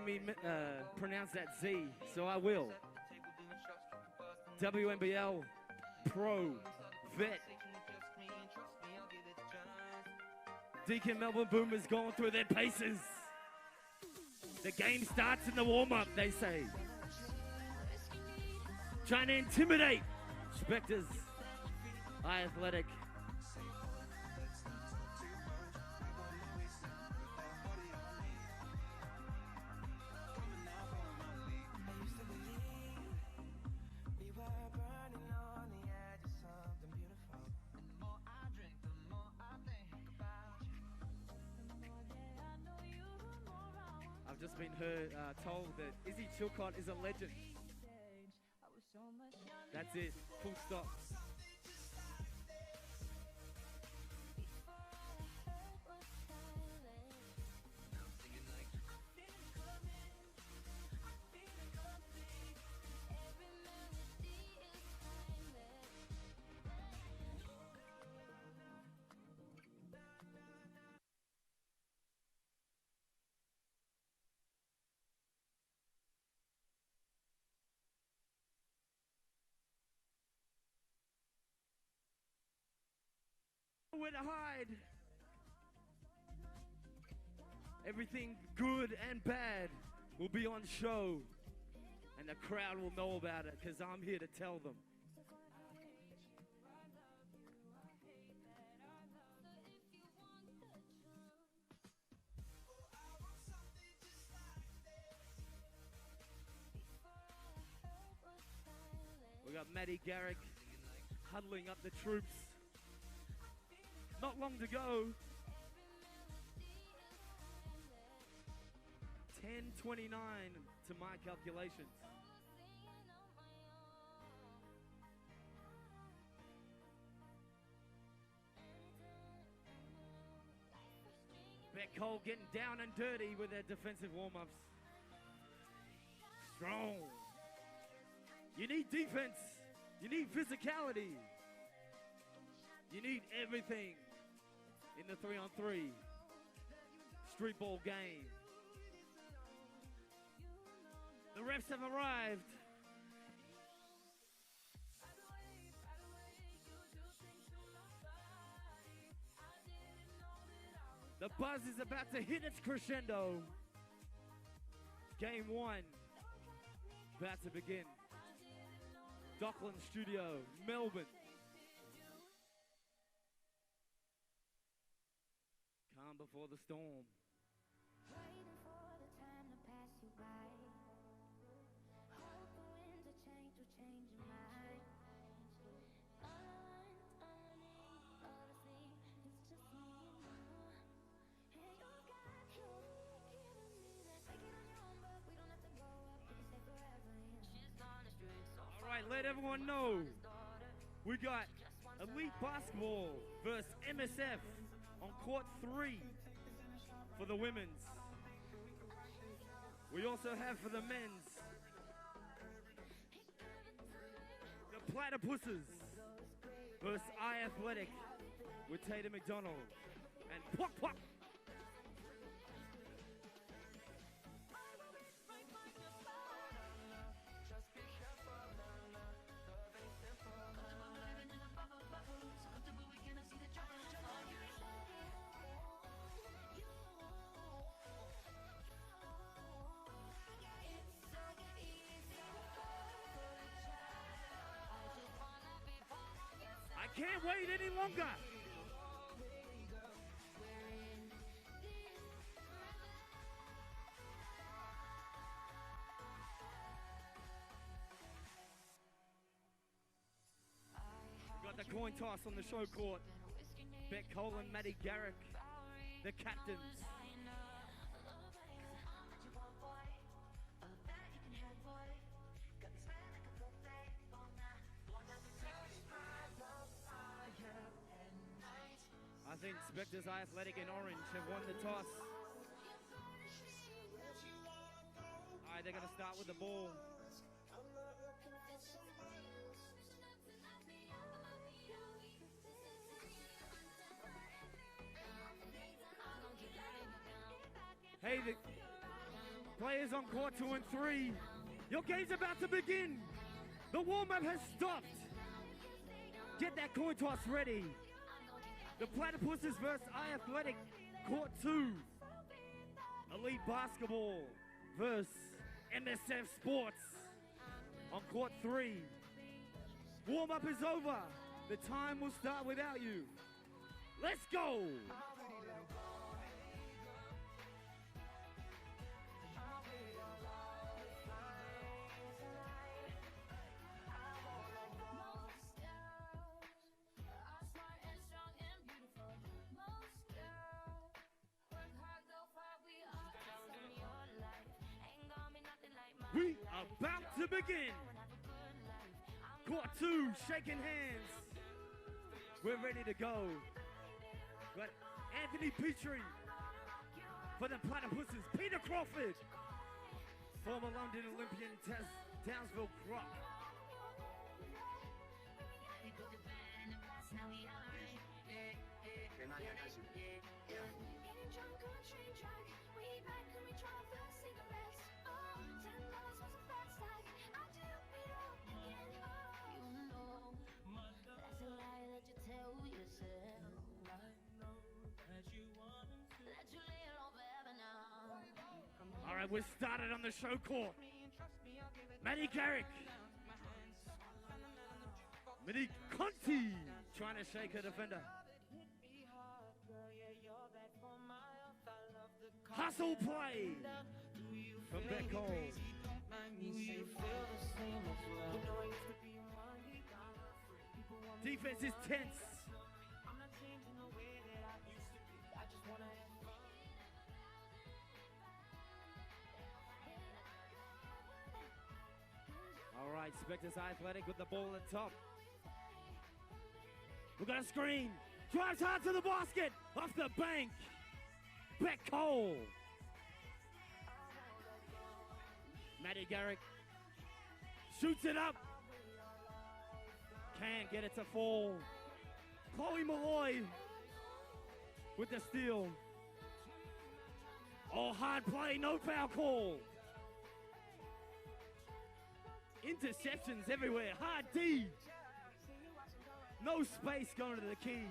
me pronounce that Z, so I will. WNBL Pro Vet. Deacon Melbourne Boomers going through their paces. The game starts in the warm-up, they say. Trying to intimidate Spectres, iAthletic. I've just been told that Izzy Chilcott is a legend. That's it, full stop. Where to hide. Everything good and bad will be on show, and the crowd will know about it because I'm here to tell them. We got Matty Garrick huddling up the troops. Not long to go. 10:29 to my calculations. Beck Cole getting down and dirty with their defensive warm-ups. Strong. You need defense. You need physicality. You need everything in the 3-on-3 street ball game. The refs have arrived. The buzz is about to hit its crescendo. Game 1 about to begin. Dockland Studio, Melbourne. Calm before the storm. Waiting for the time to pass you by. Hope the winds of change will change your mind. Underneath all the sea, it's just me and you. And you got you giving me that. Take it on your own, but we don't have to go up. We can stay forever. She's gone astray. All right, let everyone know we got Elite Basketball versus MSF on court 3 for the women's. We also have for the men's the Platypuses versus iAthletic with Tatum McDonald and Puck Puck. Can't wait any longer. We got the coin toss on the show court. Beck Cole and Matty Garrick, the captains. I think Spectres iAthletic and Orange have won the toss. All right, they're going to start with the ball. Hey, Players on court 2 and 3. Your game's about to begin. The warm-up has stopped. Get that coin toss ready. The Platypuses versus iAthletic, court 2. Elite basketball versus MSF Sports on court 3. Warm-up is over. The time will start without you. Let's go. We are about to begin. Court 2, shaking hands. We're ready to go. Got Anthony Petrie for the Platypuses. Peter Crawford, former London Olympian Townsville Croc. All right, we're started on the show court. Matty Garrick. Monique Conti trying to shake her defender. Hustle play from Beck Cole. Defense is tense. All right, Spectres iAthletic with the ball at the top. We've got a screen. Drives hard to the basket. Off the bank. Beck Cole. Matty Garrick shoots it up. Can't get it to fall. Chloe Malloy with the steal. Oh, hard play, no foul call. Interceptions everywhere, hard D. No space going to the key.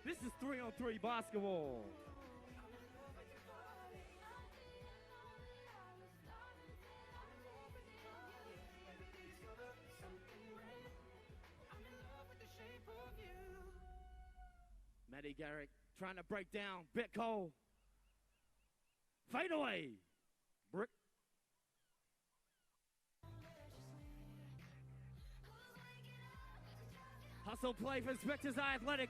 This is 3-on-3 basketball. Matty Garrick trying to break down. Beck Cole. Fade away. Brick. Hustle play for Spectres iAthletic.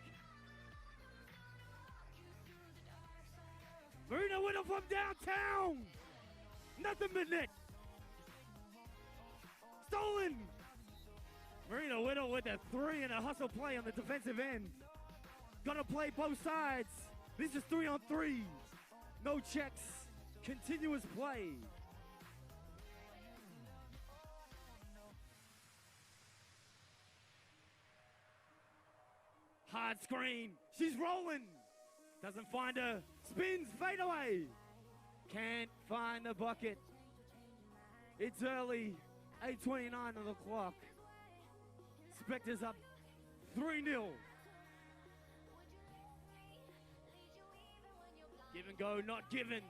Marina Whittle from downtown. Nothing but net. Stolen. Marina Whittle with a 3 and a hustle play on the defensive end. Gonna play both sides. This is 3-on-3. No checks. Continuous play. Hard screen. She's rolling. Doesn't find her. Spins. Fade away. Can't find the bucket. It's early. 8:29 on the clock. Spectres up 3-0. Give and go, not given.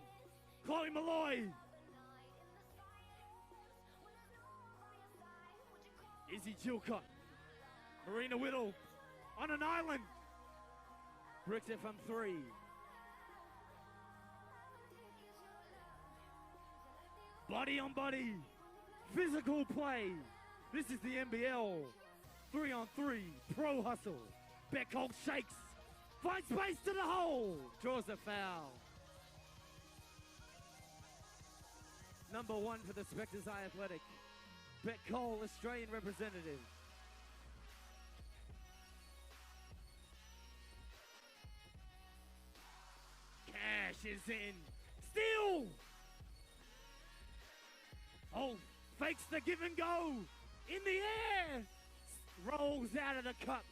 Chloe Malloy. Izzy Chilcott. Marina Whittle on an island. Bricks it from 3. Body on body. Physical play. This is the NBL 3-on-3 pro hustle. Beck Cole shakes. Finds space to the hole. Draws a foul. Number 1 for the Spectres iAthletic. Beck Cole, Australian representative. Cash is in. Steal! Oh, fakes the give and go. In the air. Rolls out of the cup.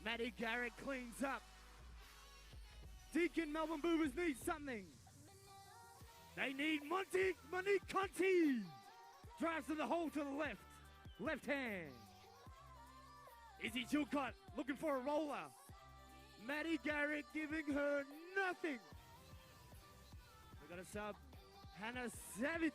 Matty Garrick cleans up. Deacon Melbourne Boomers need something. They need Money Conti. Drives to the hole to the left. Left hand. Izzy Chilcott looking for a roller. Maddie Garrett giving her nothing. We got a sub. Hannah Savitz.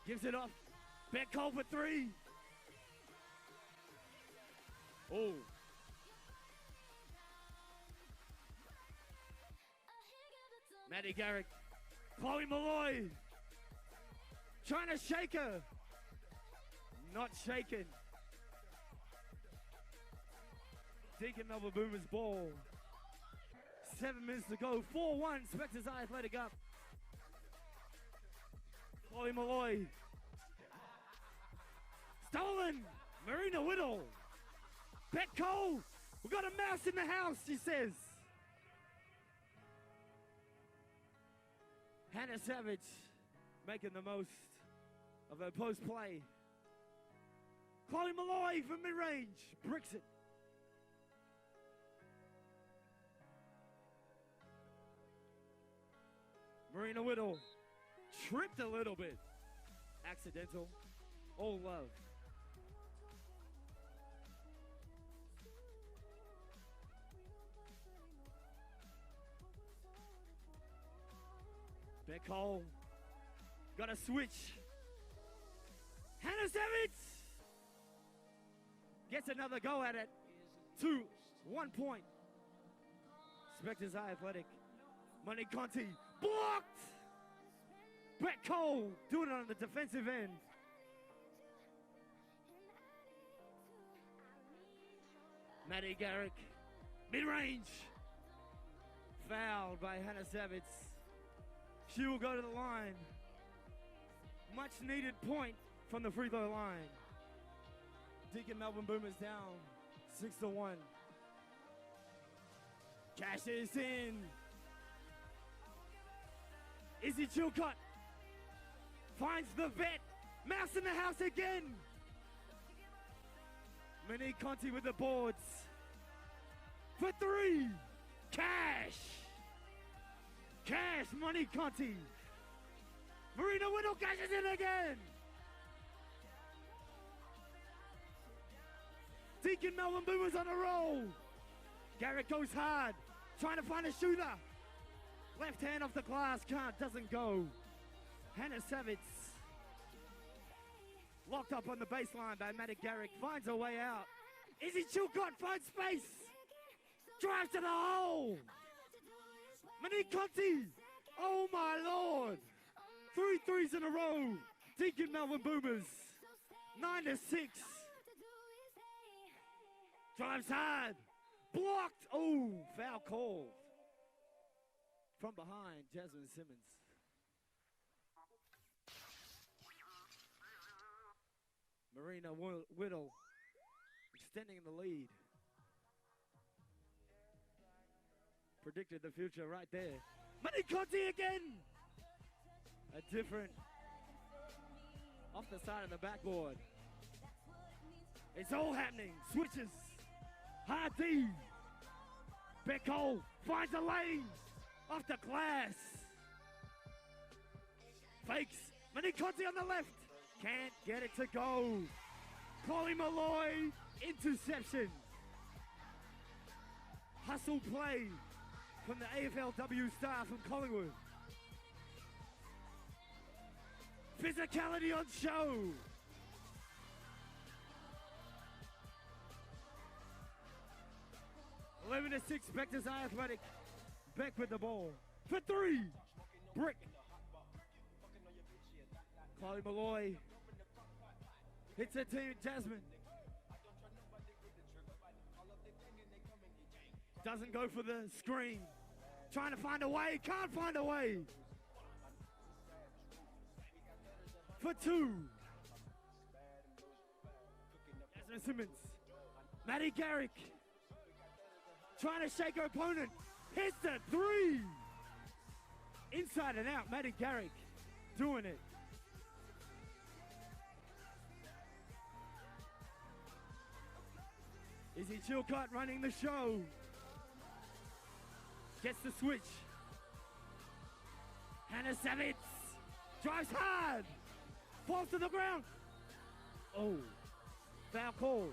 Gives it off. Beck Cole for three. Oh. Maddie Garrick. Chloe Malloy. Trying to shake her. Not shaken. Deacon Melbourne Boomers ball. 7 minutes to go. 4-1. Spectres iAthletic up. Chloe Malloy. Stolen. Marina Whittle. Bet Cole. We got a mouse in the house, she says. Hannah Savage making the most of her post play. Chloe Malloy from mid-range. Bricks it. Marina Whittle tripped a little bit. Accidental. All love. Beck Cole. Got a switch. Hannah Savage gets another go at it. 1 point. Spectres iAthletic. Money Conti. Blocked! Beck Cole doing it on the defensive end. Maddie Garrick. Mid-range. Fouled by Hannah Savitz. She will go to the line. Much needed point from the free throw line. Deacon Melbourne Boomers down 6-1. Cash is in. Izzy Chilcott finds the vet. Mouse in the house again. Monique Conti with the boards. For three. Cash. Cash, Money Conti. Marina Whittle cashes in again. Deacon Melbourne Boomers on a roll. Garrett goes hard, trying to find a shooter. Left hand off the glass, doesn't go. Hannah Savitz. Locked up on the baseline by Maddie Garrick, finds a way out. Izzy Chilcott finds space. Drives to the hole. Monique Conti. Oh my Lord. 3 threes in a row. Deacon Melbourne Boomers. 9-6. Drives hard. Blocked. Oh, foul call. From behind, Jasmine Simmons. Marina Whittle extending the lead. Predicted the future right there. Money Conti again. A different off the side of the backboard. It's all happening. Switches. Hard D. Beck Cole finds a lane. Off the glass. Fakes. Money Conti on the left. Can't get it to go. Chloe Malloy. Interception. Hustle play from the AFLW star from Collingwood. Physicality on show. Eleven to 6, Spectres iAthletic. Beck with the ball. For three. Brick. Chloe Malloy. Hits her team, Jasmine. Doesn't go for the screen. Trying to find a way, can't find a way. For two. Jasmine Simmons. Maddie Garrick. Trying to shake her opponent. Hits the three. Inside and out, Maddie Garrick doing it. Izzy Chilcott running the show. Gets the switch. Hannah Savitz drives hard. Falls to the ground. Oh, foul call.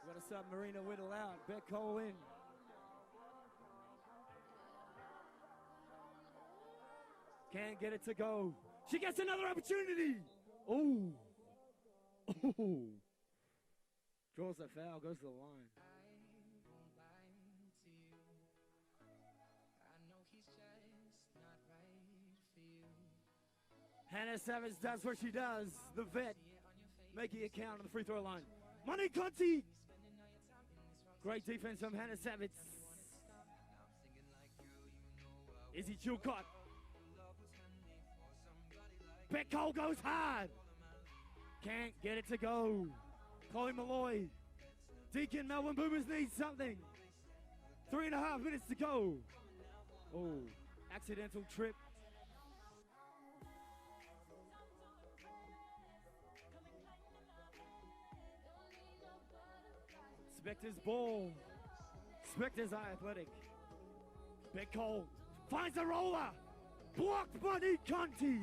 We've got to sub Marina Whittle out. Beck Cole in. Can't get it to go. She gets another opportunity. Oh. Oh. Draws a foul, goes to the line. Hannah Savage does what she does. The vet making it count on the free throw line. Money Conti. Great defense from Hannah Savage. Izzy Chilcott. Beck Cole goes hard. Can't get it to go. Chloe Malloy. Deacon Melbourne Boomers need something. 3.5 minutes to go. Oh, accidental trip. Spectres ball. Spectres iAthletic. Beck Cole finds a roller. Blocked by Nick Conti.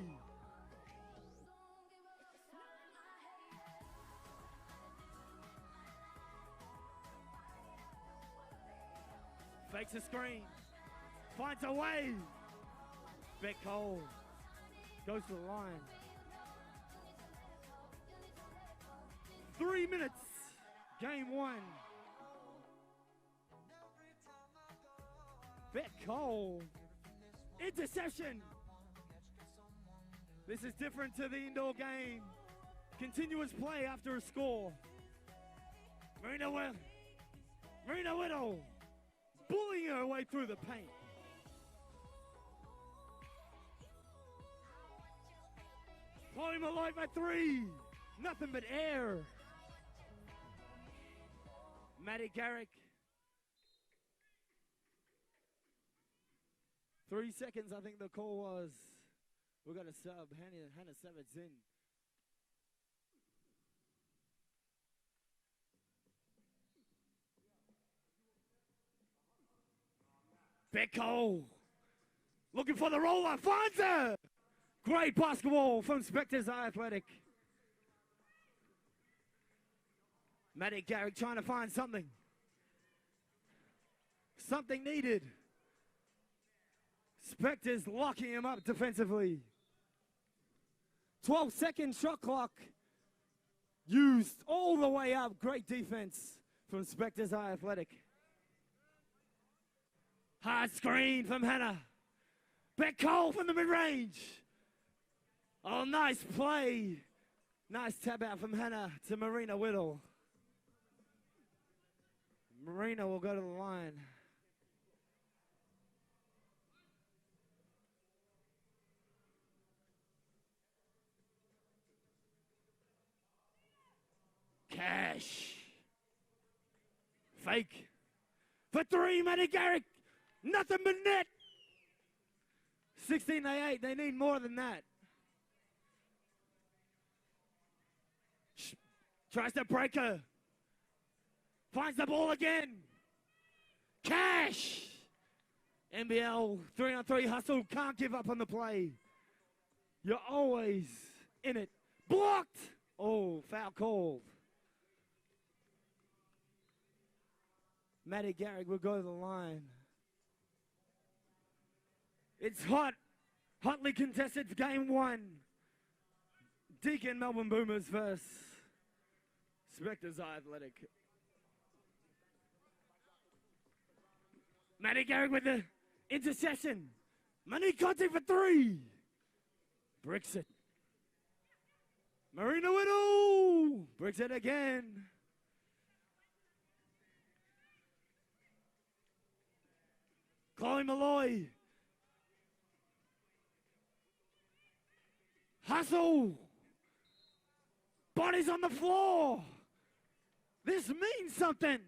Fakes a screen. Finds a way. Beck Cole goes to the line. 3 minutes. Game 1. Beck Cole. Interception. This is different to the indoor game. Continuous play after a score. Marina Whittle. Bullying her way through the paint. Chloe Malloy by 3. Nothing but air. Maddie Garrick. 3 seconds, I think the call was. We've got a sub. Hannah Savage in. Beck Cole. Looking for the roller. Finds her. Great basketball from Spectres iAthletic. Maddie Garrick trying to find something. Something needed. Spectres locking him up defensively. 12-second shot clock used all the way up. Great defense from Spectres iAthletic. Hard screen from Hannah. Beck Cole from the mid-range. Oh, nice play. Nice tap out from Hannah to Marina Whittle. Marina will go to the line. Cash. Fake. For 3, Maddie Garrick. Nothing but net. 16-8. They need more than that. Tries to break her. Finds the ball again. Cash. NBL 3-on-3 hustle. Can't give up on the play. You're always in it. Blocked. Oh, foul called. Maddie Garrick will go to the line. It's hot. Hotly contested for game 1. Deacon Melbourne Boomers versus Spectres iAthletic. Maddie Garrick with the interception. Money Conti for 3. Bricks it. Marina Whittle. Bricks it again. Chloe Malloy. Hustle. Bodies on the floor. This means something.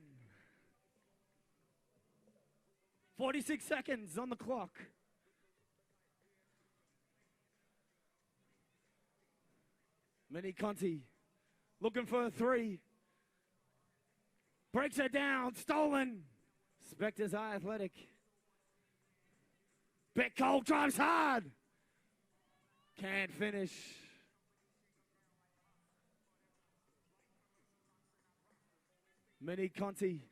46 seconds on the clock. Mini Conti looking for a three. Breaks it down, stolen. Spectres iAthletic. Beck Cole drives hard. Can't finish. Mini Conti.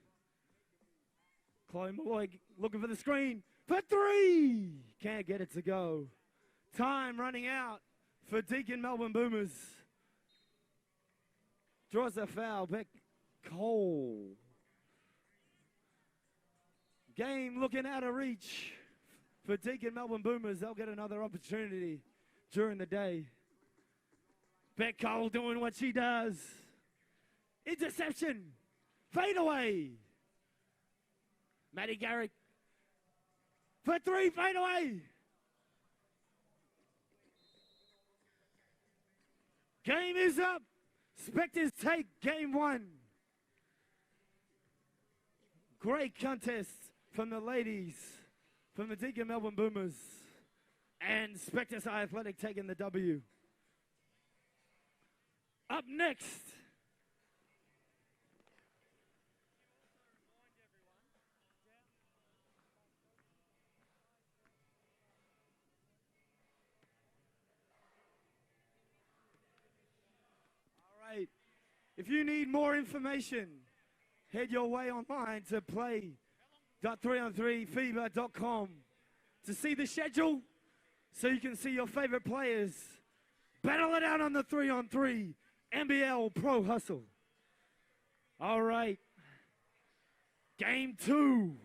Chloe Malloy looking for the screen. For three. Can't get it to go. Time running out for Deakin Melbourne Boomers. Draws a foul. Beck Cole. Game looking out of reach for Deakin Melbourne Boomers. They'll get another opportunity during the day. Beck Cole doing what she does. Interception. Fade away. Maddie Garrick. For three, fade away. Game is up. Spectres take game one. Great contest from the ladies, from the Deakin Melbourne Boomers. And Spectres iAthletic taking the W. Up next. If you need more information, head your way online to play.3on3fever.com to see the schedule so you can see your favorite players battle it out on the 3-on-3 NBL Pro Hustle. All right. Game two.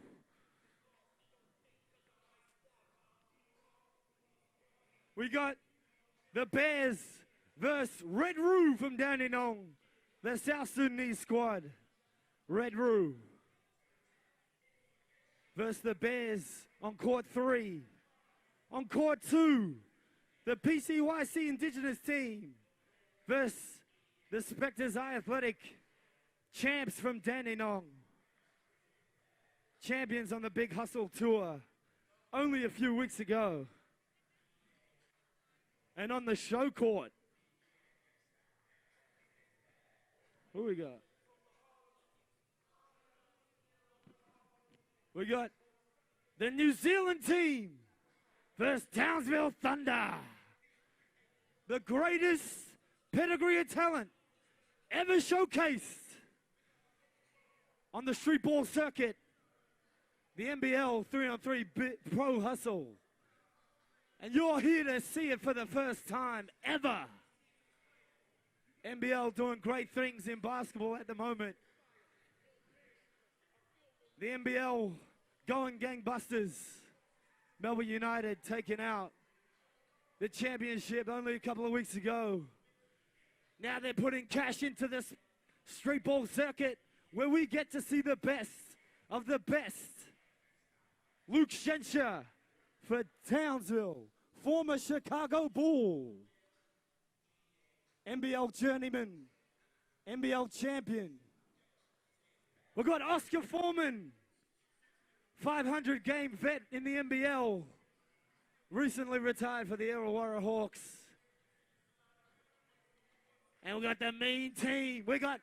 We got the Bears versus Red Roo from Dandenong. The South Sudanese squad, Red Roo, versus the Bears on court 3. On court 2, the PCYC Indigenous team versus the Spectres iAthletic champs from Dandenong. Champions on the Big Hustle Tour only a few weeks ago. And on the show court, who we got? We got the New Zealand team versus Townsville Thunder. The greatest pedigree of talent ever showcased on the street ball circuit. The NBL 3-on-3 Pro Hustle. And you're here to see it for the first time ever. NBL doing great things in basketball at the moment. The NBL going gangbusters. Melbourne United taking out the championship only a couple of weeks ago. Now they're putting cash into this street ball circuit where we get to see the best of the best. Luke Schenscher for Townsville, former Chicago Bull. NBL journeyman, NBL champion. We've got Oscar Foreman, 500 game vet in the NBL, recently retired for the Illawarra Hawks. And we got the mean team. We got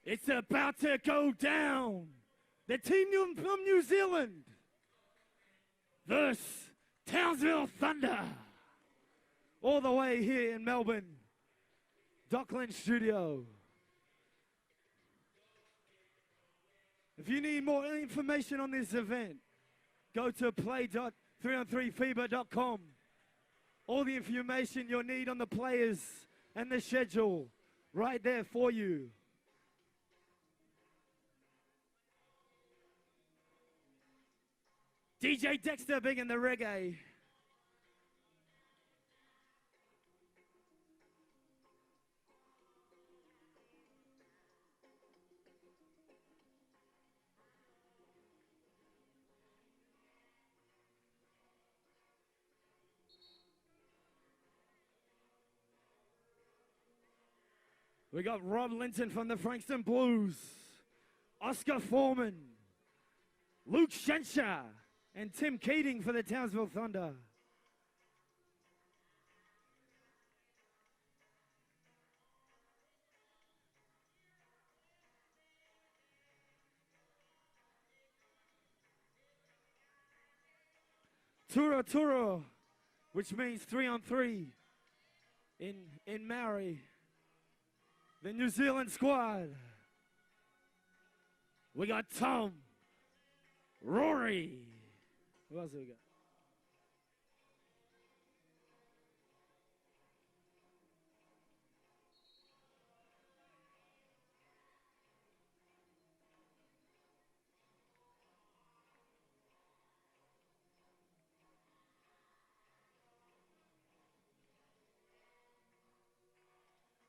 it's about to go down. The team from New Zealand versus Townsville Thunder. All the way here in Melbourne, Dockland Studio. If you need more information on this event, go to play.3on3fever.com. All the information you'll need on the players and the schedule right there for you. DJ Dexter bringing the reggae. We got Rob Linton from the Frankston Blues, Oscar Foreman, Luke Schenscher, and Tim Keating for the Townsville Thunder. ToruXToru, which means 3-on-3 in Maori. The New Zealand squad. We got Tom, Rory. Who else have we got?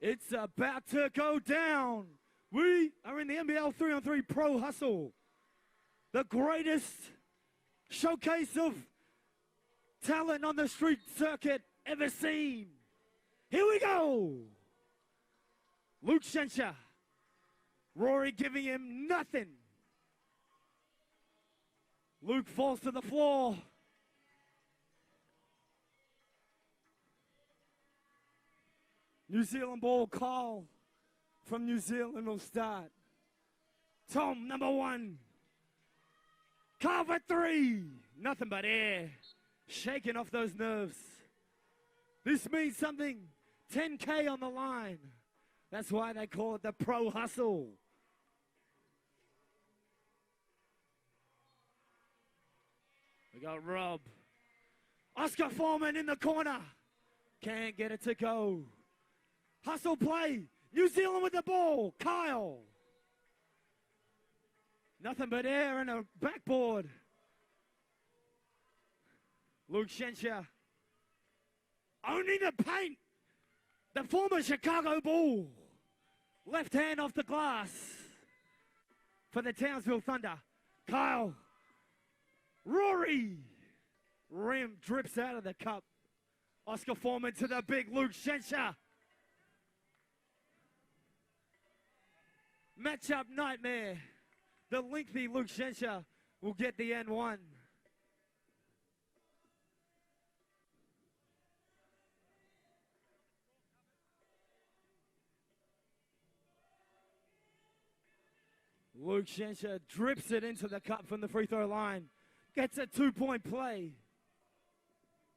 It's about to go down. We are in the NBL 3-on-3 Pro Hustle. The greatest showcase of talent on the street circuit ever seen. Here we go. Luke Schenscher. Rory giving him nothing. Luke falls to the floor. New Zealand ball, Kyle from New Zealand will start. Tom, number 1. Kyle for 3. Nothing but air. Shaking off those nerves. This means something. 10K on the line. That's why they call it the Pro Hustle. We got Rob. Oscar Foreman in the corner. Can't get it to go. Hustle play. New Zealand with the ball. Kyle. Nothing but air and a backboard. Luke Schenscher. Owning the paint. The former Chicago Bull. Left hand off the glass for the Townsville Thunder. Kyle. Rory. Rim drips out of the cup. Oscar Foreman to the big Luke Schenscher. Matchup nightmare. The lengthy Luke Schenscher will get the N1. Luke Schenscher drips it into the cup from the free throw line. Gets a 2-point play.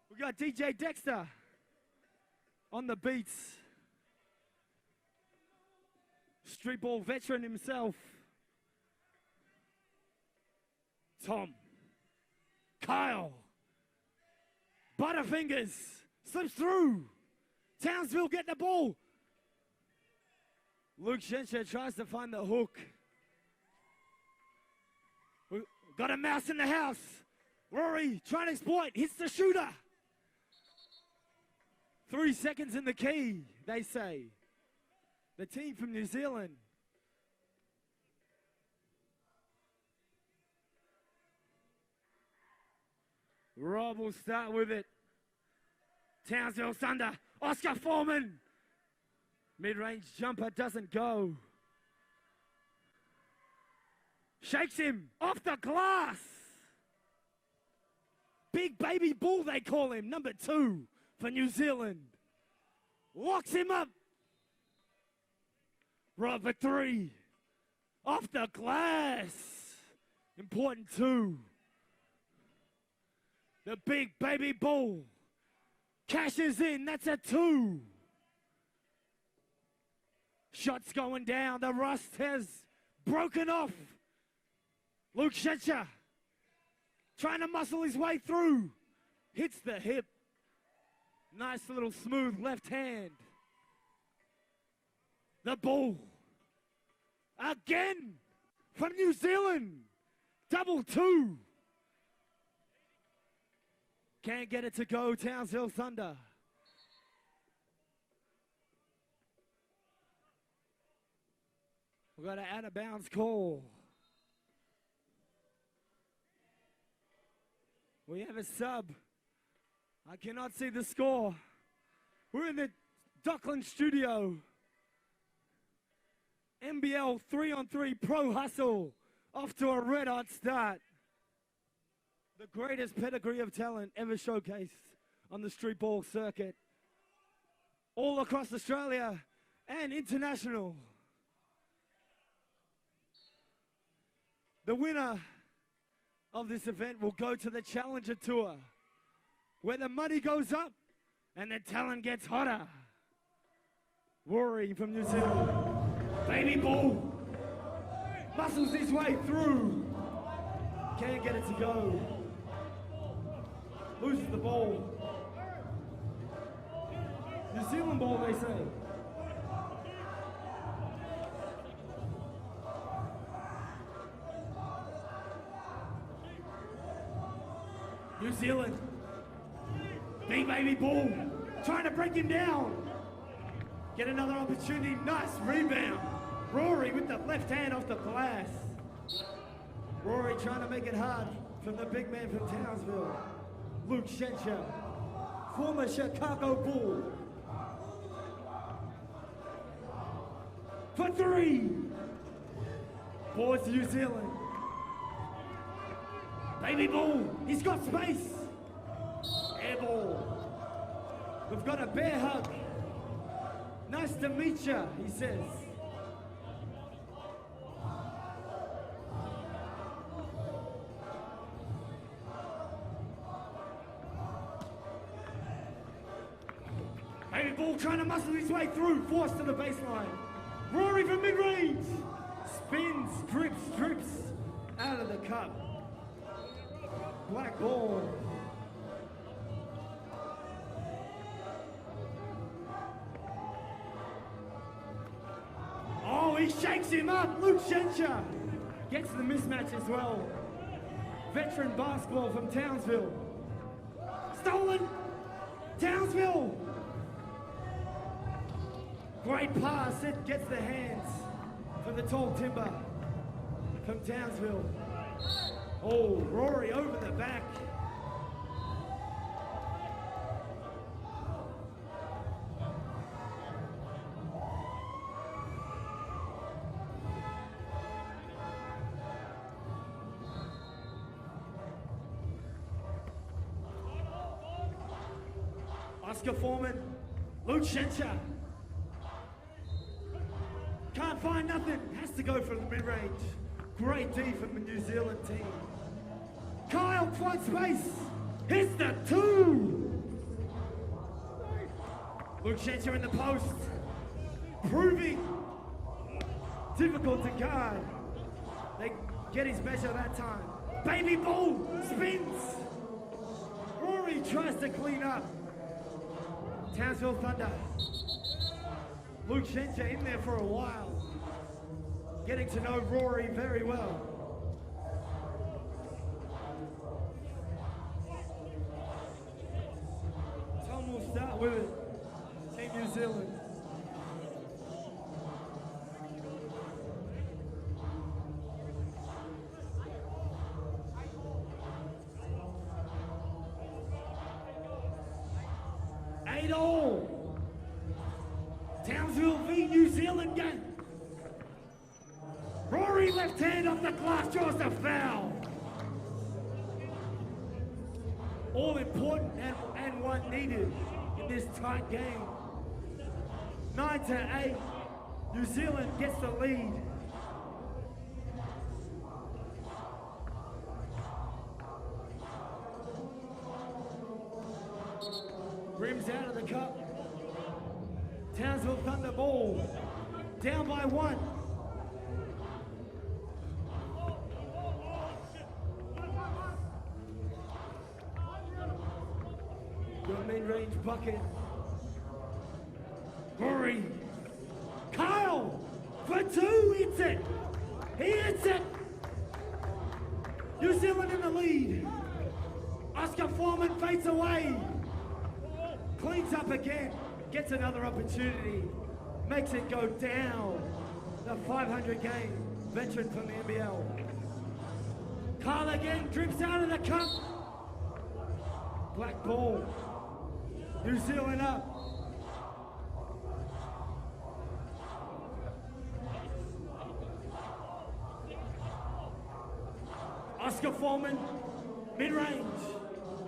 We got DJ Dexter on the beats. Street ball veteran himself. Tom. Kyle. Butterfingers. Slips through. Townsville get the ball. Luke Schenscher tries to find the hook. We got a mouse in the house. Rory trying to exploit. Hits the shooter. 3 seconds in the key, they say. The team from New Zealand. Rob will start with it. Townsville Thunder. Oscar Foreman. Mid-range jumper doesn't go. Shakes him off the glass. Big baby bull, they call him. Number 2 for New Zealand. Locks him up. Rob for 3. Off the glass. Important 2. The big baby bull cashes in. That's a 2. Shots going down. The rust has broken off. Luke Schenscher trying to muscle his way through. Hits the hip. Nice little smooth left hand. The ball. Again from New Zealand. Double 2. Can't get it to go, Townsville Thunder. We've got an out of bounds call. We have a sub. I cannot see the score. We're in the Dockland studio. NBL 3x3 Pro Hustle off to a red-hot start. The greatest pedigree of talent ever showcased on the street ball circuit. All across Australia and international. The winner of this event will go to the Challenger Tour, where the money goes up and the talent gets hotter. Rory from New Zealand. Baby ball. Muscles his way through. Can't get it to go. Loses the ball. New Zealand ball, they say. New Zealand. Big baby ball. Trying to break him down. Get another opportunity. Nice rebound. Rory with the left hand off the glass. Rory trying to make it hard from the big man from Townsville. Luke Shencher, former Chicago Bull. For three. Boards New Zealand. Baby ball. He's got space. Air ball. We've got a bear hug. Nice to meet ya, he says. Baby ball trying to muscle his way through, forced to the baseline. Rory from mid-range. Spins, drips out of the cup. Black ball. Oh, he shakes him up. Luke Shencher gets the mismatch as well. Veteran basketball from Townsville. Stolen. Townsville. Great pass. It gets the hands for the tall timber from Townsville. Oh, Rory over the back. Oscar Foreman, Luke Shencher. Can't find nothing, has to go for the mid-range. Great D from the New Zealand team. Kyle finds space, hits the two. Luke Shencher in the post, proving difficult to guard. They get his measure that time. Baby ball, spins. Rory tries to clean up. Townsville Thunder. Luke Shencher in there for a while. Getting to know Rory very well. Tom will start with it. Team New Zealand. All. Townsville v New Zealand game. Rory left hand off the glass, draws the foul. All important and one needed in this tight game. 9-8. New Zealand gets the lead. Rims out of the cup. Townsville Thunder ball. Down by one. Good mid-range bucket. Rory. Kyle for two. Hits it. He hits it. New Zealand in the lead. Oscar Foreman fades away. Cleans up again, gets another opportunity, makes it go down. The 500 game veteran from the NBL. Carl again drips out of the cup. Black ball. New Zealand up. Oscar Foreman, mid-range,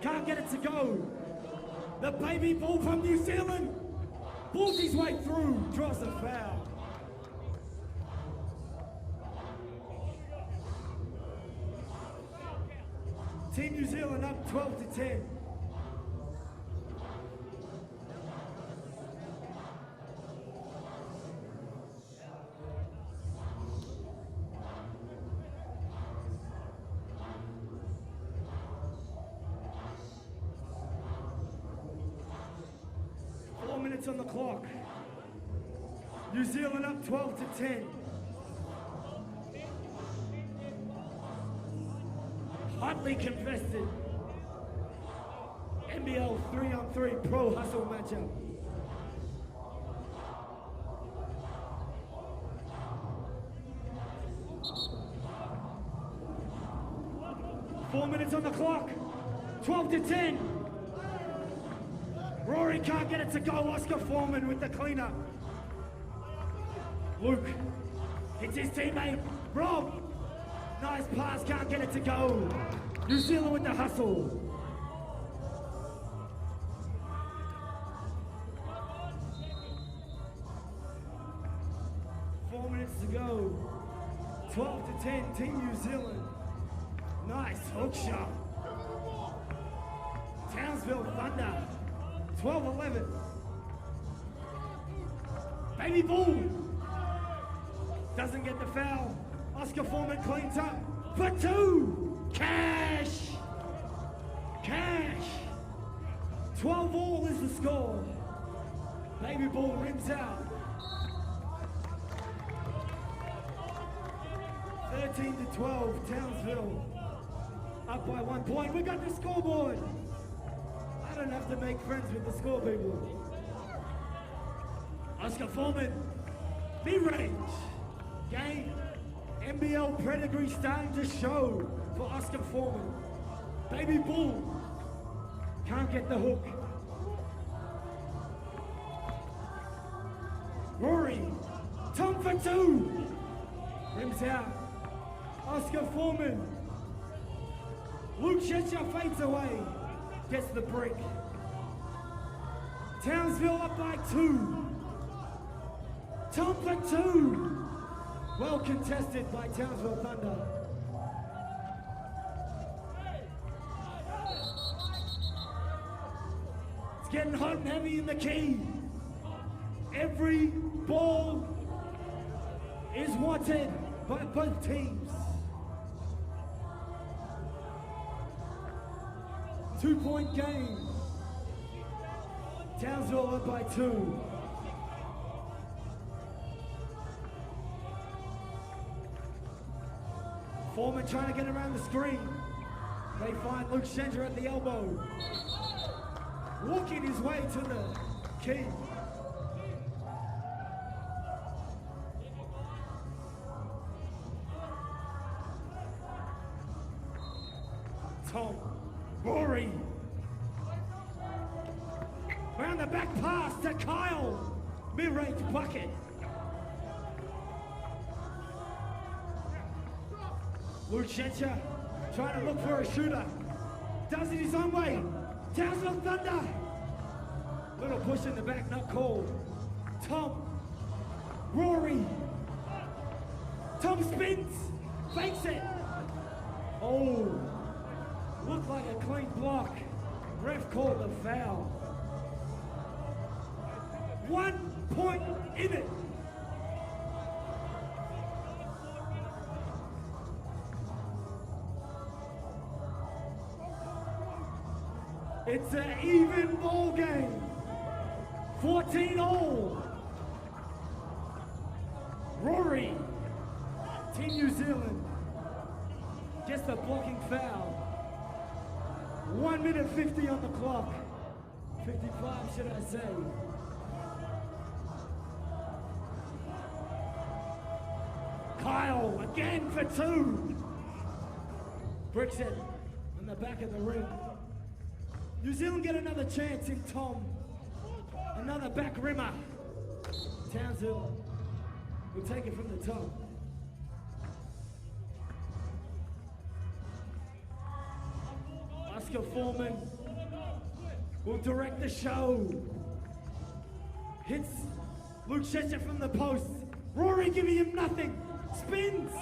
can't get it to go. The baby bull from New Zealand pulls his way through, draws a foul. Team New Zealand up 12-10. On the clock. New Zealand up 12-10. Hotly contested NBL 3x3 pro hustle matchup. Four minutes on the clock. 12-10. Rory can't get it to go. Oscar Foreman with the cleanup. Luke hits his teammate. Rob. Nice pass, can't get it to go. New Zealand with the hustle. Four minutes to go. 12-10, Team New Zealand. Nice hook shot. Townsville Thunder. 12-11. Baby Bull doesn't get the foul. Oscar Foreman cleans up for two. Cash. 12-all is the score. Baby Bull rims out. 13-12, Townsville up by 1 point. We got the scoreboard. I don't have to make friends with the score people. Oscar Foreman, mid-range, game, NBL pedigree starting to show for Oscar Foreman. Baby Bull, can't get the hook. Rory, Tom for two, rims out. Oscar Foreman, Luke Shetcher fades away. Gets the break. Townsville up by 2. Tom for 2. Well contested by Townsville Thunder. It's getting hot and heavy in the key. Every ball is wanted by both teams. 2-point game. Townsville up by 2. Foreman trying to get around the screen. They find Luke Shendra at the elbow. Walking his way to the key. Tom. Rory. Around the back pass to Kyle. Mid-range bucket. Luke Shetcher trying to look for a shooter. Does it his own way. Townsville Thunder. Little push in the back, not called. Tom. Rory. Tom spins. Fakes it. Oh. Looked like a clean block. Ref called the foul. 1 point in it. It's an even ball game. 14-all. Rory, Team New Zealand, gets the blocking foul. 1 minute 50 on the clock. 55, should I say. Kyle, again for 2. Bricks it on the back of the rim. New Zealand get another chance in Tom. Another back rimmer. Townsville will take it from the top. Oscar Foreman will direct the show. Hits Luke Shetcher from the post. Rory giving him nothing. Spins.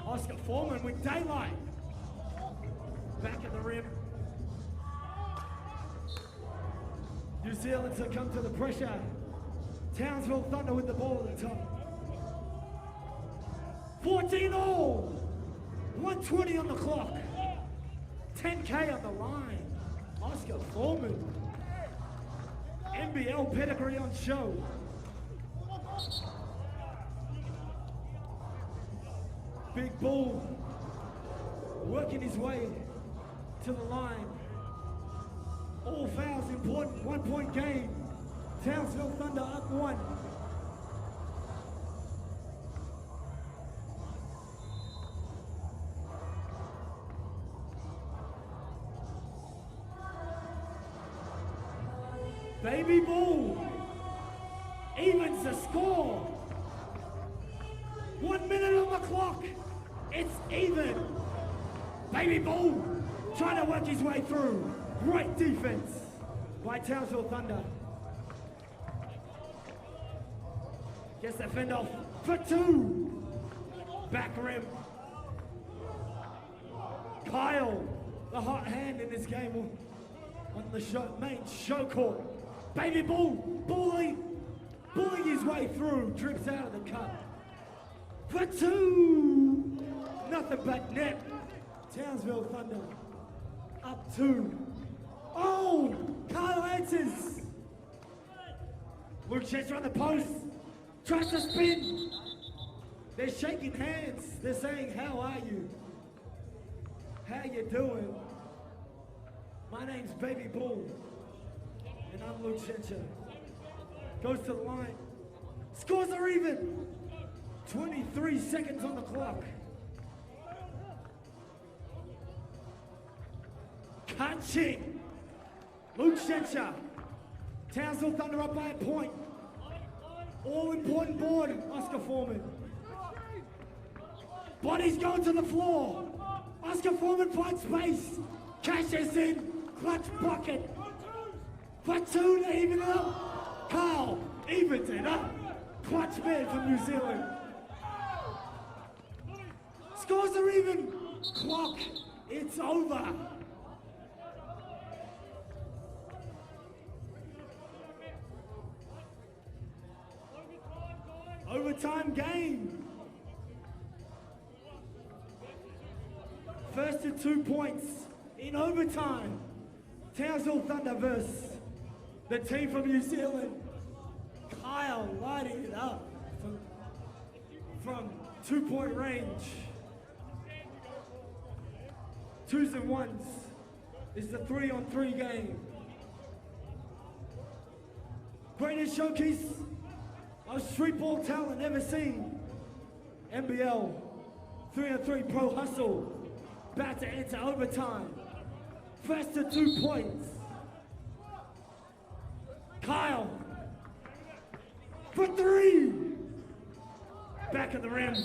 Oscar Foreman with daylight. Back at the rim. New Zealand succumb to the pressure. Townsville Thunder with the ball at the top. 14 all. 120 on the clock. 10K on the line. Oscar Foreman. NBL pedigree on show. Big Bull working his way to the line. All fouls important. 1 point game. Townsville Thunder up 1. Baby Bull evens the score. 1 minute on the clock. It's even. Baby Bull trying to work his way through. Great defense by Townsville Thunder. Gets that fend off for 2. Back rim. Kyle, the hot hand in this game on the main show court. Baby Bull, bullying his way through, drips out of the cup. For 2, nothing but net. Townsville Thunder up 2. Oh, Kyle answers. Luke Shetcher on the post, tries to spin. They're shaking hands. They're saying, how are you? How you doing? My name's Baby Bull. And I'm Luke Shetcher. Goes to the line. Scores are even. 23 seconds on the clock. Catching. Luke Shetcher. Townsville Thunder up by a point. All important board. Oscar Foreman. Body's going to the floor. Oscar Foreman finds space. Cashes in. Clutch bucket. For 2 to even it up. Carl evens it up. Clutch man from New Zealand. Scores are even. Clock. It's over. Overtime game. First to 2 points in overtime. Townsville Thunder versus the team from New Zealand. Kyle lighting it up from 2-point range. 2s and 1s. It's the 3-on-3 game. Greatest showcase of street ball talent ever seen. NBL 3x3 Pro Hustle. About to enter overtime. First to 2 points. Kyle for 3. Back of the rim.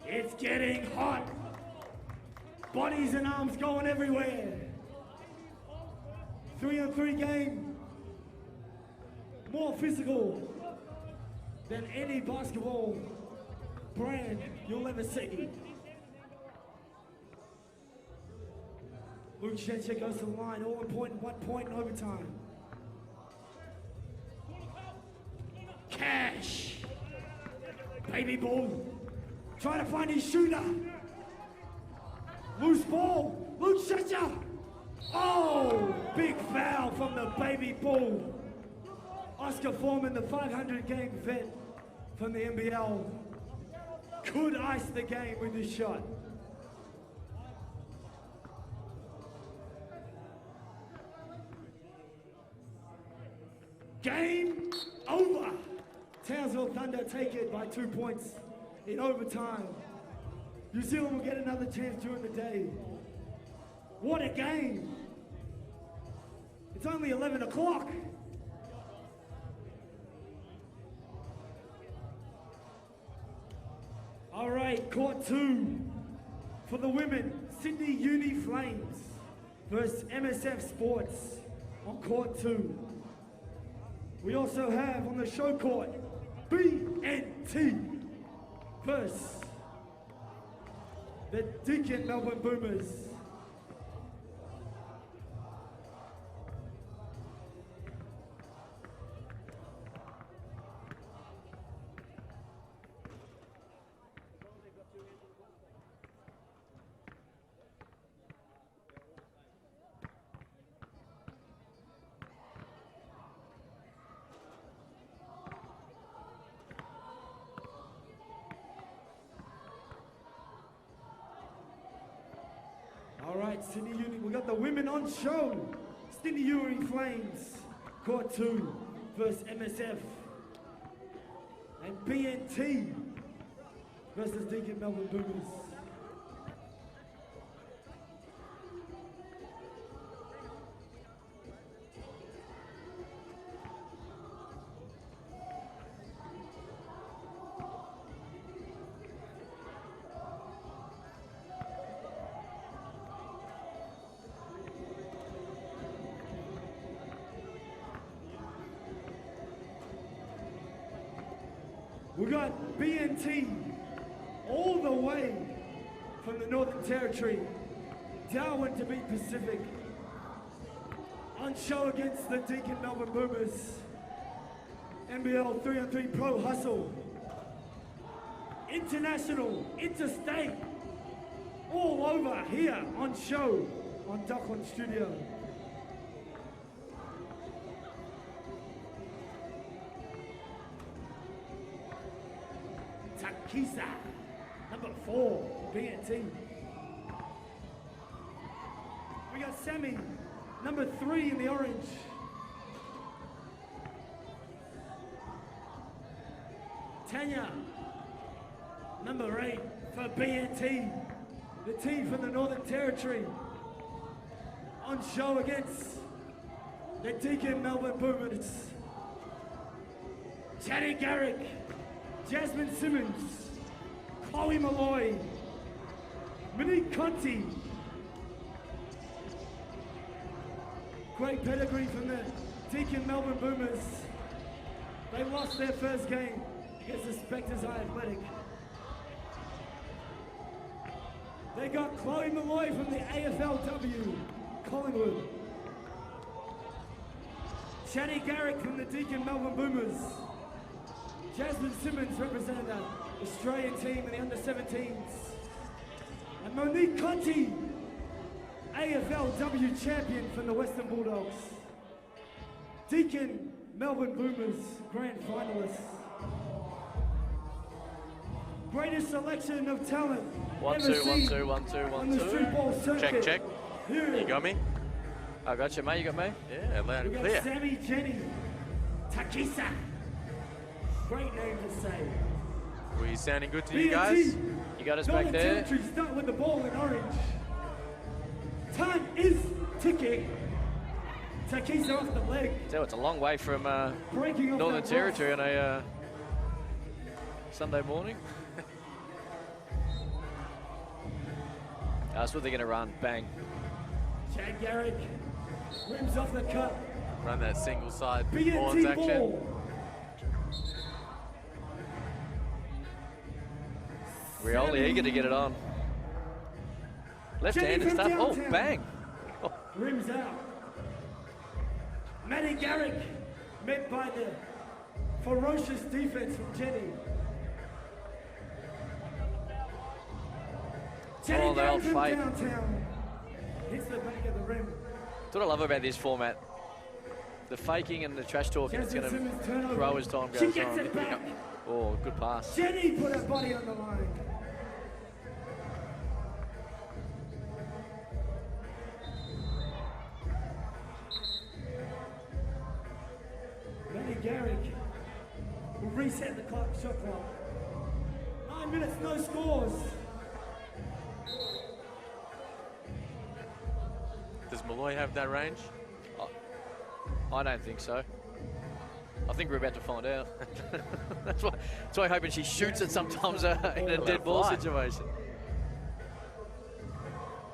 It's getting hot. Bodies and arms going everywhere. 3-on-3 game. More physical than any basketball brand you'll ever see. Luke Shetcher goes to the line, all important, 1 point in overtime. Cash. Baby Bull. Trying to find his shooter. Loose ball. Luke Shetcher. Oh, big foul from the Baby Bull. Oscar Foreman, the 500-game vet from the NBL, could ice the game with this shot. Game over. Townsville Thunder take it by 2 points in overtime. New Zealand will get another chance during the day. What a game. It's only 11 o'clock. All right, court 2 for the women. Sydney Uni Flames versus MSF Sports on court 2. We also have on the show court BNT versus the Deakin Melbourne Boomers. All right, Sydney Uni, we got the women on show. Sydney Uni Flames, court 2 versus MSF. And BNT versus Deakin Melbourne Boomers. We got BNT all the way from the Northern Territory, Darwin to be Pacific, on show against the Deakin Melbourne Boomers. NBL 3x3 Pro Hustle, international, interstate, all over here on show on Dockland Studio. Takisa, number 4, BNT. We got Sammy, number 3 in the orange. Tanya, number 8 for BNT, the team from the Northern Territory, on show against the Deakin Melbourne Boomers. Chaddy Garrick, Jasmine Simmons, Chloe Malloy, Monique Conti. Great pedigree from the Deakin Melbourne Boomers. They lost their first game against the Spectres iAthletic. They got Chloe Malloy from the AFLW, Collingwood. Chaddy Garrick from the Deakin Melbourne Boomers. Jasmine Simmons represented the Australian team in the under-17s. And Monique Conti, AFLW champion from the Western Bulldogs. Deakin Melbourne Boomers grand finalists. Greatest selection of talent 1 ever 2 1 seen 2 1 2 on 1 the 2. street ball circuit. Check. Here You got me? I got you, mate. You got me? Yeah, loud we and got clear. Sammy Jenny Takisa. Great name to say. Were you sounding good to you BNT, guys? You got us Northern back there? Territory start with the ball in orange. Time is ticking. Takisa off the leg. So it's a long way from Breaking off Northern that Territory rough. on a Sunday morning. That's what they're going to run. Bang. Chad Garrick rims off the cut. Run that single side horns BNT action. ball. Rioli eager to get it on. Left-handed Jenny from stuff. Oh, downtown. bang. Oh, Rims out. Matty Garrick met by the ferocious defense from Jenny. Jenny Oh, the Garrick old from fight. downtown. Hits the back of the rim. that's what I love about this format. The faking and the trash talking, it's Jasmine going to Simmons turnover. grow as time She goes gets on. it back. Oh, good pass. Jenny put her body on the line. Matty Garrick will reset the clock, shot clock. 9 minutes, no scores. Does Malloy have that range? I don't think so. I think we're about to find out. that's why I'm hoping she shoots it sometimes in a dead ball fly. situation.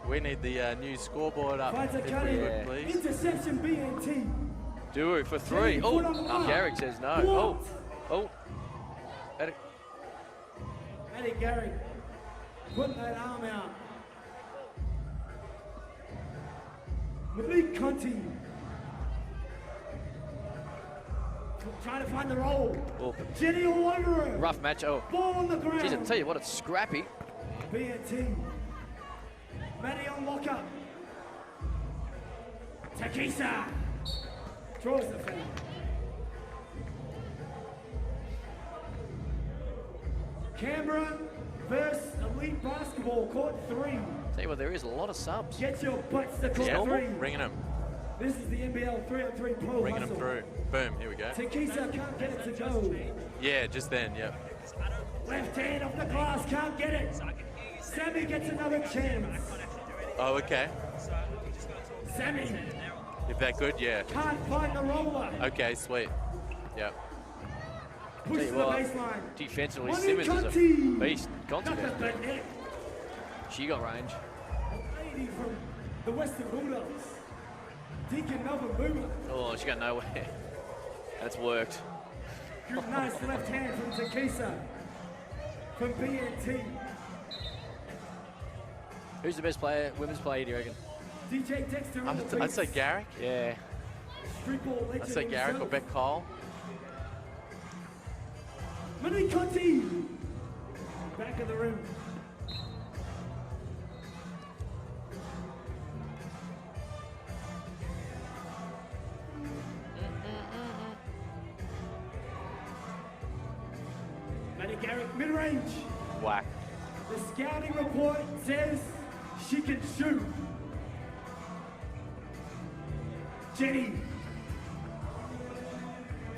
We need the new scoreboard up, Finds a if cut we in. would, please. Interception BNT. Toru for 3. Oh, Put on the mark. Garrick says no. Blocked. Oh. Better- Matty Garrick putting that arm out. Malik Conti trying to find the roll. Oh, Jenny all over her. rough match. Oh, Ball on the ground. geez, I tell you what, it's scrappy. BNT. Matty on lockup. Takisa draws the foul. Canberra versus Elite Basketball, court 3. Tell you what, there is a lot of subs. Get your butts to court Yeah, 3. bringing them, This is the NBL 3x3 Pro bringing them hustle. through. Boom, here we go. Takisa can't get it to go. Yeah, just then, yep. Left hand off the glass, can't get it. Sammy gets another chance. Oh, okay. Sammy If that good, yeah. can't find the roller. Okay, sweet. Yep. Push Tell to you the what, baseline. defensively, Money Simmons is a Conti. beast. Nothing Consequence. but net. She got range. A lady from the Western Bulldogs. Deacon Melbourne Boomers. Oh, she got nowhere. That's worked. Good nice left hand from Takisa. From BNT. Who's the best player, women's player, do you reckon? DJ Dexter on the beat. I'd say Garrick. Yeah. Street ball legend I'd say Garrick or himself. Beck Cole. Money Conti. Back of the rim. Matty Garrick mid-range. Whack. The scouting report says she can shoot. Jenny.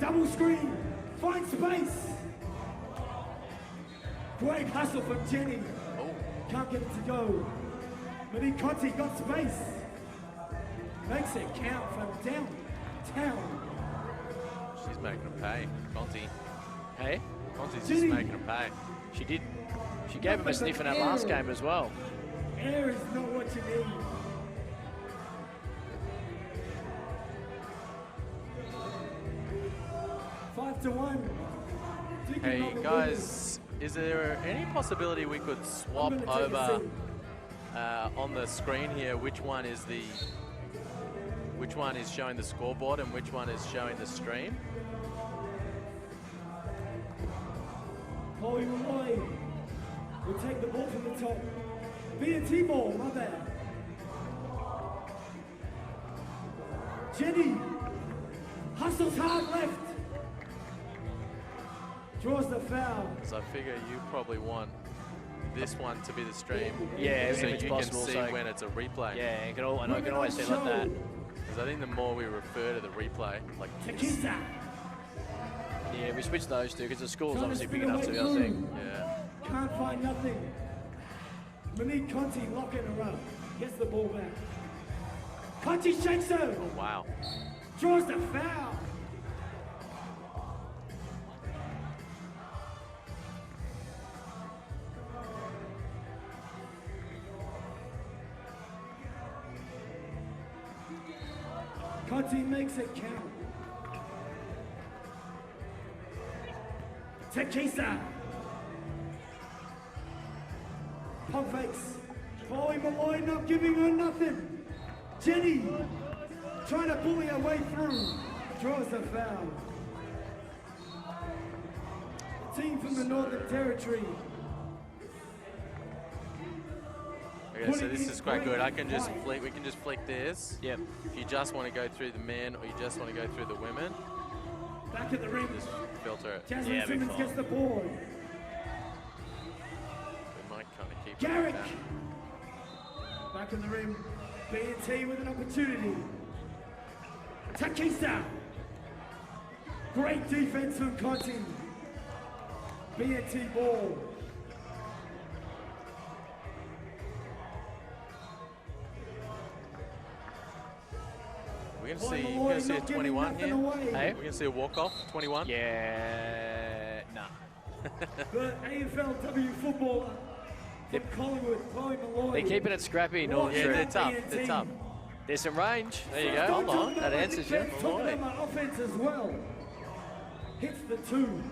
Double screen. Find space. Great hustle from Jenny. Can't get it to go. Mani Conti got space. Makes it count from downtown. She's making them pay. Conti. Hey, Conti's just Jenny. making them pay. she did. She gave him a sniff in that last game as well. Air is not what you need. Five to 1. Deacon Hey Melbourne guys, is there any possibility we could swap I'm gonna take a over seat. on the screen here which one is showing the scoreboard and which one is showing the stream? Chloe Malloy will take the ball from the top. B&T ball, my bad. Jenny hustles hard left. Draws the foul. So I figure you probably want this one to be the stream. Yeah, so if it's you possible, can see so- when it's a replay. Yeah, you can all, and I can always see like that. Because I think the more we refer to the replay, like this, Takisa. Yeah, we switched those two because the score's Trying to obviously big spin enough to away be able to through. think. yeah. Can't find nothing. Monique Conti locking her up. Gets the ball back. Conti shakes her. Oh, wow. Draws the foul. Conti makes it count. Takisa. Pump fakes. Chloe Malloy not giving her nothing. Jenny trying to bully her way through. Draws the foul. The team from the Northern Territory. Okay, so this is quite good. I can just flick, we can just flick this. Yep. If you just want to go through the men or you just want to go through the women, Back at the rim. just filter it. Jasmine Yeah, big Simmons fine. gets the board. We might kind of keep Garrick. it like that. Back in the rim. B&T with an opportunity. Takisa. Great defense from Conti. B&T ball. We're Chloe going Malloy to see a not giving 21 nothing here. away. Hey? We're going to see a walk-off, 21. Yeah, nah. The AFLW footballer from Collingwood, Chloe Malloy. They're keeping it scrappy, Northern Yeah, True. they're tough. They're tough. There's some range. There you go. Hold on. That answers you. Talking about my offense as well. Hits the 2.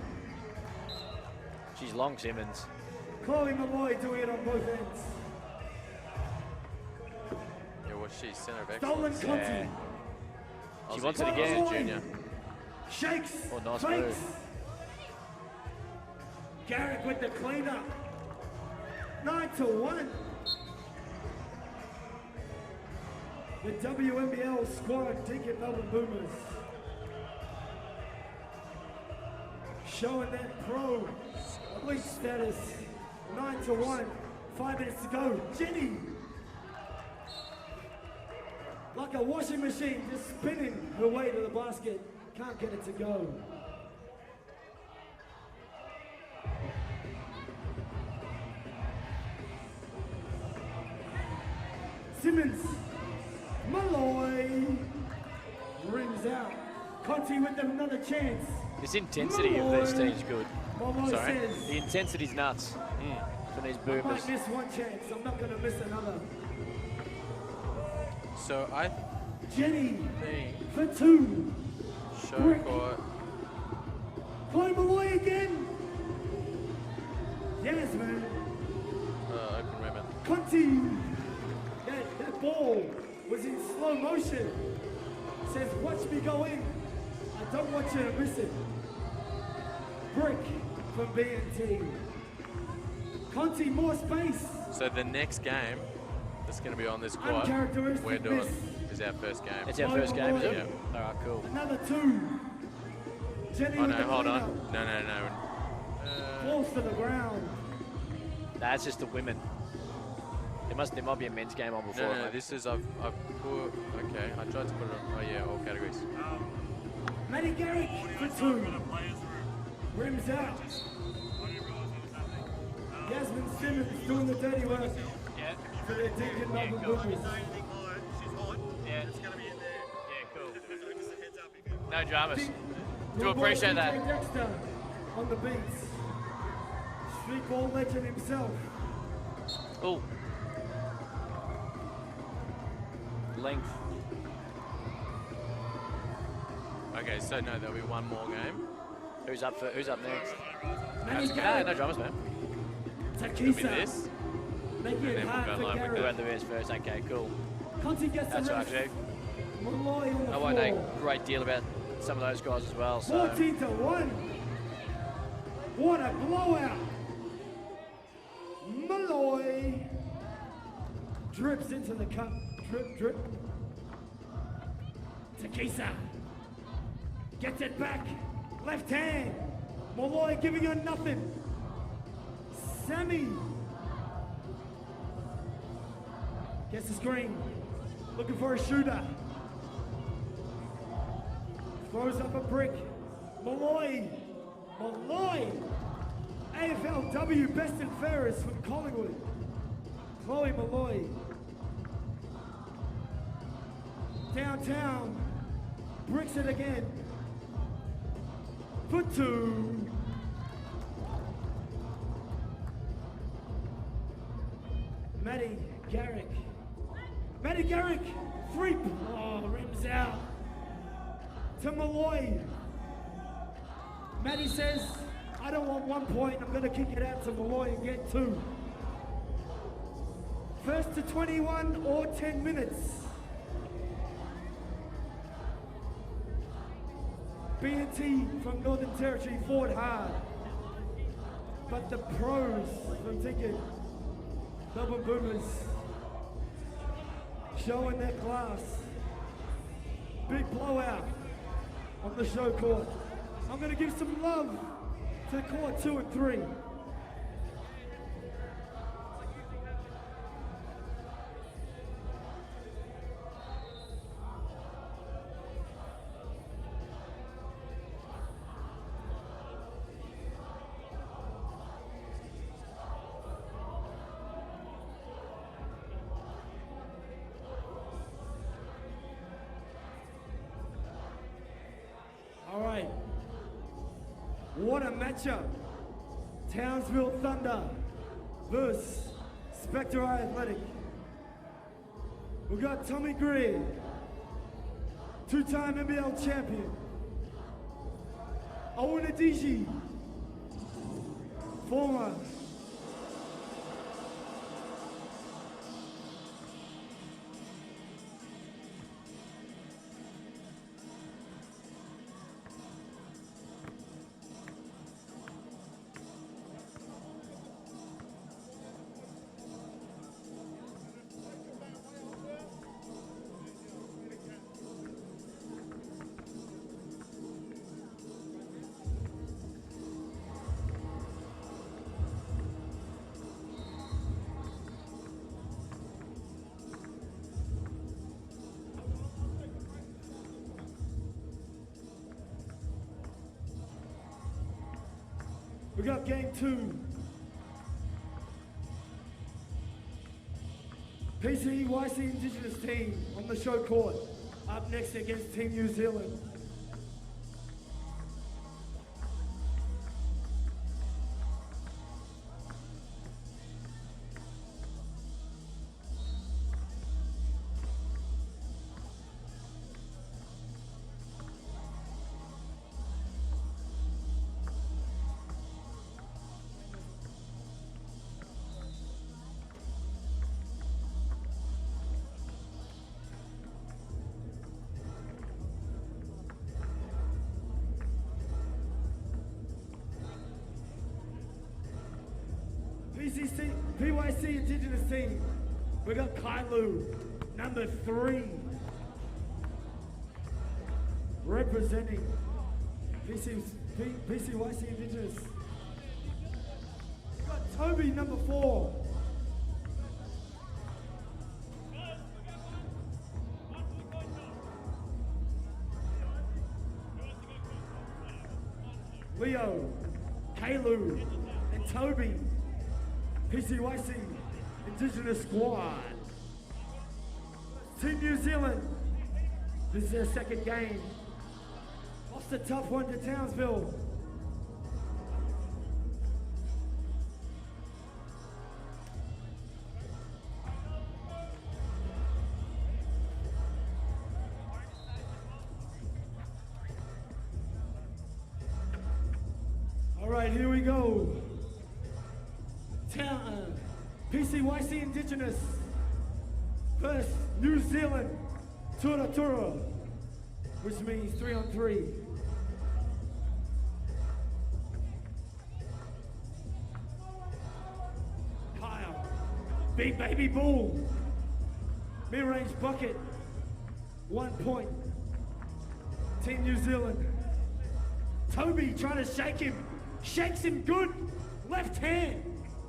She's long, Simmons. Chloe Malloy doing it on both ends. Yeah, well, she's centre of Stolen excellence. Conti. She Aussie wants it Conti, again. Junior. Shakes. Oh, nice fakes. move. Garrick with the cleanup. 9-1. The WNBL squad ticket Melbourne Boomers. Showing that pro elite status. 9-1. 5 minutes to go. Jenny. Like a washing machine, just spinning her way to the basket. Can't get it to go. Simmons. Malloy. Rims out. Conti with another chance. This intensity of these teams good. Malloy Sorry? says, The intensity's nuts from these I Boomers. might miss one chance. I'm not going to miss another. So I Jenny think for 2. show court. Chloe Malloy again. Yasmin. Open women. Conti. That ball was in slow motion. Says, watch me go in. I don't want you to miss it. Brick from BNT. Conti, more space. So the next game that's going to be on this squad, Uncharacteristic we're doing, miss. is our first game. It's our first game, is it? Yeah. All right, cool. Another 2. Jenny Oh with no, the hold cleanup. on. No. Falls to the ground. That's just the women. There might be a men's game on before. No, no, mate. this is, I've put, okay, I tried to put it on, oh yeah, all categories. Maddie Garrick for 2. Rims out. Yasmin Simmons doing the dirty work for their Deacon Melbourne Boomers. Yeah. No dramas. Do appreciate that. DJ Dexter on the beats. Street ball legend himself. Oh. Length. Okay, so no, there'll be one more game. Who's up next? Maddie No, Garrick. no dramas, man. It'll be Takisa. this. Making And it then we'll hard go for live with Who Garrick. had the rest first? Okay, cool. Conti gets the That's all right, rest. Jake. Malloy on the I won't know floor. a great deal about some of those guys as well. So 14-1. What a blowout. Malloy drips into the cup. Drip, drip. Takisa gets it back. Left hand. Malloy giving her nothing. Sammy gets the screen. Looking for a shooter. Throws up a brick. Malloy. AFLW best and fairest from Collingwood. Chloe Malloy. Downtown. Bricks it again. For 2. Maddie Garrick. Maddie Garrick. 3. Oh, rims out. To Malloy. Maddie says, I don't want 1 point. I'm going to kick it out to Malloy and get 2. First to 21 or 10 minutes. B&T from Northern Territory fought hard. But the pros from Ticket, Melbourne Boomers, showing their class. Big blowout on the show court. I'm going to give some love to court 2 and 3. All right. What a matchup. Townsville Thunder versus Spectre iAthletic. We got Tommy Greer, two-time NBL champion. Owunadiji, former we got game 2. PCYC Indigenous team on the show court. Up next against Team New Zealand. PYC Indigenous team, we got Kailu, number 3, representing PCYC Indigenous. We got Toby, number 4. Leo, Kailu, and Toby. PCYC Indigenous squad. Team New Zealand, this is their second game. Lost a tough one to Townsville. All right, here we go. PCYC Indigenous versus New Zealand ToruXToru, which means 3-on-3. Kyle, big baby bull, mid-range bucket, 1 point. Team New Zealand. Toby trying to shake him, shakes him good, left hand.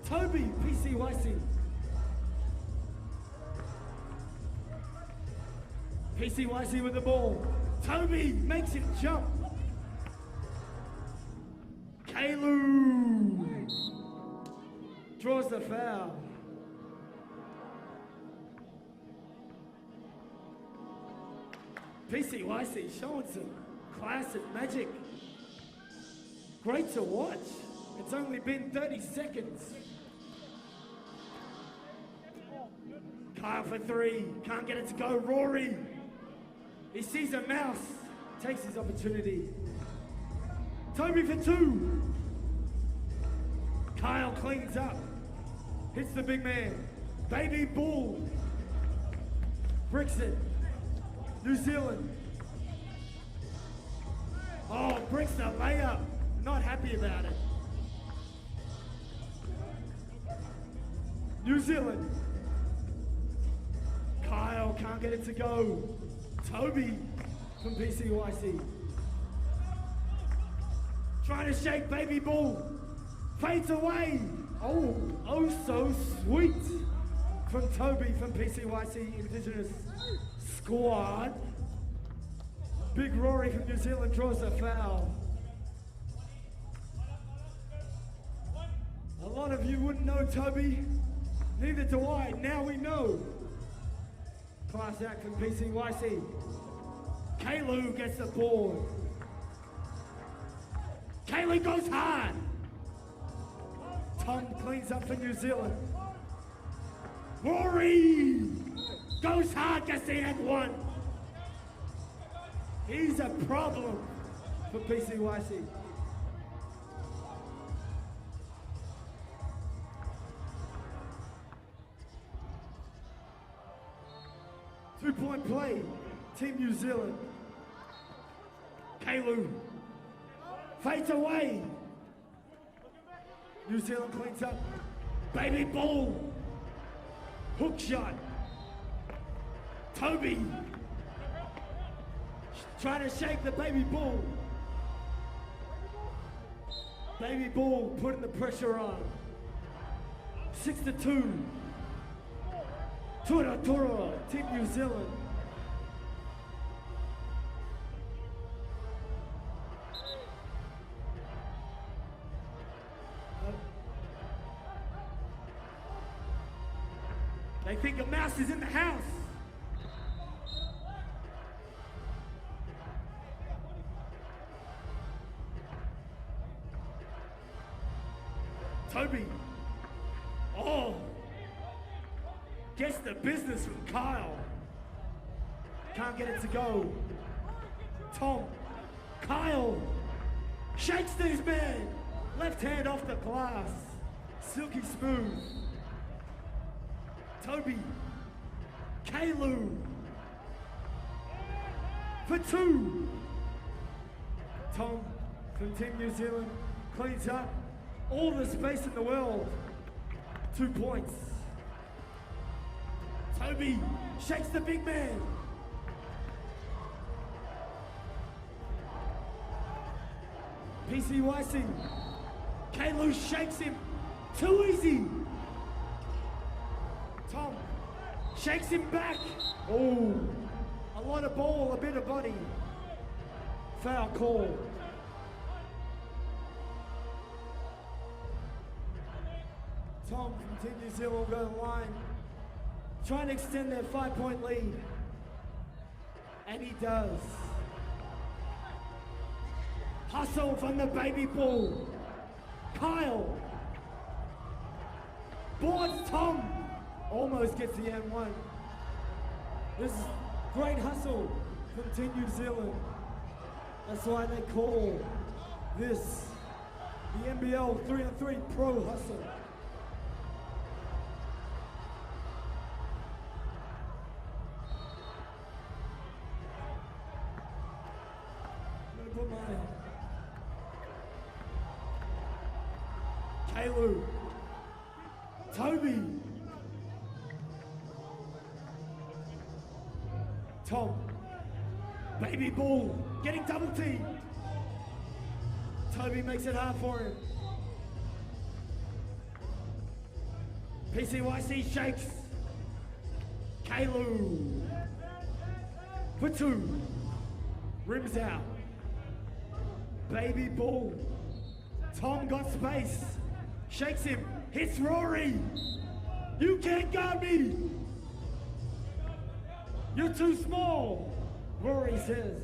Toby, PCYC. PCYC with the ball. Toby makes him jump. Kailu draws the foul. PCYC showing some class and magic. Great to watch. It's only been 30 seconds. Kyle for 3, can't get it to go. Rory, he sees a mouse, takes his opportunity. Toby for 2. Kyle cleans up, hits the big man. Baby bull, bricks it. New Zealand. Oh, bricks the layup, not happy about it. New Zealand. Kyle can't get it to go. Toby from PCYC. Trying to shake baby bull. Fades away. Oh so sweet from Toby from PCYC Indigenous squad. Big Rory from New Zealand draws a foul. A lot of you wouldn't know Toby. Neither do I. Now we know. Class act from PCYC. Kailu gets the board. Kailu goes hard. Tom cleans up for New Zealand. Rory goes hard, gets the and one. He's a problem for PCYC. Two-point play, Team New Zealand. Kalu fades away. New Zealand cleans up. Baby ball. Hook shot. Toby trying to shake the baby bull. Baby bull putting the pressure on. 6-2. ToruXToru, Team New Zealand. They think a mouse is in the house. Toby. Oh. Gets the business from Kyle. Can't get it to go. Tom. Kyle. Shakes these men. Left hand off the glass. Silky smooth. Toby. Kalu. For two. Tom from Team New Zealand cleans up all the space in the world. 2 points. Toby shakes the big man. PCYC. Kalu shakes him. Too easy. Tom shakes him back. Oh, a lot of ball, a bit of body. Foul call. Tom from Team New Zealand will go to the line, trying to extend their 5-point lead. And he does. Hustle from the baby bull. Kyle. Boards Tom. Almost gets the N1. This is great hustle from Team New Zealand. That's why they call this the NBL 3x3 Pro Hustle. I'm gonna put my Kalu. Toby. Tom. Baby bull. Getting double teamed. Toby makes it hard for him. PCYC shakes. Kalu. For two. Rims out. Baby bull. Tom got space. Shakes him. Hits Rory. You can't guard me. You're too small, Rory says.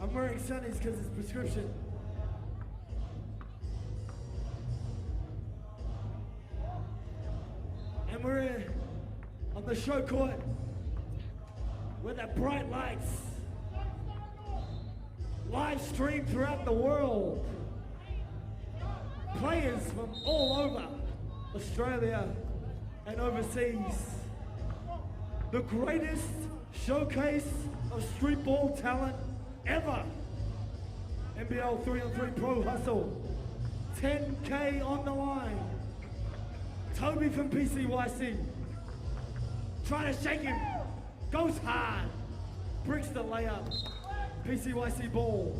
I'm wearing sunnies because it's prescription. And we're on the show court with the bright lights. Live stream throughout the world. Players from all over Australia and overseas. The greatest showcase of street ball talent ever. NBL 3x3 Pro Hustle. 10K on the line. Toby from PCYC. Trying to shake him. Goes hard. Brings the layup. PCYC ball.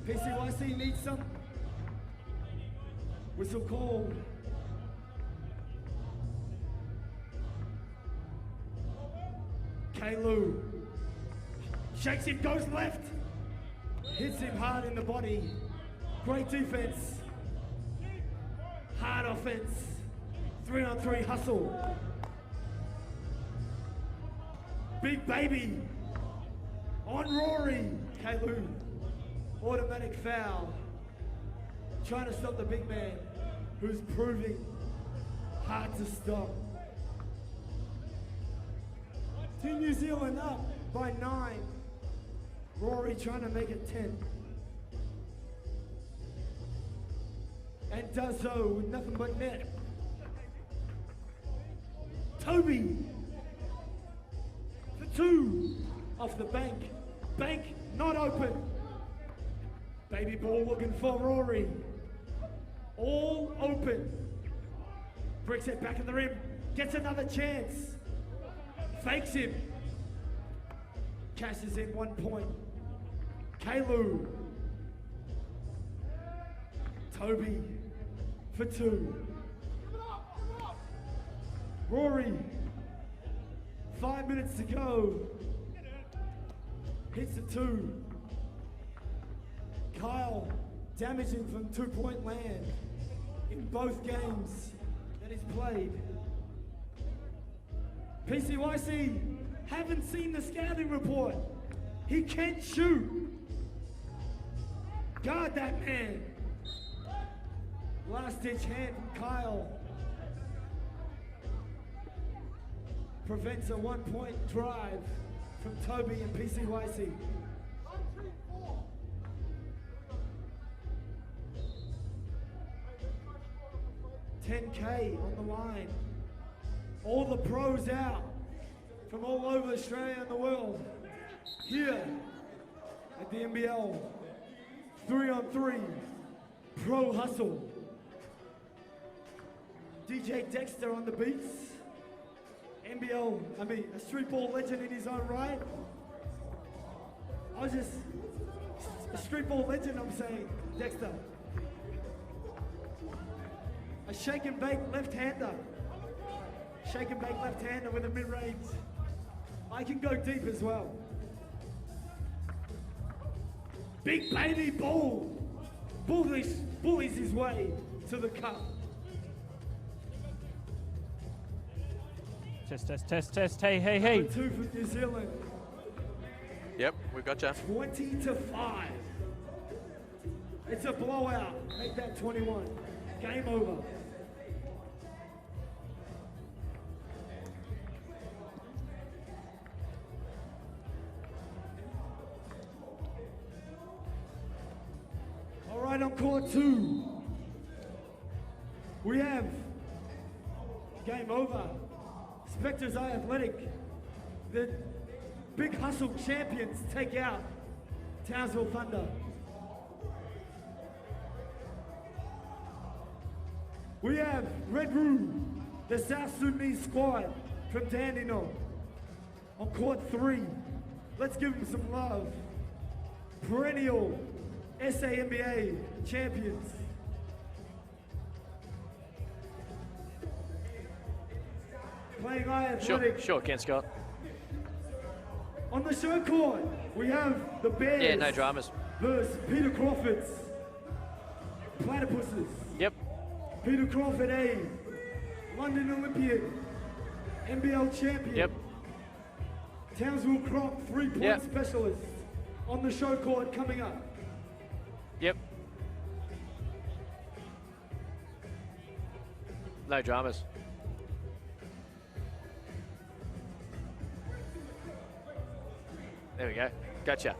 PCYC needs some. Whistle call. Kalu shakes him, goes left. Hits him hard in the body. Great defense. Hard offense. 3-on-3 hustle. Big baby. On Rory. Kalu. Automatic foul. Trying to stop the big man, who's proving hard to stop. Team New Zealand up by 9. Rory trying to make it 10. And does so with nothing but net. Toby for 2 off the bank. Bank not open. Baby ball looking for Rory. All open. Bricks it back in the rim. Gets another chance. Fakes him. Cashes in 1 point. Kalu. Toby for 2. Rory. 5 minutes to go. Hits the 2. Kyle damaging from 2-point land in both games that he's played. PCYC haven't seen the scouting report. He can't shoot. Guard that man. Last ditch hand from Kyle. Prevents a 1-point drive from Toby and PCYC. $10K on the line. All the pros out from all over Australia and the world. Here at the NBL 3-on-3 Pro Hustle. DJ Dexter on the beats. a street ball legend in his own right. I was just a street ball legend, I'm saying, Dexter. A shake and bake left-hander. Shake and bake left-hander with a mid-range. I can go deep as well. Big baby ball. Bullies his way to the cup. Test. Hey. Number 2 for New Zealand. Yep, we gotcha. 20-5. It's a blowout. Make that 21. Game over. All right, on court 2. We have game over. Spectres iAthletic, the big hustle champions, take out Townsville Thunder. We have Red Roo, the South Sudanese squad from Dandenong, on court 3. Let's give them some love. Perennial SANBA champions. Playing iAthletic. Sure, Ken Scott. On the show court, we have the Bears. Yeah, no dramas. Versus Peter Crawford's Platypuses. Yep. Peter Crawford, a London Olympian, NBL champion. Yep. Townsville Crop 3-point specialist. On the show court coming up. Yep. No dramas. There we go. Gotcha.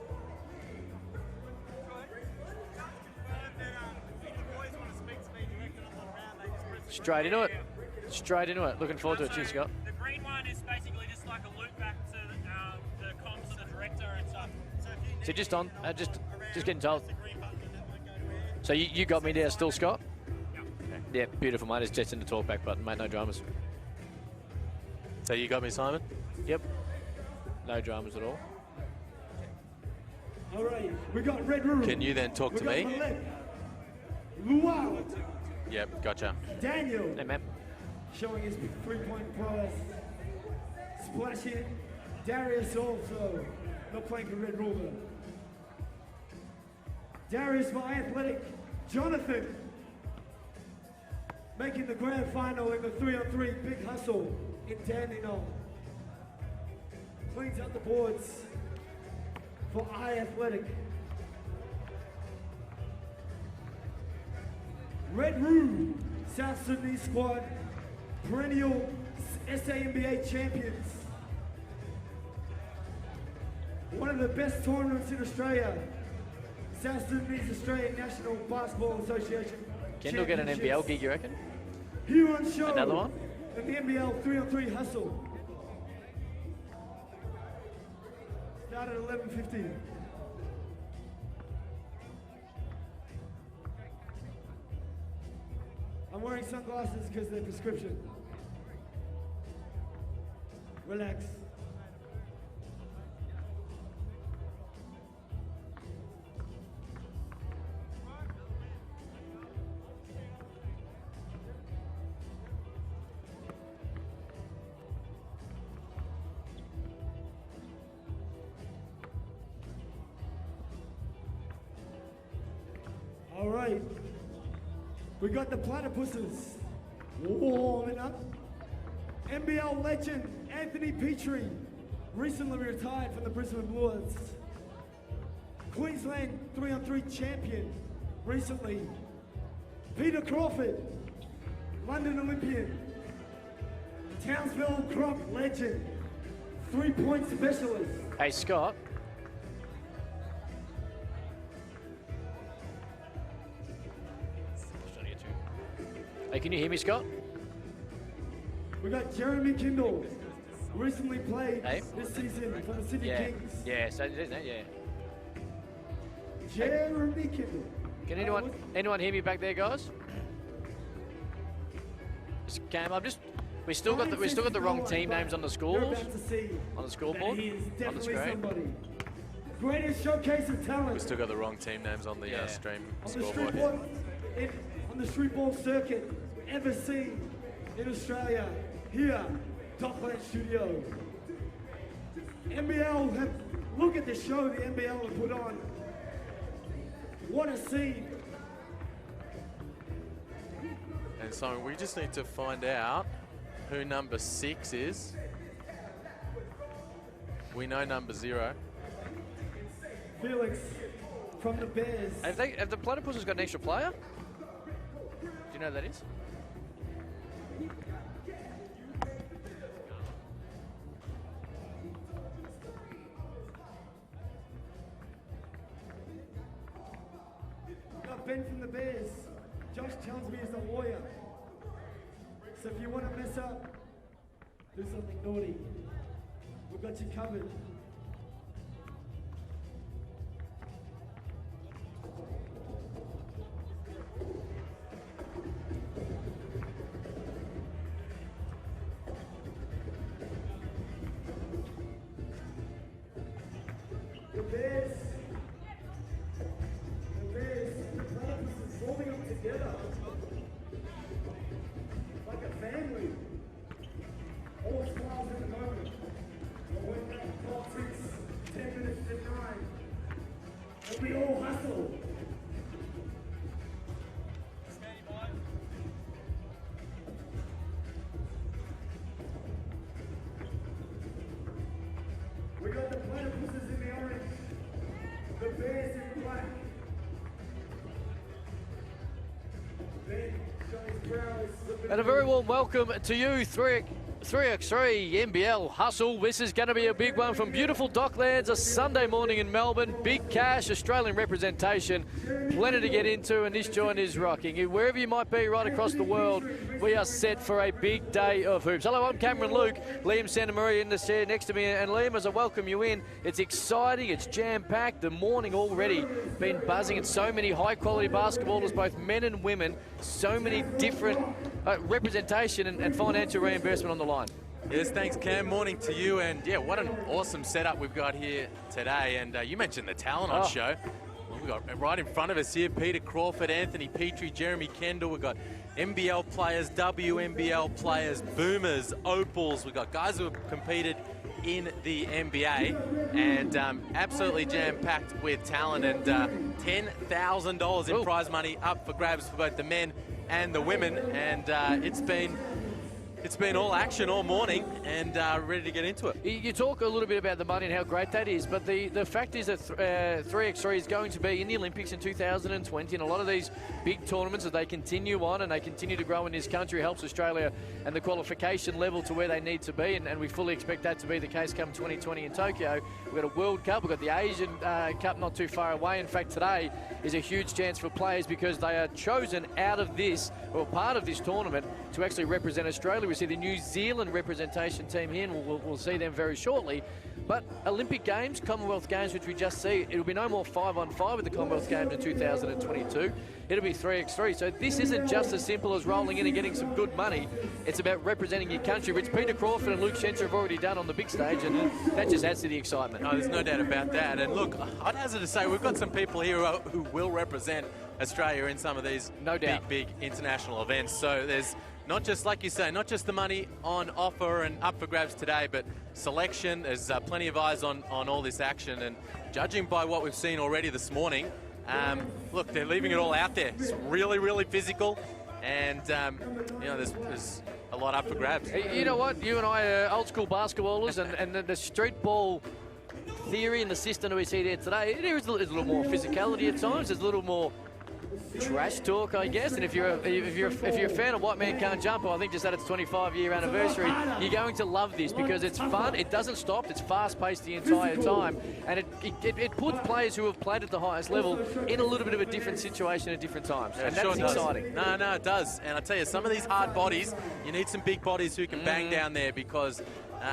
Straight into it. Looking forward to it. Cheers, Scott. The green one is basically just like a loop back to the comms of the director and stuff. So just on, just getting told. So you got me there still, Scott? Yeah, beautiful, mate. It's just in the talk back button, mate. No dramas. So you got me, Simon? Yep. No dramas at all. All right, we got Red Roo. Can you then talk to me? Luau. Yep, gotcha. Daniel. Hey, man. Showing his 3-point prowess. Splash hit. Darius also. Not playing for Red Roo. Darius for iAthletic. Jonathan, making the grand final in the 3-on-3 big hustle in Dandenong. Cleans up the boards for iAthletic. Red Roo, South Sydney squad, perennial SANBA champions. One of the best tournaments in Australia. South Sudanese Australian National Basketball Association. Kendall get an NBL gig, you reckon? Here on show. Another one? In the NBL 3-on-3 hustle. Start at 11:50. I'm wearing sunglasses because they're prescription. Relax. All right, we got the Platypuses warming up. NBL legend Anthony Petrie recently retired from the Brisbane Blues. Queensland 3-on-3 champion recently. Peter Crawford, London Olympian. Townsville Crop legend, 3-point specialist. Hey, Scott. Hey, can you hear me, Scott? We got Jeremy Kindle, recently played this season for the Sydney Kings. Yeah, so isn't it? Yeah. Jeremy Kindle. Can anyone hear me back there, guys? It's Cam, we still got the wrong team names on the scores, on the scoreboard, on the screen. Somebody. Greatest showcase of talent. We still got the wrong team names on the stream On the scoreboard. on the street ball circuit ever seen in Australia. Here, Dockland Studio. NBL look at the show the NBL have put on. What a scene. And so we just need to find out who number 6 is. We know number 0. Felix from the Bears. Have the Platypuses got an extra player? Do you know who that is? Got Ben from the Bears. Josh tells me he's a lawyer. So if you want to mess up, do something naughty, we've got you covered. The Bears, the Platypuses forming up together like a family. All smiles in the moment. But when that clock ticks 10 minutes to 9, and we all hustle. We got the Platypuses in the orange, the Bears in black. Ben shows prowess. And a very warm welcome to you, 3x3 NBL Hustle. This is going to be a big one from beautiful Docklands, a Sunday morning in Melbourne. Big cash, Australian representation, plenty to get into, and this joint is rocking. Wherever you might be right across the world, we are set for a big day of hoops. Hello, I'm Cameron Luke, Liam Santamaria in the chair next to me, and Liam, as I welcome you in, it's exciting, it's jam-packed, the morning already been buzzing, and so many high-quality basketballers, both men and women, so many different representation and financial reimbursement on the line. Yes, thanks, Cam. Morning to you. And yeah, what an awesome setup we've got here today. And you mentioned the talent on show. Well, we've got right in front of us here Peter Crawford, Anthony Petrie, Jeremy Kendall. We've got NBL players, WNBL players, Boomers, Opals. We've got guys who have competed in the NBA, and absolutely jam-packed with talent, and $10,000 in prize money up for grabs for both the men and the women, and it's been all action all morning, and ready to get into it. You talk a little bit about the money and how great that is, but the fact is that 3x3 is going to be in the Olympics in 2020, and a lot of these big tournaments, as they continue on and they continue to grow in this country, helps Australia and the qualification level to where they need to be, and we fully expect that to be the case come 2020 in Tokyo. We've got a World Cup, we've got the Asian Cup not too far away. In fact, today is a huge chance for players because they are chosen out of this, or part of this tournament, to actually represent Australia. We see the New Zealand representation team here, and we'll see them very shortly. But Olympic Games, Commonwealth Games, which we just see, it'll be no more 5-on-5 at the Commonwealth Games in 2022. It'll be 3x3. So this isn't just as simple as rolling in and getting some good money. It's about representing your country, which Peter Crawford and Luke Shencher have already done on the big stage, and that just adds to the excitement. No, there's no doubt about that. And look, I'd hazard to say we've got some people here who will represent Australia in some of these big international events. So there's not just, like you say, not just the money on offer and up for grabs today, but selection. There's plenty of eyes on all this action, and judging by what we've seen already this morning, look, they're leaving it all out there. It's really, really physical, and you know, there's a lot up for grabs. You know what? You and I are old school basketballers, and the street ball theory and the system that we see there today, there is a little more physicality at times. There's a little more trash talk, I guess. And if you're a fan of White Man Can't Jump, well, I think just at its 25-year anniversary, you're going to love this because it's fun. It doesn't stop. It's fast-paced the entire time, and it puts players who have played at the highest level in a little bit of a different situation at different times, and that's exciting. No, it does. And I tell you, some of these hard bodies, you need some big bodies who can bang down there, because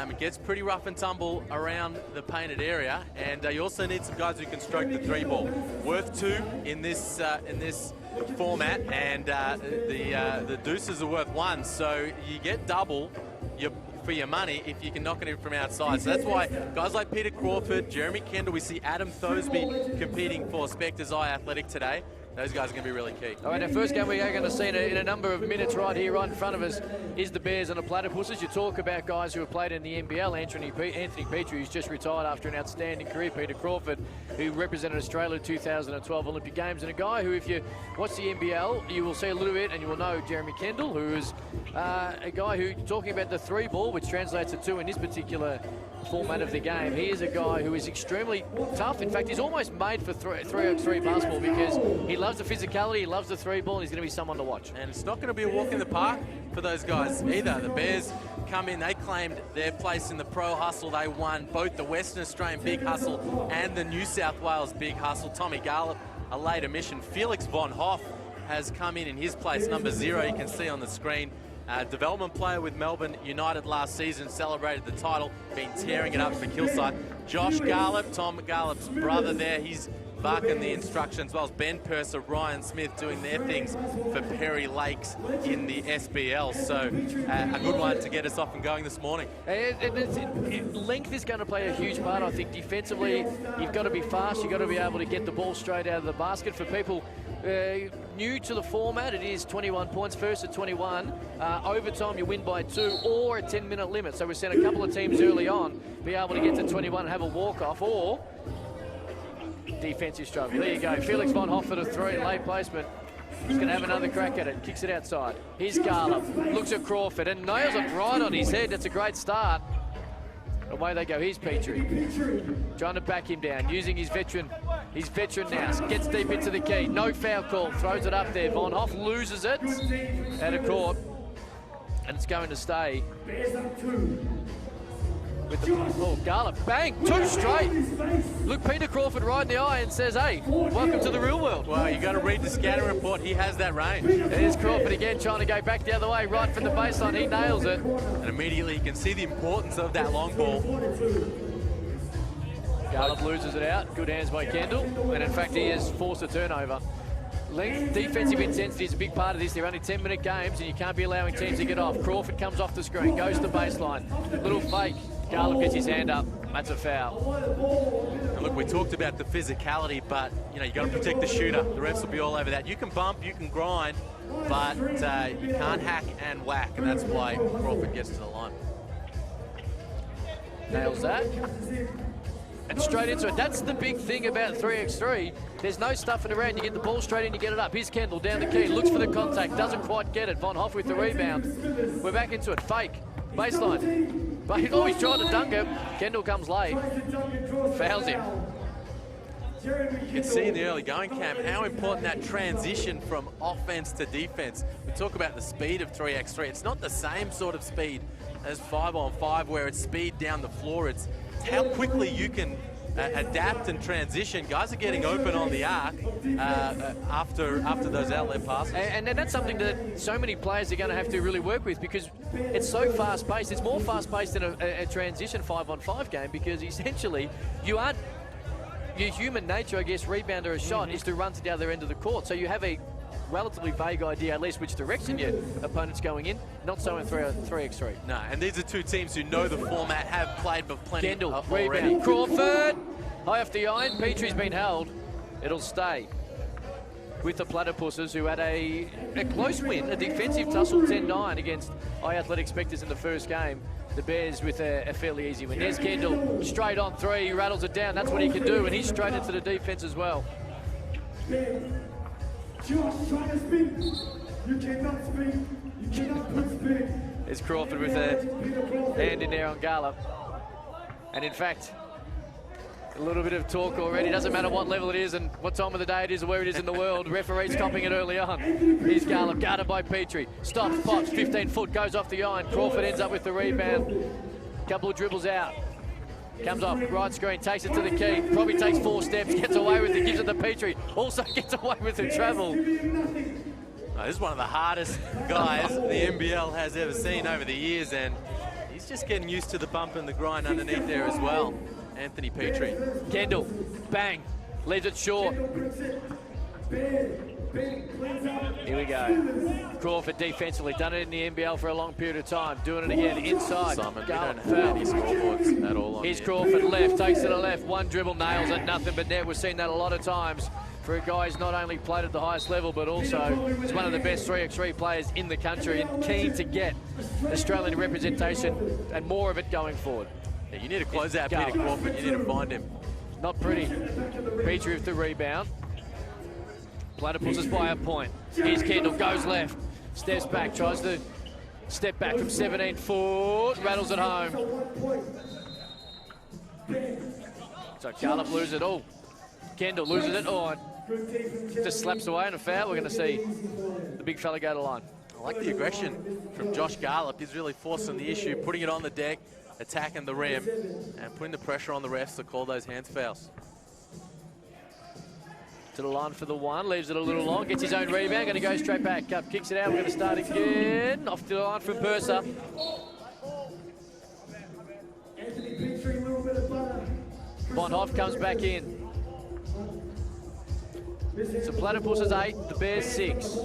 it gets pretty rough and tumble around the painted area, and you also need some guys who can stroke the three ball. Worth two in this format, and the deuces are worth one, so you get double for your money if you can knock it in from outside. So that's why guys like Peter Crawford, Jeremy Kendall, we see Adam Thosby competing for Spectres iAthletic today. Those guys are going to be really key. All right, our first game we are going to see in a number of minutes right here, right in front of us, is the Bears and the Platypuses. You talk about guys who have played in the NBL. Anthony Petrie, who's just retired after an outstanding career. Peter Crawford, who represented Australia at 2012 Olympic Games. And a guy who, if you watch the NBL, you will see a little bit, and you will know Jeremy Kendall, who is a guy who, talking about the three ball, which translates to two in this particular format of the game, he is a guy who is extremely tough. In fact, he's almost made for 3x3 basketball because he loves the physicality, he loves the three ball, and he's going to be someone to watch. And it's not going to be a walk in the park for those guys either. The Bears come in, they claimed their place in the Pro Hustle. They won both the Western Australian Big Hustle and the New South Wales Big Hustle. Tommy Garlop, a late admission. Felix von Hoff has come in his place, number 0, you can see on the screen. Development player with Melbourne United last season, celebrated the title, been tearing it up for Kilsyth. Josh Garlop, Tom Garlop's brother there, he's barking the instructions, as well as Ben Purser, Ryan Smith doing their things for Perry Lakes in the SBL. So a good one to get us off and going this morning. Length is going to play a huge part, I think. Defensively, you've got to be fast, you've got to be able to get the ball straight out of the basket. For people new to the format, it is 21 points, first at 21. Overtime, you win by 2, or a 10-minute limit. So we've seen a couple of teams early on be able to get to 21 and have a walk-off, or defensive struggle. There you go. Felix von Hoff at a 3, late placement. He's going to have another crack at it. Kicks it outside. Here's Garlop. Looks at Crawford and nails it right on his head. That's a great start. Away they go. Here's Petrie. Trying to back him down. Using his veteran now. Gets deep into the key. No foul call. Throws it up there. Von Hoff loses it. Out of court. And it's going to stay. With the ball. Garlop, bang, 2 straight. Look Peter Crawford right in the eye and says, hey, welcome to the real world. Well, you got to read the scouting report. He has that range. There's Crawford again, trying to go back the other way, right from the baseline. He nails it. And immediately you can see the importance of that long ball. Garlop loses it out. Good hands by Kendall. And in fact, he has forced a turnover. Length, defensive intensity is a big part of this. They're only 10-minute games, and you can't be allowing teams to get off. Crawford comes off the screen, goes to the baseline. Little fake. Garlop gets his hand up. That's a foul. And look, we talked about the physicality, but you got to protect the shooter. The refs will be all over that. You can bump, you can grind, but you can't hack and whack, and that's why Crawford gets to the line. Nails that. And straight into it. That's the big thing about 3x3. There's no stuffing around. You get the ball straight in, you get it up. Here's Kendall down the key, looks for the contact, doesn't quite get it. Von Hoff with the rebound. We're back into it. Fake. Baseline. Oh, he's trying to dunk it. Kendall comes late. Fouls him. You can see in the early going, Cam, how important that transition from offense to defense. We talk about the speed of 3x3. It's not the same sort of speed as 5-on-5 where it's speed down the floor. It's how quickly you can adapt and transition. Guys are getting open on the arc after those outlet passes. And that's something that so many players are going to have to really work with, because it's so fast-paced. It's more fast-paced than a transition 5-on-5 game, because essentially your human nature, I guess, rebounder a shot is to run to the other end of the court. So you have a relatively vague idea at least which direction your opponent's going in. Not so in 3x3. No, and these are two teams who know the format, have played for plenty Kendall, already. rebound. Crawford, high off the iron. Petrie's been held. It'll stay with the Platypuses, who had a close win, a defensive tussle 10-9 against iAthletic Spectres in the first game. The Bears with a fairly easy win. There's Kendall, straight on three, he rattles it down. That's what he can do, and he's straight into the defense as well. There's Crawford with a hand in there on Garlop. And in fact, a little bit of talk already. Doesn't matter what level it is and what time of the day it is or where it is in the world. Referee's copping it early on. Here's Garlop, guarded by Petrie. Stops, pops, 15 foot, goes off the iron. Crawford ends up with the rebound. Couple of dribbles out. Comes off, right screen, takes it to the key. Probably takes 4 steps, gets away with it, gives it to Petrie. Also gets away with the travel. Oh, this is one of the hardest guys the NBL has ever seen over the years, and he's just getting used to the bump and the grind underneath there as well. Anthony Petrie. Kendall, bang, leaves it short. Here we go. Crawford defensively, done it in the NBL for a long period of time. Doing it again inside. Simon, we Garlop, don't have any scoreboards at all on Here's here. Crawford left, takes to the left. One dribble, nails it, nothing but net. We've seen that a lot of times for a guy who's not only played at the highest level, but also is one of the best 3x3 players in the country and keen to get Australian representation and more of it going forward. Yeah, you need to close out Peter Crawford. You need to find him. Not pretty. Petrie with the rebound. Platypuses by a point. Here's Kendall, goes left. Steps back, tries to step back from 17 foot. Rattles it home. So Garlop loses it all. Kendall loses it all. Just slaps away and a foul. We're going to see the big fella go to line. I like the aggression from Josh Garlop. He's really forcing the issue, putting it on the deck, attacking the rim, and putting the pressure on the refs to call those hands fouls. To the line for the one, leaves it a little long, gets his own rebound, going to go straight back up, kicks it out, we're going to start again. Off to the line from Purser. Von Hoff comes back in. So Platypuses 8, the Bears 6.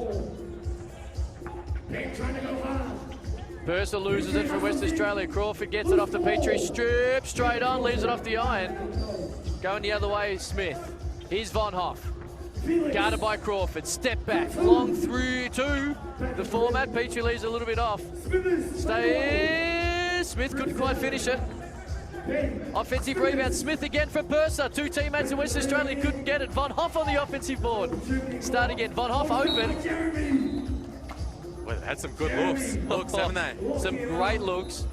Purser loses it from West Australia. Crawford gets it off the Petrie strip, straight on, leaves it off the iron. Going the other way is Smith. Here's Von Hoff. Guarded by Crawford. Step back. Long 3-2. The format. Petrie leaves a little bit off. Stays. Smith couldn't quite finish it. Offensive rebound. Smith again for Purser. 2 teammates in West Australia couldn't get it. Von Hoff on the offensive board. Start again. Von Hoff open. Well, had some good looks, haven't they? Some great looks.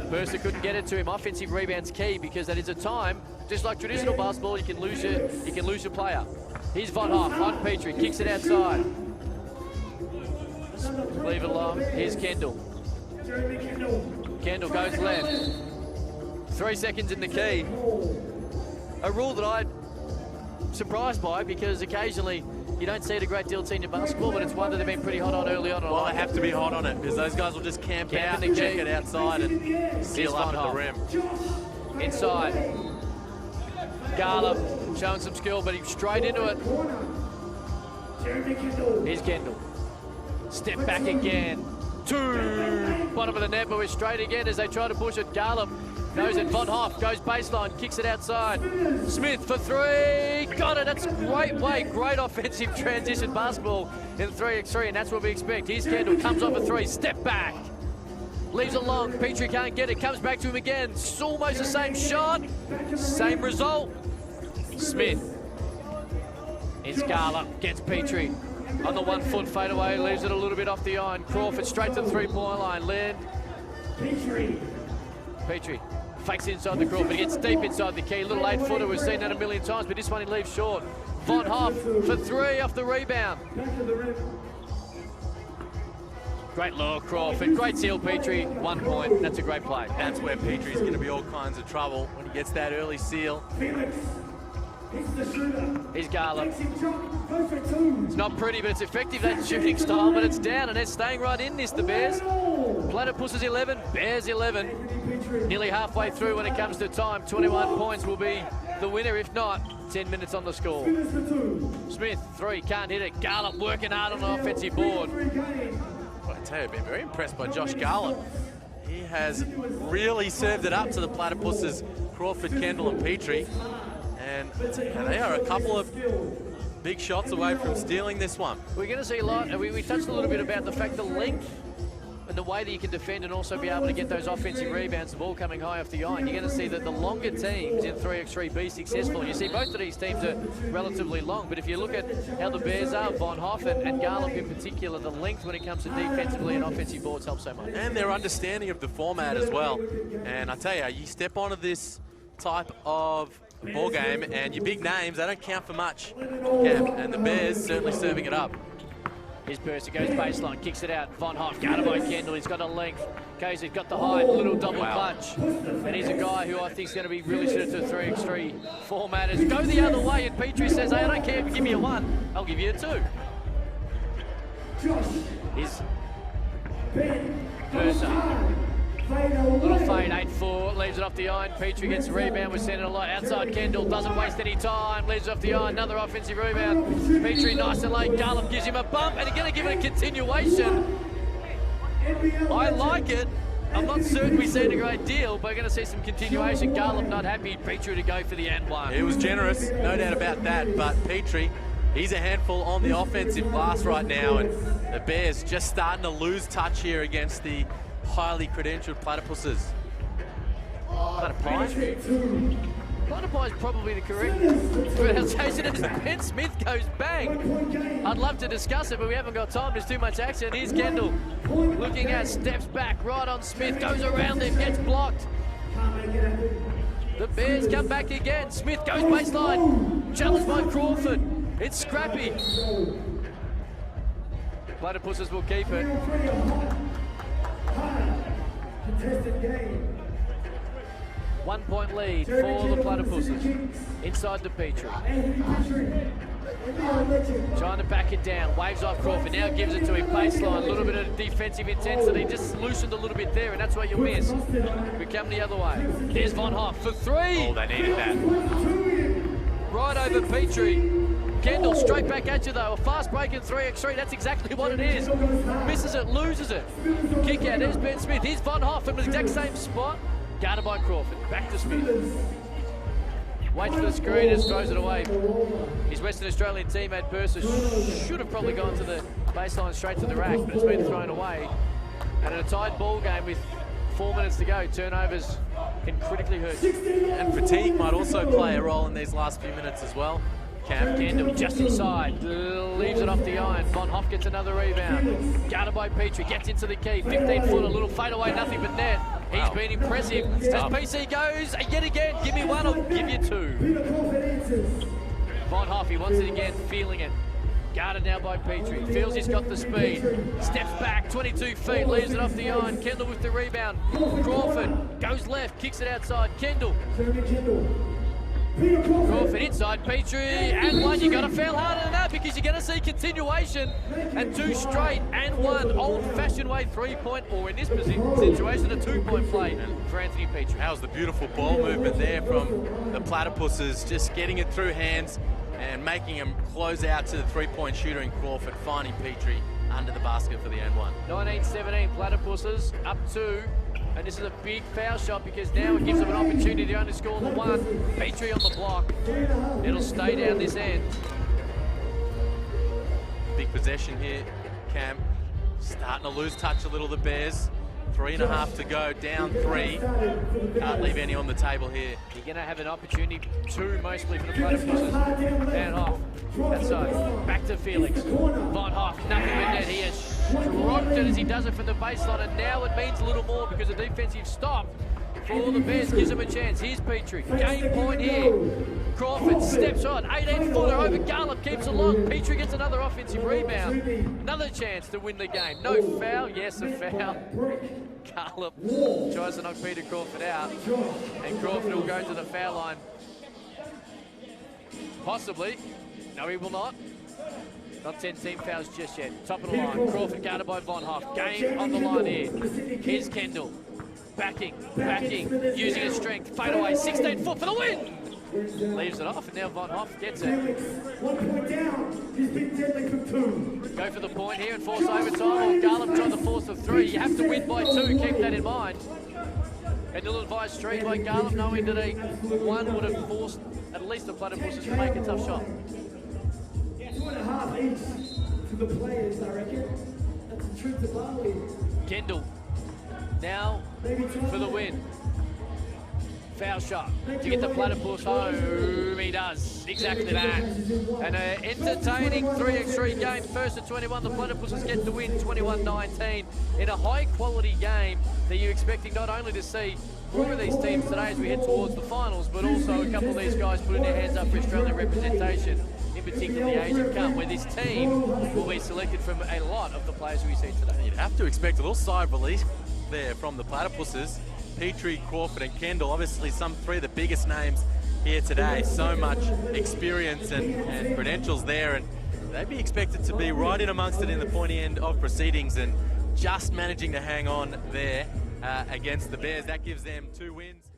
Purser couldn't get it to him. Offensive rebound's key, because that is a time, just like traditional basketball, you can lose your player. Here's Von Hoff on Petrie, kicks it outside. Leave it long. Here's Kendall. Kendall goes left. 3 seconds in the key. A rule that I'm surprised by, because occasionally you don't see it a great deal in senior basketball, but it's one that they've been pretty hot on early on. Well, they have to be hot on it, because those guys will just camp out and check it outside and seal up at the rim. Inside. Garlop showing some skill, but he's straight into it. Here's Kendall. Step back again. 2. Bottom of the net, but we're straight again as they try to push it. Garlop knows it. Von Hoff goes baseline, kicks it outside. Smith for 3. Got it. That's great way. Great offensive transition basketball in 3x3, and that's what we expect. Here's Kendall. Comes off a 3. Step back. Leaves it long. Petrie can't get it. Comes back to him again. It's almost the same shot. Same result. Smith. It's Garland. Gets Petrie. On the 1 foot fadeaway. Leaves it a little bit off the iron. Crawford straight to the 3-point line. Land. Petrie. Fakes inside the Crawford. Gets deep inside the key. Little 8-footer. We've seen that a million times, but this one he leaves short. Von Hoff for 3 off the rebound. Great lure, Crawford. Great seal, Petrie. 1 point. That's a great play. That's where Petrie's going to be all kinds of trouble when he gets that early seal. Here's Garland. It's not pretty, but it's effective, that shooting style, but it's down, and they're staying right in this, the Bears. Platypuses 11, Bears 11. Nearly halfway through when it comes to time. 21 points will be the winner. If not, 10 minutes on the score. Smith, 3, can't hit it. Garland working hard on the offensive board. I tell you, I've been very impressed by Josh Garland. He has really served it up to the Platypuses, Crawford, Kendall and Petrie. And they are a couple of big shots away from stealing this one. We're going to see a lot. We touched a little bit about the fact the length and the way that you can defend and also be able to get those offensive rebounds, the ball coming high off the iron. You're going to see that the longer teams in 3x3 be successful. You see both of these teams are relatively long, but if you look at how the Bears are, Von Hoff and Garland in particular, the length when it comes to defensively and offensive boards helps so much. And their understanding of the format as well. And I tell you, you step onto this type of ball game and your big names, they don't count for much. And the Bears certainly serving it up. Here's Percy, goes baseline, kicks it out. Von Hoff, guarded by Kendall. He's got a length. Casey's got the height, little double clutch. And he's a guy who I think is going to be really suited to the 3x3 format. Go the other way, and Petrie says, hey, I don't care if you give me a 1, I'll give you a 2. Here's Percy. Little fade, 8-4, leaves it off the iron. Petrie gets the rebound, we're sending a lot outside. Kendall doesn't waste any time, leaves it off the iron, another offensive rebound. Petrie nice and late, Garland gives him a bump, and he's going to give it a continuation. I like it. I'm not certain we've seen a great deal, but we're going to see some continuation. Garland not happy, Petrie to go for the and 1. He was generous, no doubt about that, but Petrie, he's a handful on the offensive glass right now, and the Bears just starting to lose touch here against the highly credentialed Platypuses. Platypie? Platypie is probably the correct pronunciation as Ben Smith goes bang. I'd love to discuss it, but we haven't got time. There's too much action. Here's Kendall looking at, steps back, right on Smith, goes around him, gets blocked. The Bears come back again. Smith goes baseline, challenged by Crawford. It's scrappy. Platypuses will keep it. Contested game. 1 point lead for the Platypuses. Inside to Petrie. Trying to back it down. Waves off Crawford. Now gives it to him baseline. A little bit of defensive intensity. Just loosened a little bit there, and that's what you'll miss. We come the other way. There's Von Hoff for 3. Oh, they needed that. Right over Petrie. Kendall straight back at you though. A fast break in 3x3. That's exactly what it is. Misses it, loses it. Kick out. There's Ben Smith. Here's Von Hoff in the exact same spot. Guarded by Crawford. Back to Smith. Waits for the screen and throws it away. His Western Australian teammate Percy should have probably gone to the baseline straight to the rack, but it's been thrown away. And in a tied ball game with 4 minutes to go, turnovers can critically hurt. And fatigue might also play a role in these last few minutes as well. Kendall just inside, leaves it off the iron. Von Hoff gets another rebound. Guarded by Petrie, gets into the key. 15-foot, a little fade away, nothing but net. He's been impressive. As PC goes, yet again, give me 1, I'll give you 2. Von Hoff, he wants it again, feeling it. Guarded now by Petrie. Feels he's got the speed. Steps back, 22 feet, leaves it off the iron. Kendall with the rebound. Crawford goes left, kicks it outside. Kendall. Crawford inside, Petrie, and 1. You got to foul harder than that because you're going to see continuation. And 2 straight, and 1. Old-fashioned way, 3-point, or in this situation, a 2-point play for Anthony Petrie. That was the beautiful ball movement there from the Platypuses, just getting it through hands and making him close out to the 3-point shooter in Crawford, finding Petrie under the basket for the and 1. 19-17, Platypuses up 2. And this is a big foul shot because now it gives them an opportunity to only score the 1. Petrie on the block. It'll stay down this end. Big possession here, Cam. Starting to lose touch a little, the Bears. 3.5 to go, down 3. Can't leave any on the table here. You're going to have an opportunity, 2 mostly for the Platypuses. Van Hoff, that's so. Back to Felix. Von Hoff, nothing but net. He has stroked it as he does it from the baseline, and now it means a little more because the defensive stop for the Bears gives him a chance. Here's Petrie, game point here. Crawford steps on, 18-footer over Garlop, keeps it long. Petrie gets another offensive rebound. Another chance to win the game. No foul, yes, a foul. Garlop tries to knock Peter Crawford out, and Crawford will go to the foul line. Possibly. No, he will not. Not 10 team fouls just yet. Top of the line. Crawford guarded by Von Hoff. Game on the line here. Here's Kendall. Backing, using his strength. Fade away, 16-foot for the win! Leaves it off, and now Von Hoff gets it. 1 point down. He's been deadly from 2. Go for the point here and force overtime. Garlop trying to force the 3. You have to win by 2, keep that in mind. And ill-advised streak by Garlop, knowing that a 1 would have forced at least the Platypuses to make a tough shot. 2.5 each to the players, I reckon. That's the truth of Bali. Kendall, now for the win. Foul shot to get the Platypus home. He does exactly that. And an entertaining 3x3 game. First to 21, the Platypuses get the win 21-19 in a high-quality game that you're expecting not only to see more of these teams today as we head towards the finals, but also a couple of these guys putting their hands up for Australian representation, in particular the Asian Cup, where this team will be selected from a lot of the players we see today. You'd have to expect a little sigh of relief there from the Platypuses. Petrie, Crawford and Kendall, obviously some 3 of the biggest names here today. So much experience and credentials there, and they'd be expected to be right in amongst it in the pointy end of proceedings, and just managing to hang on there against the Bears. That gives them 2 wins.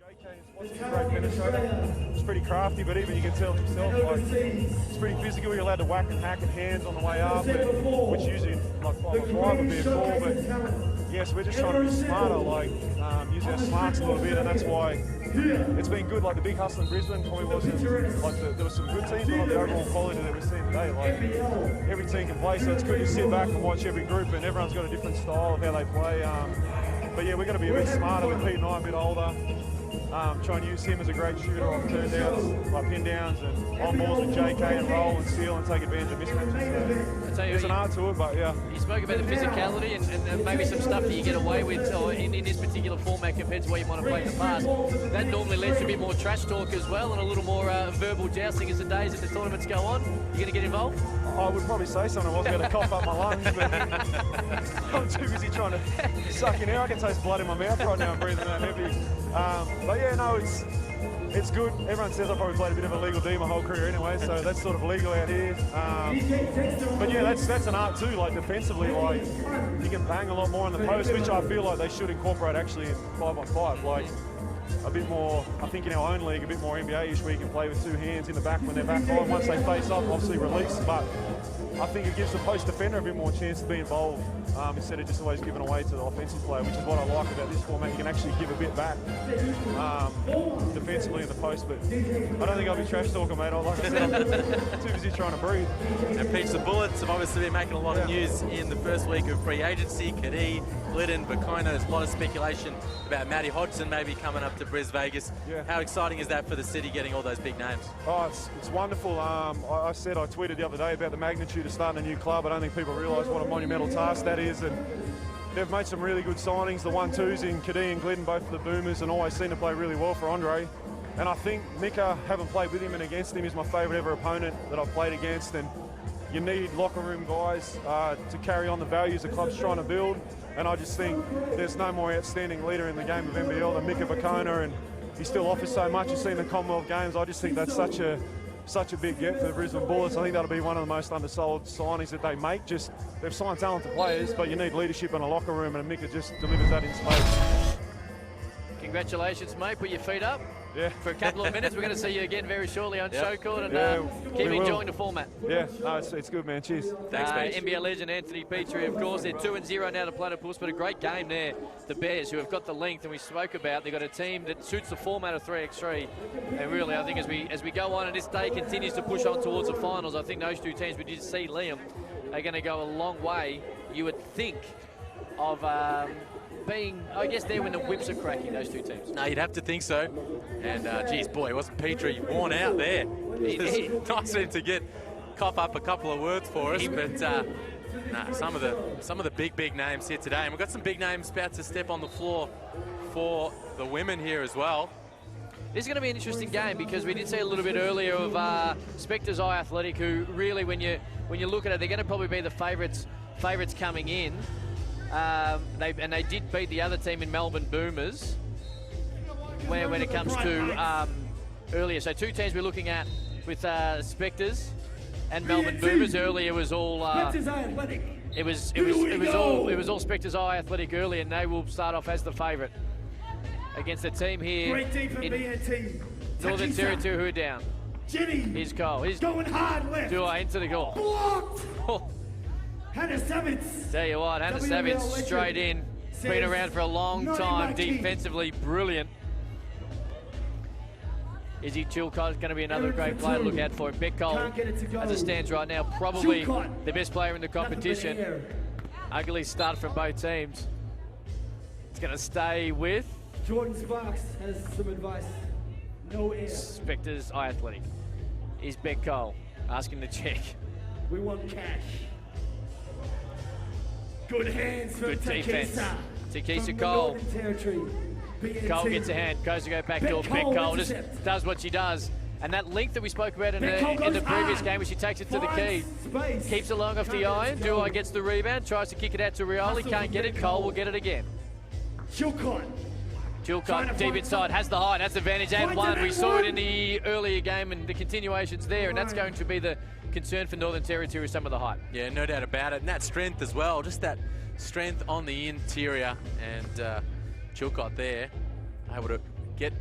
JK is watching great Minnesota. It's pretty crafty, but even you can tell himself, like, it's pretty physical. You're allowed to whack and hack and hands on the way up, which usually, like, my drive would be a call, but yes, we're just trying to be smarter, like, use our smarts a little bit, and that's why it's been good. Like, the big hustle in Brisbane probably wasn't, like, there were some good teams, but not the overall quality that we're seeing today. Like, every team can play, so it's good to sit back and watch every group, and everyone's got a different style of how they play. But yeah, we're going to be a bit smarter with Pete and I, a bit older. Try and use him as a great shooter on turn downs, like pin downs, and on balls with JK and roll and steal and take advantage of mismatches. So there's an art to it, but yeah. You spoke about the physicality and maybe some stuff that you get away with or in this particular format compared to what you might have played in the past. That normally leads to a bit more trash talk as well and a little more verbal jousting as the days and the tournaments go on. You going to get involved? I would probably say something. I wasn't going to cough up my lungs, but I'm too busy trying to suck in air. I can taste blood in my mouth right now. I'm breathing out heavy. But yeah, no, it's good. Everyone says I probably played a bit of a legal D my whole career anyway, so that's sort of legal out here. But yeah, that's an art too. Like defensively, like you can bang a lot more on the post, which I feel like they should incorporate actually in 5-on-5. Like a bit more, I think in our own league, a bit more NBA-ish where you can play with two hands in the back when they're back on. Once they face up, obviously release, but I think it gives the post defender a bit more chance to be involved instead of just always giving away to the offensive player, which is what I like about this format. You can actually give a bit back defensively in the post, but I don't think I'll be trash talking, mate. Like I said, I'm too busy trying to breathe. And Peach, the Bullets have obviously been making a lot of news in the first week of free agency. Kadee, Glidden, Bacona, there's a lot of speculation about Matty Hodgson maybe coming up to Bris Vegas. Yeah. How exciting is that for the city getting all those big names? Oh, it's wonderful. I tweeted the other day about the magnitude of starting a new club. I don't think people realise what a monumental task that is, and they've made some really good signings. The 1-2s in Kadee and Glidden, both for the Boomers, and always seem to play really well for Andre. And I think Mika, having played with him and against him, is my favourite ever opponent that I've played against. And you need locker room guys to carry on the values the club's trying to build. And I just think there's no more outstanding leader in the game of NBL than Mika Bacona, and he still offers so much. You've seen the Commonwealth Games. I just think that's such a big get for the Brisbane Bullets. I think that'll be one of the most undersold signings that they make. Just they've signed talented players, but you need leadership in a locker room, and Mika just delivers that in space. Congratulations, mate. Put your feet up. Yeah. For a couple of minutes. We're going to see you again very shortly on Show Court, and keep enjoying the format. Yeah, no, it's good, man. Cheers. Thanks, mate. NBL legend Anthony Petrie, of course. They're 2-0 now to Platypuses, but a great game there. The Bears, who have got the length, and we spoke about, they've got a team that suits the format of 3x3. And really, I think as we go on and this day continues to push on towards the finals, I think those two teams we did see, Liam, are going to go a long way, you would think, of being, I guess, there when the whips are cracking, those two teams. No, you'd have to think so. And, geez, boy, wasn't Petrie worn out there. It's nice of him to cough up a couple of words for us, but some of the big names here today. And we've got some big names about to step on the floor for the women here as well. This is going to be an interesting game because we did see a little bit earlier of Spectres iAthletic, who really, when you look at it, they're going to probably be the favourites coming in. They did beat the other team in Melbourne Boomers when it comes to earlier. So two teams we're looking at with Spectres and Melbourne Boomers. Earlier was all it was all Spectres iAthletic earlier, and they will start off as the favourite against the team here in Northern Territory, who are down. Here's Cole. He's going hard left. Into the goal. Blocked. Hannah Savitz. Tell you what, Hannah Savitz straight in. Been around for a long time, defensively brilliant. Izzy Chilcott's going to be another great player to look out for. Beck Cole, as it stands right now, probably the best player in the competition. Ugly start from both teams. It's going to stay with Jordan Sparks has some advice. No air. Spectres iAthletic. Is Beck Cole asking to check. We want cash. Good hands from Good defense. Takisa Cole. Cole gets a hand, goes to go back door. Beck Cole just does what she does. And that length that we spoke about in the previous game, where she takes it to the key, keeps it long off the iron. Duo gets the rebound, tries to kick it out to Rioli, can't get it. Cole will get it again. Chilcott deep inside, has the height, has the advantage, and one. We saw it in the earlier game and the continuations there, and that's going to be the concern for Northern Territory with some of the height. Yeah, no doubt about it. And that strength as well, just that strength on the interior. And Chilcott there, able to get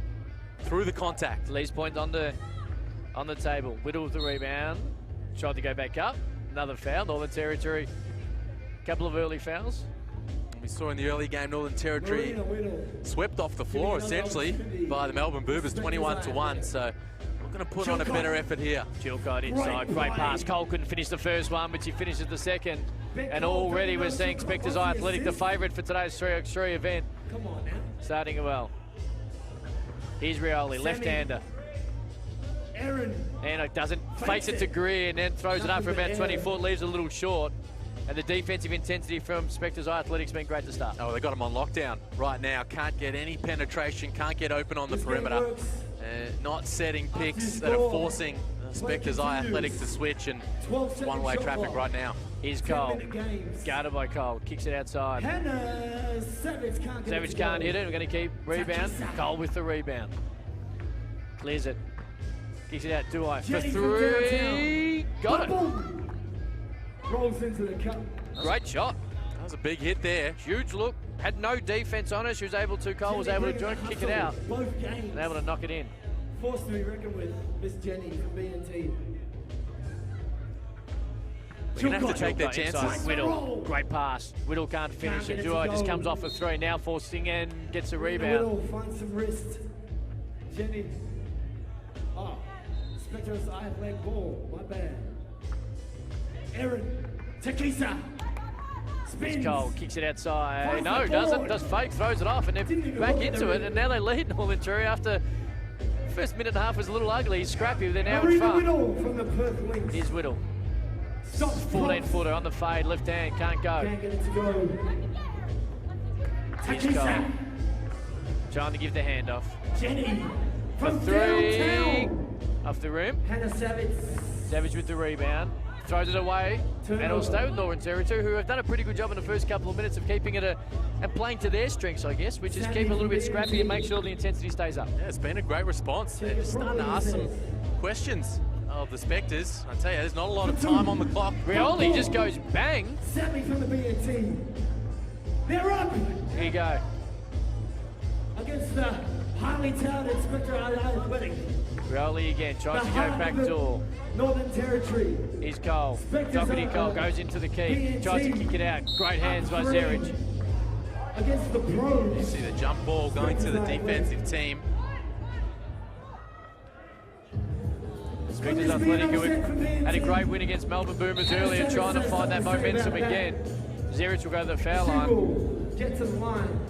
through the contact. Lee's point on the table. Whittle with the rebound. Tried to go back up. Another foul. Northern Territory. Couple of early fouls. We saw in the early game Northern Territory swept off the floor essentially by the Melbourne Boomers 21-1. So we're going to put on a better effort here. Chilcott inside. Great pass. Cole couldn't finish the first one, but she finishes the second. And already we're seeing Spectres iAthletic, the favourite for today's 3x3 event. Starting well. Here's Rioli, left-hander. And doesn't face it to Greer and then throws it up for about 20 foot, leaves a little short. And the defensive intensity from Spectres iAthletic's been great to start. Oh, they got him on lockdown right now. Can't get any penetration, can't get open on the perimeter. Not setting picks that are forcing Spectres iAthletic to switch, and it's one-way traffic right now. Here's Cole, guarded by Cole, kicks it outside. Savage can't hit it, we're going to keep rebound. Cole with the rebound. Clears it, kicks it out, Duai for three, got it. Rolls into the cup. Great shot. That was a big hit there. Huge look, had no defense on it. She was able to, Cole was able to join, kick it out, Both games. and able to knock it in. Forced to be reckoned with, Miss Jenny from B&T. We're going to have to take their chances. Inside, Whittle, great pass. Whittle can't finish it. Duai just comes off a three, now forcing and gets a rebound. Whittle finds some wrist. Jenny. Oh, Spectres iAthletic ball. My bad. Erin. Takisa. Spins. Cole kicks it outside. No, doesn't. Does fake, throws it off, and they're back into it. And now they lead Northern Territory after the first minute and a half was a little ugly, scrappy. They're now in front. Whittle from the Perth Lynx. Here's Whittle. 14-footer on the fade, left hand, can't go. Can't get it to go. Here's Cole. Trying to give the handoff. Jenny For from three. downtown. Off the rim. Hannah Savage. Savage with the rebound. Throws it away. And it'll stay with Northern Territory, who have done a pretty good job in the first couple of minutes of keeping it and playing to their strengths, I guess, which is keep it a little bit scrappy and make sure the intensity stays up. Yeah, it's been a great response. They're just starting to ask some questions of the Spectres. I tell you, there's not a lot of time on the clock. Rioli just goes bang. Sammy from the B&T. They're up Here you go. against the highly touted Spectre iAthletic. Rioli again, tries to go back door. Northern Territory. Here's Cole. Doherty Cole goes into the key. Tries to kick it out. Great hands by Zerich. Against the pros. You see the jump ball going to the defensive team. Spectres Athletic, who had a great win against Melbourne Boomers earlier, trying to find that momentum again. Zerich will go to the foul line. Get to the line.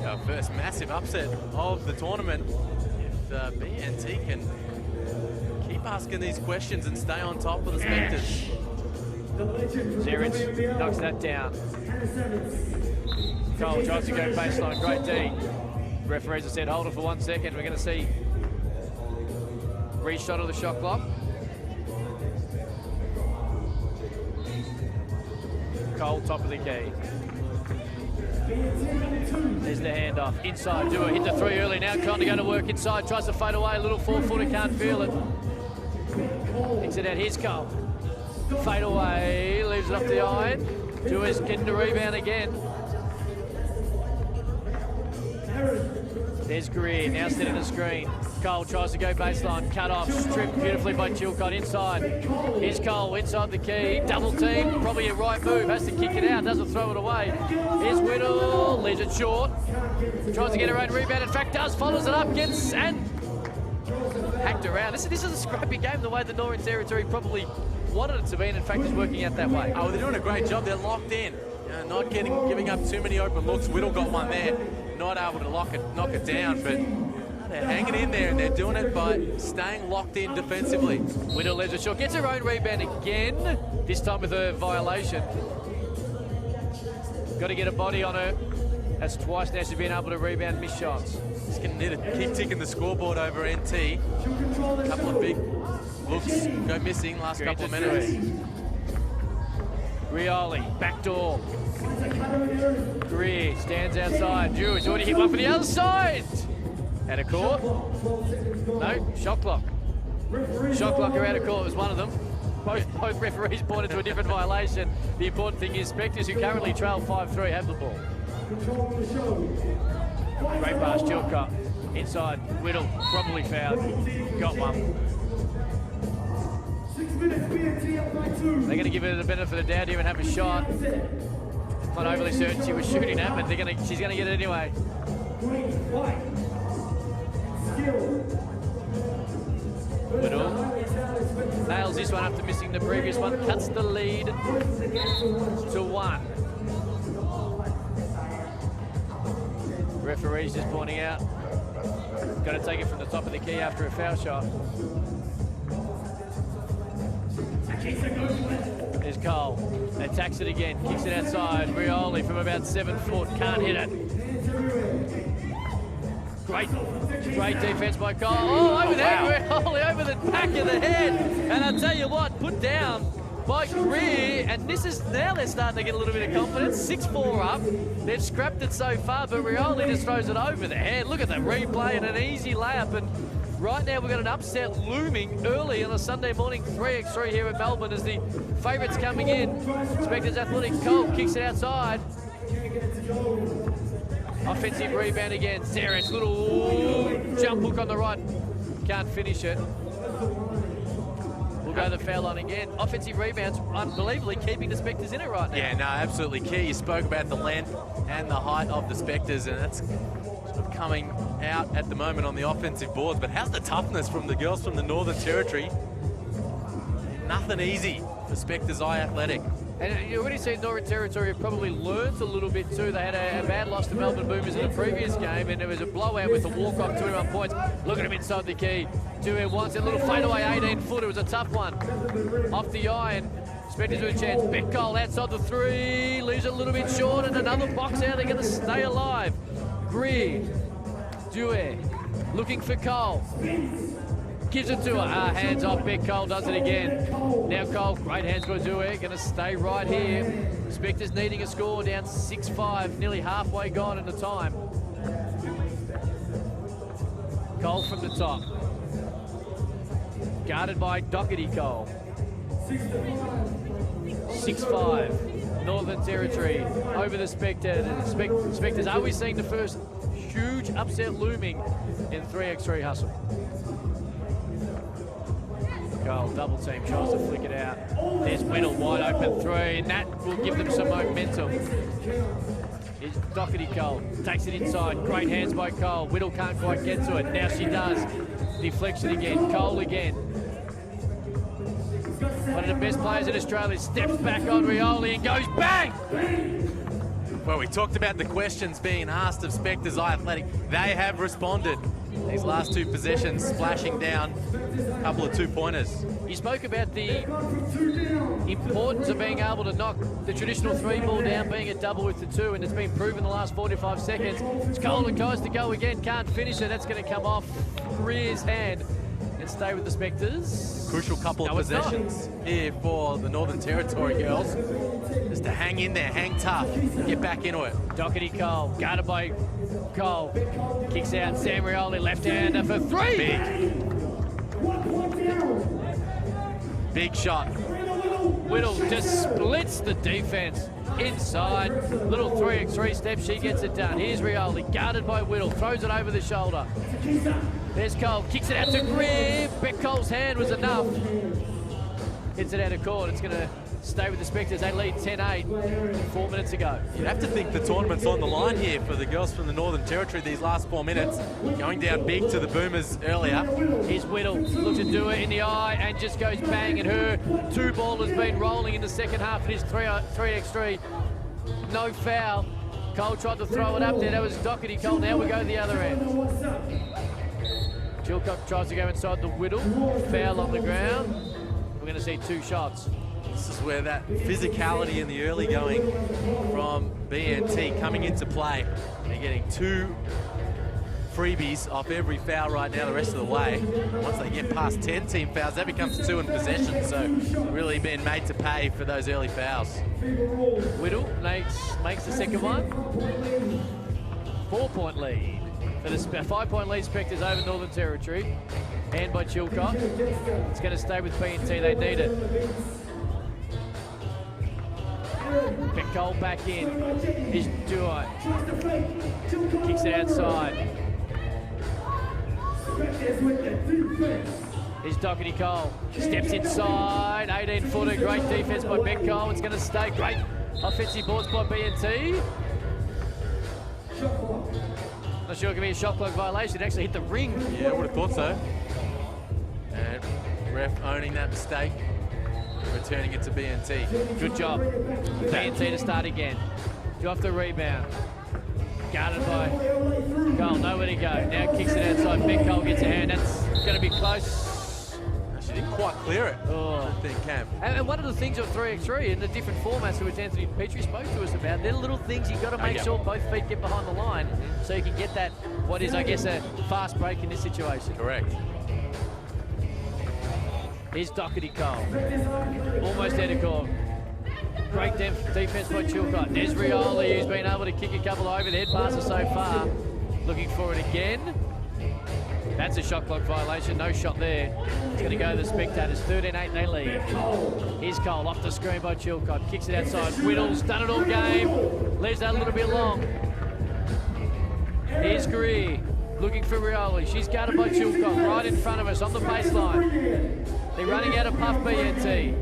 Our first massive upset of the tournament. If B&T can keep asking these questions and stay on top of the Spectres. The legend from Zerich WNBL. knocks that down. Hannah Savage. Cole tries to go baseline, great D. Referees have said hold it for 1 second. We're going to see reshot of the shot clock. Cole, top of the key. There's the handoff. Inside, Dua hit the three early now. Trying to go to work inside. Tries to fade away. A little 4-footer, can't feel it. Kicks it out. Here's Cole. Fade away. Leaves it up the iron. Dua's getting the rebound again. There's Greer, now setting the screen. Cole tries to go baseline, cut off, stripped beautifully by Chilcott inside. Here's Cole inside the key, double team, probably a right move, has to kick it out, doesn't throw it away. Here's Whittle, leaves it short, tries to get her own rebound, in fact does, follows it up, gets and hacked around. This is a scrappy game the way the Northern Territory probably wanted it to be, and in fact is working out that way. Oh, they're doing a great job, they're locked in. Not giving up too many open looks. Whittle got one there, not able to knock it down, but they're hanging in there and they're doing it by staying locked in defensively. Whittle leaves it short, gets her own rebound again, this time with a violation. Got to get a body on her. That's twice now she's been able to rebound missed shots. Just going to need to keep ticking the scoreboard over NT. A couple of big looks go missing last couple of minutes. Rioli, back door. Greer stands outside. Jewish already hit one for the other side. Out of court. No, shot clock. Shot clock are out of court was one of them. Both referees pointed to a different violation. The important thing is Spectres, who currently trail 5-3, have the ball. Great pass, Chilcott. Inside, Whittle, probably fouled. Got one. They're going to give her the benefit of the doubt here and have a shot. Not overly certain she was shooting at, but she's going to get it anyway. Whittle nails this one after missing the previous one. Cuts the lead to 1. Referee's just pointing out. Got to take it from the top of the key after a foul shot. There's Cole. Attacks it again. Kicks it outside. Rioli from about 7 foot. Can't hit it. Great defense by Cole. Oh, over there. Rioli over the back of the head. And I'll tell you what, put down by Greer, and this is now they're starting to get a little bit of confidence. 6-4 up. They've scrapped it so far, but Rioli just throws it over the head. Look at the replay and an easy layup. And right now we've got an upset looming early on a Sunday morning 3x3 here at Melbourne as the favourites coming in. Spectres athletic. Cole kicks it outside. Offensive rebound again. Ceres, little jump hook on the right. Can't finish it. We'll go to the foul line again. Offensive rebounds, unbelievably keeping the Spectres in it right now. Yeah, no, absolutely key. You spoke about the length and the height of the Spectres, and that's sort of coming out at the moment on the offensive boards. But how's the toughness from the girls from the Northern Territory? Nothing easy for Spectres iAthletic. And you already seen Northern Territory have probably learnt a little bit too. They had a bad loss to Melbourne Boomers in the previous game, and it was a blowout with a walk-off 21 points. Look at him inside the key. 2 once, a little fadeaway 18-foot. It was a tough one. Off the eye, and Spectres with a chance. Beck Cole outside the 3, leaves it a little bit short, and another box out. They're going to stay alive. Greer, Dewey, looking for Cole. Gives it to her. Hands off. Beck Cole does it again. Now Cole, great hands by Dewey. Going to stay right here. Spectres needing a score, down 6-5, nearly halfway gone in the time. Cole from the top. Guarded by Doherty Cole. 6-5. Northern Territory over the Spectres. Spectres, are we seeing the first huge upset looming in 3x3 hustle? Cole, double team, tries to flick it out. There's Whittle, wide open 3, and that will give them some momentum. Here's Doherty Cole, takes it inside. Great hands by Cole. Whittle can't quite get to it. Now she does. Deflection again. Cole again. One of the best players in Australia steps back on Rioli and goes bang! Well, we talked about the questions being asked of Spectres iAthletic. They have responded. These last 2 possessions splashing down a couple of 2-pointers. You spoke about the importance of being able to knock the traditional 3 ball down, being a double with the 2, and it's been proven the last 45 seconds. It's Cole and goes to go again, can't finish it. That's going to come off Greer's hand and stay with the Spectres. Crucial couple of possessions here for the Northern Territory girls. Just to hang in there, hang tough, and get back into it. Doherty Cole, guarded by Cole. Kicks out, Sam Rioli, left-hander for 3! Big shot. Whittle just splits the defense inside. Little 3x3 step, she gets it done. Here's Rioli, guarded by Whittle, throws it over the shoulder. There's Cole, kicks it out to Greer. Beck Cole's hand was enough. Hits it out of court. It's going to stay with the Spectres. They lead 10-8, 4 minutes ago. You'd have to think the tournament's on the line here for the girls from the Northern Territory these last 4 minutes. Going down big to the Boomers earlier. Here's Whittle, looks to do it in the eye and just goes bang, and her 2-ball has been rolling in the second half. It is 3x3. No foul. Cole tried to throw it up there. That was Doherty Cole. Now we go to the other end. Chilcock tries to go inside the Whittle. Foul on the ground. We're going to see 2 shots. This is where that physicality in the early going from BNT coming into play. They're getting 2 freebies off every foul right now the rest of the way. Once they get past 10 team fouls, that becomes 2 in possession. So really being made to pay for those early fouls. Whittle makes the second one. 4-point lead. For the 5-point lead, Spectres over Northern Territory. Hand by Chilcott. It's going to stay with BNT. They need it. Beck Cole back in. Here's Duo. Kicks it outside. Here's Doherty Cole. Steps inside. 18-footer. Great defense by Beck Cole. It's going to stay. Great offensive boards by BNT. Not sure it can be a shot clock violation. It actually hit the ring. Yeah, I would have thought so. And ref owning that mistake, returning it to BNT. Good job. BNT to start again. Off the rebound. Guarded by Cole. Nowhere to go. Now kicks it outside. Beck Cole gets a hand. That's going to be close. She didn't quite clear it, Oh. I think, Cam. And one of the things of 3x3 and the different formats which Anthony Petrie spoke to us about, they're little things you've got to make sure both feet get behind the line so you can get that, what is, I guess, a fast break in this situation. Correct. Here's Doherty Cole. Almost out of court. Great defense by Chilcott. Nesrioli, who's been able to kick a couple of overhead passes so far. Looking for it again. That's a shot clock violation. No shot there. It's going to go to the Spectators. 13-8, they lead. Here's Cole off the screen by Chilcott. Kicks it outside. Whittle's done it all game. Leaves that a little bit long. Here's Greer. Looking for Rioli. She's guarded by Chilcott right in front of us on the baseline. They're running out of puff BNT.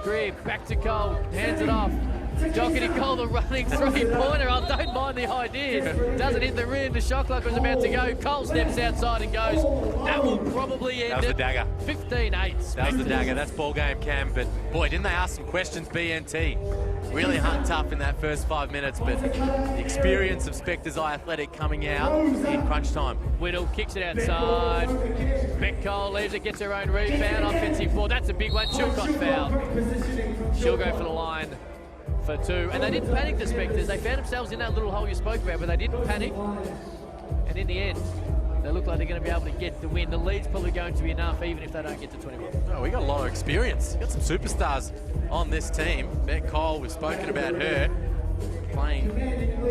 Greer back to Cole. Hands it off. Doherty Cole, the running three-pointer. I don't mind the idea. Doesn't hit the rim. The shot clock was about to go. Cole steps outside and goes. That will probably end it. That was the dagger. 15-8. That was the dagger. That's ball game, Cam. But boy, didn't they ask some questions, BNT? Really hung tough in that first 5 minutes, but the experience of Spectres iAthletic coming out in crunch time. Whittle kicks it outside. Beck Cole leaves it, gets her own rebound. Offensive ball. That's a big one. Chilcott fouled. She'll go for the line for two. And they didn't panic, the Spectres. They found themselves in that little hole you spoke about, but they didn't panic. And in the end, they look like they're going to be able to get the win. The lead's probably going to be enough, even if they don't get to 21. Oh, we got a lot of experience. Got some superstars on this team. Beck Cole, we've spoken about her playing.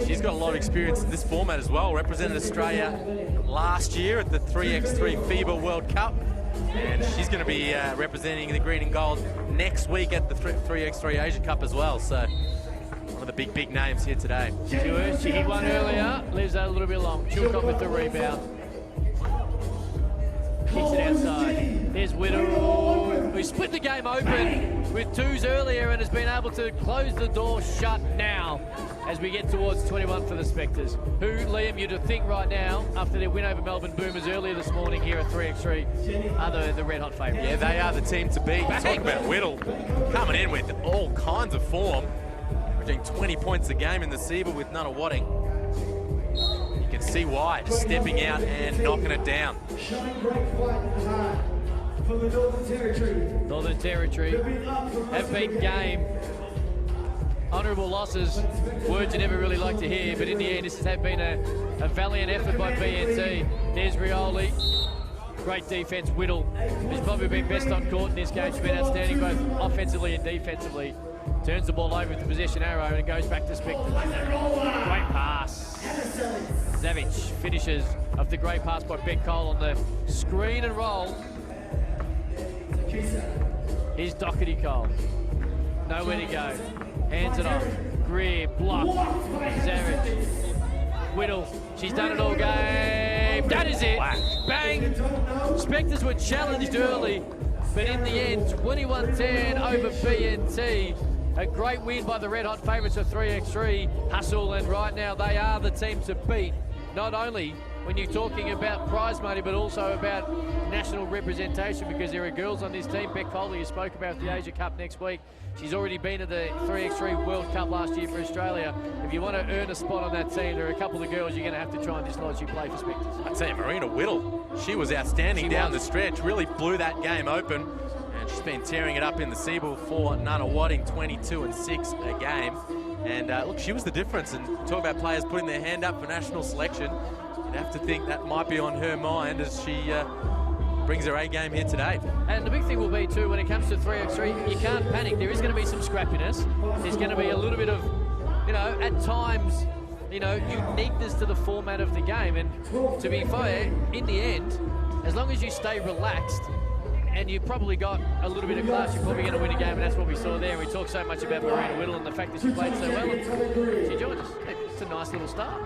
She's got a lot of experience in this format as well. Represented Australia last year at the 3x3 FIBA World Cup. And she's going to be representing the green and gold next week at the 3x3 Asia Cup as well. So one of the big names here today. She hit one earlier, leaves that a little bit long. Chilcott with the rebound. Kicks it outside. There's Whittle, who split the game open with twos earlier and has been able to close the door shut now as we get towards 21 for the Spectres. Who, Liam, you'd think right now, after their win over Melbourne Boomers earlier this morning here at 3x3, are the red-hot favourites. Yeah, they are the team to beat. Talk about Whittle coming in with all kinds of form. Averaging 20 points a game in the SEBA with Nunawading. You can see why, just stepping out and knocking it down. Northern Territory have been game. Honourable losses, words you never really like to hear, but in the end this has been a valiant effort by BNT. There's Rioli. Great defence. Whittle, who's probably been best on court in this game. She's been outstanding both offensively and defensively. Turns the ball over with the possession arrow and it goes back to Spectre. Great pass. Zavic finishes off the great pass by Beck Cole on the screen and roll. Here's Doherty Cole. Nowhere to go. Hands it off. Greer, block. Zavic. Whittle. She's done it all game. That is it. Bang. Spectres were challenged early, but in the end, 21-10 over BNT. A great win by the red-hot favourites of 3x3. Hustle, and right now they are the team to beat. Not only when you're talking about prize money, but also about national representation, because there are girls on this team. Beck Cole, you spoke about the Asia Cup next week. She's already been at the 3x3 World Cup last year for Australia. If you want to earn a spot on that team, there are a couple of girls you're going to have to try and dislodge who play for Spectres. I'd say Marina Whittle, she was outstanding down the stretch, really blew that game open. And she's been tearing it up in the SEBA for Nunawading, 22-6 a game. And look, she was the difference. And talk about players putting their hand up for national selection. You'd have to think that might be on her mind as she brings her A game here today. And the big thing will be too, when it comes to 3x3, you can't panic. There is going to be some scrappiness. There's going to be a little bit of, you know, at times, you know, uniqueness to the format of the game. And to be fair, in the end, as long as you stay relaxed and you've probably got a little bit of class, you're probably going to win a game, and that's what we saw there. We talked so much about Marina Whittle and the fact that she played so well. And she joined us. It's a nice little start.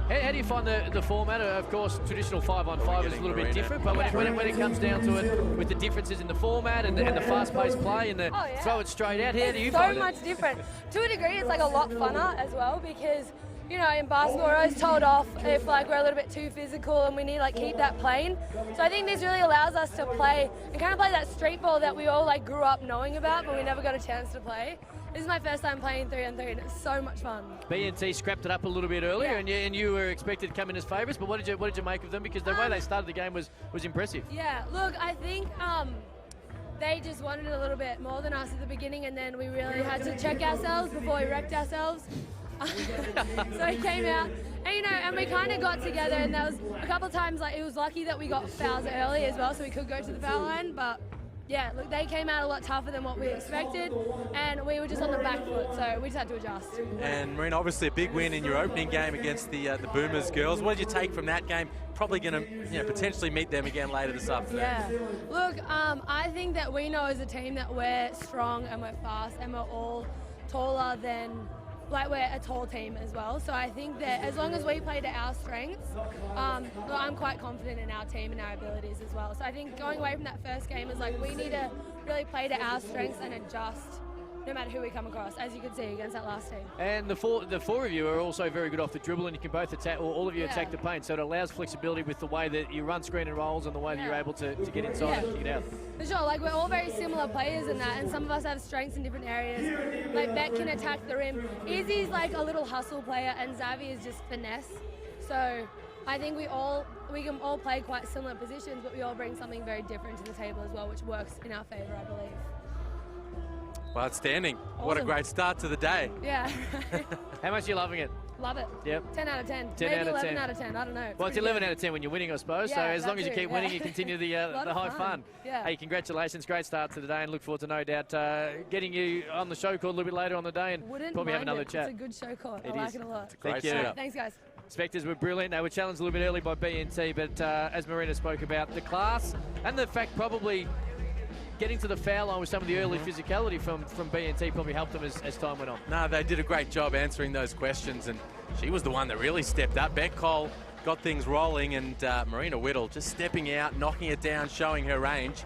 How do you find the format? Of course, traditional 5-on-5 is a little bit different, but when it comes down to it, with the differences in the format and the fast-paced play and the throw it straight out, how do you find it? So much different. To a degree, it's like a lot funner as well because, you know, in basketball, we're always told off if like we're a little bit too physical and we need to like keep that playing. So I think this really allows us to play and kind of play that street ball that we all like grew up knowing about, but we never got a chance to play. This is my first time playing 3-on-3 and it's so much fun. B&T scrapped it up a little bit earlier, and you were expected to come in as favourites. But what did you make of them? Because the way they started the game was impressive. Yeah, look, I think they just wanted a little bit more than us at the beginning, and then we really had to check ourselves before we wrecked ourselves. So he came out, and you know, and we kind of got together, and there was a couple of times like it was lucky that we got fouls early as well, so we could go to the foul line, but. Yeah, look, they came out a lot tougher than what we expected, and we were just on the back foot, so we just had to adjust. And Marina, obviously a big win in your opening game against the Boomers girls. What did you take from that game? Probably going to potentially meet them again later this afternoon. Yeah, look, I think that we know as a team that we're strong and we're fast and we're all taller than. Like we're a tall team as well, so I think that as long as we play to our strengths, I'm quite confident in our team and our abilities as well. So I think going away from that first game is like we need to really play to our strengths and adjust no matter who we come across, as you could see against that last team. And the four of you are also very good off the dribble, and you can both attack, or all of you attack the paint, so it allows flexibility with the way that you run screen and rolls and the way that you're able to get inside and kick it out. For sure, like we're all very similar players in that, and some of us have strengths in different areas. Like Beck can attack the rim. Izzy's like a little hustle player, and Xavi is just finesse. So I think we can all play quite similar positions, but we all bring something very different to the table as well, which works in our favour, I believe. Well, outstanding. Awesome. What a great start to the day. Yeah. How much are you loving it? Love it. Yep. 10 out of 10. 10 Maybe out of 11 10. out of 10. I don't know. Well, it's 11 out of 10 when you're winning, I suppose. So as long as you keep winning, you continue the high fun. Yeah. Hey, congratulations. Great start to the day, and look forward to no doubt getting you on the show call a little bit later on the day and probably have another chat. It's a good show call. I It like is. it a lot. It's a great Thank you. setup. Thanks, guys. Spectres were brilliant. They were challenged a little bit early by B&T, but as Marina spoke about, the class and the fact probably getting to the foul line with some of the early physicality from B&T probably helped them as time went on. No, they did a great job answering those questions, and she was the one that really stepped up. Beck Cole got things rolling, and Marina Whittle just stepping out, knocking it down, showing her range.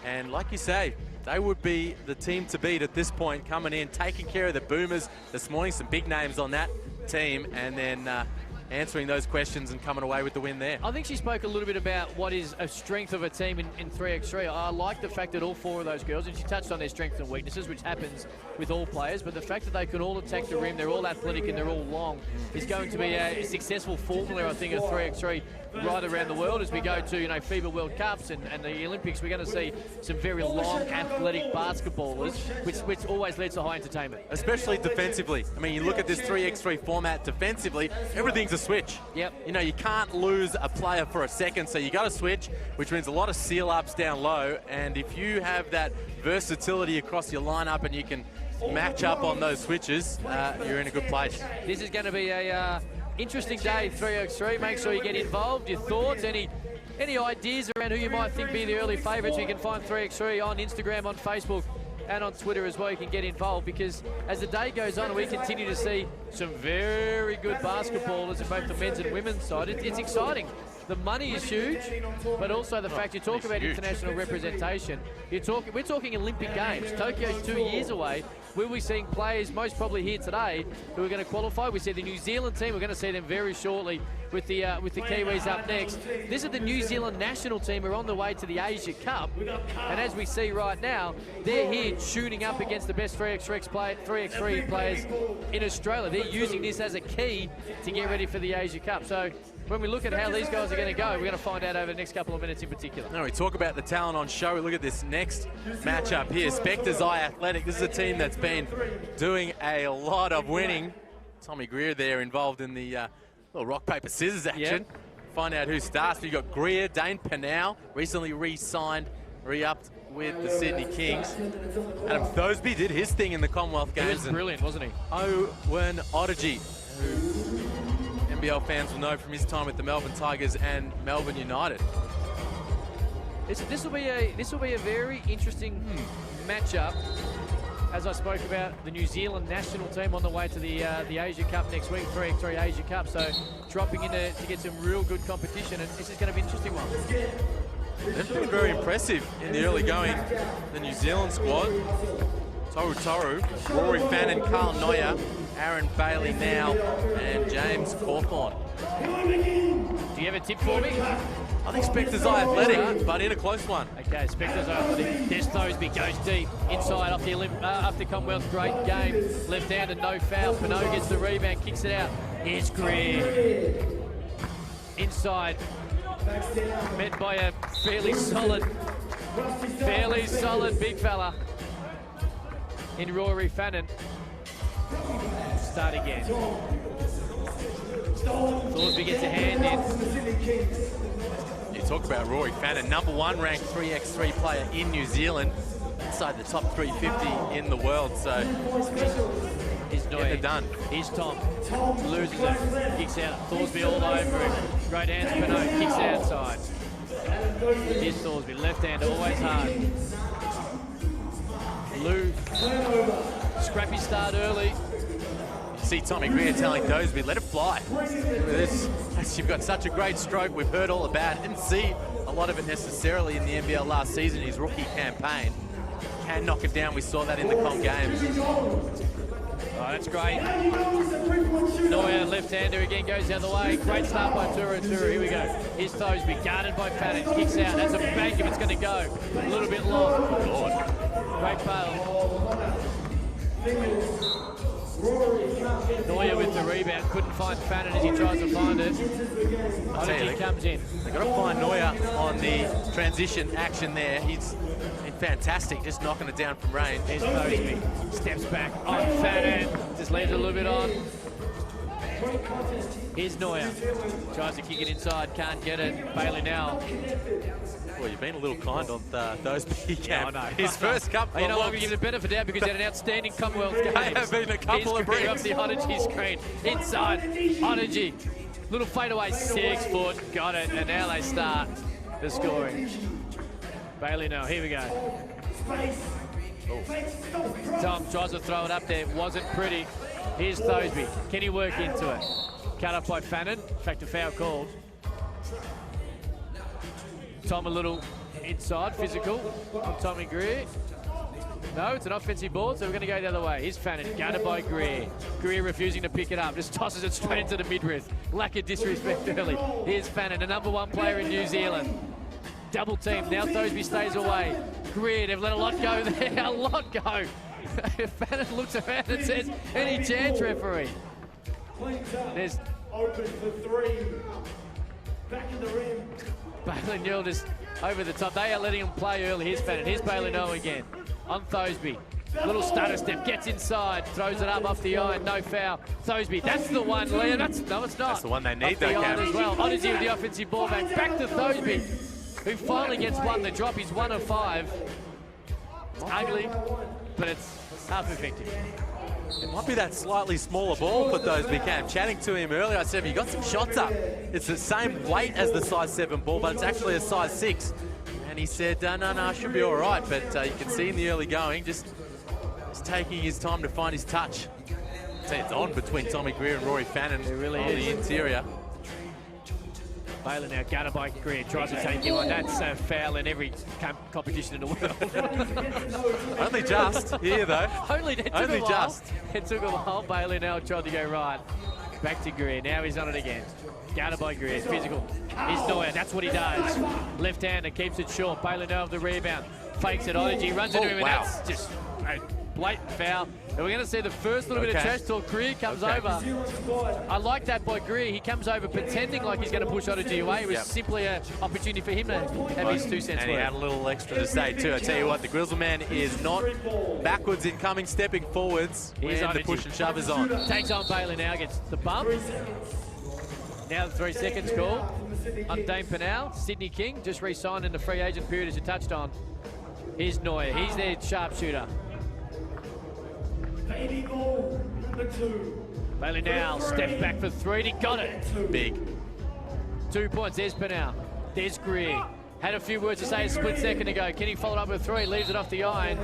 And like you say, they would be the team to beat at this point, coming in, taking care of the Boomers this morning. Some big names on that team, and then answering those questions and coming away with the win there. I think she spoke a little bit about what is a strength of a team in 3x3. I like the fact that all four of those girls, and she touched on their strengths and weaknesses, which happens with all players, but the fact that they can all attack the rim, they're all athletic and they're all long, is going to be a successful formula, I think, of 3x3 right around the world as we go to, FIBA World Cups and the Olympics. We're going to see some very long, athletic basketballers, which always leads to high entertainment. Especially defensively. I mean, you look at this 3x3 format defensively, everything's a switch. Yep. You can't lose a player for a second, so you got to switch, which means a lot of seal-ups down low, and if you have that versatility across your lineup and you can match up on those switches, you're in a good place. This is going to be a interesting day, 3x3. Make sure you get involved. Your thoughts, any ideas around who you might think be the early favourites? You can find 3x3 on Instagram, on Facebook, and on Twitter as well. You can get involved, because as the day goes on, we continue to see some very good basketballers in both the men's and women's side. It's exciting. The money is huge, but also the fact you talk about international representation. We're talking Olympic Games. Tokyo's 2 years away. We'll be seeing players most probably here today who are going to qualify. We see the New Zealand team. We're going to see them very shortly with the Kiwis up next. This is the New Zealand national team who are on the way to the Asia Cup. And as we see right now, they're here tuning up against the best 3x3 players in Australia. They're using this as a key to get ready for the Asia Cup. So when we look at how these guys are going to go, we're going to find out over the next couple of minutes in particular. Now we talk about the talent on show. We look at this next matchup here. Spectres iAthletic. This is a team that's been doing a lot of winning. Tommy Greer there involved in the little rock, paper, scissors action. Yep. Find out who starts. We've got Greer, Dane Panau, recently re-signed, re-upped with the Sydney Kings. Adam Thosby did his thing in the Commonwealth Games. He was brilliant, wasn't he? Owen Otaji, who NBL fans will know from his time with the Melbourne Tigers and Melbourne United. This will be a very interesting matchup as I spoke about, the New Zealand national team on the way to the Asia Cup next week, 3x3 Asia Cup. So dropping in to get some real good competition, and this is going to be an interesting one. They've been very impressive in the early going. The New Zealand squad: ToruXToru, Rory Fannin, Carl Neuer, Aaron Bailey now, and James Cawthorn. Do you have a tip for me? I think Spectres iAthletic, but in a close one. Okay, Spectres iAthletic. Des Thosby goes deep inside off the Commonwealth. Great game. Left-handed, no foul. Pinot gets the rebound, kicks it out. Here's Greer. Inside. Met by a fairly solid big fella in Rory Fannin. Start again. Thorsby gets a hand in. You talk about Rory Fannin, #1 ranked 3x3 player in New Zealand, inside the top 350 in the world. So he's getting it done. Here's Tom. Loses it. Kicks out. Thorsby all over him. Great hands. Pinot kicks outside. Here's Thorsby. Left hand, always hard. Lou. Scrappy start early. See Tommy Greer telling Dosby, let it fly. This, you've got such a great stroke. We've heard all about it. Didn't see a lot of it necessarily in the NBL last season, his rookie campaign. Can knock it down. We saw that in the comp games. Oh, that's great. Neuer, left-hander again, goes the other way. Great start by ToruXToru. Here we go. Here's Thosby, guarded by Fannin. Kicks out. That's a bank if it's going to go. A little bit long. Great bail. Neuer with the rebound, couldn't find Fannin as he tries to find it. He comes in. They've got to find Neuer on the transition action there. He's fantastic, just knocking it down from range. There's Thosby, steps back on Fannin, just leaves it a little bit on. Here's Neuer, tries to kick it inside, can't get it. Bailey now. Well, you've been a little kind on Thosby. Yeah, I know. His first couple you know, I'm going to give the benefit of the doubt because he had an outstanding Commonwealth game. There have been a couple of breaks. Off the Onagy screen. Inside, Onagy. Little fadeaway, 6 foot, got it, and now they start the scoring. Bailey now, here we go. Oh. Tom tries to throw it up there, wasn't pretty. Here's Thosby, can he work into it? Cut up by Fannin, in fact a foul called. Tom a little inside, physical on Tommy Greer. No, it's an offensive ball, so we're going to go the other way. Here's Fannin, guarded by Greer. Greer refusing to pick it up, just tosses it straight into the midriff. Lack of disrespect early. Here's Fannin, the #1 player in New Zealand. Double team, now Thosby stays away. Greer, they've let a lot go there, a lot go. Fannin looks around and says, any chance, referee? There's open for 3. Back in the rim. Bailey Newell just over the top. They are letting him play early. Here's Fannin. Here's Bailey Newell again. On Thosby. Little stutter step. Gets inside. Throws it up off the iron. No foul. Thosby. That's the one, Leah. No, it's not. That's the one they need, though, Cam. As well. Odyssey with the offensive ball back. Back to Thosby, who finally gets one. The drop is 1 of 5. It's ugly, but it's half effective. It might be that slightly smaller ball for Thosby, Cam. Chatting to him earlier, I said, you got some shots up. It's the same weight as the size 7 ball, but it's actually a size 6. And he said, no, should be all right. But you can see in the early going, just taking his time to find his touch. I'd say it's on between Tommy Greer and Rory Fannin. It really on is. The interior. Bailey now guarded by Greer, tries to take him on. That's a foul in every competition in the world. Only just here, though. Only just. It took a while. Bailey now tried to go right. Back to Greer. Now he's on it again. Guarded by Greer. Physical. Here's Neuer. That's what he does. Left-hander keeps it short. Bailey now with the rebound. Fakes it. Odyssey runs into him, and that's just a blatant foul. And we're going to see the first little bit of trash talk. Greer comes over. I like that by Greer. He comes over pretending like he's going to push Odyssey away. It was simply an opportunity for him to have his 2 cents And he had a little extra to say, too. I tell you what, the Grizzleman is not backwards in coming, stepping forwards when the push and shove is on. Takes on Bailey now, gets the bump. Now the 3 seconds call on Dane Pennell. Sydney King just re-signed in the free agent period, as you touched on. Here's Neuer. He's their sharpshooter. Baby ball, number 2. Bailey now steps back for 3. He got it. Big. 2 points. There's Pennell. There's Greer. Had a few words to say a split second ago. Can he follow it up with 3? Leaves it off the iron.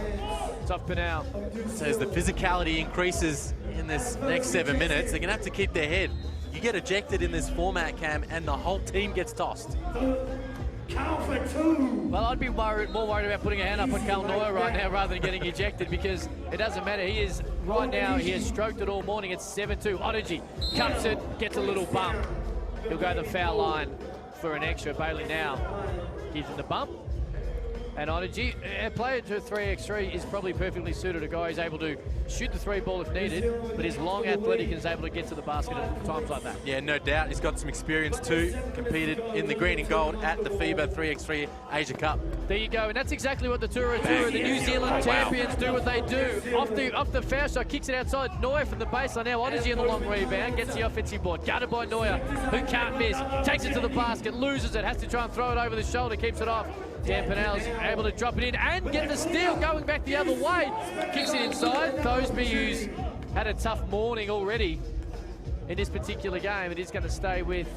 It's off Penal. So as the physicality increases in this next 7 minutes, they're going to have to keep their head. You get ejected in this format, Cam, and the whole team gets tossed. Count for 2. Well, I'd be more worried about putting a hand up on Cal Noyer right now rather than getting ejected, because it doesn't matter. He is, right now, he has stroked it all morning. It's 7-2. Odyssey cuts it, gets a little bump. He'll go the foul line for an extra. Bailey now gives him the bump. And Odyssey, a player to 3x3 is probably perfectly suited. A guy who's able to shoot the 3 ball if needed, but is long, athletic, and is able to get to the basket at times like that. Yeah, no doubt. He's got some experience too. Competed in the green and gold at the FIBA 3x3 Asia Cup. There you go, and that's exactly what the ToruXToru, the New Zealand champions, do what they do. Off the foul shot, kicks it outside. Neuer from the baseline now. Odyssey in the long rebound, gets the offensive board. Guarded by Neuer, who can't miss. Takes it to the basket, loses it, has to try and throw it over the shoulder, keeps it off. Dan Penal's able to drop it in and get the steal, going back the other way. Kicks it inside. Thosby, who's had a tough morning already in this particular game, it is going to stay with.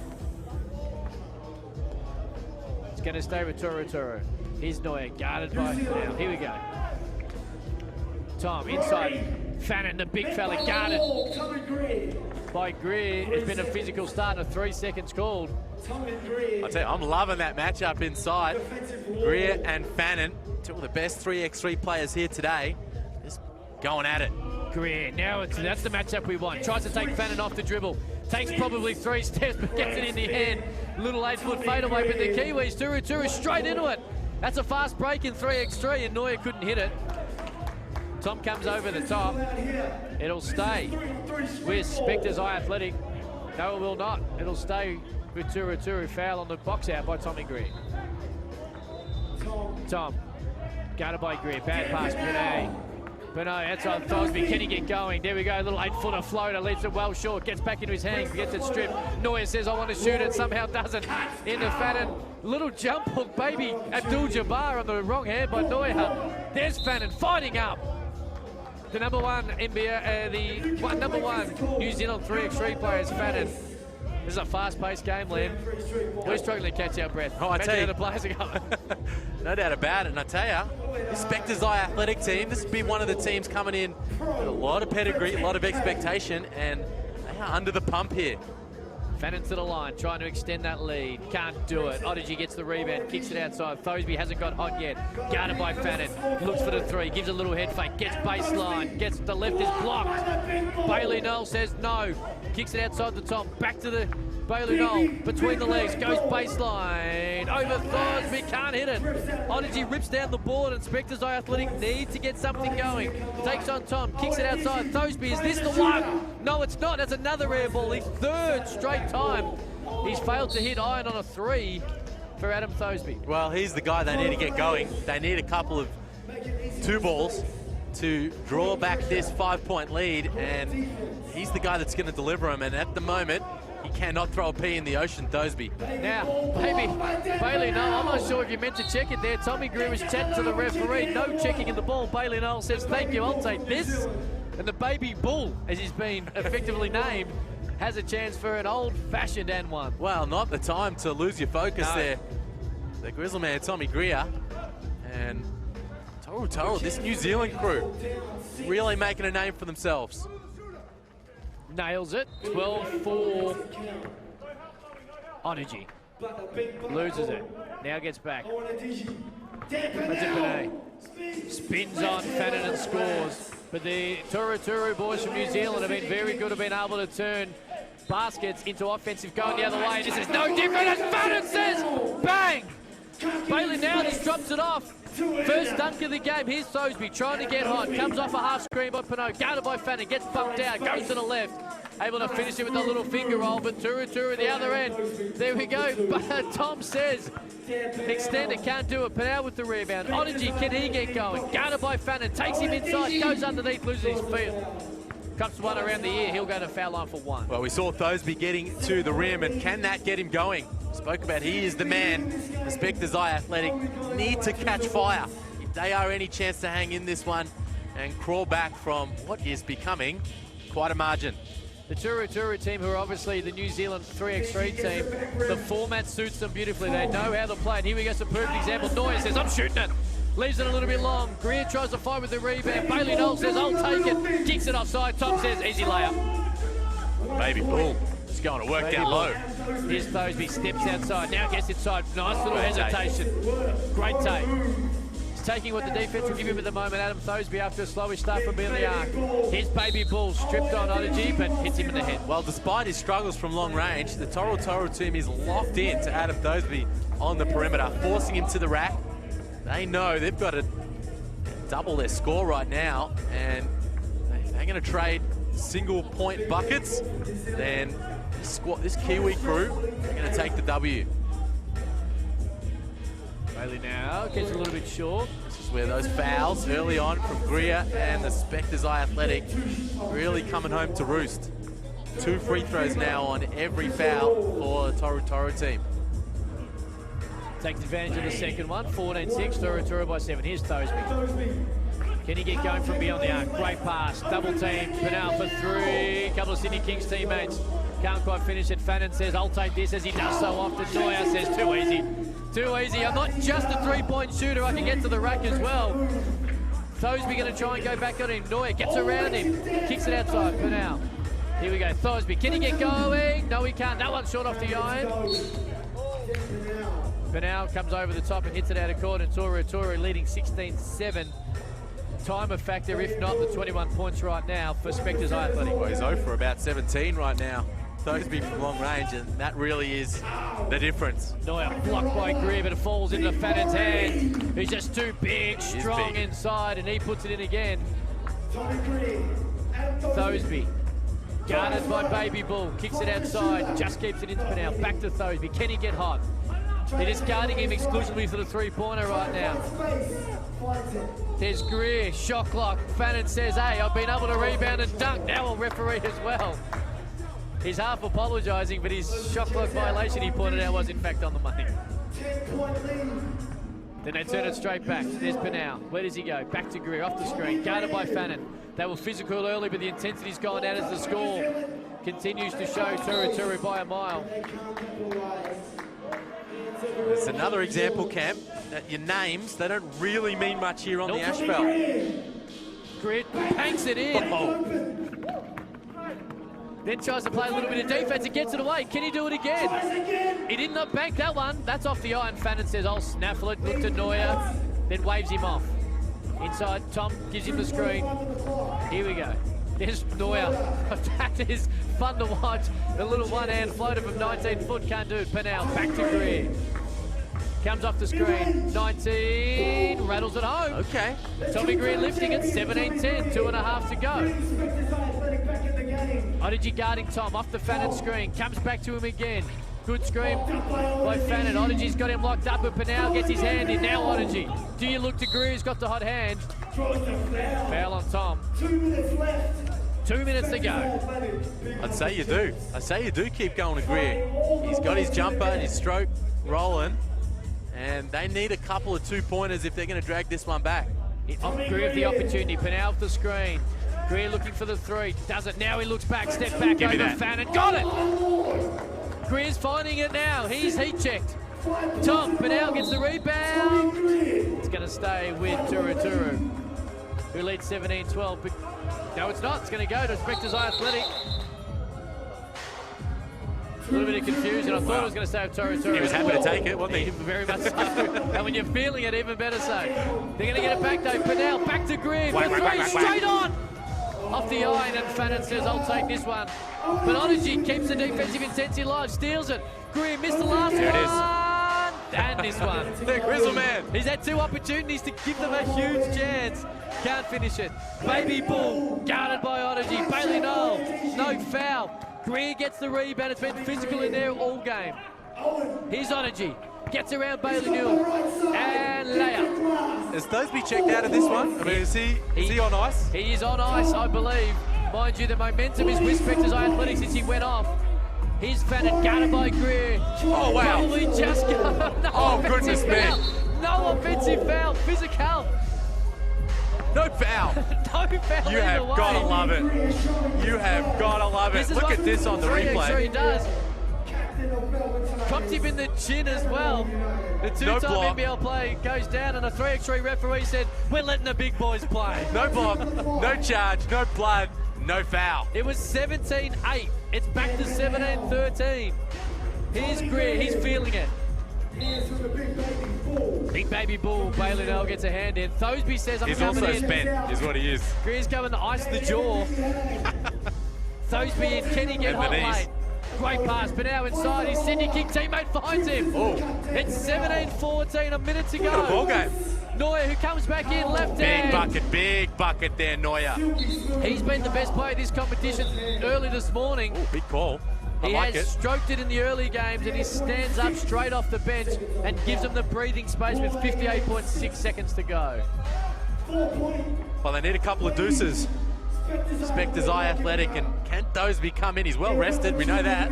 It's going to stay with ToruXToru. Here's Neuer, guarded by Penal. Here we go. Tom inside. Fannin, the big fella, guarded by Greer. It's been a physical start and 3 seconds called. I'll tell you, I'm loving that matchup inside. Greer and Fannin, two of the best 3x3 players here today, just going at it. Greer, now that's the matchup we want. Tries to take Fannin off the dribble. Takes probably 3 steps, but gets it in the hand. Little 8-foot fadeaway, but the Kiwis, ToruXToru straight into it. That's a fast break in 3x3, and Neuer couldn't hit it. Tom comes over the top. It'll stay with Spectres iAthletic. No, it will not. It'll stay with ToruXToru. Foul on the box out by Tommy Greer. Tom, guarded by Greer. Bad pass, Benet. Benet, that's on Thosby. Can he get going? There we go. A little 8-footer floater. Leaves it well short. Gets back into his hand. Gets it stripped. Neuer says, I want to shoot it. Somehow doesn't. Into Fannin. Little jump hook, baby. Abdul-Jabbar on the wrong hand by Neuer. There's Fannin fighting up. The number one NBA, number one New Zealand 3x3 player is Fannin. This is a fast-paced game, Liam. We're struggling to catch our breath. Oh, I tell you, the players are going. No doubt about it. And I tell you, the Spectres iAthletic team, this has been one of the teams coming in with a lot of pedigree, a lot of expectation, and they are under the pump here. Fannin to the line, trying to extend that lead. Can't do it. Odyssey gets the rebound, kicks it outside. Thosby hasn't got hot yet. Guarded by Fannin. Looks for the 3, gives a little head fake, gets baseline, gets the left is blocked. Bailey Noel says no. Kicks it outside the top, back to the Bailey Noel, between the legs, goes baseline, over Thosby, can't hit it. Odyssey rips down the board, and Spectres iAthletic need to get something going. Takes on Tom, kicks it outside. Thosby, is this the one? No, it's not. That's another air ball. His 3rd straight time. He's failed to hit iron on a 3 for Adam Thosby. Well, he's the guy they need to get going. They need a couple of 2 balls to draw back this 5-point lead, and he's the guy that's going to deliver him. And at the moment, he cannot throw a pea in the ocean, Thosby. Now, Bailey Noel, I'm not sure if you meant to check it there. Tommy Greer was chatting to the referee. No checking in the ball. Bailey Noel says, thank you, I'll take this. And the baby bull, as he's been effectively named, has a chance for an old-fashioned and one. Well, not the time to lose your focus there. The Grizzle man, Tommy Greer, and ToruXToru, this New Zealand crew, really making a name for themselves. Nails it, 12-4. Odyssey loses it, now gets back. That's it, Benet. Spins on Fannin and scores. But the ToruXToru boys from New Zealand have been very good, have been able to turn baskets into offensive going the other way. This is no different, as Fannin says, bang! Bailey now just drops it off. First dunk of the game. Here's Thosby trying to get hot. Comes off a half screen by Pinot. Guarded by Fannin. Gets bumped out. Goes to the left. Able to finish it with a little finger roll. But ToruXToru at the other end. There we go. But Tom says extend it. Can't do it. Pinot with the rebound. Odyssey, can he get going? Guarded by Fannin. Takes him inside. Goes underneath. Loses his feet. Cups one around the ear. He'll go to foul line for 1. Well, we saw Thosby getting to the rim, and can that get him going? Spoke about he is the man. The Spectres iAthletic need to catch fire if they are any chance to hang in this one and crawl back from what is becoming quite a margin. The ToruXToru team, who are obviously the New Zealand 3x3 team, the format suits them beautifully. They know how to play. And here we go, some perfect example. Noya says, I'm shooting it. Leaves it a little bit long. Greer tries to fight with the rebound. Bailey Knoll says, I'll take it. Kicks it offside. Tom says, easy layup. Baby Bull. It's going to work down low. Here's Thosby, steps outside. Now gets inside. Nice little hesitation. Great take. Taking what the defense will give him at the moment. Adam Thosby after a slowish start from beyond the arc. Here's Baby Bull, stripped on Odyssey, but hits him in the head. Well, despite his struggles from long range, the ToruXToru team is locked in to Adam Thosby on the perimeter, forcing him to the rack. They know they've got to double their score right now, and if they're going to trade single-point buckets, then this Kiwi crew are going to take the W. Bailey now gets a little bit short. This is where those fouls early on from Greer and the Spectres iAthletic really coming home to roost. 2 free throws now on every foul for the ToruXToru team. Takes advantage of the second one. 14-6, ToruXToru by 7. Here's Thosby. Can he get going from beyond the arc? Great pass. Double team. Penal for 3. Couple of Sydney Kings teammates can't quite finish it. Fannin says, I'll take this, as he does so often. Noya says, too easy. Too easy. I'm not just a three-point shooter. I can get to the rack as well. Thosby going to try and go back on him. Noya gets around him. Kicks it outside. Penal. Here we go. Thosby. Can he get going? No, he can't. That one's short off the iron. Penal comes over the top and hits it out of court. And ToruXToru leading 16-7. Timer factor, if not the 21 points right now for Spectres iAthletic. Well, he's 0 for about 17 right now. Thosby from long range, and that really is the difference. Noya blocked by Greer, but it falls into Fannin's hand. He's just too big, strong inside, and he puts it in again. Thosby, guarded by Baby Bull, kicks it outside, just keeps it into Penal. Back to Thosby. Can he get hot? They're just guarding him exclusively for the three-pointer right now. There's Greer, shot clock. Fannin says, hey, I've been able to rebound and dunk. Now I'll referee as well. He's half apologising, but his shot clock violation, he pointed out, was in fact on the money. Then they turn it straight back. There's Penal. Where does he go? Back to Greer, off the screen, guarded by Fannin. They were physical early, but the intensity's gone down as the score continues to show ToruXToru by a mile. It's another example, Cam, that your names, they don't really mean much here on the asphalt. Greer banks it in. Then tries to play a little bit of defense and gets it away. Can he do it again? He did not bank that one. That's off the iron. Fannin says, I'll snaffle it. Look to Noya, then waves him off. Inside, Tom gives him the screen. Here we go. There's Noya. That is fun to watch. A little one-hand floater from 19 foot. Can't do it. Penal back to Greer. Comes off the screen. 19. Rattles it home. Okay. Tommy Greer lifting it. 17-10. 2.5 to go. Odyssey guarding Tom off the Fannin screen. Comes back to him again. Good screen by Fannin. Odyssey's got him locked up, but Penal gets his hand in. Now Odyssey. Do you look to Greer, who's got the hot hand? Foul on Tom. 2 minutes left. 2 minutes to go. I'd say you do. I say you do keep going to Greer. He's got his jumper and his stroke rolling, and they need a couple of 2-pointers if they're going to drag this one back. Greer with the opportunity. Penal off the screen. Greer looking for the 3. Does it now. He looks back. Step back over Fannin. Got it. Greer's finding it now. He's heat checked. Tom Penal gets the rebound. It's going to stay with ToruXToru, who leads 17-12. But no, it's not. It's going to go to Spectres iAthletic. A little bit of confusion. I thought it was going to stay with ToruXToru. He was happy to take it, wasn't he? Very much so. And when you're feeling it, even better so. They're going to get it back though. Penal back to Greer for 3, straight on. Off the iron, and Fannin says, I'll take this one. But Odyssey keeps the defensive intensity alive, steals it. Greer missed the last one. There it is. And this one. The Grizzle Man. He's had 2 opportunities to give them a huge chance. Can't finish it. Baby Bull, guarded by Odyssey. Bailey Knoll, no foul. Greer gets the rebound. It's been physical in there all game. Here's Odyssey. Gets around Bailey Newell. And layup. Has Thosby checked out of this one? I mean, is he on ice? He is on ice, I believe. Mind you, the momentum is with Spectres iAthletic since he went off. Here's Fannin, guarded by Greer. Oh, wow. Probably just got no goodness me. No offensive foul. Physical. No foul. No foul You either have way. got to love it. You have got to love it. This is Look what at this on the 3x3 replay. does. Copped him in the chin as well. The No two-time block. NBL play goes down, and a 3x3 referee said, we're letting the big boys play. No block, no charge, no blood, no foul. It was 17-8. It's back to 17-13. Here's Greer. He's feeling it. Big baby bull. Bailey Nell gets a hand in. Thosby says, I'm He's coming also in. spent, is what he is. Greer's coming to ice the jaw. Thosby and Kenny get And the hot knees. late. Great pass, but now inside. His Sydney King teammate finds him. Oh. It's 17-14, a minute to What a ball go. game. Neuer, who comes back in, left hand. Big bucket there, Neuer. He's been the best player of this competition early this morning. Ooh, big call. I He like has it. stroked it in the early games, and he stands up straight off the bench and gives them the breathing space with 58.6 seconds to go. Well, they need a couple of deuces. Spectres iAthletic, and can Thosby come in? He's well rested, we know that.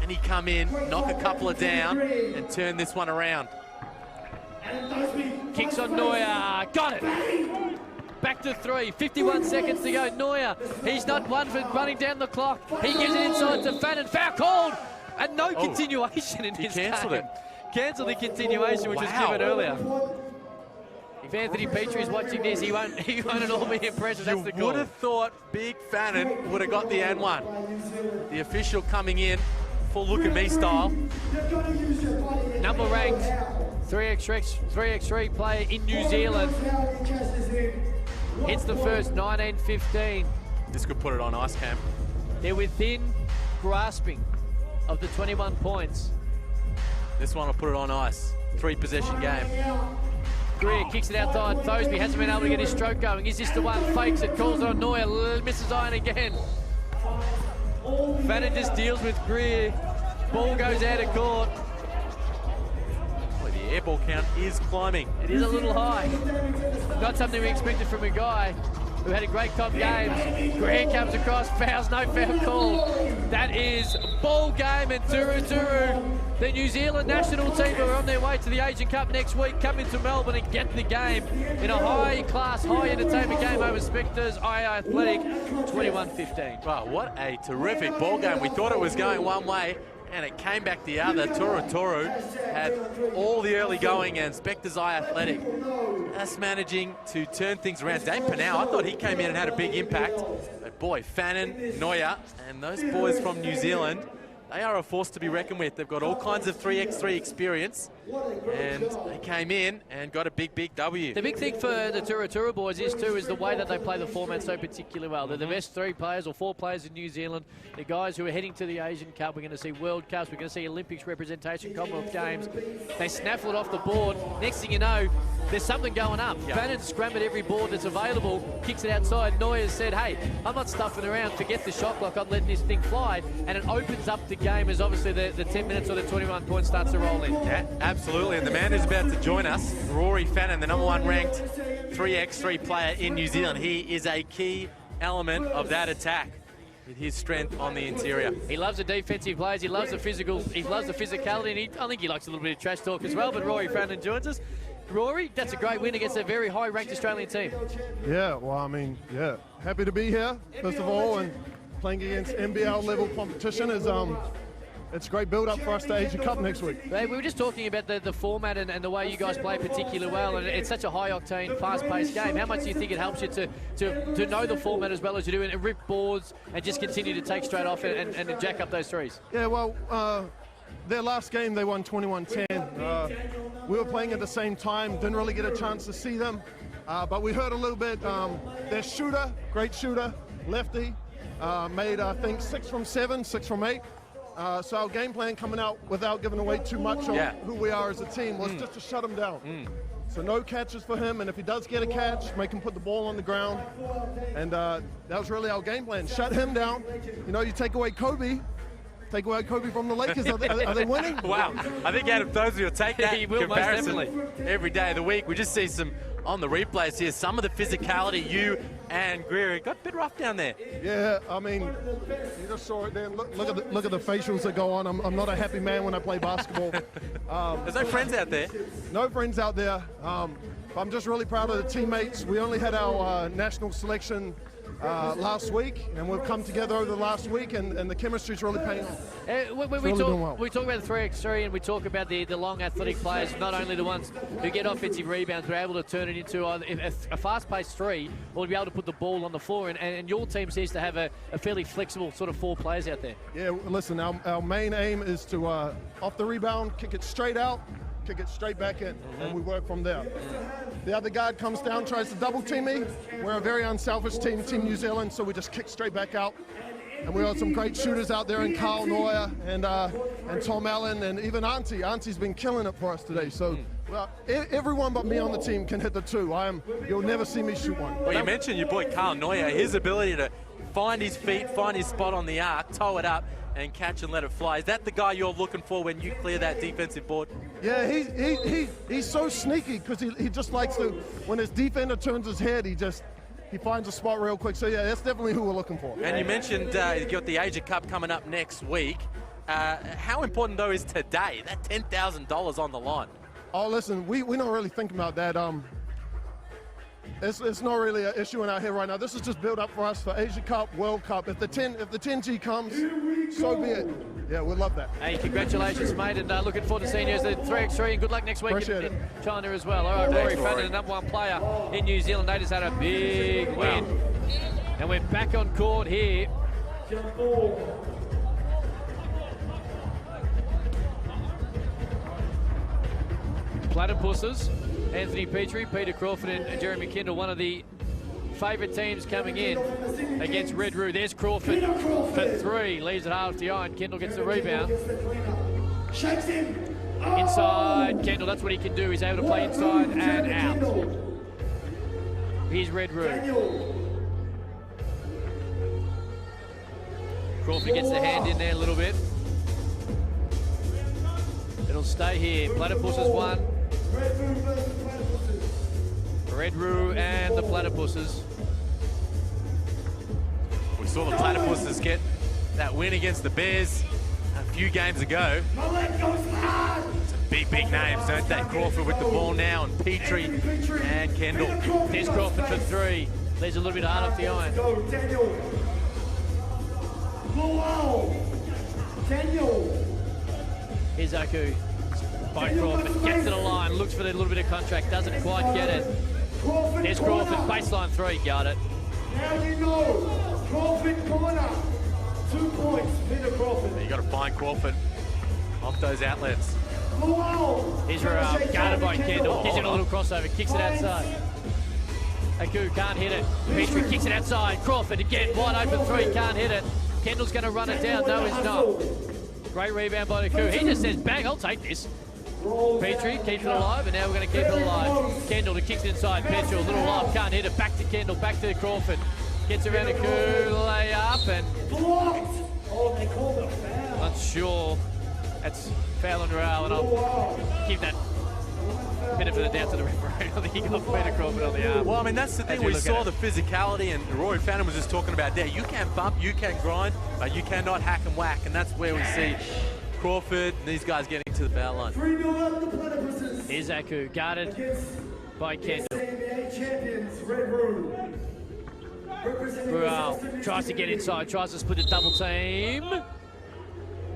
Can he come in, knock a couple of down, and turn this one around? Kicks on Neuer, got it! Back to 3, 51 seconds to go. Neuer, he's not one for running down the clock. He gives it inside to Fannin, foul called! And no continuation in this game. cancelled it. Cancelled the continuation, which was Wow. given earlier. If Anthony Petrie is watching this, he won't at all be impressed. That's the You call. would have thought Big Fannin would have got the N1. The official coming in, full look at me style. Number ranked 3x3 player in New Zealand. Hits the first 19-15. This could put it on ice, Cam. They're within grasping of the 21 points. This one will put it on ice. 3-possession game. Greer kicks it outside. Thosby hasn't been able to get his stroke going. Is this the one? Fakes it, calls it on Neuer, misses iron again. Fannin just deals with Greer. Ball goes out of court. Boy, the air ball count is climbing. It is a little high. Not something we expected from a guy who had a great comp games. Greer comes across, fouls, no foul called. That is ball game, and ToruXToru, the New Zealand national team, who are on their way to the Asian Cup next week, come into Melbourne and get the game in a high-class, high-entertainment game over Spectres iAthletic, 21-15. Wow, what a terrific ball game. We thought it was going one way, and it came back the other. ToruXToru had all the early going, and Spectres iAthletic just managing to turn things around. Dave Panau, I thought he came in and had a big impact. But boy, Fannin, Neuer, and those boys from New Zealand, they are a force to be reckoned with. They've got all kinds of 3x3 experience, and they came in and got a big W. The big thing for the ToruXToru boys is the way that they play the format so particularly well. They're the best 3 players or 4 players in New Zealand. The guys who are heading to the Asian Cup. We're going to see World Cups. We're going to see Olympics representation, Commonwealth Games. They snaffle it off the board. Next thing you know, there's something going up. Yeah. Bannon scram at every board that's available, kicks it outside. Neuer said, hey, I'm not stuffing around. Forget the shot clock. I'm letting this thing fly. And it opens up the game as obviously the 10 minutes or the 21 points starts to roll in. Yeah, absolutely. And the man who's about to join us, Rory Fannin, the #1 ranked 3x3 player in New Zealand. He is a key element of that attack with his strength on the interior. He loves the defensive plays. He loves the physical. He loves the physicality. And I think he likes a little bit of trash talk as well. But Rory Fannin joins us. Rory, that's a great win against a very high-ranked Australian team. Yeah, well, I mean, yeah, happy to be here, first of all, and playing against NBL level competition is it's a great build-up for us to Asia Cup next week. We were just talking about the format and the way you guys play particularly well, and it's such a high-octane, fast-paced game. How much do you think it helps you to know the format as well as you do and rip boards and just continue to take straight off and jack up those threes? Yeah, well, their last game, they won 21-10. We were playing at the same time, didn't really get a chance to see them, but we heard a little bit. Their shooter, great shooter, lefty, made, I think, 6 from 7, 6 from 8. So our game plan coming out without giving away too much on who we are as a team was just to shut him down. So no catches for him, and if he does get a catch, make him put the ball on the ground. And that was really our game plan. Shut him down. You know, you take away Kobe from the Lakers. Are they winning? Wow. I think Adam Thosby will take that He will, most comparison definitely. every day of the week. We just see some, on the replays here, some of the physicality. You and Greer got a bit rough down there. Yeah, I mean, you just saw it there. Look at the facials that go on. I'm not a happy man when I play basketball. There's no friends out there. No friends out there. But I'm just really proud of the teammates. We only had our national selection last week, and we've come together over the last week, and the chemistry's really paying off. We talk about the 3x3, and we talk about the long athletic players, not only the ones who get offensive rebounds, but are able to turn it into either a fast-paced 3, or to be able to put the ball on the floor. And your team seems to have a fairly flexible sort of 4 players out there. Yeah, listen, our main aim is to, off the rebound, kick it straight out, kick it straight back in, and we work from there. The other guard comes down, tries to double team me. We're a very unselfish team, Team New Zealand, so we just kick straight back out. And we got some great shooters out there in Carl Neuer and Tom Allen, and even Auntie. Auntie's been killing it for us today. So well, everyone but me on the team can hit the 2. You'll never see me shoot one. Well, you mentioned your boy Carl Neuer, his ability to find his feet, find his spot on the arc, toe it up, and catch and let it fly. Is that the guy you're looking for when you clear that defensive board? Yeah, he's so sneaky because he just likes to, when his defender turns his head, he finds a spot real quick. So yeah, that's definitely who we're looking for. And you mentioned you got the Asia Cup coming up next week. How important though is today, that $10,000 on the line? Oh, listen, we don't really think about that. It's not really an issue in our head right now. This is just build up for us for Asia Cup, World Cup. If the 10G comes, so be it. Yeah, we'd love that. Hey, congratulations, mate, and looking forward to seeing you as the 3x3, and good luck next week in China as well. All right, Rory Fannin, the number 1 player in New Zealand. They just had a big win. And we're back on court here. Platypuses, Anthony Petrie, Peter Crawford and Jeremy Kendall, one of the favourite teams coming in against Red Roo. There's Crawford for 3, leaves it half the iron. Kendall gets the rebound. Inside, Kendall, that's what he can do. He's able to play inside and out. Here's Red Roo. Crawford gets the hand in there a little bit. It'll stay here. Platypuses 1. Red Roo and the Platypuses. We saw the Platypuses get that win against the Bears a few games ago. Some big names, don't they? Crawford with the ball now, and Petrie and Kendall. There's Crawford for 3. There's a little bit hard off the iron. Here's Aku. By Crawford, gets to the line, looks for a little bit of contract, doesn't quite get it. There's Crawford, baseline 3, got it. Now you know, Crawford corner, 2 points, Peter Crawford. You got to find Crawford off those outlets. Here's Roo, guarded by Kendall, gives it a little crossover, kicks it outside. Aku can't hit it. Petrie kicks it outside. Crawford again, wide open 3, can't hit it. Kendall's going to run it down, no he's not. Great rebound by Aku. He just says, bang, I'll take this. Petrie keeps it alive, and now we're going to keep it alive. Kendall to kicks it inside. Petrie, a little lob, can't hit it. Back to Kendall, back to Crawford. Gets around Aku, lay up, and Oh, they called a foul. not sure. That's foul on Rao, and I'll give that benefit of the doubt to the referee. I think he got Peter Crawford on the arm. Well, I mean, that's the thing. We saw the physicality, and Rory Fannin was just talking about there. You can bump, you can grind, but you cannot hack and whack, and that's where we see Crawford and these guys getting to the foul line. Here's Aku, guarded by Kendall. NBA champions, Red Roo. Rao tries to get inside, tries to split a double team.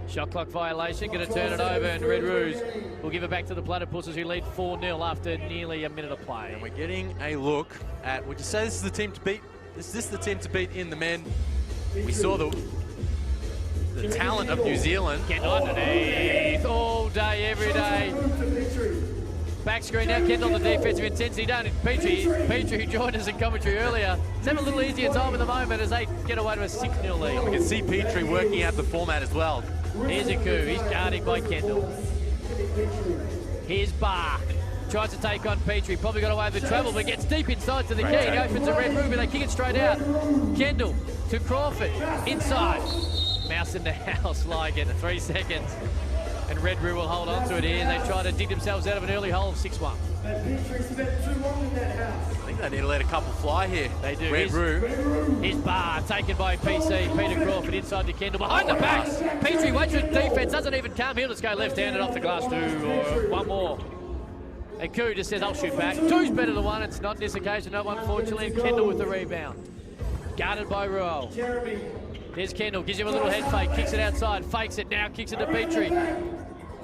Shot clock violation, going to turn it over, and Red Roos will give it back to the Platypuses, who lead 4-0 after nearly a minute of play. And we're getting a look at, would you say this is the team to beat? Is this the team to beat in the men? We saw the talent of New Zealand. Kendall underneath all day, every day. Back screen now, Kendall on the defensive intensity down. Petrie, who joined us in commentary earlier, is having a little easier time at the moment as they get away to a 6-0 lead. We can see Petrie working out the format as well. Here's Aku, he's guarding by Kendall. Here's Barr, tries to take on Petrie, probably got away with the trouble, but gets deep inside to the key. He opens a Red Roo, but they kick it straight out. Kendall to Crawford, inside. Mouse in the house, like it, 3 seconds. And Red Roo will hold on to it here. They try to dig themselves out of an early hole of 6-1. I think they need to let a couple fly here. They do. Red Roo. Here's Barr, taken by PC. Peter Crawford inside to Kendall. Behind the back. Petrie waits for defense, doesn't even come. He'll just go left-handed off the glass, 2 or 1 more. And Koo just says, I'll shoot back. Two's better than one. It's not this occasion, no, unfortunately. And Kendall with the rebound. Guarded by Roo. There's Kendall, gives him a little head fake, kicks it outside, fakes it now, kicks it to Petrie.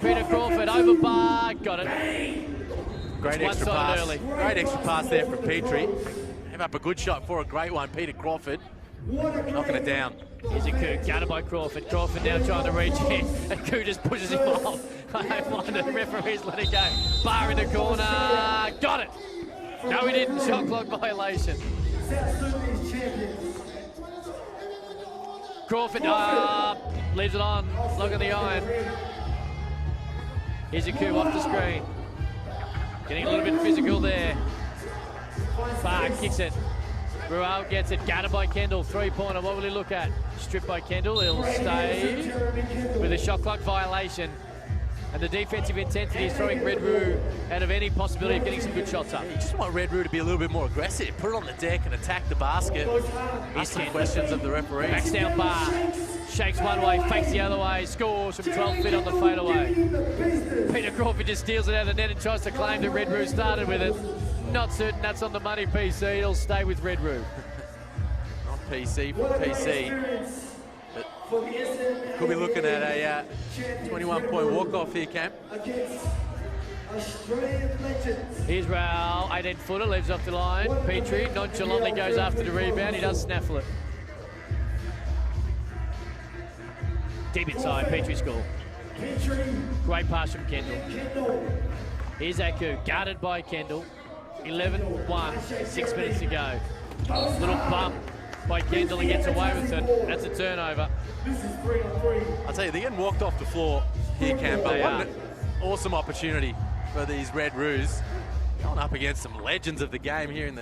Peter Crawford over bar, got it. Great extra pass. Early. Great extra pass there from Petrie. Gave up a good shot for a great one, Peter Crawford. Knocking it down. Here's a Koo, guarded by Crawford. Crawford now trying to reach in, and Koo just pushes him off. I don't mind the referees let it go. Bar in the corner, got it. No, he didn't, shot clock violation. Crawford leaves it on, look at the iron. Here's a Koo off the screen. Getting a little bit physical there. Bar kicks it. Ruel gets it, guarded by Kendall, three-pointer, what will he look at? Stripped by Kendall, he'll stay with a shot clock violation. And the defensive intensity is throwing Red Roo out of any possibility of getting some good shots up. You just want Red Roo to be a little bit more aggressive, put it on the deck and attack the basket. Ask some questions of the referee. Backs down Bar, shakes one way, fakes the other way, scores from 12 feet on the fadeaway. Peter Crawford just steals it out of the net and tries to claim that Red Roo started with it. Not certain that's on the money, PC. He'll stay with Red Roo. On PC for PC. But could be looking at a 21-point walk-off here, Cam. Here's Raul, 18-footer, leaves off the line. Petrie nonchalantly goes after the rebound. He does snaffle it. Deep inside, Petrie score. Great pass from Kendall. Here's Aku, guarded by Kendall. 11-1, 6 minutes to go. Little bump by Kendall, he gets away with it. That's a turnover. I'll tell you, they're getting walked off the floor here, Cam, but what an awesome opportunity for these Red Roos. Going up against some legends of the game here in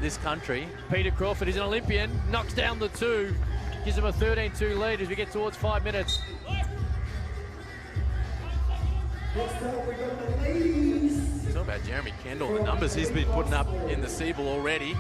this country. Peter Crawford is an Olympian, knocks down the two, gives him a 13-2 lead as we get towards 5 minutes. Talk about Jeremy Kendall, the numbers he's been putting up in the Siebel already.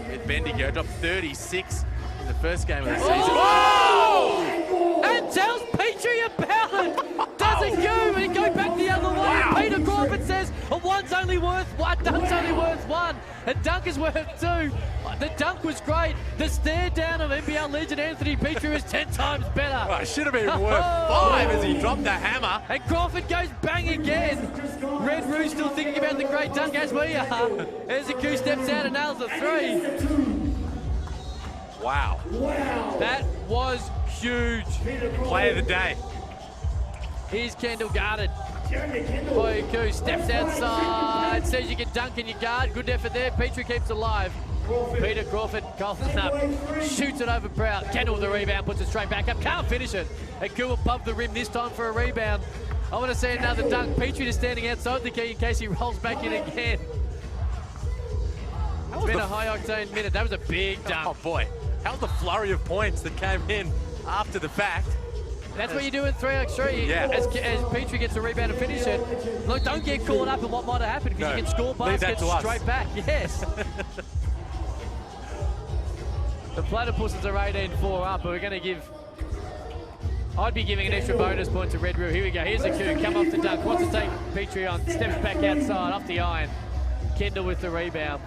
With Bendigo, dropped 36 in the first game of the season. Whoa! And tells Petrie about it. Doesn't go, and it goes back the other way. Wow. Peter Crawford says a one's only worth one, dunk's only worth one. A dunk is worth two. The dunk was great. The stare down of NBL legend Anthony Petrie was 10 times better. Well, it should have been worth 5 as he dropped the hammer. And Crawford goes bang again. Red Roo still thinking about the great dunk as we are. As the Koo steps out and nails the three. Wow. That was huge. Play of the day. Here's Kendall guarded. Boy, Koo steps outside, says you can dunk in your guard. Good effort there. Petrie keeps alive. Peter Crawford calls it up, shoots it over Prout. Kendall with the rebound, puts it straight back up, can't finish it. And Koo above the rim this time for a rebound. I want to see another dunk. Petrie just standing outside the key in case he rolls back in again. It's been a high-octane minute. That was a big dunk. Oh, boy. How was the flurry of points that came in after the fact? That's what you do in 3x3. Yeah. As Petrie gets a rebound and finish it. Look, don't get caught up in what might have happened because you can score baskets straight back. Yes. The Platypuses are 18-4 up, but we're going to give... I'd be giving an extra bonus point to Red Roo. Here we go. Here's a Koo. Come off the dunk. Wants to take Petrie on. Steps back outside. Off the iron. Kendall with the rebound.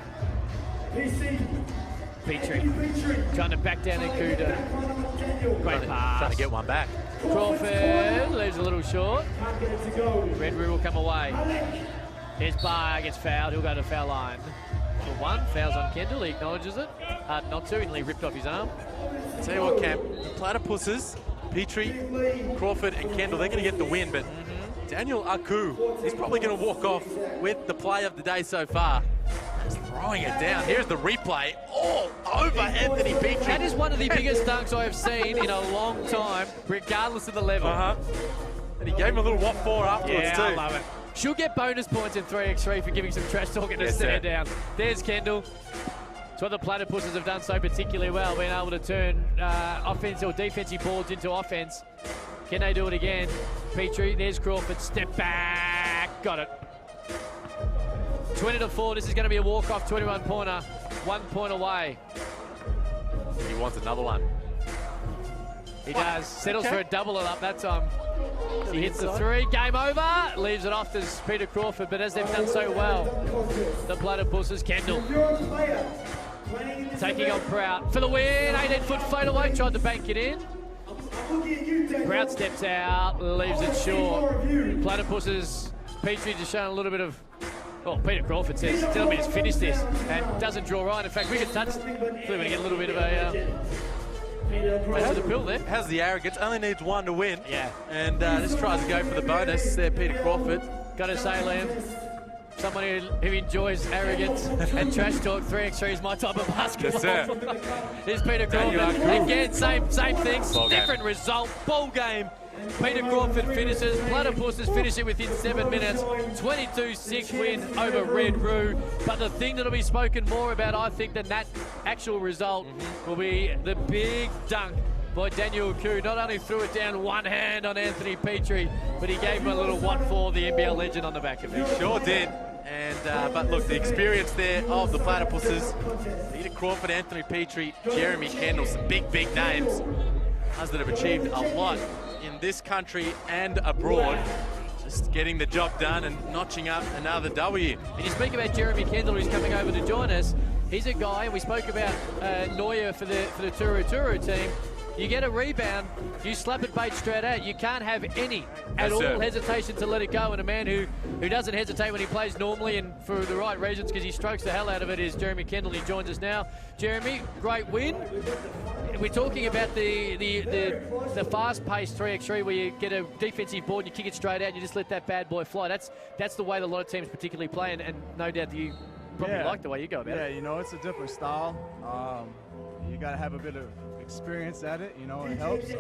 Petrie trying to back down Akuda. Great pass. Trying to get one back. Crawford leaves a little short. Red Roo will come away. There's Bar, gets fouled. He'll go to foul line. For one, fouls on Kendall. He acknowledges it. Not to, he ripped off his arm. Tell you what, Cam, the Platypuses, Petrie, Crawford and Kendall, they're going to get the win, but Daniel Aku, he's probably going to walk off with the play of the day so far. Just throwing it down. Here's the replay all over Anthony Petrie. That is one of the biggest dunks I have seen in a long time, regardless of the level. And he gave him a little what for afterwards too. I love it. She'll get bonus points in 3x3 for giving some trash talking to stand down. There's Kendall. It's what the Platypuses have done so particularly well, being able to turn offense or defensive boards into offense. Can they do it again? Petrie, there's Crawford, step back, got it. 20-4, this is going to be a walk-off 21-pointer, 1 point away. He wants another one. He does, settles for a double it up that time. He hits the three, game over. Leaves it off to Peter Crawford, but as they've done so well, the Platypuses, Kendall taking on Prout for the win. 18-foot fadeaway, tried to bank it in. Prout steps out, leaves it short. Platypuses, Petrie just showing a little bit of, well, Peter Crawford says, tell me he's finished this, and doesn't draw right. In fact, we could touch, we're going to get a little bit of a face of the pill there. Has the arrogance, only needs one to win. Yeah. And just tries to go for the bonus there, Peter Crawford. Got to say, Liam, someone who enjoys arrogance and trash talk, 3x3 is my type of basketball. Yes, sir. Here's Peter Crawford. Again, same things, Ball different game. Result, ball game. Peter Crawford finishes, Platypuses finish it within 7 minutes, 22-6 win over Red Roo. But the thing that'll be spoken more about, I think, than that actual result will be the big dunk by Daniel Koo. Not only threw it down one hand on Anthony Petrie, but he gave him a little what for the NBL legend on the back of it. He sure did. And but look, the experience there of the Platypuses, Peter Crawford, Anthony Petrie, Jeremy Kendall, some big names, guys that have achieved a lot in this country and abroad, just getting the job done and notching up another W. And you speak about Jeremy Kendall, who's coming over to join us. He's a guy, and we spoke about Neuer for the ToruXToru team. You get a rebound, you slap it bait straight out. You can't have any at all hesitation to let it go. And a man who doesn't hesitate when he plays normally and for the right reasons, because he strokes the hell out of it, is Jeremy Kendall. He joins us now. Jeremy, great win. We're talking about the fast-paced 3x3 where you get a defensive board and you kick it straight out and you just let that bad boy fly. That's the way that a lot of teams particularly play, and no doubt that you probably like the way you go about it. Yeah, you know, it's a different style. You got to have a bit of experience at it, you know, it helps.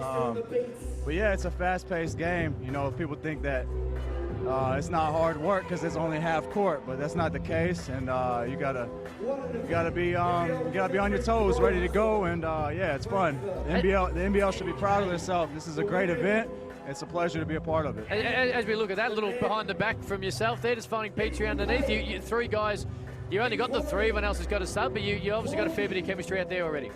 But yeah, it's a fast-paced game. You know, people think that it's not hard work because it's only half court, but that's not the case. And you gotta be on your toes, ready to go. And yeah, it's fun. The NBL should be proud of themselves. This is a great event. It's a pleasure to be a part of it. As we look at that little behind the back from yourself there, just finding Petrie underneath you, three guys. You only got the three. Everyone else has got a sub, but you obviously got a fair bit of chemistry out there already.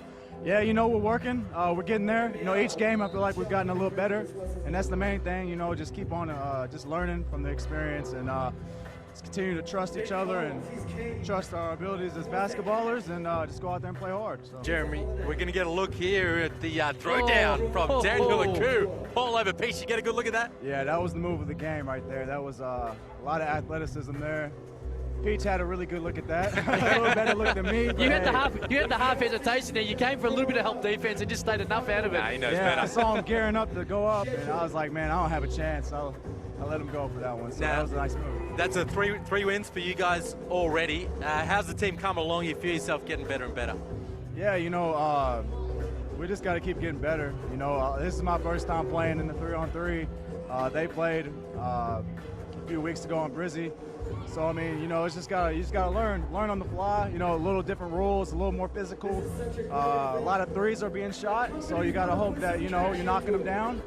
Yeah, you know, we're working. We're getting there. You know, each game I feel like we've gotten a little better, and that's the main thing. You know, just keep on just learning from the experience and just continue to trust each other and trust our abilities as basketballers, and just go out there and play hard. So. Jeremy, we're going to get a look here at the throwdown from Daniel Koo. All over Peach. You get a good look at that? Yeah, that was the move of the game right there. That was a lot of athleticism there. Peach had a really good look at that. A little better look than me. You had the half hesitation there. You came for a little bit of help defense and just stayed enough out of it. Nah, he knows better. I saw him gearing up to go up, and I was like, man, I don't have a chance. I let him go for that one. So that was a nice move. That's a three wins for you guys already. How's the team come along? You feel yourself getting better and better? Yeah, you know, we just got to keep getting better. You know, this is my first time playing in the 3-on-3. They played a few weeks ago in Brizzy. So I mean, you know, you just gotta learn on the fly. You know, a little different rules, a little more physical. A lot of threes are being shot, so you gotta hope that you're knocking them down,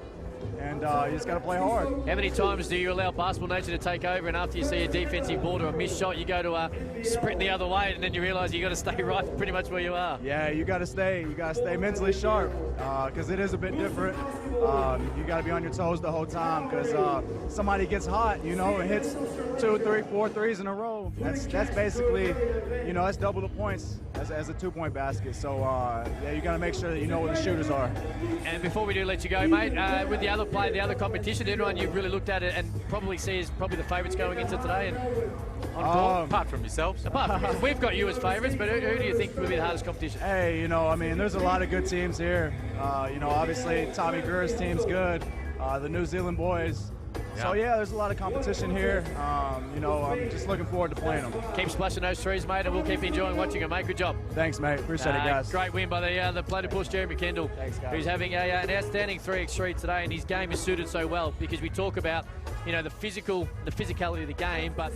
and you just gotta play hard. How many times do you allow basketball nature to take over, and after you see a defensive board or a missed shot, you go to sprint the other way, and then you realise you got to stay right, pretty much where you are? Yeah, you gotta stay mentally sharp, because it is a bit different. You gotta be on your toes the whole time, because somebody gets hot, you know, and hits 2, 3, 4 threes in a row. That's basically, you know, that's double the points as a 2-point basket. So yeah, you gotta make sure that you know where the shooters are. And before we do let you go, mate, with the other competition, anyone you've really looked at it and probably see is probably the favourites going into today, and apart from yourselves. We've got you as favourites, but who do you think will be the hardest competition? Hey, you know, I mean, there's a lot of good teams here. You know, obviously Tommy Gurr's team's good. The New Zealand boys. Yeah. So yeah, there's a lot of competition here. You know, I'm just looking forward to playing them. Keep splashing those threes, mate, and we'll keep enjoying watching them, mate. Good job. Thanks, mate. Appreciate it, guys. Great win by the Platypus, Jeremy Kendall. Thanks, guys. Who's having an outstanding 3x3 today, and his game is suited so well because we talk about, you know, the physicality of the game, but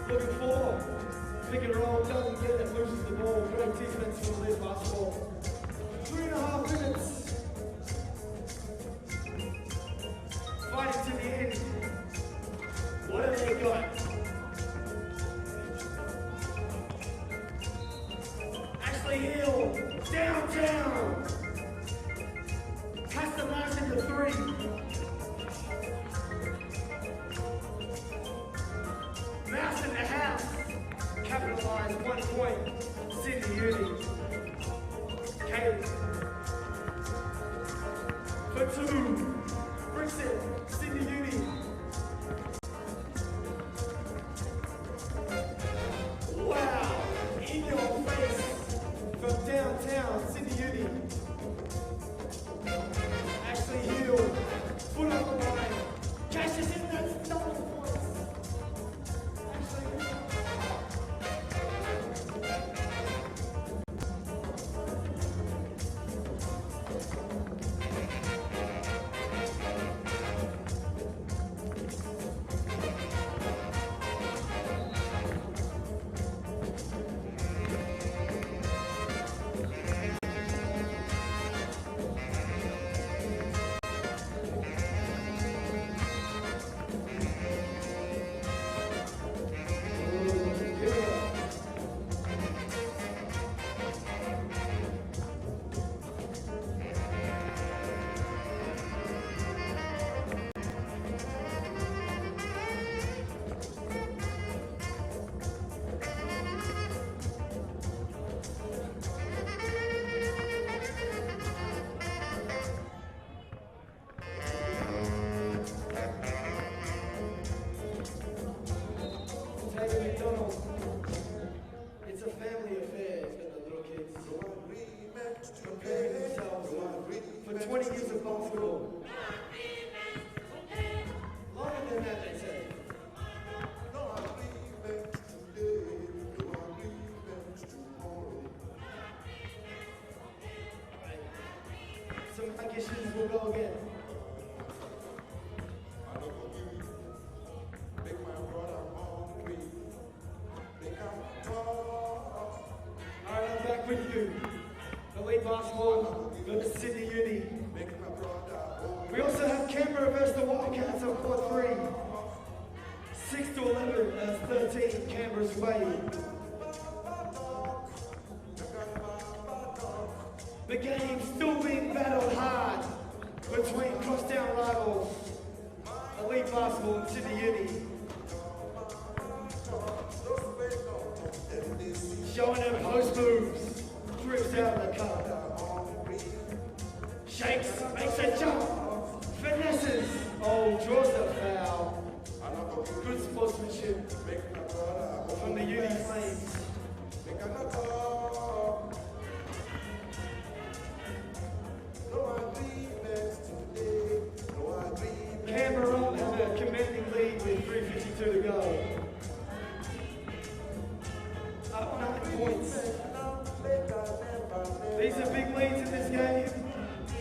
Looking for, pick and roll, doesn't get it, loses the ball. Great defense for Lead basketball. 3.5 minutes. Fighting to the end. Whatever they got. Ashley Hill, downtown. Has to match into 3. Mouse in the house. Capitalize 1 point. Sydney Uni. Kaylee. For 2. Brings it. Sydney Uni. Wow. In your face. From downtown. Sydney Uni. Ashley Hill. Foot on the line. Cashes in that double points. Ashley Hill. It's a family affair, it's been the little kids preparing themselves for 20 years of basketball. Longer than that, they say. Some mic issues will go again. Alright, I'm back with you. The lead basketball got the Sydney Uni. We also have Canberra versus the Wildcats on court 3. 6-11 as 13, Canberra's way. The game still being battled hard between crosstown rivals, elite basketball and Sydney Uni. Showing her post moves, drifts out of the cup. Shakes, makes a jump, finesses. Oh, draws the foul. Good sportsmanship from the Uni Flames. Canberra have a commanding lead with 3:52 to go. Up 9 points. These are big leads in this game.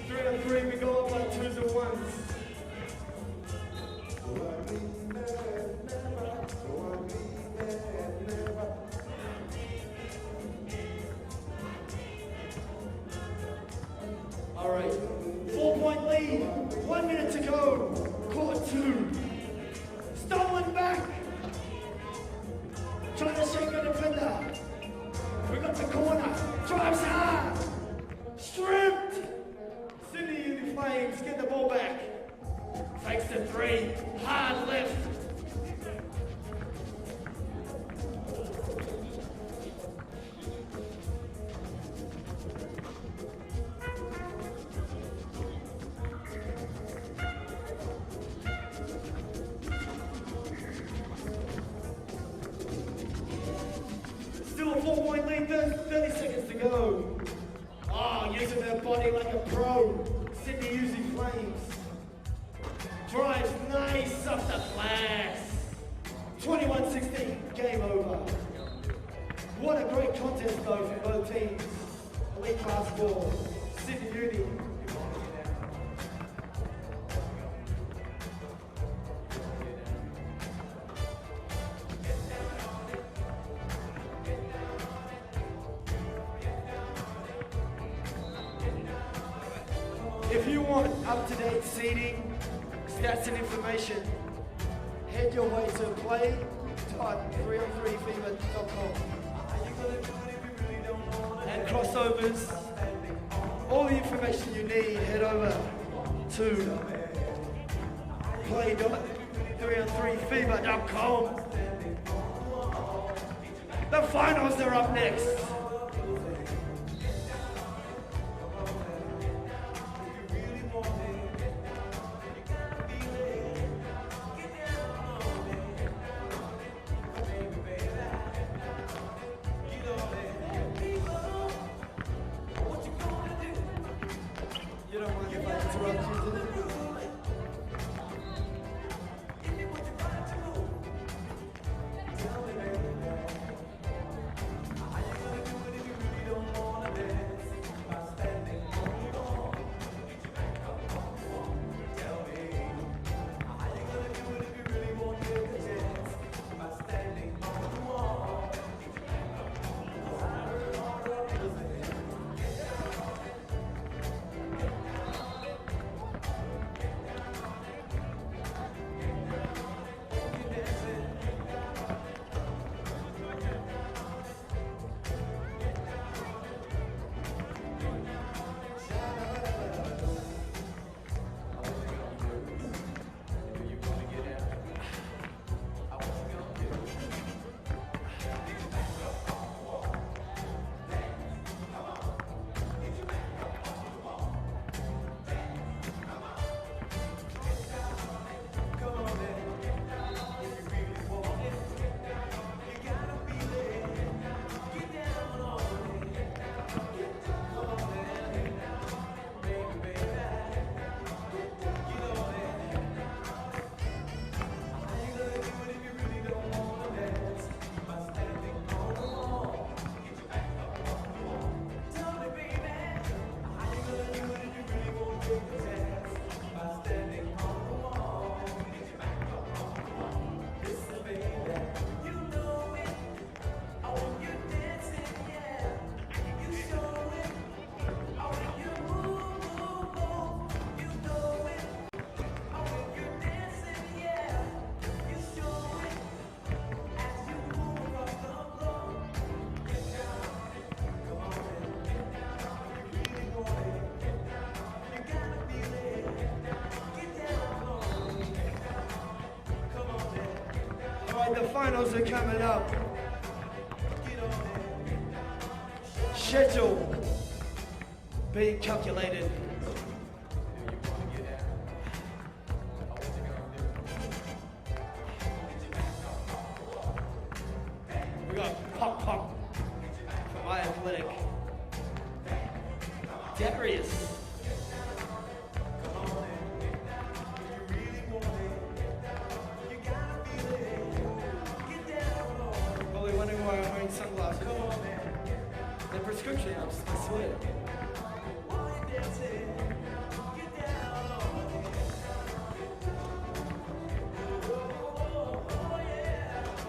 3-on-3, we go up like 2s and 1s. All right, 4-point lead, 1 minute to go. Court 2, stumbling back. Trying to shake the defender. We got the corner. Drives hard. Stripped. Sydney Uni Flames get the ball back. Takes the 3. Hard left. Still a 4-point lead, 30 seconds to go. Oh, using their body like a pro. Sydney Uni Flames. Drives nice off the glass. 21-16, game over. What a great contest though for both teams. Elite basketball, Sydney Uni. If you want up-to-date seating, stats and information, head your way to play.3on3fever.com. And crossovers, all the information you need, head over to play.3on3fever.com. The finals are up next. You don't mind if I interrupt you today? The finals are coming up. Schedule being calculated. We got Pop from iAthletic. Darius. Why I'm wearing sunglasses. The prescription, I swear.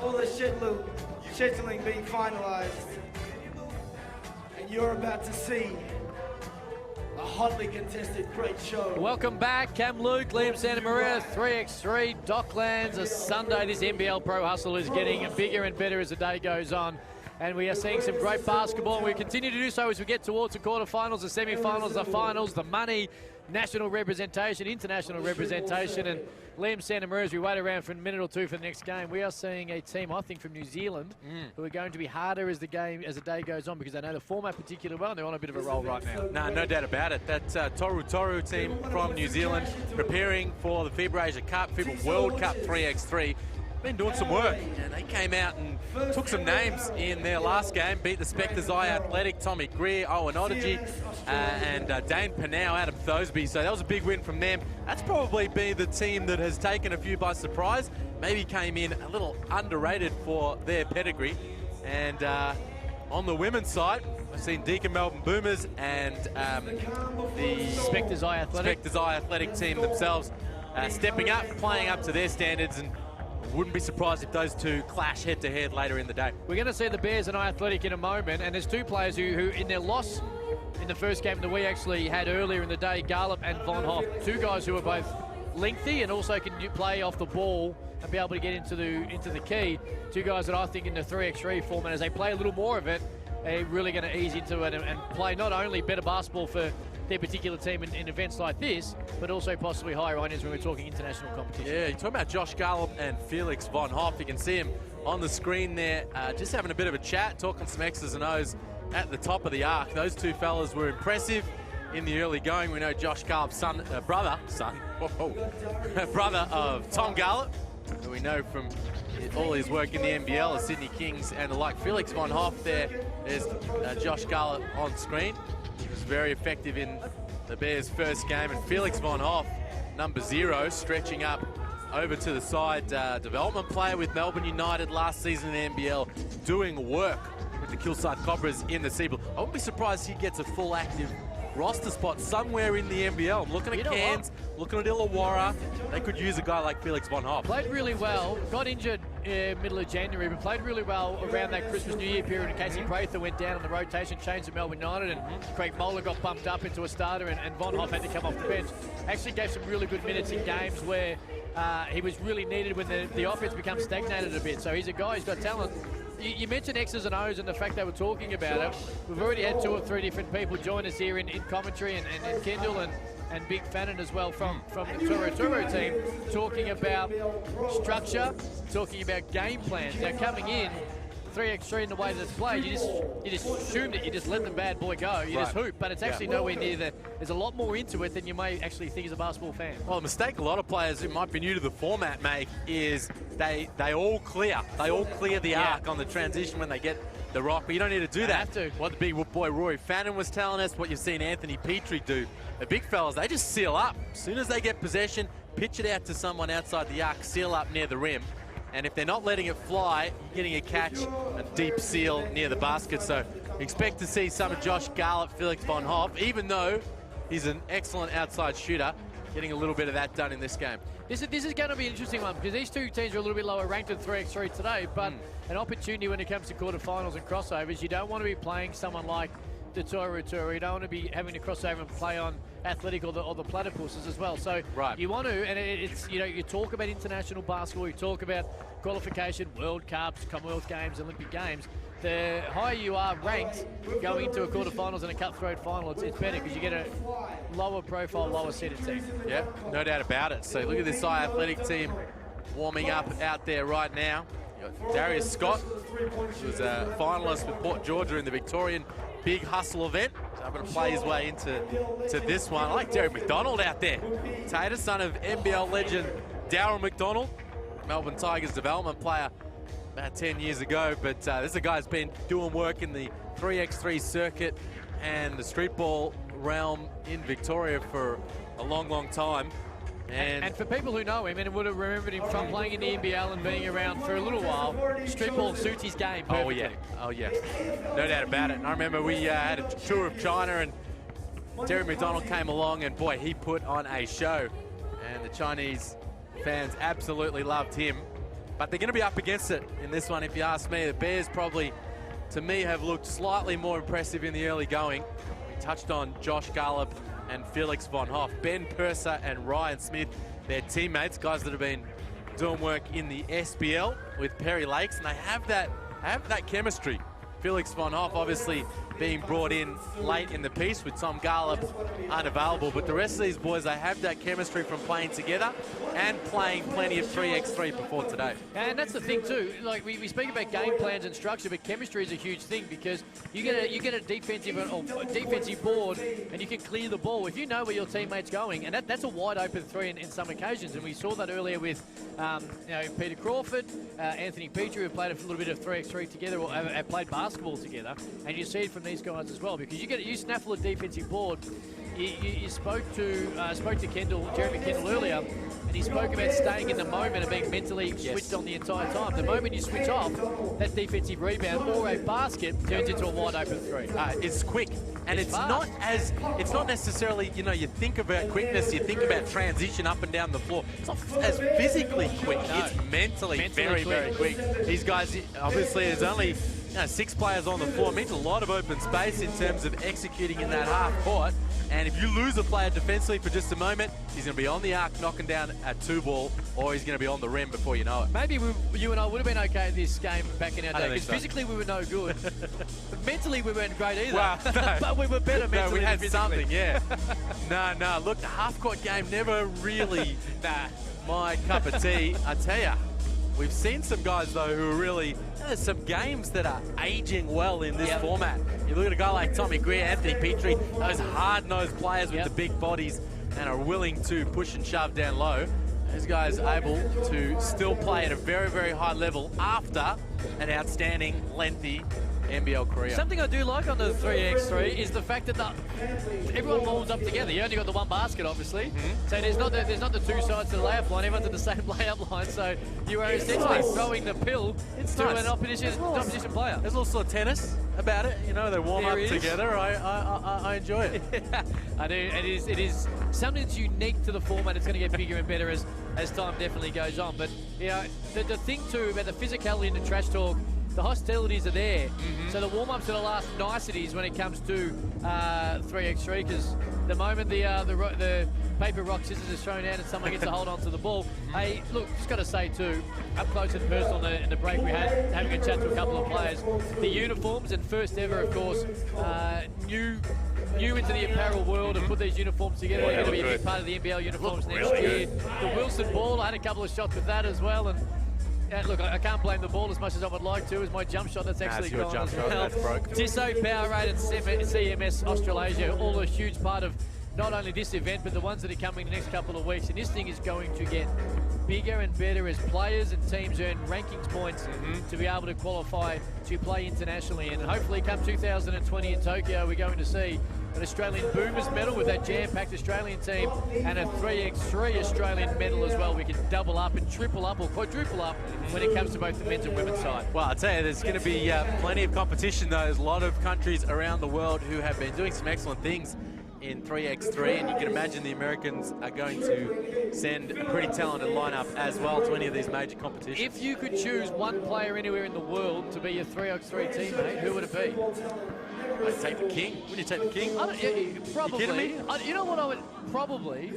All the scheduling being finalized. And you're about to see a hotly contested great show. Welcome back, Cam Luke, Liam Santa Maria, 3x3, Docklands. A Sunday, this NBL Pro Hustle is getting bigger and better as the day goes on. And we are seeing some great basketball. We continue to do so as we get towards the quarterfinals, the semi-finals, the finals, the money, national representation, international representation. And Liam Santa Maria, as we wait around for a minute or two for the next game, we are seeing a team, I think, from New Zealand who are going to be harder as the day goes on because they know the format particularly well and they're on a bit of a roll right now. No doubt about it. That ToruXToru team from New Zealand preparing for the FIBA Asia Cup, FIBA World Cup 3x3. Been doing some work, and they came out and took some names in their last game, beat the Spectres, iAthletic, Tommy Greer, Owen Odygy, and Dane Panau out of Thoresby. So that was a big win from them. That's probably been the team that has taken a few by surprise. Maybe came in a little underrated for their pedigree. And on the women's side, I've seen Deakin Melbourne Boomers and the Spectres iAthletic team themselves stepping up, playing up to their standards, and wouldn't be surprised if those two clash head-to-head later in the day. We're going to see the Bears and iAthletic in a moment, and there's two players who in their loss in the first game that we actually had earlier in the day, Garlop and Von Hoff, two guys who are both lengthy and also can play off the ball and be able to get into the key. Two guys that I think in the 3x3 format, as they play a little more of it, they're really going to ease into it and play not only better basketball for their particular team in events like this, but also possibly higher honours when we're talking international competition. Yeah, you're talking about Josh Garlop and Felix Von Hoff. You can see him on the screen there, just having a bit of a chat, talking some X's and O's at the top of the arc. Those two fellas were impressive in the early going. We know Josh Garlop's brother of Tom Garlop, who we know from all his work in the NBL, the Sydney Kings and the like. Felix Von Hoff there's Josh Garlop on screen. He was very effective in the Bears' first game, and Felix Von Hoff, number 0, stretching up over to the side, development player with Melbourne United last season in the NBL, doing work with the Kilsyth Cobras in the Seaboard. I wouldn't be surprised he gets a full active roster spot somewhere in the NBL. I'm looking at Cairns, looking at Illawarra. They could use a guy like Felix Von Hoff. Played really well, got injured middle of January, but played really well around that Christmas New Year period. And Casey Prather went down on the rotation, changed to Melbourne United, and Craig Moeller got bumped up into a starter, and Von Hoff had to come off the bench. Actually gave some really good minutes in games where he was really needed when the offense becomes stagnated a bit. So he's a guy who's got talent. You mentioned X's and O's and the fact they were talking about it. We've already had 2 or 3 different people join us here in commentary, and Kendall and Big Fannin as well from the ToruXToru team, talking about structure, talking about game plans. Now coming in 3x3 in the way that it's played, you just assume that you just let the bad boy go, you just hoop, but it's actually nowhere near that. There's a lot more into it than you may actually think as a basketball fan. Well, the mistake a lot of players who might be new to the format make is they all clear the arc on the transition when they get the rock, but you don't need to do that. What the big boy Rory Fannin was telling us, what you've seen Anthony Petrie do, the big fellas, they just seal up. As soon as they get possession, pitch it out to someone outside the arc, seal up near the rim. And if they're not letting it fly, you're getting a catch, a deep seal near the basket. So expect to see some of Josh Garlop, Felix Von Hoff, even though he's an excellent outside shooter, getting a little bit of that done in this game. This is going to be an interesting one, because these two teams are a little bit lower ranked than 3x3 today, but an opportunity when it comes to quarterfinals and crossovers. You don't want to be playing someone like the ToruXToru. You don't want to be having to cross over and play on Athletic or the Platypuses as well. So you want to, and it's, you know, you talk about international basketball, you talk about qualification, World Cups, Commonwealth Games, Olympic Games. The higher you are ranked going into a quarterfinals and a cutthroat final, it's better because you get a lower profile, lower seeded team. Yeah, no doubt about it. So look at this iAthletic team warming up out there right now. You got Darius Scott, who was a finalist with Port Georgia in the Victorian Big Hustle event. So I'm going to play his way into this one. I like Derek McDonald out there. Tater, son of NBL legend Darryl McDonald, Melbourne Tigers development player about 10 years ago. But this is a guy who's been doing work in the 3x3 circuit and the street ball realm in Victoria for a long, long time. And for people who know him and would have remembered him from playing in the NBL and being around for a little while, street ball suits his game perfectly. Oh yeah, no doubt about it. And I remember we had a tour of China, and Terry McDonald came along, and boy, he put on a show. And the Chinese fans absolutely loved him. But they're going to be up against it in this one, if you ask me. The Bears probably, to me, have looked slightly more impressive in the early going. We touched on Josh Garlop and Felix Von Hoff. Ben Purser and Ryan Smith, their teammates, guys that have been doing work in the SBL with Perry Lakes, and they have that chemistry. Felix Von Hoff obviously being brought in late in the piece with Tom Garlop unavailable, but the rest of these boys, they have that chemistry from playing together and playing plenty of 3x3 before today. And that's the thing too, like we speak about game plans and structure, but chemistry is a huge thing, because you get a defensive board and you can clear the ball if you know where your teammate's going, and that's a wide open three in some occasions, and we saw that earlier with Peter Crawford, Anthony Petrie, who played a little bit of 3x3 together, or have played basketball together, and you see it from these guys as well, because you snaffle a defensive board. You spoke to Jeremy Kendall earlier, and he spoke about staying in the moment and being mentally switched on the entire time. The moment you switch off, that defensive rebound or a basket turns into a wide open three. It's quick, and it's not necessarily, you know, you think about quickness, you think about transition up and down the floor. It's not as physically quick. No. It's mentally very, very quick. These guys, obviously, there's only 6 players on the floor means a lot of open space in terms of executing in that half court. And if you lose a player defensively for just a moment, he's going to be on the arc knocking down a 2-ball, or he's going to be on the rim before you know it. Maybe you and I would have been okay at this game back in our day, because so. physically we were no good. But mentally we weren't great either. Well, no. But we were better mentally. No, we had than something, yeah. No. Look, the half-court game never really my cup of tea. I tell you, we've seen some guys, though, who are really... There's some games that are aging well in this format. You look at a guy like Tommy Greer, Anthony Petrie, those hard-nosed players with the big bodies and are willing to push and shove down low. Those guys are able to still play at a very, very high level after an outstanding, lengthy NBL career. Something I do like on the 3x3 is the fact that everyone molds up together. You only got the one basket, obviously. So there's not the two sides to the layup line. Everyone's at the same layup line. So you are essentially throwing the pill to an opposition player. There's also tennis about it. You know, they warm up together. I enjoy it. I do. It is something that's unique to the format. It's going to get bigger and better as time definitely goes on. But you know, the thing too about the physicality and the trash talk, the hostilities are there. So the warm-ups are the last niceties when it comes to 3x3, because the moment the paper, rock, scissors is thrown out and someone gets a hold onto the ball, hey, look, just got to say too, up close and personal in the break we had, having a chat to a couple of players, the uniforms, and first ever, of course, new into the apparel world and put these uniforms together. They're going to be a big part of the NBL uniforms next year. The Wilson ball, I had a couple of shots with that as well, and look, I can't blame the ball as much as I would like to. It's my jump shot that's actually gone as well. Disso, Powerade, and CMS Australasia, all a huge part of not only this event, but the ones that are coming the next couple of weeks. And this thing is going to get bigger and better as players and teams earn rankings points to be able to qualify to play internationally. And hopefully come 2020 in Tokyo, we're going to see an Australian Boomers medal with that jam-packed Australian team, and a 3x3 Australian medal as well. We can double up and triple up or quadruple up when it comes to both the men's and women's side. Well, I tell you, there's going to be plenty of competition, though. There's a lot of countries around the world who have been doing some excellent things in 3x3, and you can imagine the Americans are going to send a pretty talented lineup as well to any of these major competitions. If you could choose one player anywhere in the world to be your 3x3 teammate, who would it be? I'd take the king. Wouldn't you take the king? Probably. You kidding me? You know what I would probably...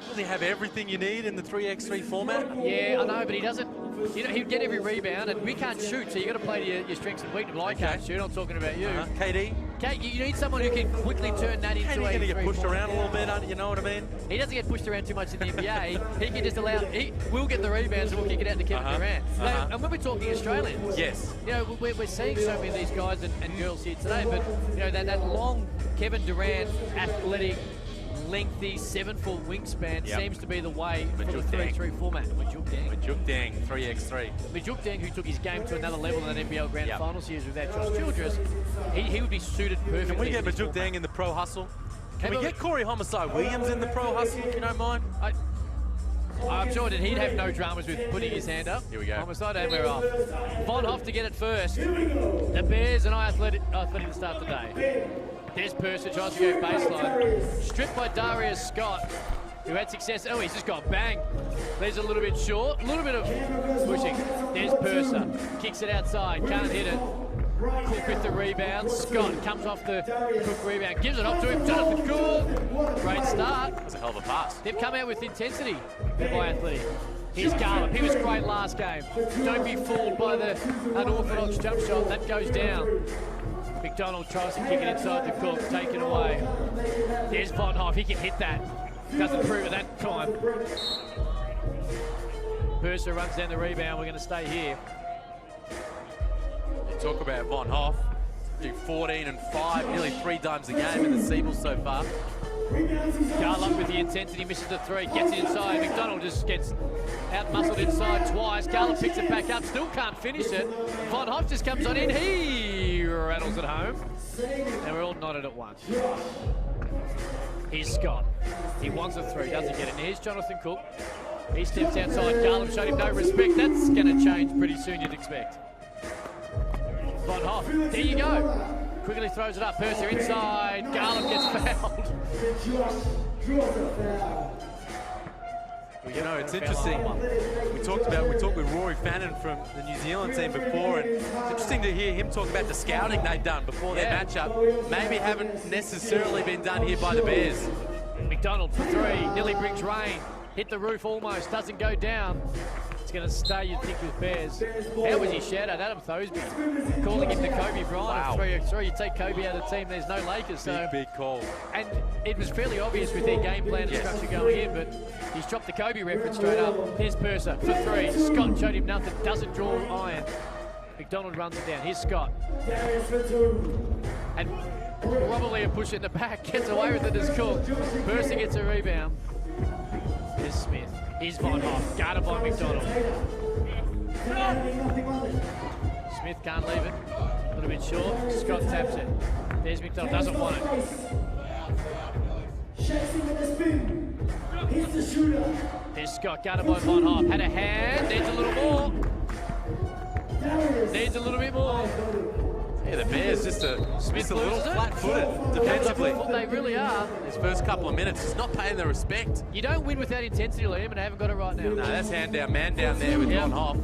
Does he have everything you need in the 3x3 format? Yeah, I know, but he doesn't. You know, he'd get every rebound, and we can't shoot, so you got to play to your strengths and weaknesses. Well, I can't shoot. I'm talking about you. KD? You need someone who can quickly turn that into a... He's going to get pushed around a little bit, you know what I mean? He doesn't get pushed around too much in the NBA. He can just allow... We'll get the rebounds and we'll kick it out to Kevin Durant. And when we're talking Australians... Yes. You know, we're seeing so many of these guys and girls here today, but, you know, that long Kevin Durant, athletic, lengthy 7-foot wingspan seems to be the way for the 3x3 format. Majuk Dang, 3x3. Majuk Dang, who took his game to another level in that NBL Grand Final series with that Josh Childress, he would be suited perfectly. Can we get Majuk Dang in the pro hustle? Can we get Corey Homicide Williams in the pro hustle, if you don't mind? I'm sure that he'd have no dramas with putting his hand up. Here we go. Homicide, and we're off. Von Hoff to get it first. The Bears and iAthletic to start the day. There's Purser, tries to go baseline. Stripped by Darius Scott, who had success. Oh, he's just got bang. Leaves a little bit short, a little bit of pushing. There's Purser, kicks it outside, can't hit it. Cook with the rebound. Scott comes off the Cook rebound, gives it up to him. Jonathan Cook, great start. That's a hell of a pass. They've come out with intensity, the iAthletic. Here's Garland. He was great last game. Don't be fooled by the unorthodox jump shot. That goes down. McDonald tries to kick it inside the Cook, taken away. There's Von Hoff, he can hit that. Doesn't prove it that time. Purser runs down the rebound, we're going to stay here. You talk about Von Hoff, doing 14 and 5, nearly 3 times a game in the Seables so far. Garland with the intensity, misses the 3, gets it inside. McDonald just gets out-muscled inside twice. Garland picks it back up, still can't finish it. Von Hoff just comes on in, he rattles it home. And we're all nodded at once. Here's Scott. He wants a 3, doesn't get it. And here's Jonathan Cook. He steps outside. Garland showed him no respect. That's going to change pretty soon, you'd expect. Von Hoff, there you go. Quickly throws it up. Purser inside. Garland gets fouled. You know, it's interesting. We talked with Rory Fannin from the New Zealand team before, and it's interesting to hear him talk about the scouting they've done before their matchup. Maybe haven't necessarily been done here by the Bears. McDonald for three, nearly brings rain. Hit the roof almost, doesn't go down. It's going to stay, you'd think, with Bears. How was he shadowed? Adam Thosby calling him the Kobe Bryant of 3x3. You take Kobe out of the team, there's no Lakers. So big call. And it was fairly obvious with their game plan and structure going in, but he's dropped the Kobe reference straight up. Here's Purser for three. Scott showed him nothing, doesn't draw iron. McDonald runs it down. Here's Scott. And probably a push in the back, gets away with it as Cook. Purser gets a rebound. Here's Smith. Here's Von Hoff, guarded by McDonald. Smith can't leave it. A little bit short. Scott taps it. There's McDonald, doesn't want it. There's Scott, guarded by Von Hoff. Had a hand, needs a little more. Needs a little bit more. Yeah, the Bears just a little flat-footed defensively. They really are. His first couple of minutes, he's not paying the respect. You don't win without intensity, Liam, and I haven't got it right now. No, that's hand down, man down there with Von Hoff.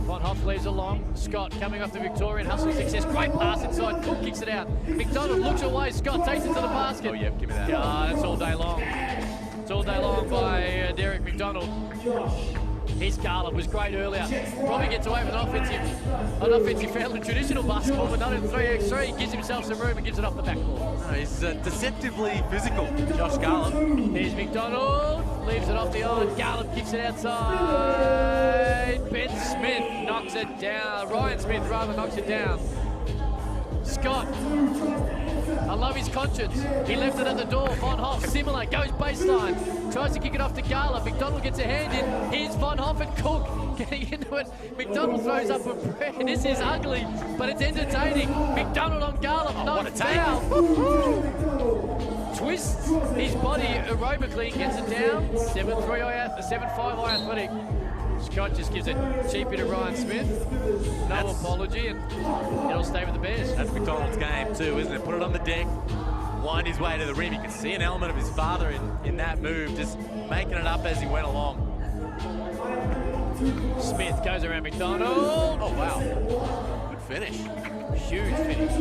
Von Hoff leaves along. Scott coming off the Victorian hustle success. Great pass inside. Cook kicks it out. McDonald looks away. Scott takes it to the basket. Oh, yep, give me that. Yeah, that's all day long. It's all day long by Derek McDonald. His Garland was great earlier. Probably gets away with an offensive foul in traditional basketball, but not in 3x3. Gives himself some room and gives it off the backboard. No, he's deceptively physical, Josh Garland. Here's McDonald. Leaves it off the island. Garland kicks it outside. Ben Smith knocks it down. Ryan Smith rather knocks it down. Scott. I love his conscience. He left it at the door. Von Hoff, similar, goes baseline. Tries to kick it off to Garland. McDonald gets a hand in. Here's Von Hoff and Cook getting into it. McDonald throws up a prayer. This is ugly, but it's entertaining. McDonald on Garland, not foul. Twists his body aerobically and gets it down. 7-5 iAthletic. Scott just gives it cheaply to Ryan Smith. No apology, and it'll stay with the Bears. That's McDonald's game too, isn't it? Put it on the deck, wind his way to the rim. You can see an element of his father in that move, just making it up as he went along. Smith goes around McDonald. Oh, wow. Good finish. Huge finish.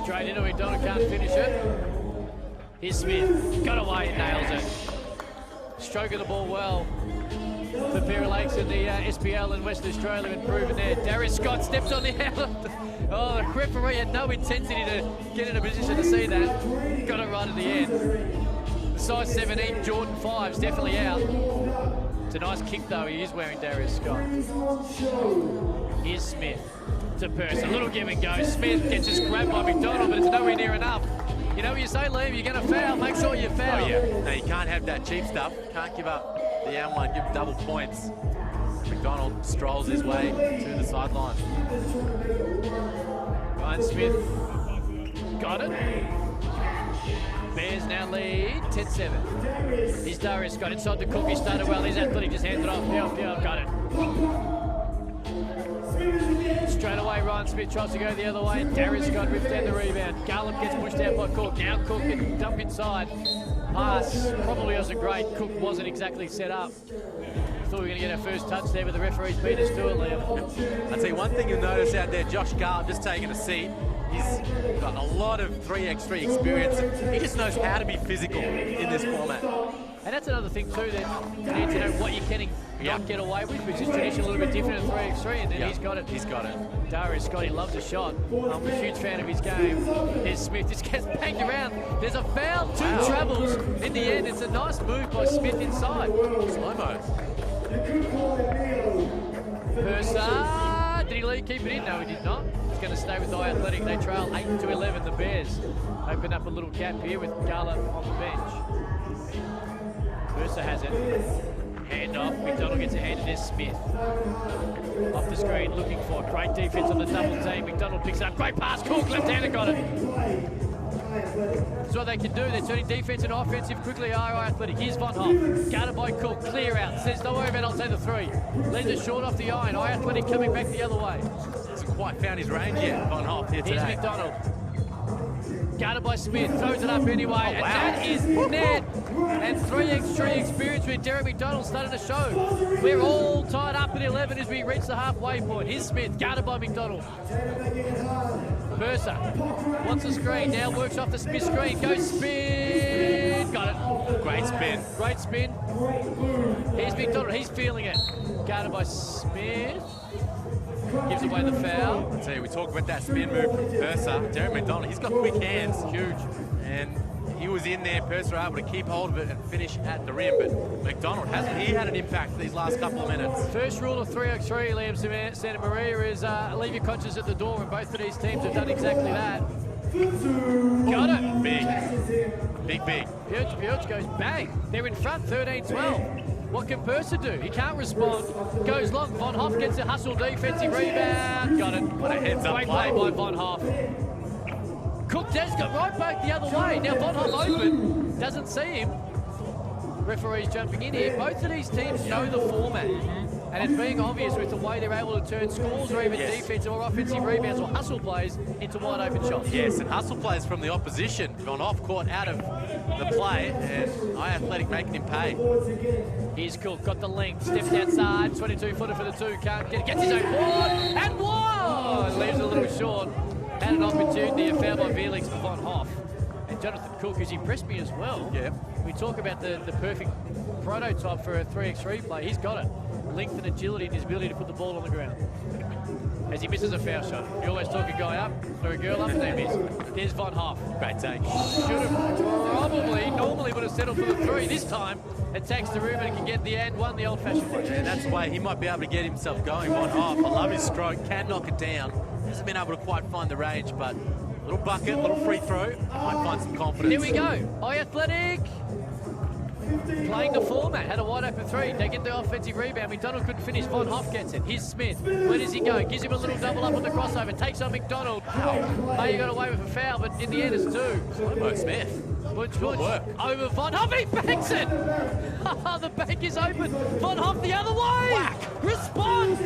Straight into McDonald, can't finish it. Here's Smith. Got away and nails it. Stroking the ball well. For Pera Lakes in the SPL in Western Australia, improving there. Darius Scott steps on the island. Oh, the referee had no intensity to get in a position to see that. Got it right at the end. The size 17 Jordan 5's definitely out. It's a nice kick though, he is wearing Darius Scott. Here's Smith to Purse, a little give and go. Smith gets his grab by McDonald, but it's nowhere near enough. You know what you say, Liam, you're going to foul, make sure you foul. Oh yeah, no, you can't have that cheap stuff. Can't give up the M1, give double points. McDonald strolls his way to the sideline. Ryan Smith got it. Bears now lead 10-7. Here's Darius Scott inside the Cook. He started well. He's athletic, just hands it off. Yeah, got it. Straight away, Ryan Smith tries to go the other way. Darius Scott rips down the rebound. Garland gets pushed out by Cook. Now Cook can dump inside. Pass probably wasn't great. Cook wasn't exactly set up. Thought we were going to get our first touch there, but the referee's beat us to it, Liam. I'll tell you one thing you'll notice out there, Josh Garland just taking a seat. He's got a lot of 3x3 experience. He just knows how to be physical in this format. And that's another thing too, that you need to know what you can not get away with, which is traditionally a little bit different in 3x3, and then he's got it. He's got it. Darius Scott, he loves a shot. I'm a huge fan of his game. Here's Smith, just gets banged around. There's a foul, two travels. In the end, it's a nice move by Smith inside. Slow-mo. Purser, did he keep it in? No, he did not. He's going to stay with iAthletic. They trail 8-11. The Bears open up a little gap here with Garland on the bench. Purser has it. Hand off. McDonald gets a hand to this. Smith. Off the screen, looking for great defense on the double team. McDonald picks up. Great pass. Cook, left-hander, got it. That's what they can do. They're turning defense into offensive quickly. iAthletic. Here's Von Hoff. Guarded by Cook. Clear out. Says, don't worry about it, I'll take the three. Leaves it short off the iron. iAthletic coming back the other way. Hasn't quite found his range yet, Von Hoff here today. Here's McDonald. Guarded by Smith. Throws it up anyway. And that is net. And and 3x3 experience with Derek McDonald starting to show. We're all tied up at 11 as we reach the halfway point. Here's Smith, guarded by McDonald. Mercer wants a screen, now works off the Smith screen, goes spin, got it. Great spin. Great spin. Here's McDonald, he's feeling it. Guarded by Smith. Gives away the foul. I tell you, we talk about that spin move from Purser. Derek McDonald, he's got quick hands. Huge. And he was in there, Purser able to keep hold of it and finish at the rim, but McDonald hasn't. He had an impact these last couple of minutes. First rule of 3x3, Liam Santa Maria, is leave your conscience at the door, and both of these teams have done exactly that. Got it. Big. Pioch goes bang. They're in front, 13-12. What can Purser do? He can't respond. Goes long. Von Hoff gets a hustle defensive rebound. Got it. What a heads-up Great play by Von Hoff. Cook just got right back the other way. Now Von Hoff open. Doesn't see him. Referees jumping in here. Both of these teams know the format. And it's being obvious with the way they're able to turn scores or even defensive or offensive rebounds or hustle plays into wide open shots. Yes, and hustle plays from the opposition. Gone off court out of the play, and iAthletic making him pay. Here's Cook, got the length, steps outside, 22-footer for the two, can't get it, gets his own board, and one! Leaves a little short. Had an opportunity, a foul by Felix for Von Hoff. And Jonathan Cook, who's impressed me as well. Yeah. We talk about the perfect prototype for a 3x3 play. He's got it. Length and agility and his ability to put the ball on the ground. As he misses a foul shot. You always talk a guy up, or a girl up, and they miss. There's Von Hoff. Great take. Should have normally would have settled for the three. This time, attacks the rim and can get the and one the old-fashioned way. And that's the way he might be able to get himself going. Von Hoff, I love his stroke, can knock it down. Hasn't been able to quite find the range, but a little bucket, a little free throw, might find some confidence. There we go. iAthletic. Playing the format, had a wide open three. They get the offensive rebound. McDonald couldn't finish. Von Hoff gets it. Here's Smith. Where does he go? Gives him a little double up on the crossover. Takes on McDonald. Wow. He got away with a foul, but in the end it's two. Slow-mo Smith. Good work. Over Von Hoff. He banks it. The bank is open. Von Hoff the other way. Whack. Response.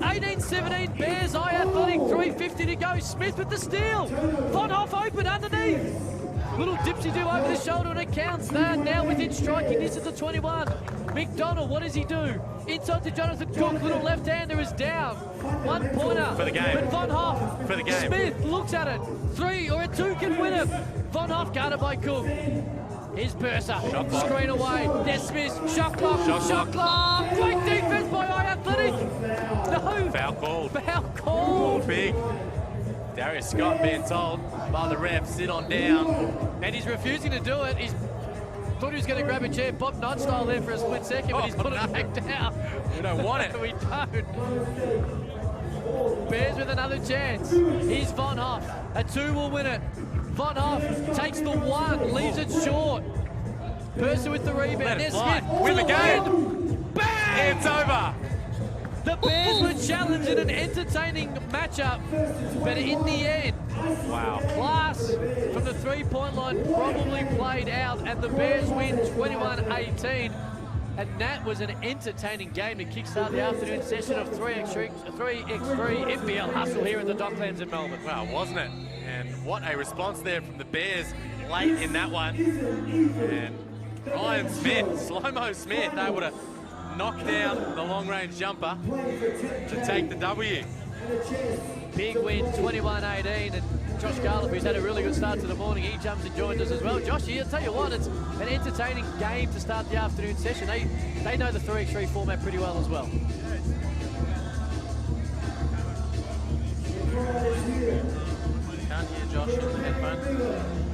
18-17 Bears. iAthletic. 3:50 to go. Smith with the steal. Von Hoff open underneath. Little dipsy-do over the shoulder and it counts. They're now within striking distance of 21. McDonald, what does he do? Inside to Jonathan Cook, little left-hander is down. 1 pointer. For the game. But Von Hoff. For the game. Smith looks at it. 3 or a 2 can win it. Von Hoff guarded by Cook. Here's Purser. Screen away. There's Smith. Shot clock. Shot clock. Great defense by iAthletic. No. Foul called. Foul called. Big. Darius Scott being told by the ref, sit on down. And he's refusing to do it. He's thought he was going to grab a chair, Bob Knight style there for a split second, but he's put it back down. We don't want it. We don't. Bears with another chance. Here's Von Hoff. A 2 will win it. Von Hoff takes the 1, leaves it short. Purser with the rebound. There's Smith. Win the game. Bang! It's over. The Bears were challenged in an entertaining matchup, but in the end, wow, class from the three-point line probably played out, and the Bears win 21-18. And that was an entertaining game to kickstart the afternoon session of 3x3 NBL hustle here in the Docklands in Melbourne. Wow, wasn't it? And what a response there from the Bears late in that one. And Ryan Smith, slow-mo Smith, able to knock down the long-range jumper to take the W. Big win, 21-18, and Josh Garliff, who's had a really good start to the morning, he jumps and joins us as well. Josh, I'll tell you what, it's an entertaining game to start the afternoon session. They know the 3x3 format pretty well as well. Can't hear Josh in the headphones.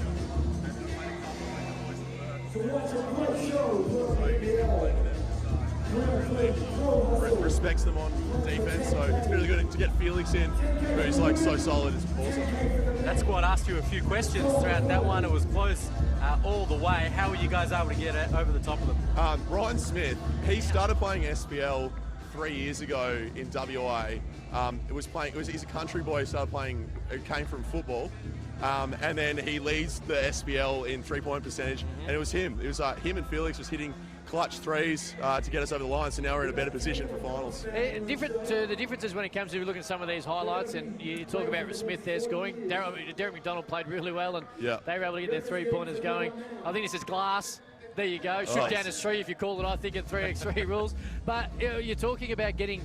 Respects them on defense, so it's really good to get Felix in, who's like so solid. It's awesome. That squad asked you a few questions throughout that one. It was close all the way. How were you guys able to get over the top of them? Ryan Smith, he started playing SBL 3 years ago in WA. He's a country boy who started playing, who came from football. And then he leads the SBL in three-point percentage, and it was him. It was him and Felix was hitting clutch threes to get us over the line. So now we're in a better position for finals. The differences when it comes to looking at some of these highlights, and you talk about Smith there scoring. Derek McDonald played really well, and they were able to get their three-pointers going. I think this is glass. There you go. Shoot down as 3 if you call it, I think, in 3x3 rules. But you're talking about getting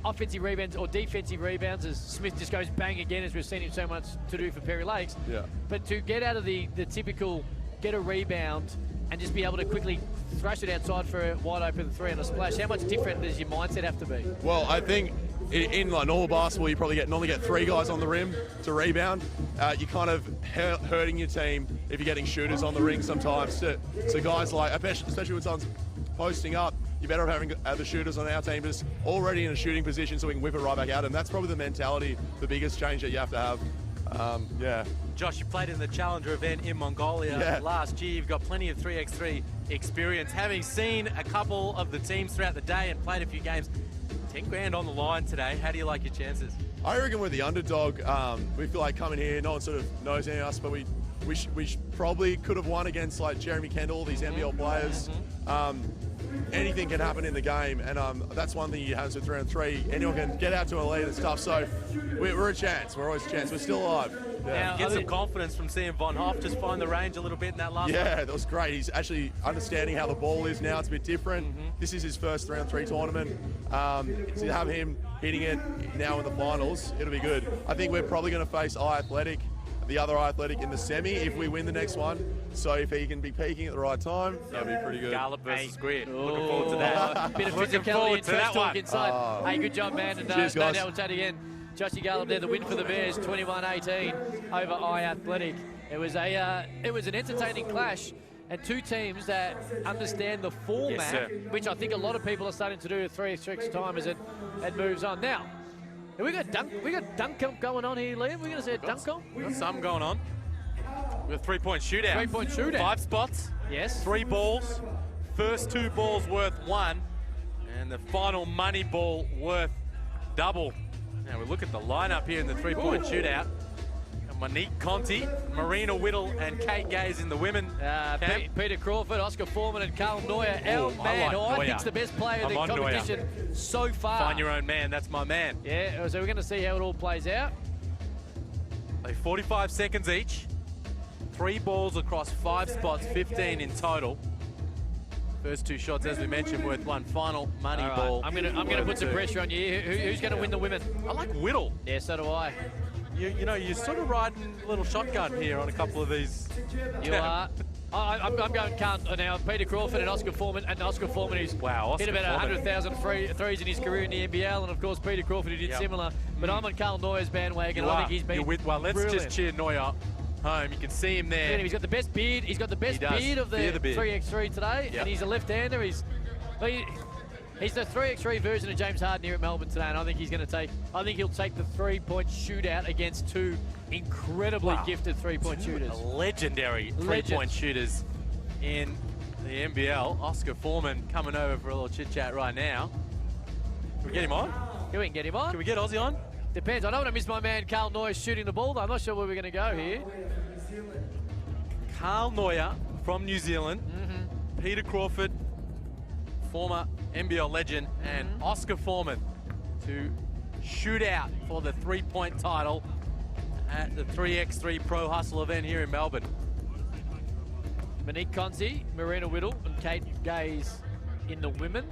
offensive rebounds or defensive rebounds, as Smith just goes bang again, as we've seen him so much to do for Perry Lakes. Yeah. But to get out of the typical get a rebound and just be able to quickly thrash it outside for a wide open 3 and a splash, how much different does your mindset have to be? Well, I think in like normal basketball, you probably normally get 3 guys on the rim to rebound. You're kind of hurting your team if you're getting shooters on the ring sometimes. So guys like, especially when someone's posting up, you're better off having the shooters on our team just already in a shooting position so we can whip it right back out. And that's probably the mentality, the biggest change that you have to have. Yeah. Josh, you played in the Challenger event in Mongolia last year. You've got plenty of 3x3 experience. Having seen a couple of the teams throughout the day and played a few games, 10 grand on the line today. How do you like your chances? I reckon we're the underdog. We feel like coming here, no one sort of knows any of us, but we probably could have won against like Jeremy Kendall, these NBL players. Anything can happen in the game, and that's one thing you have with 3-on-3. Anyone can get out to a lead and stuff, so we're a chance. We're always a chance. We're still alive. Now, get some confidence from seeing Von Hoff just find the range a little bit in that last one. Yeah, that was great. He's actually understanding how the ball is now. It's a bit different. This is his first 3-on-3 tournament. To have him hitting it now in the finals, it'll be good. I think we're probably going to face iAthletic, the other iAthletic in the semi if we win the next one. So if he can be peaking at the right time, that'd be pretty good. Gallup versus Greer. Looking forward to that. Bit of physicality and trash talk inside. Hey, good job, man. And cheers, no guys. doubt we'll chat again. Joshy Gallup there, the win for the Bears, 21-18 over iAthletic. It was an entertaining clash, and two teams that understand the format, which I think a lot of people are starting to do at 3x3 time as it moves on. Now, we got dunk comp going on here, Liam. We're going to say a dunk comp. Got some going on. With a 3-point shootout. 3-point shootout. 5 spots. Yes. 3 balls. First 2 balls worth 1, and the final money ball worth double. Now we look at the lineup here in the 3-point shootout. Monique Conti, Marina Whittle, and Kate Gaze in the women. Peter Crawford, Oscar Foreman, and Carl Neuer. Our man, who I think's the best player in the competition so far. Find your own man, that's my man. Yeah, so we're going to see how it all plays out. 45 seconds each. 3 balls across 5 spots, 15 in total. First 2 shots, as we mentioned, worth 1. Final money ball. I'm gonna put some pressure on you. Who's going to win the women? I like Whittle. Yeah, so do I. You know, you're sort of riding a little shotgun here on a couple of these. You are. I'm going now. Peter Crawford and Oscar Foreman. And Oscar Foreman, who's hit about 100,000 threes in his career in the NBL. And, of course, Peter Crawford, who did similar. But I'm on Carl Neuer's bandwagon. I think he's been let's just cheer Neuer home. You can see him there. He's got the best beard. He's got the best beard of the 3x3 today. And he's a left-hander. He's the 3x3 version of James Harden here at Melbourne today, and I think he's going to take. I think he'll take the 3-point shootout against 2 incredibly gifted 3-point shooters. Legendary 3-point shooters in the NBL. Oscar Foreman coming over for a little chit chat right now. Can we get him on? Yeah, we can get him on. Can we get Ozzy on? Depends. I don't want to miss my man Carl Neuer shooting the ball, though. I'm not sure where we're going to go here. Carl Neuer from New Zealand. Peter Crawford, former NBL legend, and Oscar Foreman to shoot out for the 3-point title at the 3x3 Pro Hustle event here in Melbourne. Monique Conti, Marina Whittle, and Kate Gaze in the women.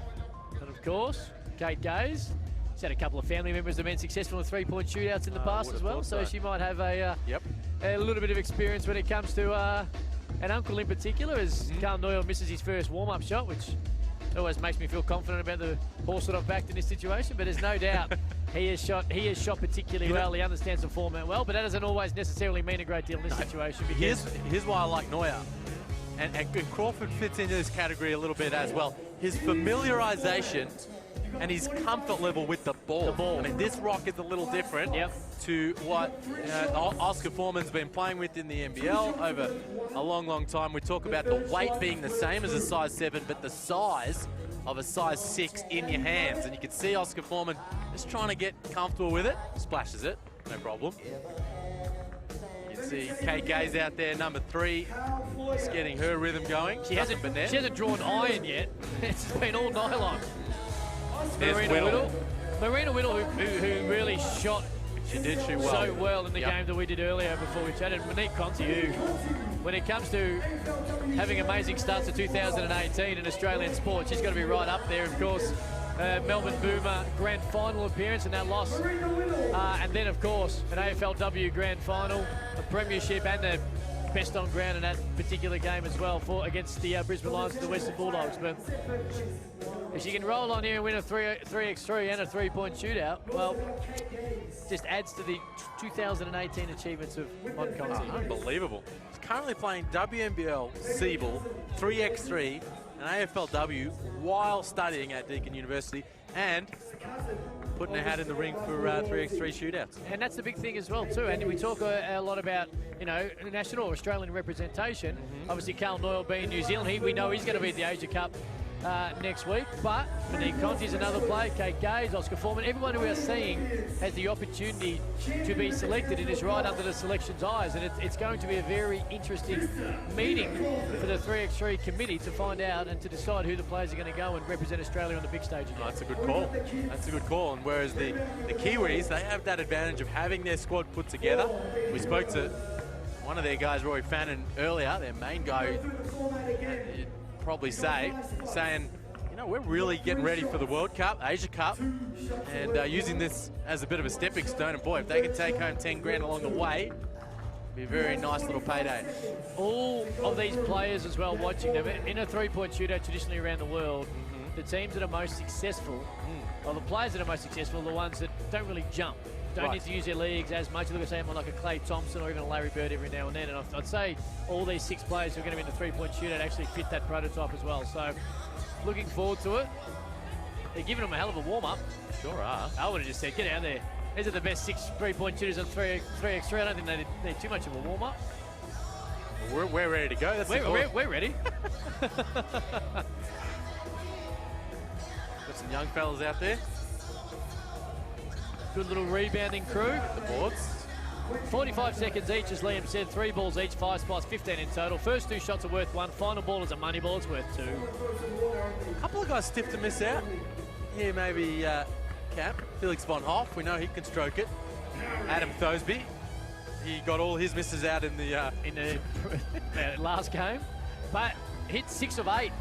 And of course, Kate Gaze. She's had a couple of family members that have been successful in 3-point shootouts in the past as well, so she might have a little bit of experience when it comes to an uncle in particular, as Carl Neuer misses his first warm-up shot, which always makes me feel confident about the horse that I've backed in this situation. But there's no doubt he has shot particularly well. He understands the format well, but that doesn't always necessarily mean a great deal in this situation. Here's why I like Neuer, and Crawford fits into this category a little bit as well. His familiarization and his comfort level with the ball. I mean, this rock is a little different to what Oscar Foreman's been playing with in the NBL over a long, long time. We talk about the weight being the same as a size 7, but the size of a size 6 in your hands. And you can see Oscar Foreman just trying to get comfortable with it. Splashes it, no problem. You can see Kate Gaze out there, number 3. Just getting her rhythm going. She hasn't drawn iron yet. It's been all nylon. There's Marina Whittle, who really shot She did shoot well. so well in the game that we did earlier before we chatted. Monique Conti, who, when it comes to having amazing starts to 2018 in Australian sport, she's got to be right up there. Of course, Melbourne Boomer grand final appearance and that loss. And then, of course, an AFLW grand final, a premiership, and the best on ground in that particular game as well against the Brisbane Lions and the Western Bulldogs. But if she can roll on here and win a 3x3 and a three-point shootout, well, just adds to the 2018 achievements of Mon Conti. Unbelievable. She's currently playing WNBL, Siebel, 3x3, and AFLW while studying at Deakin University and putting her hat in the ring for 3x3 shootouts. And that's the big thing as well too. And we talk a lot about, you know, national or Australian representation. Obviously, Carl Noyle being New Zealand, we know he's going to be at the Asia Cup next week. But Monique Conti's another player, Kate Gaze, Oscar Foreman, everyone who we are seeing has the opportunity to be selected and is right under the selection's eyes. And it's going to be a very interesting meeting for the 3x3 committee to find out and to decide who the players are going to go and represent Australia on the big stage again. Oh, that's a good call. That's a good call. And whereas the Kiwis, they have that advantage of having their squad put together. We spoke to one of their guys, Rory Fannin, earlier, their main guy, you'd probably saying, you know, we're really getting ready for the World Cup, Asia Cup, and using this as a bit of a stepping stone. And boy, if they can take home 10 grand along the way, it'd be a very nice little payday. All of these players as well, watching them in a three-point shootout traditionally around the world, the teams that are most successful, or the players that are most successful, are the ones that don't really jump. Don't need to use their legs as much. Look at someone like a Clay Thompson or even a Larry Bird every now and then. And I'd say all these 6 players who are going to be in the three-point shootout actually fit that prototype as well. So looking forward to it. They're giving them a hell of a warm-up. Sure are. I would have just said, get out there. These are the best 6 three-point shooters on 3x3. I don't think they need too much of a warm-up. We're ready to go. That's we're ready. Got some young fellas out there. Good little rebounding crew. The boards. 45 seconds each, as Liam said. 3 balls each, 5 spots, 15 in total. First 2 shots are worth 1. Final ball is a money ball. It's worth 2. A couple of guys stiff to miss out. Here maybe Cap. Felix Von Hoff. We know he can stroke it. Adam Thosby. He got all his misses out in the last game. But hit 6 of 8,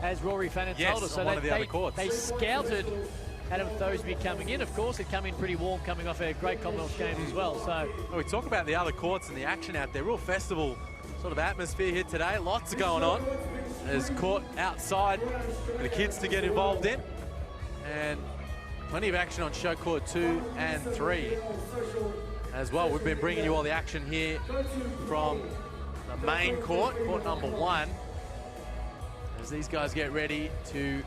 as Rory Fannin told us. So one of the other courts. They scouted Adam Thosby coming in. Of course, it come in pretty warm coming off a great Commonwealth Games as well. So we talk about the other courts and the action out there. Real festival sort of atmosphere here today. Lots going on. There's court outside for the kids to get involved in. And plenty of action on show court 2 and 3 as well. We've been bringing you all the action here from the main court, court number 1, as these guys get ready to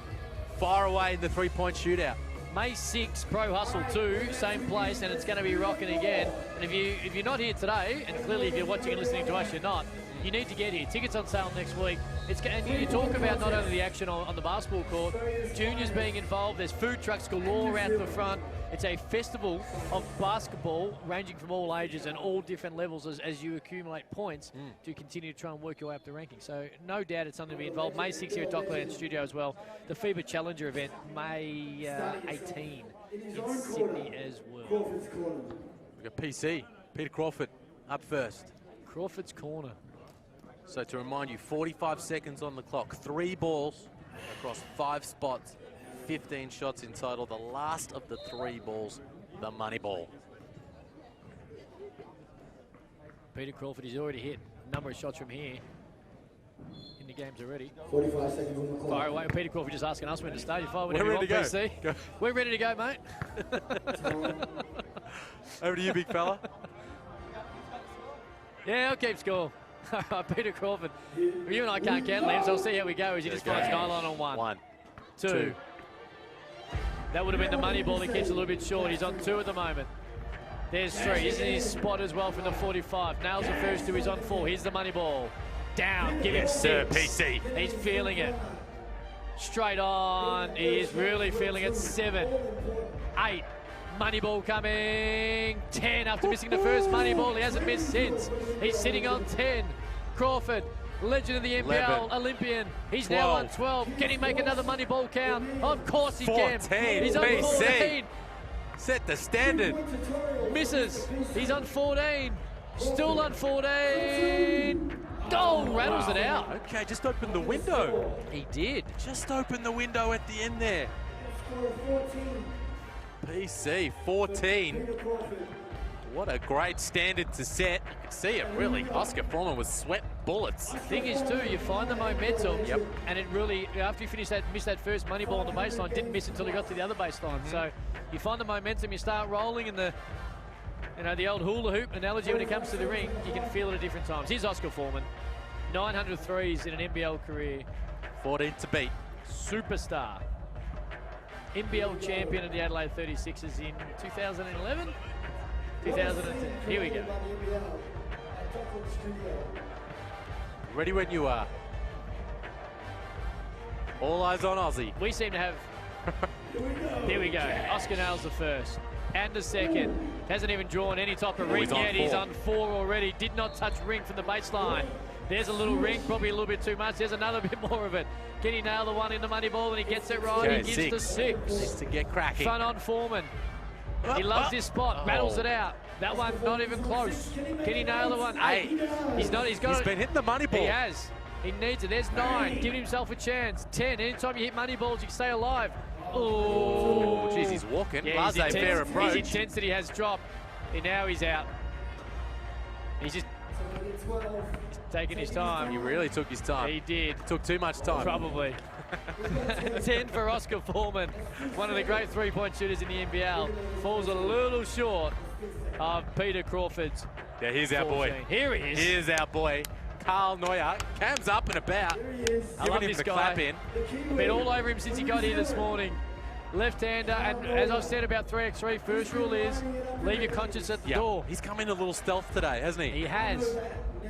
fire away in the three-point shootout. May 6, Pro Hustle 2, same place, and it's going to be rocking again. And if you're not here today, and clearly if you're watching and listening to us, you're not, you need to get here. Tickets on sale next week. And you talk about not only the action on the basketball court, juniors being involved, there's food trucks galore out the front. It's a festival of basketball ranging from all ages and all different levels as you accumulate points to continue to try and work your way up the ranking. So no doubt it's something to be involved. May 6 here at Dockland Studio as well. The FIBA Challenger event, May 18 in Sydney as well. We've got PC, Peter Crawford, up first. Crawford's corner. So to remind you, 45 seconds on the clock, 3 balls across 5 spots, 15 shots in total. The last of the 3 balls, the money ball. Peter Crawford, he's already hit a number of shots from here in the games already. 45 seconds on the clock. Fire away. Peter Crawford just asking us when to start. We're ready to go. PC. We're ready to go, mate. Over to you, big fella. Yeah, I'll keep score. Peter Crawford. You and I can't count, Liam, so I'll see how we go as he just finds nylon on 1. 2. That would have been the money ball. He keeps a little bit short. He's on 2 at the moment. There's 3. He's in his spot as well from the 45. Nails the first 2. He's on 4. Here's the money ball. Down. Give him 6. Sir, PC. He's feeling it. Straight on. He is really feeling it. 7. 8. Money ball coming. 10 after missing the first money ball. He hasn't missed since. He's sitting on 10. Crawford legend of the NBL, 11, Olympian. He's now on 12. Can he make another money ball count? Of course he 14, can. He's on PC. 14. Set the standard. Misses. He's on 14. Still on 14. Oh, rattles it out. Okay, just opened the window. He did. Just opened the window at the end there. PC, 14. What a great standard to set. You can see it really. Oscar Foreman was sweat bullets. The thing is too, you find the momentum. Yep. And it really, after you finish that, miss that first money ball on the baseline, didn't miss until he got to the other baseline. So you find the momentum, you start rolling, and the old hula hoop analogy when it comes to the ring, you can feel it at different times. Here's Oscar Foreman. 900 threes in an NBL career. 14 to beat. Superstar. NBL champion of the Adelaide 36ers in 2011? 2010. Here we go. Ready when you are. All eyes on Aussie. We seem to have... Here we go. Oscar nails the first. And the second. Hasn't even drawn any type of ring yet. He's on 4 already. Did not touch ring from the baseline. There's a little ring, probably a little bit too much. There's another bit more of it. Can he nail the one in the money ball? And he gets it right. Okay, he gives the 6. Needs to get cracking. Front on Foreman. He loves this spot. Battles it out. That one not even close. Can he nail the one? 8. He's not. He's been hitting the money ball. He has. He needs it. There's 9. Giving himself a chance. 10. Anytime you hit money balls, you can stay alive. Oh, geez, he's walking. Yeah, Blase fair approach. His intensity has dropped. And now he's out. He's just taking his time. He really took his time. He did. Took too much time. Probably. 10 for Oscar Foreman, one of the great three-point shooters in the NBL. Falls a little short of Peter Crawford's. Yeah, here's our boy. Here he is. Here's our boy, Carl Neuer. Cam's up and about. I love him this the guy. clap in. Been all over him since he got here this morning. Left-hander, and as I've said about 3x3, first rule is leave your conscience at the door. He's come in a little stealth today, hasn't he? He has.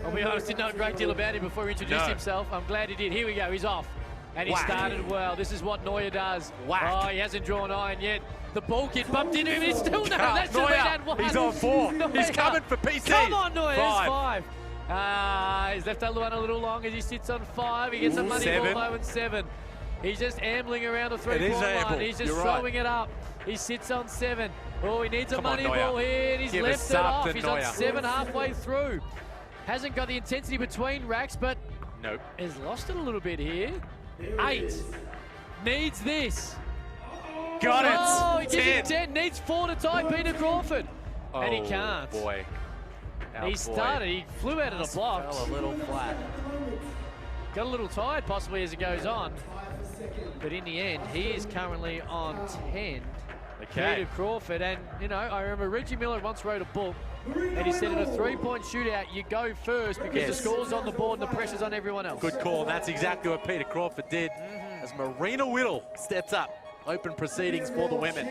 I'll be honest, didn't know a great deal about him before he introduced No. himself. I'm glad he did. Here we go, he's off. And he started well. This is what Neuer does. Whack. Oh, he hasn't drawn iron yet. The ball kid bumped into him. He's still no. Carl That should have been Neuer, at 1. he's on 4. Neuer. He's coming for PC. Come on, Neuer. There's 5. 5. He's left that one a little long as he sits on 5. He gets a money 7. ball low and 7. He's just ambling around the It is three-point line. amble. He's just You're throwing right. it up. He sits on 7. Oh, he needs a Come on, money Neuer. ball here, and he's Give a left it sub off. to He's Neuer. on 7 halfway through. Hasn't got the intensity between racks, but Nope. has lost it a little bit here. 8. Needs this. Got it. Oh, he gives 10. him 10. Needs 4 to tie Peter Crawford. And he Oh, can't. boy. Our He boy. started. He flew out of the blocks. Fell a little flat. Got a little tired possibly as it goes on. But in the end, he is currently on 10. Okay. Peter Crawford. And, you know, I remember Reggie Miller once wrote a book. And he said in a three-point shootout, you go first because the score's on the board and the pressure's on everyone else. Good call. And that's exactly what Peter Crawford did as Marina Whittle steps up. Open proceedings for the women.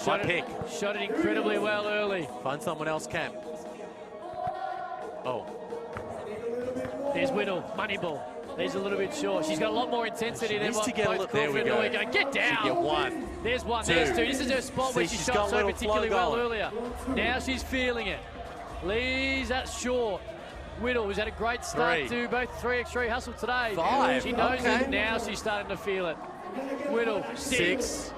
One pick. Shot it incredibly well early. Find someone else, Cam. Oh. There's Whittle, money ball. He's a little bit short. She's got a lot more intensity than needs what to get a both look. There we Crawford and go. Neuer go. Get down. She get 1. There's 1. 2. There's 2. This is her spot where See, she she's got shot a so little particularly flow well going. earlier. Now she's feeling it. Lee's that short. Whittle, who's had a great start 3. to both 3x3 hustle today. 5. She knows Okay. it. Now she's starting to feel it. Whittle, 6.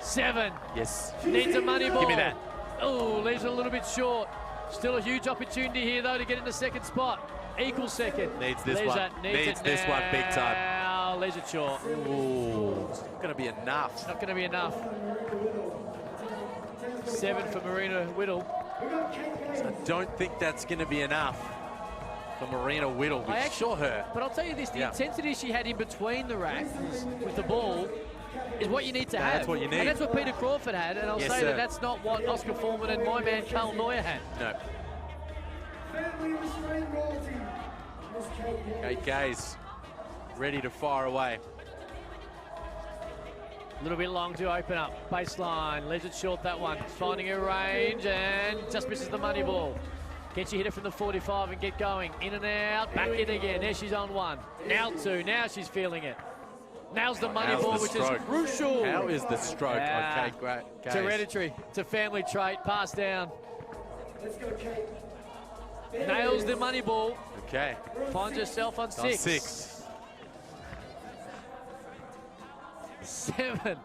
7. Yes. Needs a money ball. Give me that. Oh, leaves it a little bit short. Still a huge opportunity here, though, to get in the second spot. Equal second. Needs this Leaves one. that. Needs it this one big time. now. Leaves it short. Ooh, it's not going to be enough. Not going to be enough. 7 for Marina Whittle. I don't think that's going to be enough for Marina Whittle. We saw her. But I'll tell you this, the intensity she had in between the racks with the ball is what you need to have. That's what you need. And that's what Peter Crawford had, and I'll Yes, say sir. that that's not what Oscar Foreman and my man Carl Neuer had. No. Okay, guys. Ready to fire away. A little bit long to open up. Baseline, leaves it short that one. Finding her range and just misses the money ball. Can she hit it from the 45 and get going? In and out, back in again. There she's on 1. Now 2, now she's feeling it. Nails the money ball, which is crucial. How is the stroke? Yeah. Okay, great. It's hereditary. It's a family trait passed down. nails the money ball. Okay. Finds herself on On 6. 6. 7.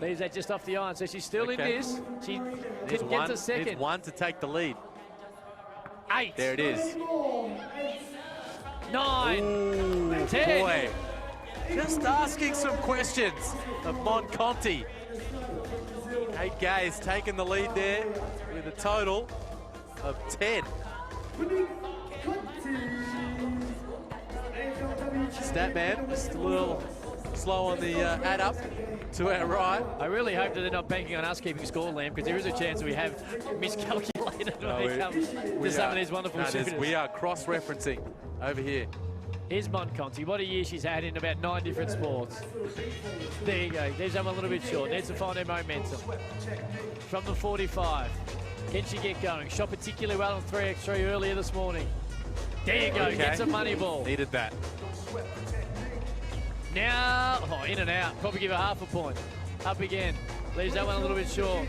Leaves that just off the iron, so she's still in this. She Needs gets one, a second. needs one to take the lead. 8. There it is. 9. Ooh, 10. boy. Just asking some questions of Monconti. Kate Gay's taking the lead there with a total of 10. Statman, just a little slow on the add up to our right. I really hope that they're not banking on us keeping score, Liam, because there is a chance we have miscalculated when it comes to some of these wonderful shooters. We are cross-referencing over here. Here's Monconti. What a year she's had in about 9 different sports. There you go. There's that one a little bit short. Needs to find her momentum. From the 45. Can she get going? Shot particularly well on 3x3 earlier this morning. There you go. Okay. Gets a money ball. Needed that. Now, in and out. Probably give her half a point. Up again. Leaves that one a little bit short.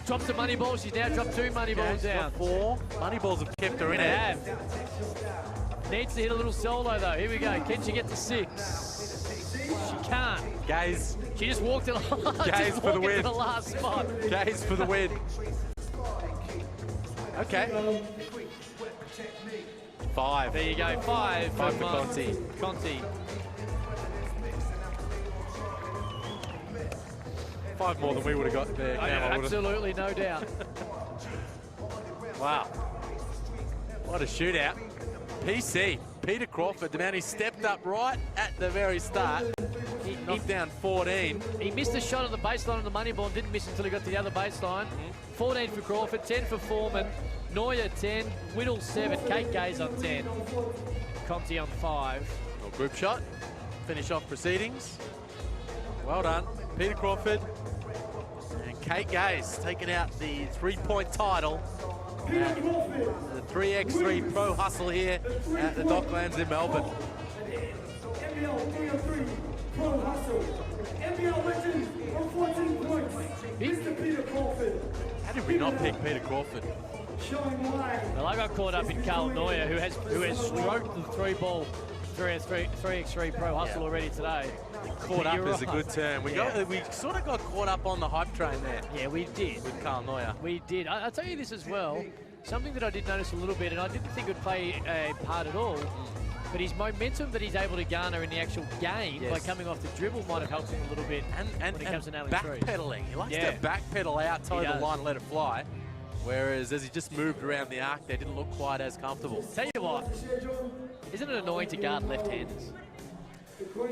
Drops the money ball. She's now dropped 2 money balls down. 4. Money balls have kept her in They it. have. Needs to hit a little solo though. Here we go. Can she get to 6? She can't. Gaze. She just walked to the, Gaze for the win. to the last spot. Gaze for the win. Okay. 5. There you go. 5 5 from for Conti. Conti. 5 more than we would have got there. Cam, I would've- Absolutely, no doubt. Wow. What a shootout. PC, Peter Crawford, the man who stepped up right at the very start. He knocked down 14. He missed a shot at the baseline on the money ball and didn't miss until he got to the other baseline. 14 for Crawford, 10 for Foreman, Neuer 10, Whittle 7, Kate Gaze on 10, Conti on 5. Well, group shot. Finish off proceedings. Well done, Peter Crawford. And Kate Gaze taking out the 3-point title. The 3x3 Pro Hustle here at the Docklands in Melbourne. NBL 3x3 Pro Hustle. NBL legend on 14 points. Mr. Peter Crawford. How did we not pick Peter Crawford? Showing wide. Well, I got caught up in Carl Neuer, who has stroked the 3-ball 3x3 Pro Hustle already today. Caught up is a good term. We Yeah. we sort of got caught up on the hype train there. Yeah, we did. With Carl Neuer. We did. I'll tell you this as well. Something that I did notice a little bit, and I didn't think would play a part at all, but his momentum that he's able to garner in the actual game by coming off the dribble might have helped him a little bit when it comes to nailing threes. Backpedaling. He likes to backpedal out, toe the line, and let it fly. Whereas as he just moved around the arc, they didn't look quite as comfortable. Tell you what, isn't it annoying to guard left-handers?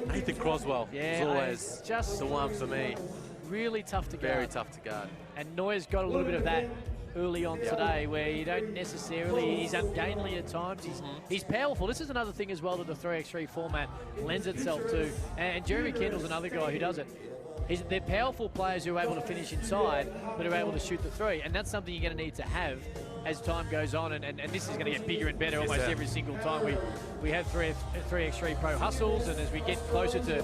Nathan Croswell is always just the one for me. Really tough to guard. Very tough to guard. And Neuer's got a little bit of that early on today, where you don't necessarily, he's ungainly at times, he's powerful. This is another thing as well that the 3x3 format lends itself to, and Jeremy Kendall's another guy who does it. They're powerful players who are able to finish inside, but are able to shoot the 3, and that's something you're going to need to have as time goes on, and this is going to get bigger and better almost every single time we have 3x3 Pro Hustles, and as we get closer to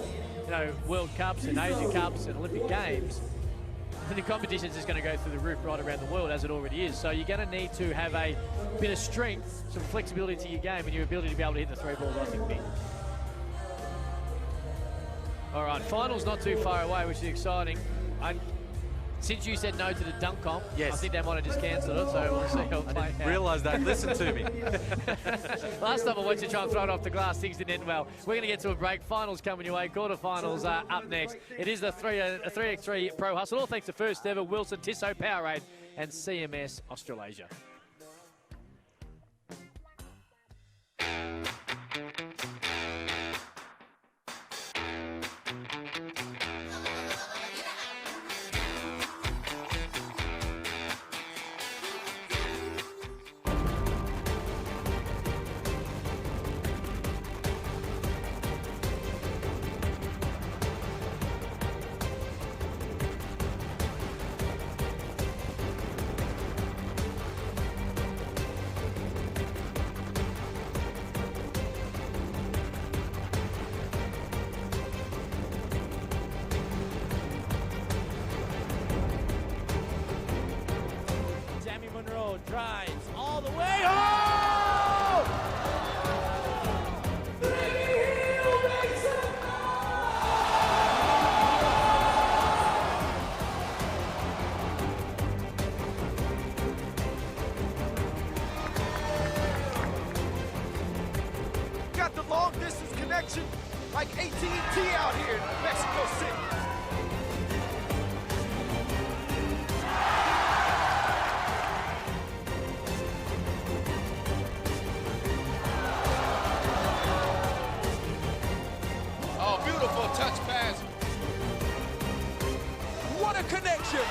World Cups and Asia Cups and Olympic Games, the competition is going to go through the roof right around the world, as it already is. So you're going to need to have a bit of strength, some flexibility to your game, and your ability to be able to hit the 3 balls, I think, big. All right, finals not too far away, which is exciting. Since you said no to the dunk comp, I think they might have just cancelled it, so we'll see how it plays out. Realise that. Listen to me. Last time I went to try and throw it off the glass, things didn't end well. We're going to get to a break. Finals coming your way. Quarterfinals are up next. It is the 3x3 Pro Hustle, all thanks to first ever Wilson Tissot Powerade and CMS Australasia. connection like AT&T out here in Mexico City. Oh, beautiful touch pass. What a connection!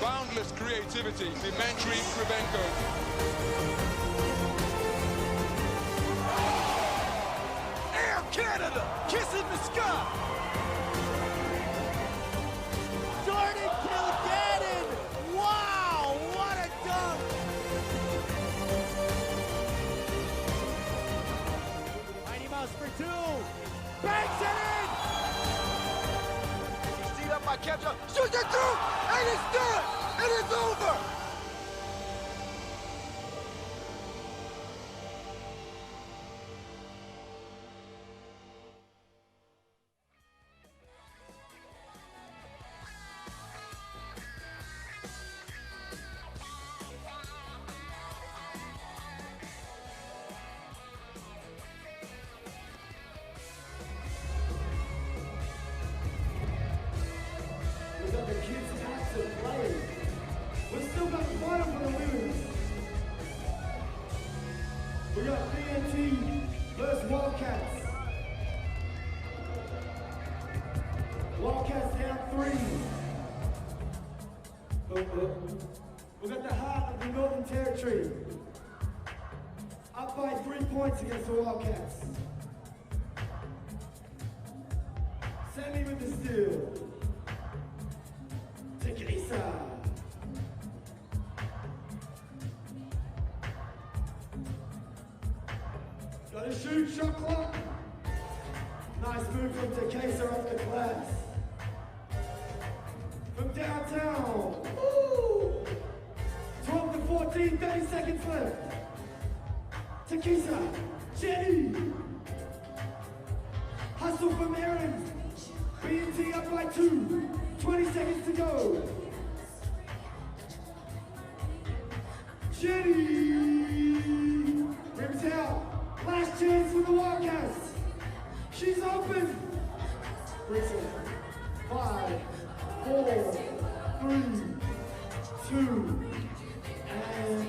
Boundless creativity, Dimitri Krivenko. Air Canada, kissing the sky. Jordan Kilgannon! Wow, what a dunk! 90 miles for two. Banks it in! He's teed up by Kevin. Shoots it through, and it's done, and it's over. We got the kids out to play. We still got the final for the women. We got BNT versus Wildcats. Wildcats down 3. We got the heart of the Northern Territory. Up by 3 points against the Wildcats. Sammy with the steal. Take it east side. Got a shoot, shot clock. Nice move from Takesa off the glass. From downtown. Woo! 12 to 14, 30 seconds left. Takesa, Jenny. Hustle from Aaron. BNT up by 2. 20 seconds to go. Jenny! Rims out. Last chance for the Wildcats. She's open. Brings it. 5, 4, 3, 2, and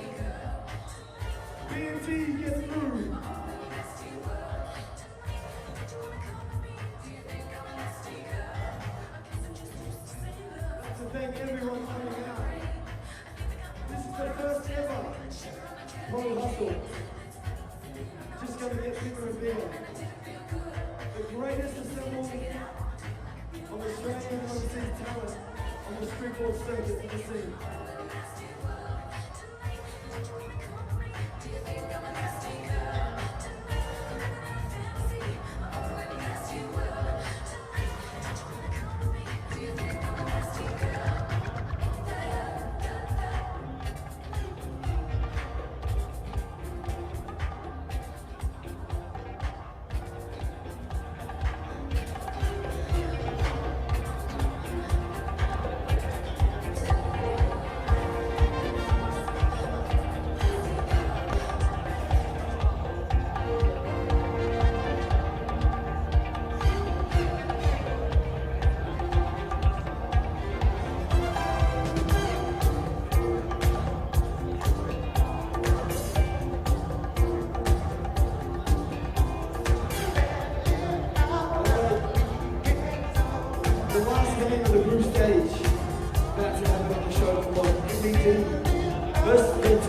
BNT gets through. Thank everyone for coming out. This is the first ever Pro Hustle. Just gonna get bigger and bigger. The greatest assembly of Australian and overseas talent on the streetball circuit in the scene.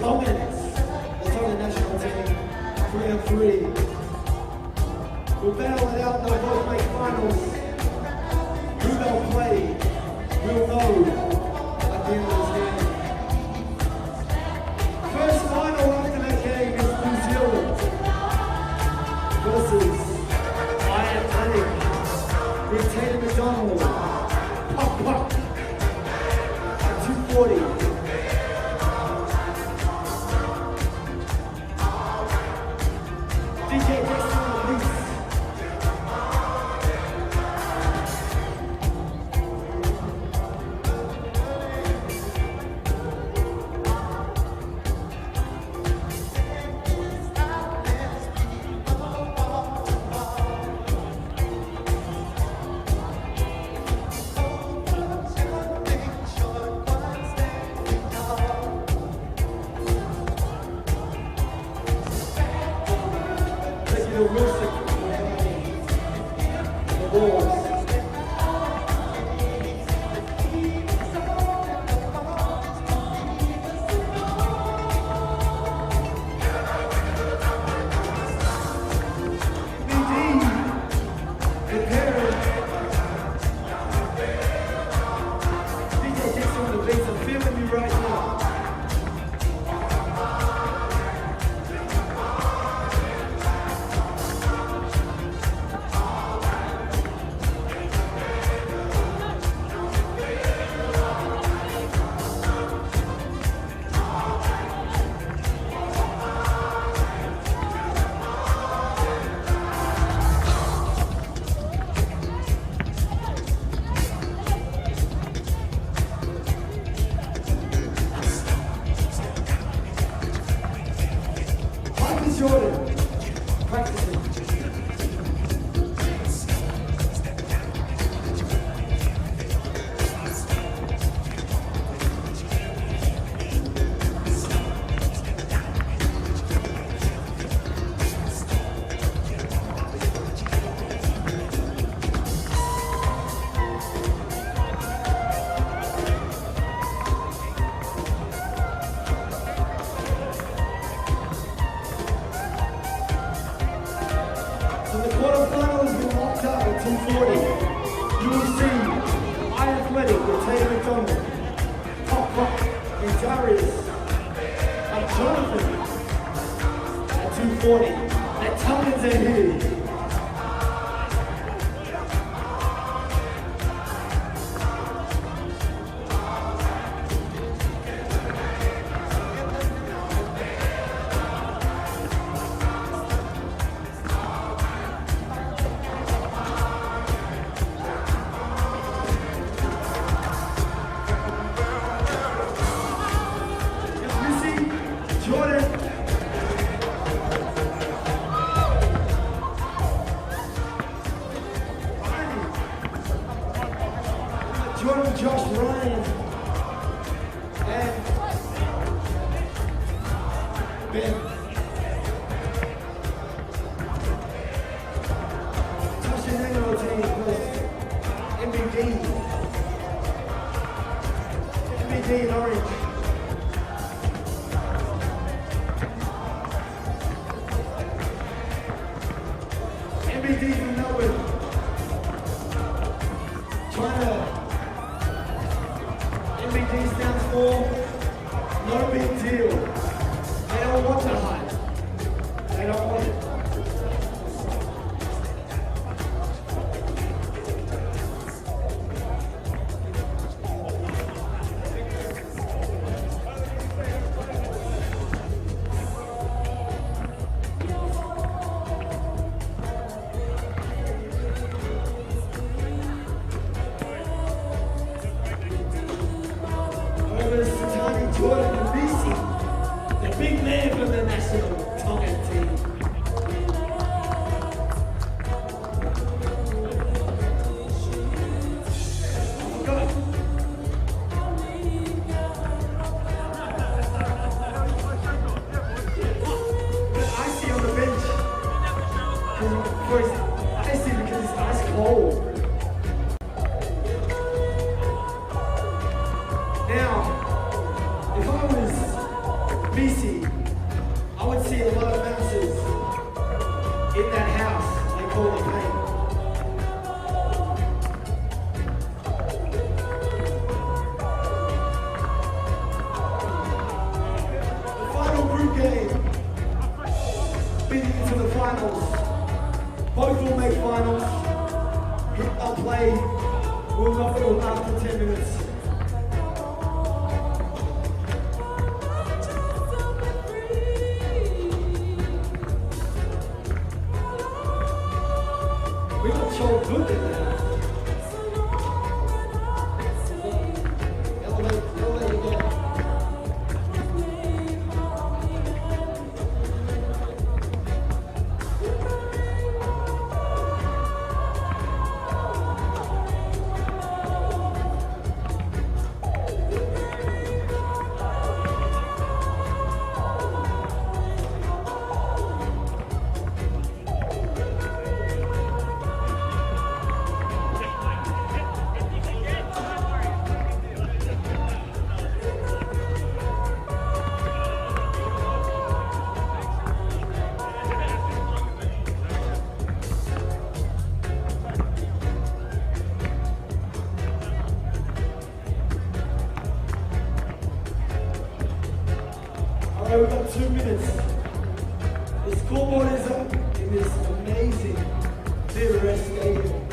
TONGA National team, 3-on-3. We'll battle it out, they'll both make finals. Who they'll play, we'll know at the end of this game. First final after that game is New Zealand versus iAthletic with Tatum McDonald. Puck at 240. Wilson the Wolves. IATLETIC with ToruXToru, Top Rock and Darius, Jonathan at 240, at Tonga's at here. Scoreboard is up in this amazing Theatre Stadium.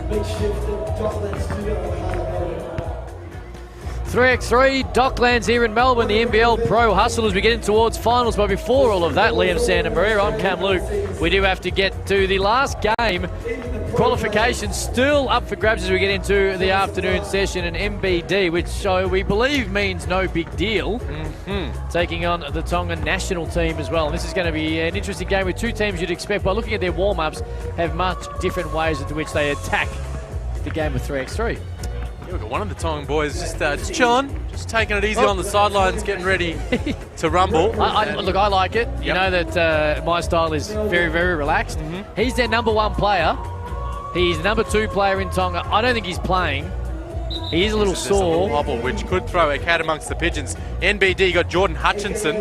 Makeshift Docklands Studio in Melbourne. 3x3 Docklands here in Melbourne, the NBL Pro Hustle as we get in towards finals. But before all of that, Liam Santa Maria, I'm Cam Luke. We do have to get to the last game. Qualification still up for grabs as we get into the afternoon session, and MBD, which we believe means no big deal, taking on the Tonga National team as well. And this is going to be an interesting game with two teams you'd expect, by looking at their warm-ups, have much different ways into which they attack the game of 3x3. Yeah, we've got one of the Tongan boys just chilling, just taking it easy on the sidelines, getting ready to rumble. Look, I like it. You know that my style is very, very relaxed. He's their #1 player. He's the #2 player in Tonga. I don't think he's playing. He is a little sore. Wobble, which could throw a cat amongst the pigeons. NBD got Jordan Hutchinson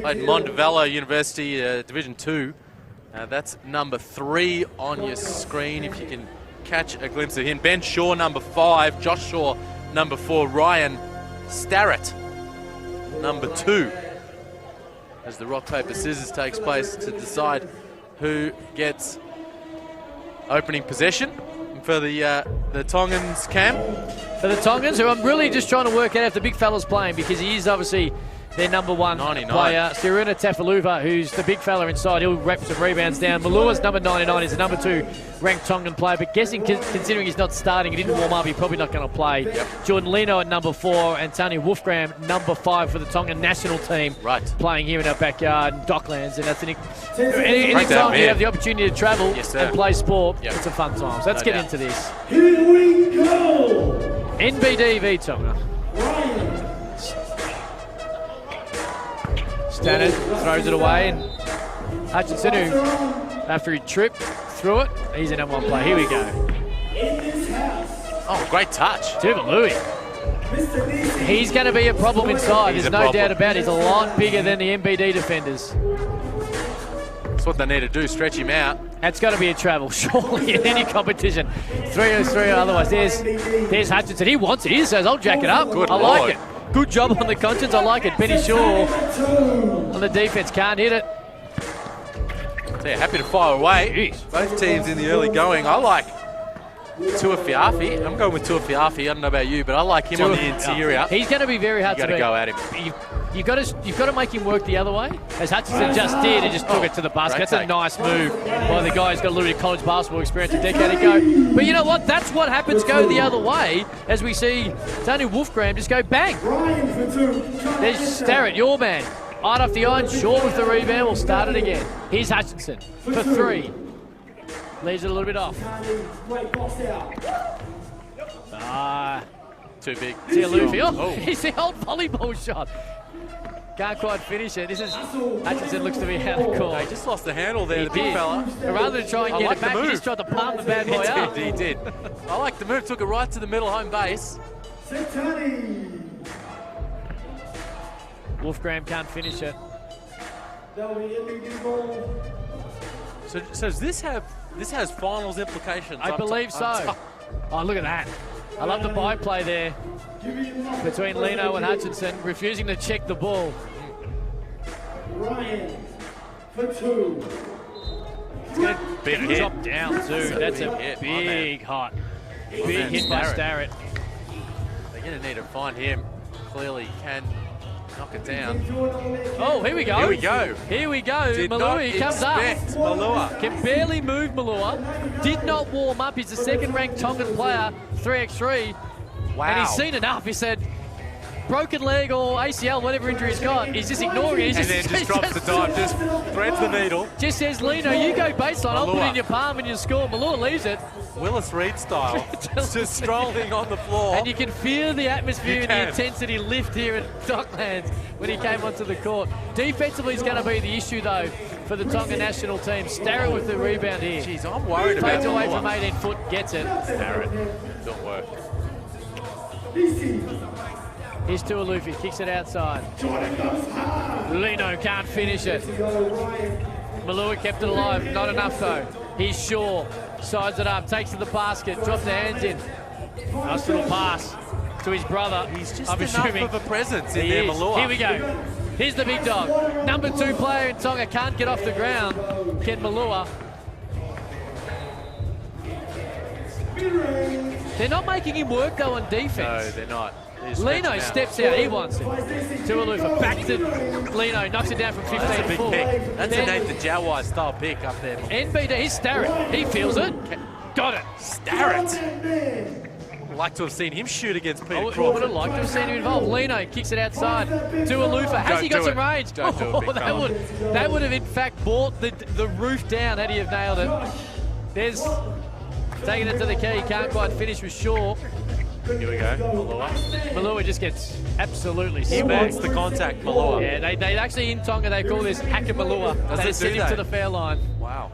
at Montevallo University, Division 2. That's #3 on your screen if you can catch a glimpse of him. Ben Shaw, #5. Josh Shaw, #4. Ryan Starrett, #2. As the rock, paper, scissors takes place to decide who gets opening possession for the Tongans, Cam. For the Tongans, who I'm really just trying to work out if the big fella's playing, because he is obviously their #1 player. Siruna Tafaluva, who's the big fella inside, he'll wrap some rebounds down. Malua's #99, is the #2 ranked Tongan player, but guessing, considering he's not starting, he didn't warm up, he's probably not going to play. Jordan Leno at #4, and Tony Wolfgram, #5 for the Tongan national team, playing here in our backyard in Docklands. And that's anytime you have the opportunity to travel and play sport, it's a fun time. So let's get into this. Here we go! NBD v Tonga. Stannard throws it away, and Hutchinson, who after he tripped through it, he's an #1 player. Here we go. Oh, great touch. Tuvalui. He's going to be a problem inside, there's no doubt about it. He's a lot bigger than the MBD defenders. That's what they need to do, stretch him out. That's got to be a travel, surely, in any competition. 3-3 otherwise. There's Hutchinson. He wants it. He says, I'll jack it up. Good I Lord. like it. Good job on the conscience. I like it. Benny Shaw on the defense. Can't hit it. So yeah, happy to fire away. Both teams in the early going. I like Tuafiafi. I'm going with Tuafiafi. I don't know about you, but I like him on the interior. He's going to be very hard to beat. You got to go at him. You've got to make him work the other way, as Hutchinson just did, and just took it to the basket. That's a nice move by the guy who's got a little bit of college basketball experience a decade ago. But you know what? That's what happens go the other way, as we see Tony Wolfgram just go bang. There's Starrett, your man. Right off the iron, Shaw with the rebound. We'll start it again. Here's Hutchinson for 3. Leaves it a little bit off. Too big. Oh, he's the old volleyball shot. Can't quite finish it. This is Hutchinson looks to be out of court. He just lost the handle there, the big fella. Rather than try and get it back, he just tried to palm the bad boy up. He did. I like the move. Took it right to the middle home base. Wolfgram can't finish it. So does this has finals implications? I believe so. Oh, look at that. I love the byplay there between Leno and Hutchinson, refusing to check the ball. Ryan for 2. It's going to drop down too. That's a big hot. Big hit by Starrett. They're going to need to find him. Clearly can knock it down. Oh, here we go. Here we go. Here we go. Did Malua, he comes up. Malua. Can barely move Malua. Did not warm up. He's the second-ranked Tongan player, 3x3. Wow. And he's seen enough. He said, broken leg or ACL, whatever injury he's got, he's just ignoring it. And then just drops the dime, just threads the needle. Just says, Leno, you go baseline. I'll put it in your palm and you score. Malua leaves it. Willis Reed style. Just strolling on the floor. And you can feel the atmosphere and the intensity lift here at Docklands when he came onto the court. Defensively is going to be the issue, though, for the Tonga national team. Starrett with the rebound here. Jeez, I'm worried about Fades away from 18 foot, gets it. Starrett. Don't work. Here's Tualufi, kicks it outside. Leno can't finish it. Malua kept it alive, not enough though. He's Shaw, sides it up, takes to the basket, drops the hands in. Nice little pass to his brother. He's just enough of a presence in there, Malua. Here we go. Here's the big dog. Number 2 player in Tonga can't get off the ground. Ken Malua. They're not making him work though on defense. No, they're not. Lino steps out, he wants it. Tualufa back to Lino, knocks it down from 15 That's a to big 4. pick. That's a Nathan Jawai style pick up there. NBD, he's Starrett. He feels it. Got it. Starrett. I'd like to have seen him shoot against Peter Crawford. I would have liked to have seen him involved. Lino kicks it outside. Tualufa. Has he got some range? Don't do it, big fella. That would have in fact brought the roof down had he have nailed it. There's taking it to the key. Can't quite finish with Shaw. Here we go, Malua. Malua just gets absolutely He smacked. wants the contact, Malua. Yeah, they actually in Tonga they call this Haka Malua. They send him to the fair line. Wow.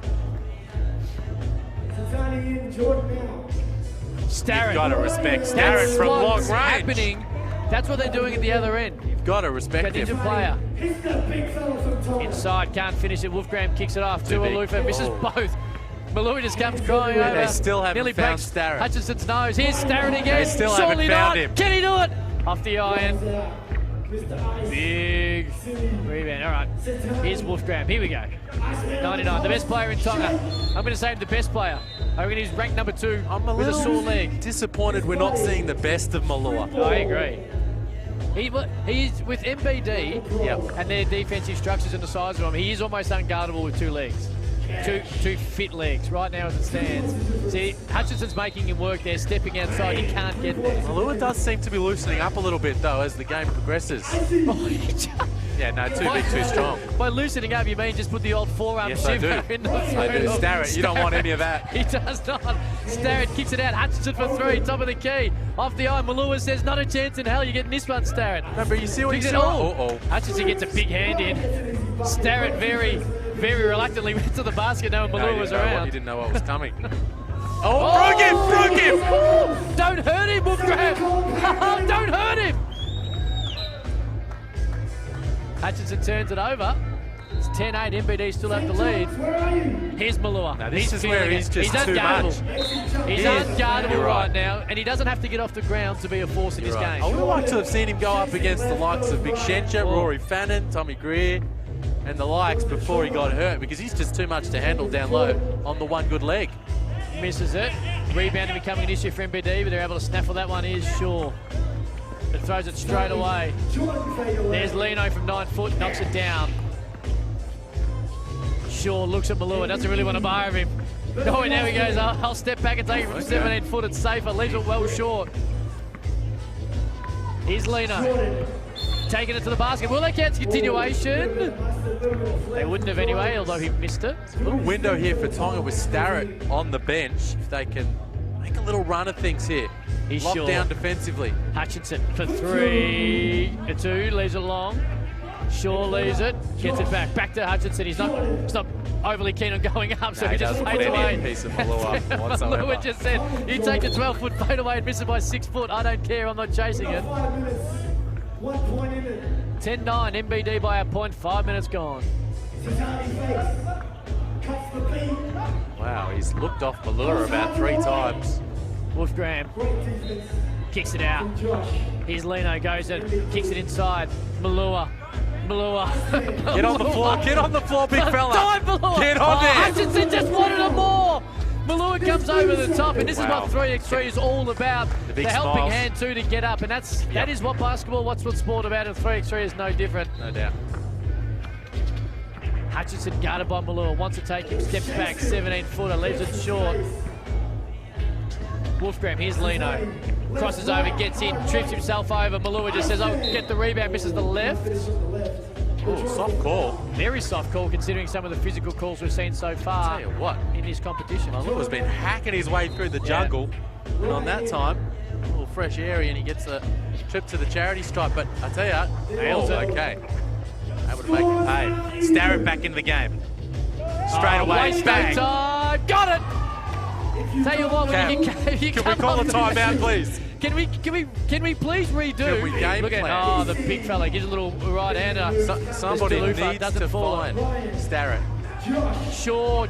Starrett. You've got to respect Starrett from long range. Happening. That's what they're doing at the other end. You've got to respect him. Player. Inside, can't finish it. Wolfgram kicks it off. Tualufa misses both. Malua just comes crying over. They still haven't found Starrett. Hutchinson's nose. Here's Starrett again. They still Surely haven't found not. him. Can he do it? Off the iron. Big rebound. All right. Here's Wolfgram. Here we go. 99. The best player in Tonga. I'm going to say him the best player. I reckon he's ranked number 2 with a sore leg. Disappointed we're not seeing the best of Malua. I agree. He's with MBD and their defensive structures and the size of him. He is almost unguardable with 2 legs. Two fit legs right now as it stands. See, Hutchinson's making him work there, stepping outside. He can't get there. Malua does seem to be loosening up a little bit though as the game progresses. Yeah, no, too big, too strong. By loosening up, you mean just put the old forearm shiver in the throat. I do. Starrett, you don't want any of that. He does not. Starrett kicks it out. Hutchinson for 3, top of the key. Off the eye, Malua says, not a chance in hell you're getting this one, Starrett. No, but you see what Kicks you it saw? all. Hutchinson gets a big hand in. Starrett very reluctantly went to the basket knowing Malua was around. He didn't know what was coming. Broke him! Don't hurt him, Wolfgram! Don't hurt him! Hutchinson turns it over. It's 10-8, MBD still have the lead. Here's Malua. Now this is where he's just too much. He's unguardable right now, and he doesn't have to get off the ground to be a force in this game. I would have liked to have seen him go up against the likes of Big Shencha, Rory Fannin, Tommy Greer, and the likes before he got hurt, because he's just too much to handle down low on the one good leg. Misses it. Rebounding becoming an issue for MBD, but they're able to snaffle that one. Here's Shaw. But throws it straight away. There's Lino from 9 foot, knocks it down. Shaw looks at Malua, doesn't really want to bar him. Oh, and there he goes. I'll step back and take it from 17 foot. It's safer. Leaves it well short. Here's Lino. Taking it to the basket. Will they catch continuation? They wouldn't have anyway, although he missed it. A little window here for Tonga with Starrett on the bench. If they can make a little run of things here. He's locked sure. down defensively. Hutchinson for 3, a 2, leaves it long. Shaw leaves it, gets it back. Back to Hutchinson. He's not overly keen on going up, so he just fades away. Piece of Malua whatsoever. Malua just said, you take the 12-foot fade away and miss it by 6 foot. I don't care, I'm not chasing it. 10-9, MBD by a point, 5 minutes gone. Wow, he's looked off Malua about 3 times. Wolfgram kicks it out. Here's Lino, goes and kicks it inside. Malua. Get on the floor, big fella. Dive, Malua. Get on there. Hutchinson just wanted it more. Malua comes over the top, and this is what 3x3 is all about. The helping smiles. hand too to get up, and that is what basketball, what's sport about, and 3x3 is no different. No doubt. Hutchinson guarded by Malua, wants to take him, steps back, 17-footer, leaves it short. Wolfgram, here's Lino. Crosses over, gets in, trips himself over. Malua just says, oh, get the rebound, misses the left. Ooh, soft call. Very soft call considering some of the physical calls we've seen so far. Tell you what, in this competition. Malua's been hacking his way through the jungle. And on that time, a little fresh area and he gets a trip to the charity stripe. But I tell you, nails it. Okay. That would make him pay. Starrett back into the game. Straight away, waste bang. no time. Got it. Tell you what, Can we call a timeout, please? Can we please redo? Can we game Look at plan? the big fella gives a little right-hander. Somebody needs to fall. find Starrett.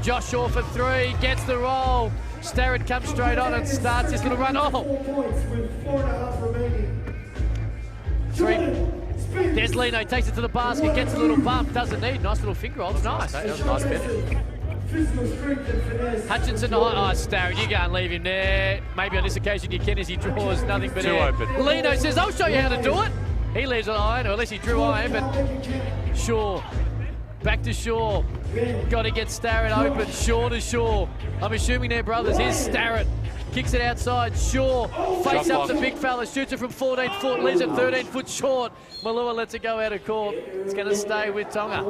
Josh Shaw for 3, gets the roll. Starrett comes straight on and starts his little run. Oh! 3. There's Lino, takes it to the basket, gets a little bump, doesn't need. Nice little finger roll. It's nice. That was a nice finish. Hutchinson, oh, Starrett, you can't leave him there. Maybe on this occasion you can as he draws nothing but Too air. open. Lino says, I'll show you how to do it. He leaves on iron, or at least he drew iron, but Shaw. Back to Shaw. Got to get Starrett open. Shaw to Shaw. I'm assuming they're brothers. Here's Starrett. Kicks it outside. Shaw face up the big fella. Shoots it from 14 foot. Leaves it 13 foot short. Malua lets it go out of court. It's going to stay with Tonga.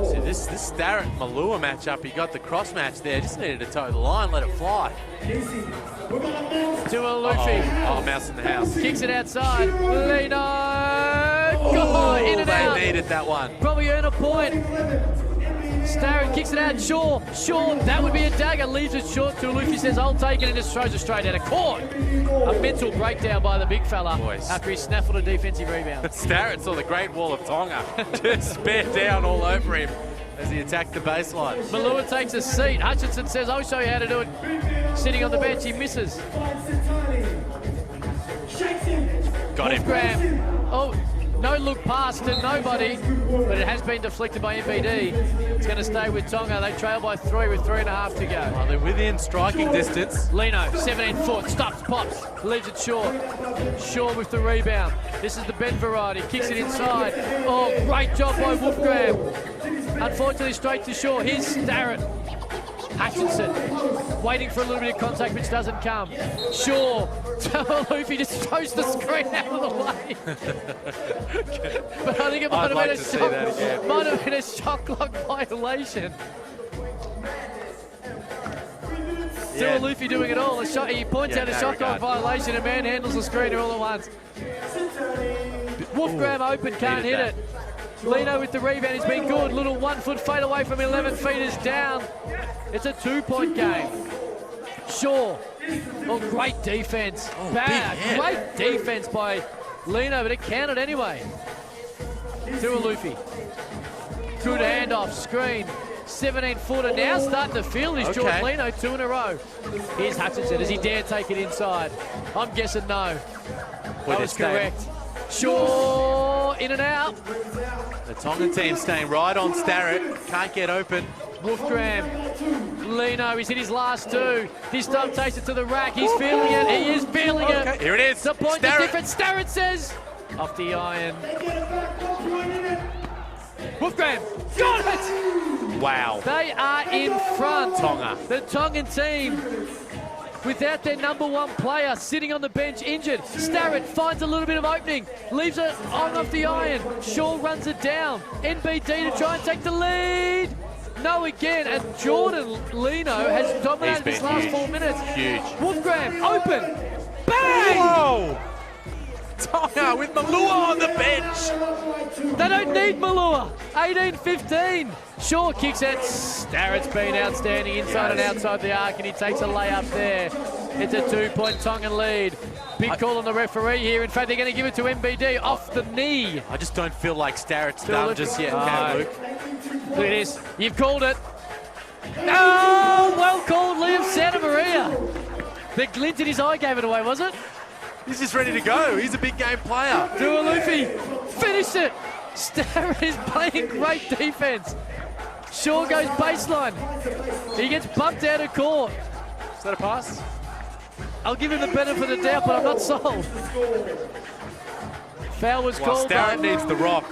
See, this Starrett-Malua matchup, he got the cross match there. Just needed to toe the line, let it fly. To a Luffy. Oh, mouse in the house. Kicks it outside. Lino. Oh, in and out. They needed that one. Probably earn a point. Starrett kicks it out. Shaw, that would be a dagger. Leaves it short. Luffy says, I'll take it, and just throws it straight out of court. A mental breakdown by the big fella after he snaffled a defensive rebound. Starrett saw the Great Wall of Tonga just bear down all over him as he attacked the baseline. Malua takes a seat. Hutchinson says, I'll show you how to do it. Sitting on the bench, he misses. Got him. Graham. Oh, no look pass to nobody, but it has been deflected by MBD. It's going to stay with Tonga. They trail by 3 with 3.5 to go. Well, they're within striking distance. Lino, 17 foot, stops, pops, leaves it short. Shaw with the rebound. This is the bend variety. Kicks it inside. Oh, great job by Wolfgram. Unfortunately, straight to Shaw. Here's Starrett. Hutchinson waiting for a little bit of contact, which doesn't come. Shaw, Luffy just throws the screen out of the way. But I think it might have been a shot clock violation. Still Luffy doing it all. He points out a shot clock violation and manhandles the screener all at once. Wolfgram open, can't hit it. Lino with the rebound, he's been good. Little 1 foot fade away from 11 feet is down. It's a 2-point game. Shaw. Oh, great defense. Great defense by Lino, but it counted anyway. To a Luffy. Good handoff, screen. 17-footer now starting to feel his Jordan Lino 2 in a row. Here's Hutchinson. Does he dare take it inside? I'm guessing no. That was correct. Shaw in and out. The Tongan team staying right on Starrett. Can't get open. Wolfgram. Lino, he's hit his last 2. His thumb takes it to the rack. He's feeling it. He is feeling it. Here it is. The point is different. Starrett says. Off the iron. Wolfgram. Got it! Wow. They are in front. Tonga. The Tongan team. Without their number 1 player sitting on the bench injured. Starrett finds a little bit of opening. Leaves it on off the iron. Shaw runs it down. NBD to try and take the lead. No again, and Jordan Lino has dominated this last 4 minutes. Huge. Wolfgram, open. Bang! Whoa! Tonga with Malua on the bench. They don't need Malua. 18-15. Shaw kicks it. Starrett's been outstanding inside and outside the arc, and he takes a layup there. It's a 2-point Tongan lead. Big call on the referee here. In fact, they're going to give it to MBD off the knee. I just don't feel like Starrett's done just yet, Luke. Look at this. You've called it. Oh, well called, Liam Santa Maria. The glint in his eye gave it away, was it? He's just ready to go. He's a big game player. Luffy finished it. Starrett is playing great defense. Shaw goes baseline. He gets bumped out of court. Is that a pass? I'll give him the benefit of the doubt, but I'm not sold. Foul was called. Starrett needs the rock.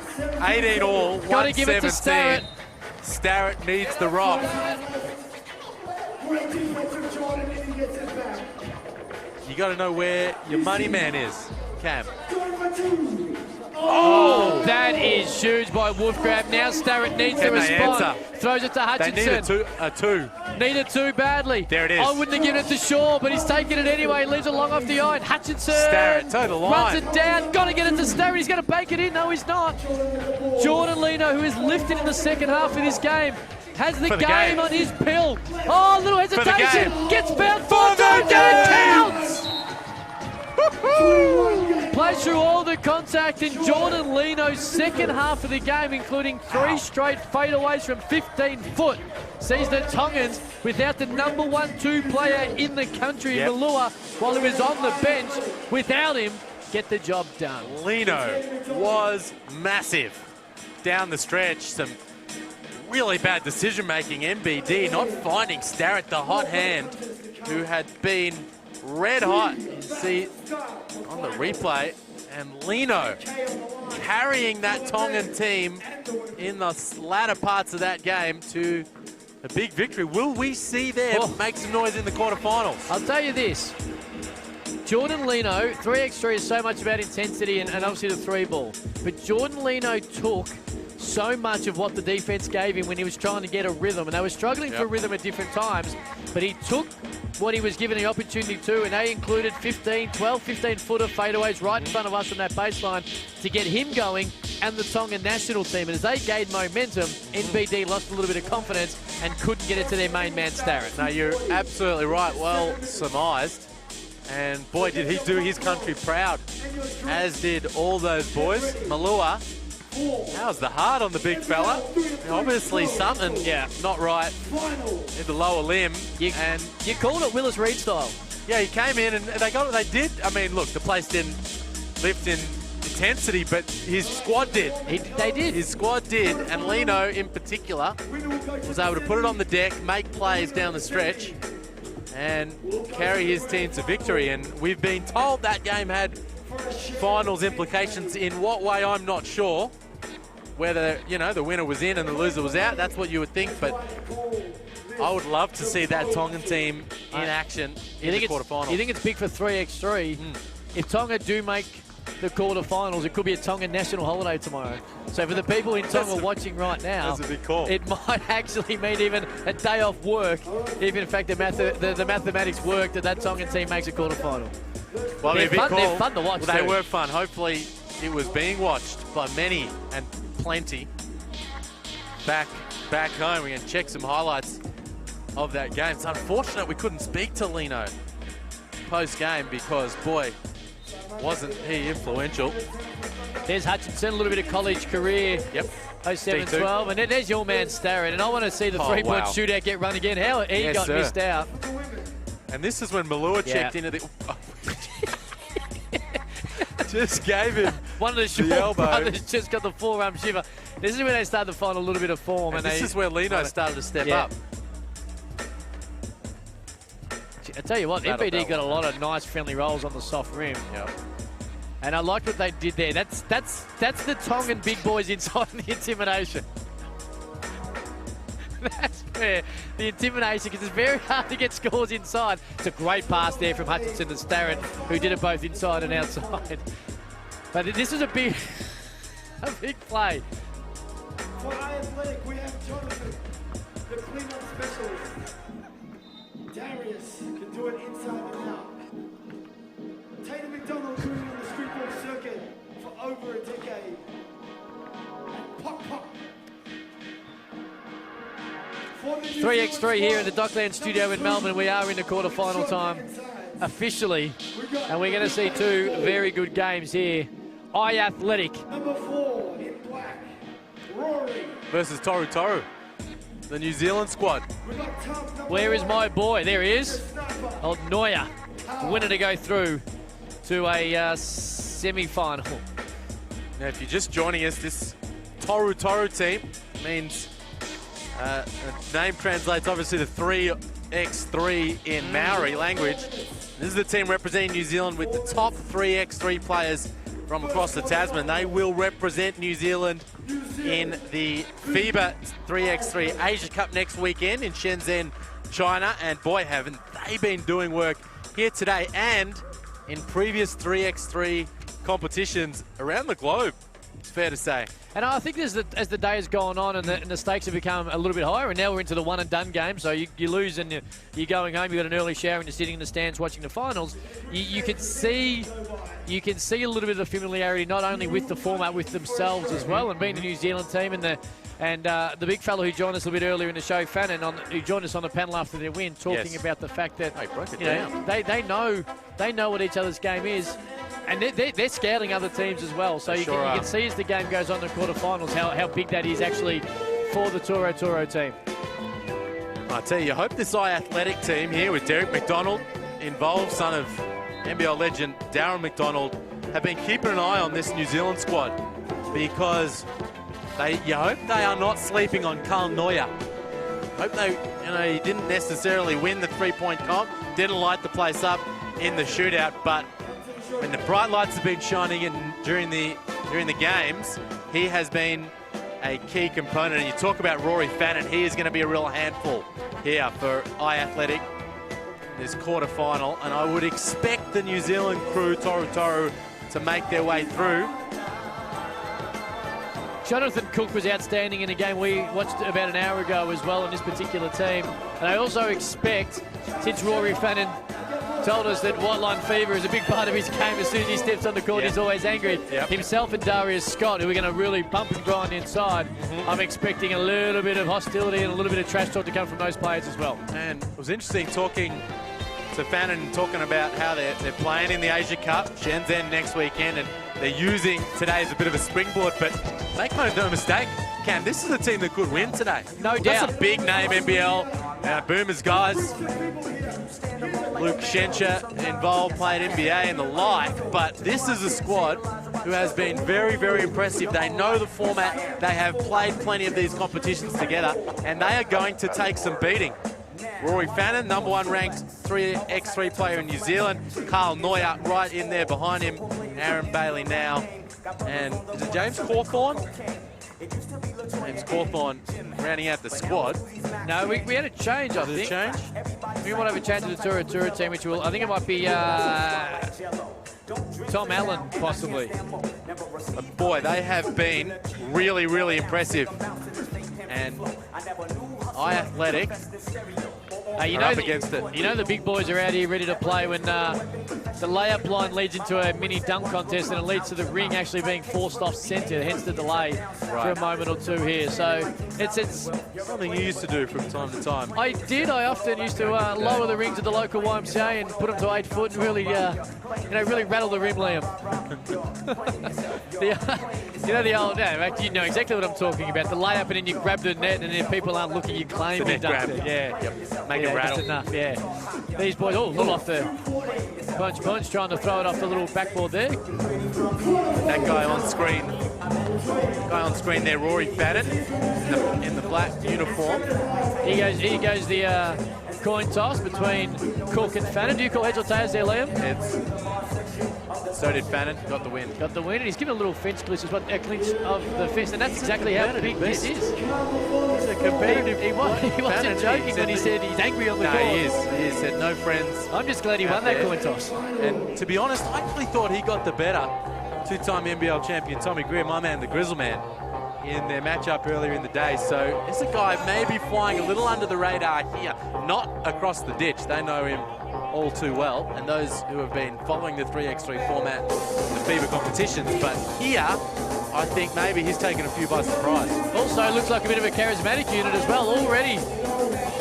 18 all, 117. Gotta give it to Starrett. Starrett needs the rock. You got to know where your money man is, Cam. Oh, that is huge by Wolfgram. Now Starrett needs to respond. Throws it to Hutchinson. They need a two. Need a 2 badly. There it is. I wouldn't have given it to Shaw, but he's taking it anyway. Leaves it long off the iron. Hutchinson. Starrett, toe the line. Runs it down. Got to get it to Starrett. He's going to bank it in. No, he's not. Jordan Lino, who is lifted in the second half of this game, has the game on his pill. Oh, little hesitation. Gets fouled for the game. Counts. Plays through all the contact in Jordan Lino's second half of the game, including 3 straight fadeaways from 15 foot. Sees the Tongans without the number 1-2 player in the country, Malua, while he was on the bench. Without him, get the job done. Lino was massive down the stretch. Some really bad decision-making. MBD not finding Starrett, the hot hand, who had been red hot. You see on the replay. And Lino carrying that Tongan team in the latter parts of that game to a big victory. Will we see them make some noise in the quarterfinals? I'll tell you this. Jordan Lino, 3x3 is so much about intensity and obviously the three ball. But Jordan Lino took so much of what the defense gave him when he was trying to get a rhythm. And they were struggling for rhythm at different times. But he took what he was given the opportunity to, and they included 15-footer fadeaways right in front of us on that baseline to get him going and the Tonga national team. And as they gained momentum, NBD lost a little bit of confidence and couldn't get it to their main man, Starrett. No, you're absolutely right. Well surmised. And boy, did he do his country proud, as did all those boys. Malua, how's the heart on the big fella? Obviously something not right in the lower limb. You called it Willis Reed style. Yeah, he came in and they got what they did. I mean, look, the place didn't lift in intensity, but his squad did. They did. His squad did, and Lino in particular was able to put it on the deck, make plays down the stretch, and carry his team to victory. And we've been told that game had finals implications. In what way, I'm not sure. Whether, you know, the winner was in and the loser was out, that's what you would think, but I would love to see that Tongan team in action in the quarterfinals. You think it's big for 3x3? If Tonga do make the quarterfinals, it could be a Tonga national holiday tomorrow. So for the people in Tonga watching right now, that's a big call. It might actually mean even a day off work, if in fact the mathematics work, that Tongan team makes a quarterfinal. Well, they're fun to watch. Well, they were fun. Hopefully it was being watched by many and plenty back home. We're going to check some highlights of that game. It's unfortunate we couldn't speak to Lino post-game because, boy, wasn't he influential. There's Hutchinson, a little bit of college career. Yep. 07-12, and there's your man Starrett. And I want to see the three-point shootout get run again. How he got missed out. And this is when Malua checked into the... just gave him one of the short brothers just got the forearm shiver. This is when they started to find a little bit of form. And this is where Lino started to step up. I tell you what, MBD got a lot of nice friendly rolls on the soft rim. Yep. And I liked what they did there. That's the Tongan big boys inside the intimidation. That's where the intimidation, because it's very hard to get scores inside. It's a great pass there from Hutchinson to Starrett, who did it both inside and outside. But this was a big play. For iAthletic, we have Jonathan, the clean-up specialist. Darius can do it inside and out. Tatum McDonald doing it on the street ball circuit for over a decade. Pop, pop. 3x3 here in the Dockland studio in Melbourne. We are in the quarterfinal time officially, and we're going to see two very good games here. iAthletic. Number 4 in black, Rory. Versus ToruXToru, the New Zealand squad. Where is my boy? There he is. Old Neuer, winner to go through to a semi-final. Now, if you're just joining us, this ToruXToru team means the name translates obviously to 3x3 in Maori language. This is the team representing New Zealand with the top 3x3 players from across the Tasman. They will represent New Zealand in the FIBA 3x3 Asia Cup next weekend in Shenzhen, China. And boy, haven't they been doing work here today and in previous 3x3 competitions around the globe, it's fair to say. And I think as the day has gone on and the stakes have become a little bit higher, and now we're into the one and done game, so you lose and you're going home, you've got an early shower and you're sitting in the stands watching the finals, you can see a little bit of the familiarity not only with the format, with themselves as well, and being the New Zealand team and the big fellow who joined us a little bit earlier in the show, Fannin, who joined us on the panel after their win, talking about the fact that they know what each other's game is. And they're scouting other teams as well. So you can see as the game goes on to the quarterfinals how big that is actually for the ToruXToru team. I tell you, I hope this iAthletic team here with Derek McDonald involved, son of NBL legend Darren McDonald, have been keeping an eye on this New Zealand squad because you hope they are not sleeping on Carl Neuer. Hope they, he didn't necessarily win the three-point comp, didn't light the place up in the shootout, but when the bright lights have been shining in during the games, he has been a key component. And you talk about Rory Fannin, he is going to be a real handful here for iAthletic this quarterfinal, and I would expect the New Zealand crew, ToruXToru, to make their way through. Jonathan Cook was outstanding in a game we watched about an hour ago as well on this particular team. And I also expect, since Rory Fannin told us that white line fever is a big part of his game, as soon as he steps on the court, he's always angry. Himself and Darius Scott, who are going to really bump and grind inside, I'm expecting a little bit of hostility and a little bit of trash talk to come from those players as well. And it was interesting talking to Fannin, talking about how they're playing in the Asia Cup, Shenzhen next weekend, and they're using today as a bit of a springboard, but make no mistake, Cam, this is a team that could win today. No doubt. That's a big name NBL, Boomers guys. Luke Schencher involved, played NBA and the like, but this is a squad who has been very, very impressive. They know the format, they have played plenty of these competitions together, and they are going to take some beating. Rory Fannin, number 1 ranked 3x3 player in New Zealand. Carl Neuer right in there behind him. Aaron Bailey now. And is it James Cawthorne? James Cawthorne rounding out the squad. No, we had a change, I think. Change? We might have a change to the ToruXToru team, which will, I think it might be Tom Allen, possibly. But boy, they have been really, really impressive. And iAthletic you know, against it. You know the big boys are out here ready to play when the layup line leads into a mini dunk contest and it leads to the ring actually being forced off centre, hence the delay for a moment or two here. So it's something you used to do from time to time. I did. I often used to lower the rings at the local YMCA and put them to 8 foot and really, really rattle the rim, Liam. You know the old, you know exactly what I'm talking about. The layup and then you grab the net and if people aren't looking, you claim you dunked it. Yeah. Yep. Make it rattle. Just enough, yeah. These boys, a little off the punch, trying to throw it off the little backboard there. That guy on screen there, Rory Fannin, in the black uniform. Here goes the coin toss between Cook and Fannin. Do you call heads or tails there, Liam? Heads. So did Fannin, got the win. Got the win, and he's given a little fence glitch, a clinch of the fence, and that's exactly how big this is. He's a competitive. He wasn't joking when he said he's angry on the court. He is. He said no friends. I'm just glad he won that coin toss. And to be honest, I actually thought he got the better. Two-time NBL champion Tommy Greer, my man, the Grizzle Man, in their matchup earlier in the day. So it's a guy maybe flying a little under the radar here, not across the ditch. They know him all too well, and those who have been following the 3x3 format in the FIBA competitions. But here, I think maybe he's taken a few by surprise. Also looks like a bit of a charismatic unit as well, already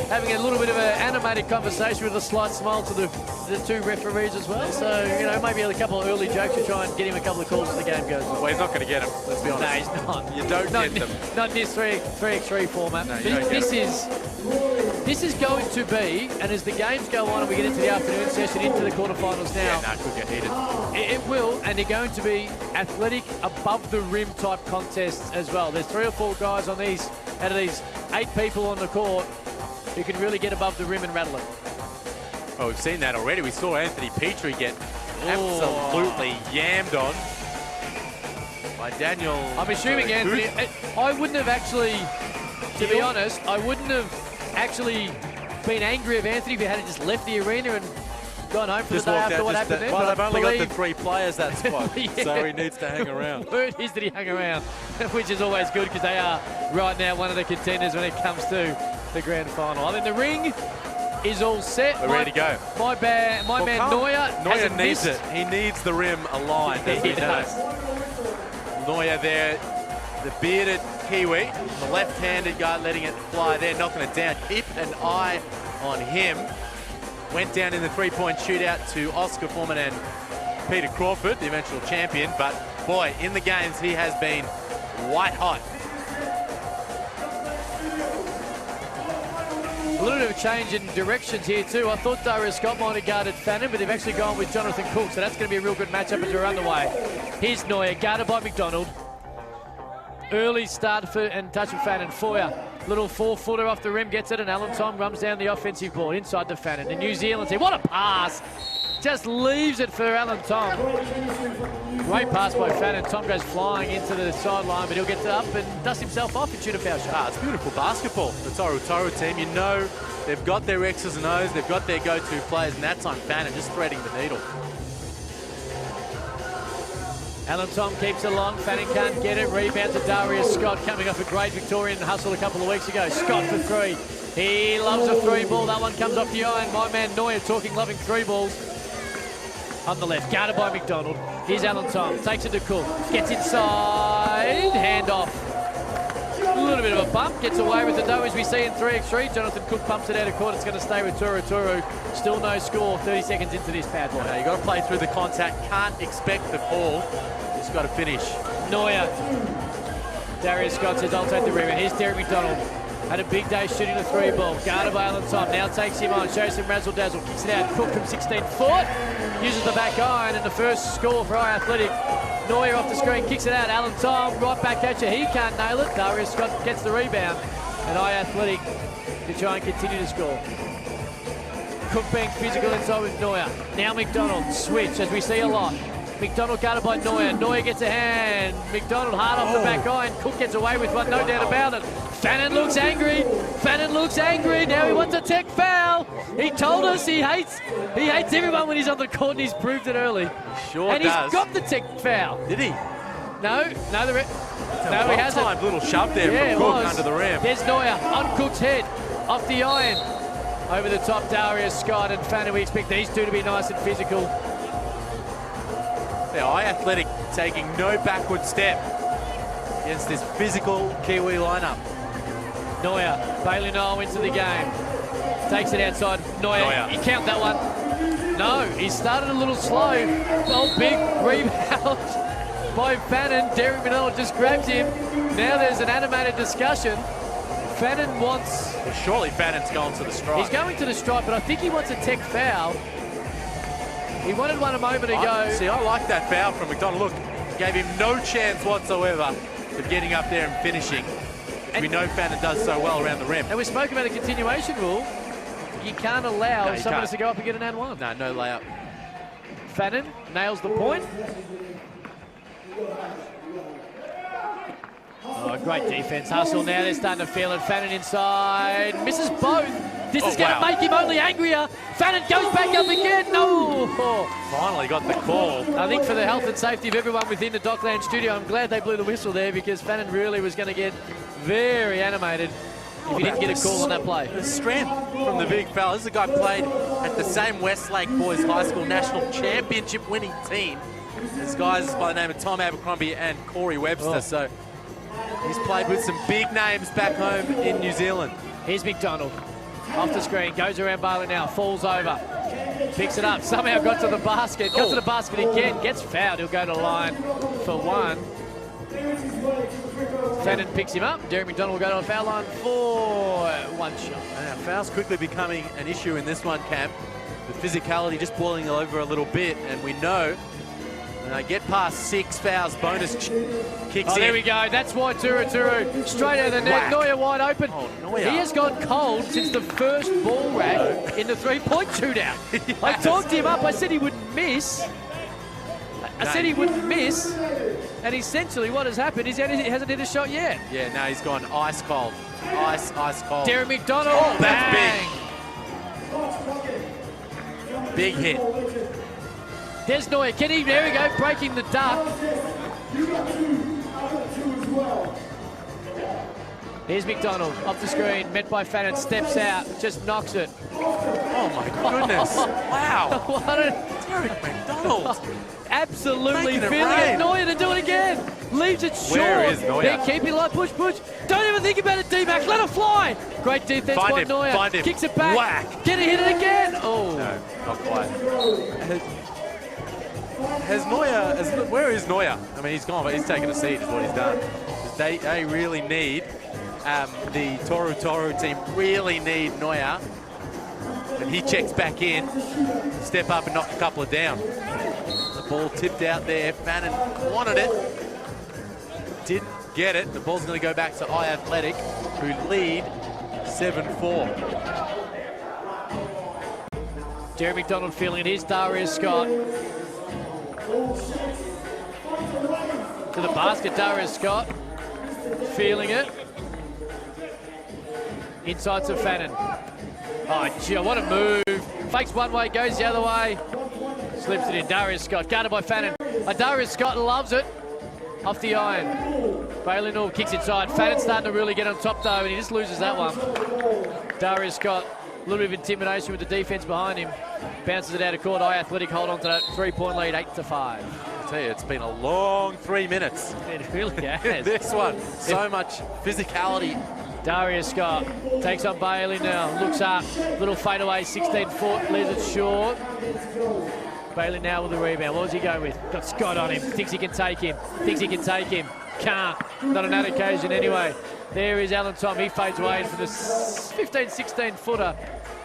having a little bit of an animated conversation with a slight smile to the two referees as well. So, maybe a couple of early jokes to try and get him a couple of calls as the game goes on. Well, he's not going to get them, let's be honest. No, he's not. You don't get them. Not in this 3x3 format. No, This is going to be, and as the games go on and we get into the afternoon session, into the quarterfinals now. Yeah, it could get heated. It will, and they're going to be athletic, above the rim type contests as well. There's 3 or 4 guys on these, out of these 8 people on the court, who can really get above the rim and rattle it. Oh, we've seen that already. We saw Anthony Petrie get absolutely yammed on by Daniel. I'm assuming Anthony, I wouldn't have actually, to be honest, I wouldn't have actually been angry of Anthony if he had just left the arena and gone home for the day after what happened there. Well, they've only got the 3 players that spot, so he needs to hang around. The word is that he hung around, which is always good because they are right now one of the contenders when it comes to the grand final. I think the ring is all set. We're ready to go. My man Neuer needs it. He needs the rim aligned. He does. Neuer there, the bearded Kiwi, the left-handed guy letting it fly there, knocking it down. Keep an eye on him. Went down in the 3-point shootout to Oscar Foreman and Peter Crawford, the eventual champion. But boy, in the games he has been white hot. A little bit of of a change in directions here too. I thought Darius Scott might have guarded Fannin, but they've actually gone with Jonathan Cook, so that's going to be a real good matchup as we're underway. Here's Neuer, guarded by McDonald. Early start for and touch of Fannin. Foyer, little 4-footer off the rim, gets it, and Alan Tom runs down the offensive board inside the Fannin. The New Zealand team, what a pass! Just leaves it for Alan Tom. Great pass by Fannin. Tom goes flying into the sideline, but he'll get up and dust himself off and shoot a foul shot. It's beautiful basketball. The ToruXToru team, you know they've got their X's and O's, they've got their go-to players, and that time Fannin just threading the needle. Alan Tom keeps it long. Fannin can't get it. Rebound to Darius Scott, coming off a great Victorian hustle a couple of weeks ago. Scott for three. He loves a three ball. That one comes off the iron. My man Neuer talking, loving three balls. On the left, guarded by McDonald. Here's Alan Tom, takes it to Cook. Gets inside, hand off. A little bit of a bump, gets away with it though, as we see in 3x3. Jonathan Cook pumps it out of court. It's going to stay with ToruXToru. Still no score, 30 seconds into this bad boy. Now you got to play through the contact, can't expect the call. Just got to finish. Neuer. Darius Scott says, I'll take the rebound. Here's Derek McDonald. Had a big day shooting a three ball. Guarded by Alan Tom. Now takes him on. Shows some razzle dazzle. Kicks it out. Cook from 16 foot. Uses the back iron. And the first score for iAthletic. Neuer off the screen. Kicks it out. Alan Tom right back at you. He can't nail it. Darius Scott gets the rebound. And iAthletic to try and continue to score. Cook being physical inside with Neuer. Now McDonald. Switch as we see a lot. McDonald guarded by Neuer. Neuer gets a hand. McDonald hard off the back iron. Cook gets away with one, no doubt about it. Fannin looks angry. Fannin looks angry. Now he wants a tech foul. He told us he hates everyone when he's on the court, and he's proved it early. Sure and does. He's got the tech foul. Did he? No, he hasn't. Little shove there from Cook under the rim. There's Neuer on Cook's head, off the iron. Over the top, Darius Scott and Fannin. We expect these two to be nice and physical. Now, iAthletic taking no backward step against this physical Kiwi lineup. Neuer, Bailey Noel into the game. Takes it outside. Neuer. You count that one. No, he started a little slow. Oh, big rebound by Fannin. Derek McDonald just grabs him. Now there's an animated discussion. Fannin wants... Well, surely Fannin's going to the stripe. He's going to the stripe, but I think he wants a tech foul. He wanted one a moment ago. See, I like that foul from McDonald. Look, gave him no chance whatsoever of getting up there and finishing. And we know Fannin does so well around the rim. And we spoke about a continuation rule. You can't allow someone to go up and get an and one. No, no layup. Fannin nails the point. Oh, great defense. Hustle now. They're starting to feel it. Fannin inside. Misses both. This is going to make him only angrier. Fannin goes back up again. No! Finally got the call. I think for the health and safety of everyone within the Dockland studio, I'm glad they blew the whistle there, because Fannin really was going to get very animated if he didn't get a call on that play. The strength from the big fella. This is a guy played at the same Westlake Boys High School National Championship winning team. This guy's by the name of Tom Abercrombie and Corey Webster. So he's played with some big names back home in New Zealand. Here's McDonald. Off the screen, goes around Bailey now, falls over, picks it up, somehow got to the basket, got to the basket again, gets fouled, he'll go to the line for one. Fannin picks him up, Derek McDonald will go to a foul line for one shot. Now, fouls quickly becoming an issue in this one, Cam. The physicality just boiling over a little bit, and we know when they get past 6 fouls, bonus kicks in. There we go. That's why ToruXToru straight out of the net. Neuer wide open. Neuer. He has gone cold since the first ball rack in the three-point shootout. I talked him up. I said he wouldn't miss. I said he wouldn't miss. And essentially what has happened is he hasn't hit a shot yet. Yeah, now he's gone ice cold. Ice cold. Derek McDonald. Oh, that's big. Big hit. There's Neuer. There we go, breaking the duck. Here's McDonald off the screen, met by Fannin, steps out, just knocks it. Oh my goodness! Wow! What a Derek McDonald! Absolutely feeling it. Neuer to do it again. Leaves it short. Where is Neuer? They're keeping light, push. Don't even think about it, D-Mac. Let it fly. Great defense by Neuer. Find him. Kicks it back. Whack. Get it, hit it again. Oh. No, not quite. Has Neuer, where is Neuer? I mean, he's gone, but he's taken a seat is what he's done. They really need, the ToruXToru team really need Neuer And he checks back in, step up and knock a couple of down. The ball tipped out there. Fannin wanted it. Didn't get it. The ball's going to go back to iAthletic, who lead 7-4. Jerry McDonald feeling it. Here's Darius Scott. To the basket, Darius Scott. Feeling it. Inside to Fannin. Oh, gee, what a move. Fakes one way, goes the other way. Slips it in. Darius Scott, guarded by Fannin. Darius Scott loves it. Off the iron. Bailey North kicks inside. Fannin's starting to really get on top, though, and he just loses that one. Darius Scott, a little bit of intimidation with the defense behind him. Bounces it out of court. iAthletic hold on to that 3-point lead, 8-5. I tell you, it's been a long 3 minutes. It really has. This one, so much physicality. Darius Scott takes on Bailey now, looks up, little fadeaway, 16-foot, leaves it short. Bailey now with the rebound. What does he go with? Got Scott on him, thinks he can take him, can't. Not on that occasion anyway. There is Alan Tom, he fades away for the 15-16 footer.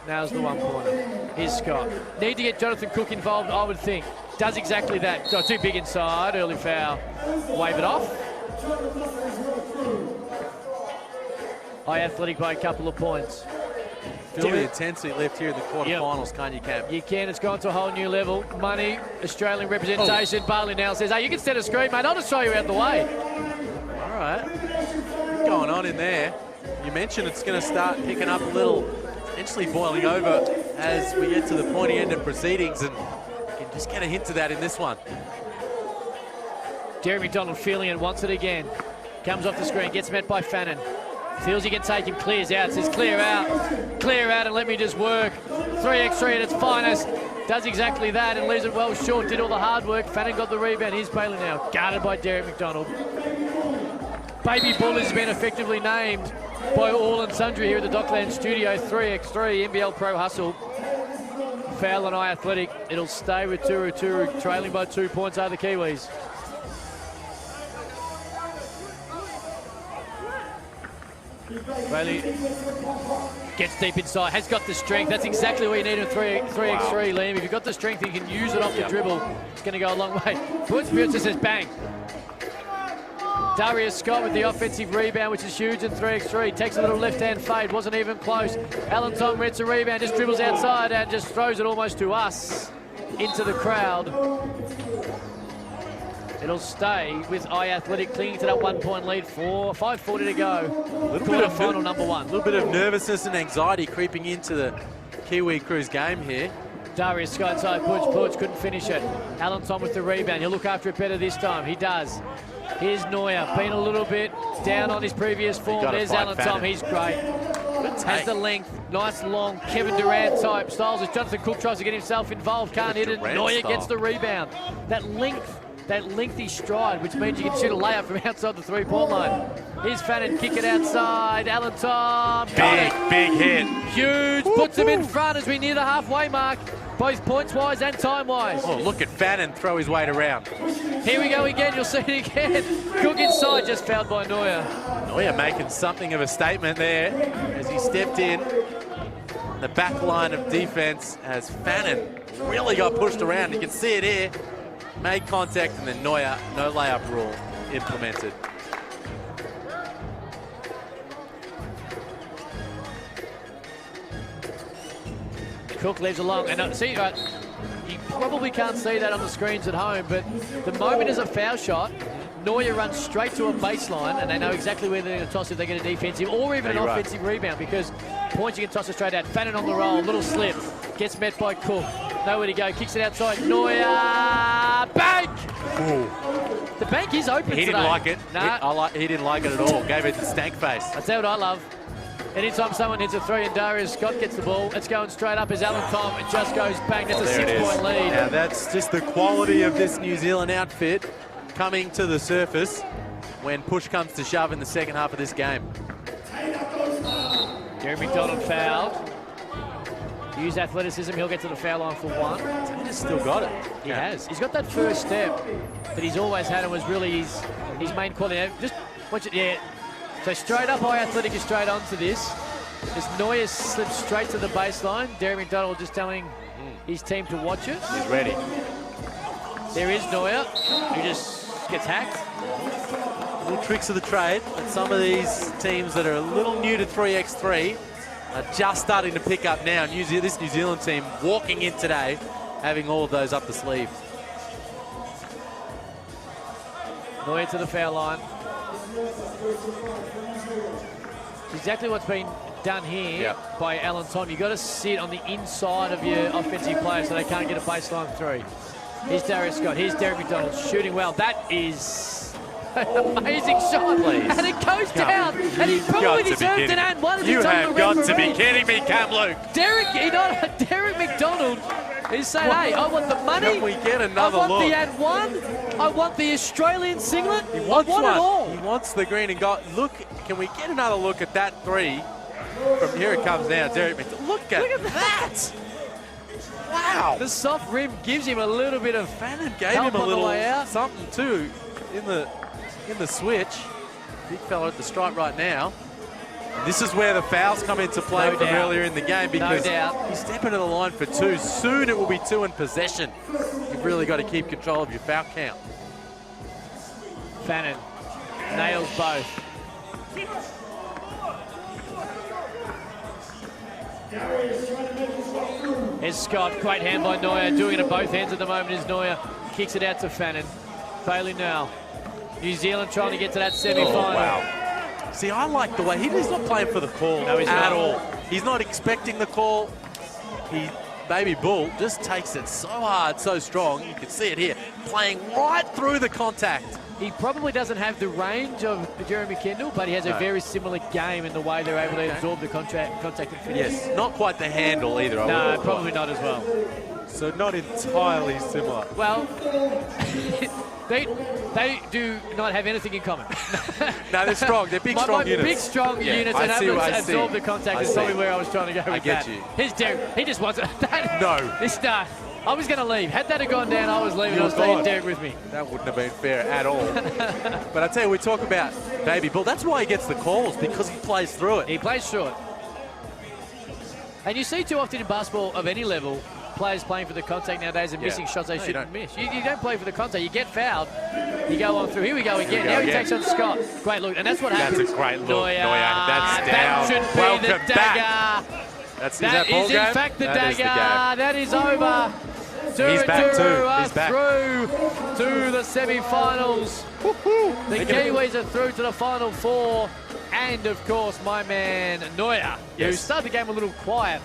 Now's the 1 pointer. Here's Scott. Need to get Jonathan Cook involved, I would think. Does exactly that. Got too big inside, early foul. Wave it off. iAthletic by a couple of points. Feel the intensity left here in the quarterfinals, can't you, Cam? You can. It's gone to a whole new level. Money, Australian representation. Barley now says, hey, you can set a screen, mate. I'll just throw you out the way. All right. What's going on in there? You mentioned it's going to start picking up a little, potentially boiling over as we get to the pointy end of proceedings, and you can just get a hint of that in this one. Jerry McDonald feeling it, wants it again. Comes off the screen, gets met by Fannin. Feels he can take him, clears out, says clear out and let me just work. 3x3 at its finest, does exactly that and leaves it well short, did all the hard work. Fannin got the rebound, here's Bailey now, guarded by Derek McDonald. Baby Bull has been effectively named by all and sundry here at the Dockland studio. 3x3, NBL Pro Hustle. Foul on iAthletic, it'll stay with ToruXToru, trailing by 2 points are the Kiwis. Bailey gets deep inside, has got the strength. That's exactly what you need in 3x3, Liam. If you've got the strength, you can use it off the dribble. It's going to go a long way. Puts says bang. Darius Scott with the offensive rebound, which is huge in 3x3. Takes a little left-hand fade, wasn't even close. Alan Tom gets a rebound, just dribbles outside and just throws it almost to us into the crowd. It'll stay with iAthletic clinging to that 1 point lead. 5:40 to go. Quarter-final number one. A little bit of nervousness and anxiety creeping into the Kiwi Crew's game here. Darius Scott inside, push, couldn't finish it. Alan Tom with the rebound. He'll look after it better this time. He does. Here's Neuer, been a little bit down on his previous form. There's Alan Tom, he's great. Has the length, nice long Kevin Durant type styles. As Jonathan Cook tries to get himself involved, can't hit it. Neuer gets the rebound. That lengthy stride, which means you can shoot a layup from outside the 3-point line. Here's Fannin, kick it outside. Alan Tom, big hit. Huge, puts him in front as we near the halfway mark, both points-wise and time-wise. Oh, look at Fannin throw his weight around. Here we go again, you'll see it again. Cook inside, just fouled by Neuer. Neuer making something of a statement there as he stepped in. The back line of defense as Fannin really got pushed around. You can see it here. Made contact and then Neuer, no layup rule implemented. Cook leaves along, and see, you probably can't see that on the screens at home, but the moment is a foul shot, Neuer runs straight to a baseline, and they know exactly where they're going to toss if they get a defensive or even an offensive rebound, because points you can toss it straight out. Fannin on the roll, little slip, gets met by Cook. Nowhere to go, kicks it outside. Neuer, bank! Ooh. The bank is open today. He didn't like it. Nah. He didn't like it at all. Gave it the stank face. That's what I love. Anytime someone hits a three and Darius Scott gets the ball, it's going straight up as Alan Tom. It just goes bang. That's a 6-point lead. Now that's just the quality of this New Zealand outfit coming to the surface when push comes to shove in the second half of this game. Jerry McDonald fouled. Use athleticism, he'll get to the foul line for one. He's still got it. He has. He's got that first step that he's always had and was really his main quality. Just watch it, yeah. So straight up, iAthletic is straight onto this. As Neuer slips straight to the baseline, Derek McDonald just telling his team to watch it. He's ready. There is Neuer, who just gets hacked. Little tricks of the trade. And some of these teams that are a little new to 3x3 are just starting to pick up now. This New Zealand team walking in today, having all of those up the sleeve. Neuer to the foul line. Exactly what's been done here by Alan Tom. You've got to sit on the inside of your offensive players so they can't get a baseline three. Here's Darius Scott. Here's Derek McDonald shooting well. That is an amazing shot. Please. And it goes down. And he probably deserved an and one. You have got to be kidding me, Cam Luke. Derek McDonald is saying, hey, I want the money. Can we get another I want look? the and one. I want the Australian singlet. He wants I want it all. He wants the green and gold. Look, can we get another look at that three? From here it comes now, Derek McDonald. Look at that. Wow. The soft rim gives him a little bit of Fannin gave help him a on the little way out. something too in the switch. Big fella at the stripe right now. And this is where the fouls come into play from earlier in the game because he's stepping to the line for two. Soon it will be two in possession. You've really got to keep control of your foul count. Fannin nails both. Here's Scott, great hand by Neuer, doing it at both ends at the moment is Neuer. Kicks it out to Fannin. Bailey now. New Zealand trying to get to that semi-final. Oh, wow. See, I like the way he's not playing for the call at all. He's not expecting the call. Baby Bull just takes it so hard, so strong. You can see it here, playing right through the contact. He probably doesn't have the range of Jeremy Kendall, but he has a very similar game in the way they're able to absorb the contact and finish. Yes, not quite the handle either. No, probably not as well. So not entirely similar. Well, they do not have anything in common. No, they're strong. They're big, strong units. Big, strong units that haven't absorbed the contact is probably where I was trying to go with that. I get you. Here's Derek. He just wants it. No. I was going to leave. Had that gone down, I was leaving. I was taking Derek with me. That wouldn't have been fair at all. But I tell you, we talk about Baby Bull. That's why he gets the calls, because he plays through it. He plays through it. And you see too often in basketball of any level, players playing for the contact nowadays and missing shots they shouldn't miss. You don't play for the contact. You get fouled. You go on through. Here we go again. Now he takes on Scott. Great look. And that's what happens. That's a great look. Neuer. That's down. That should be Welcome the back. Dagger. That is in fact the dagger. That is over. He's back too. He's back. Through to the semi-finals. The Kiwis are through to the Final Four. And, of course, my man Neuer, who started the game a little quiet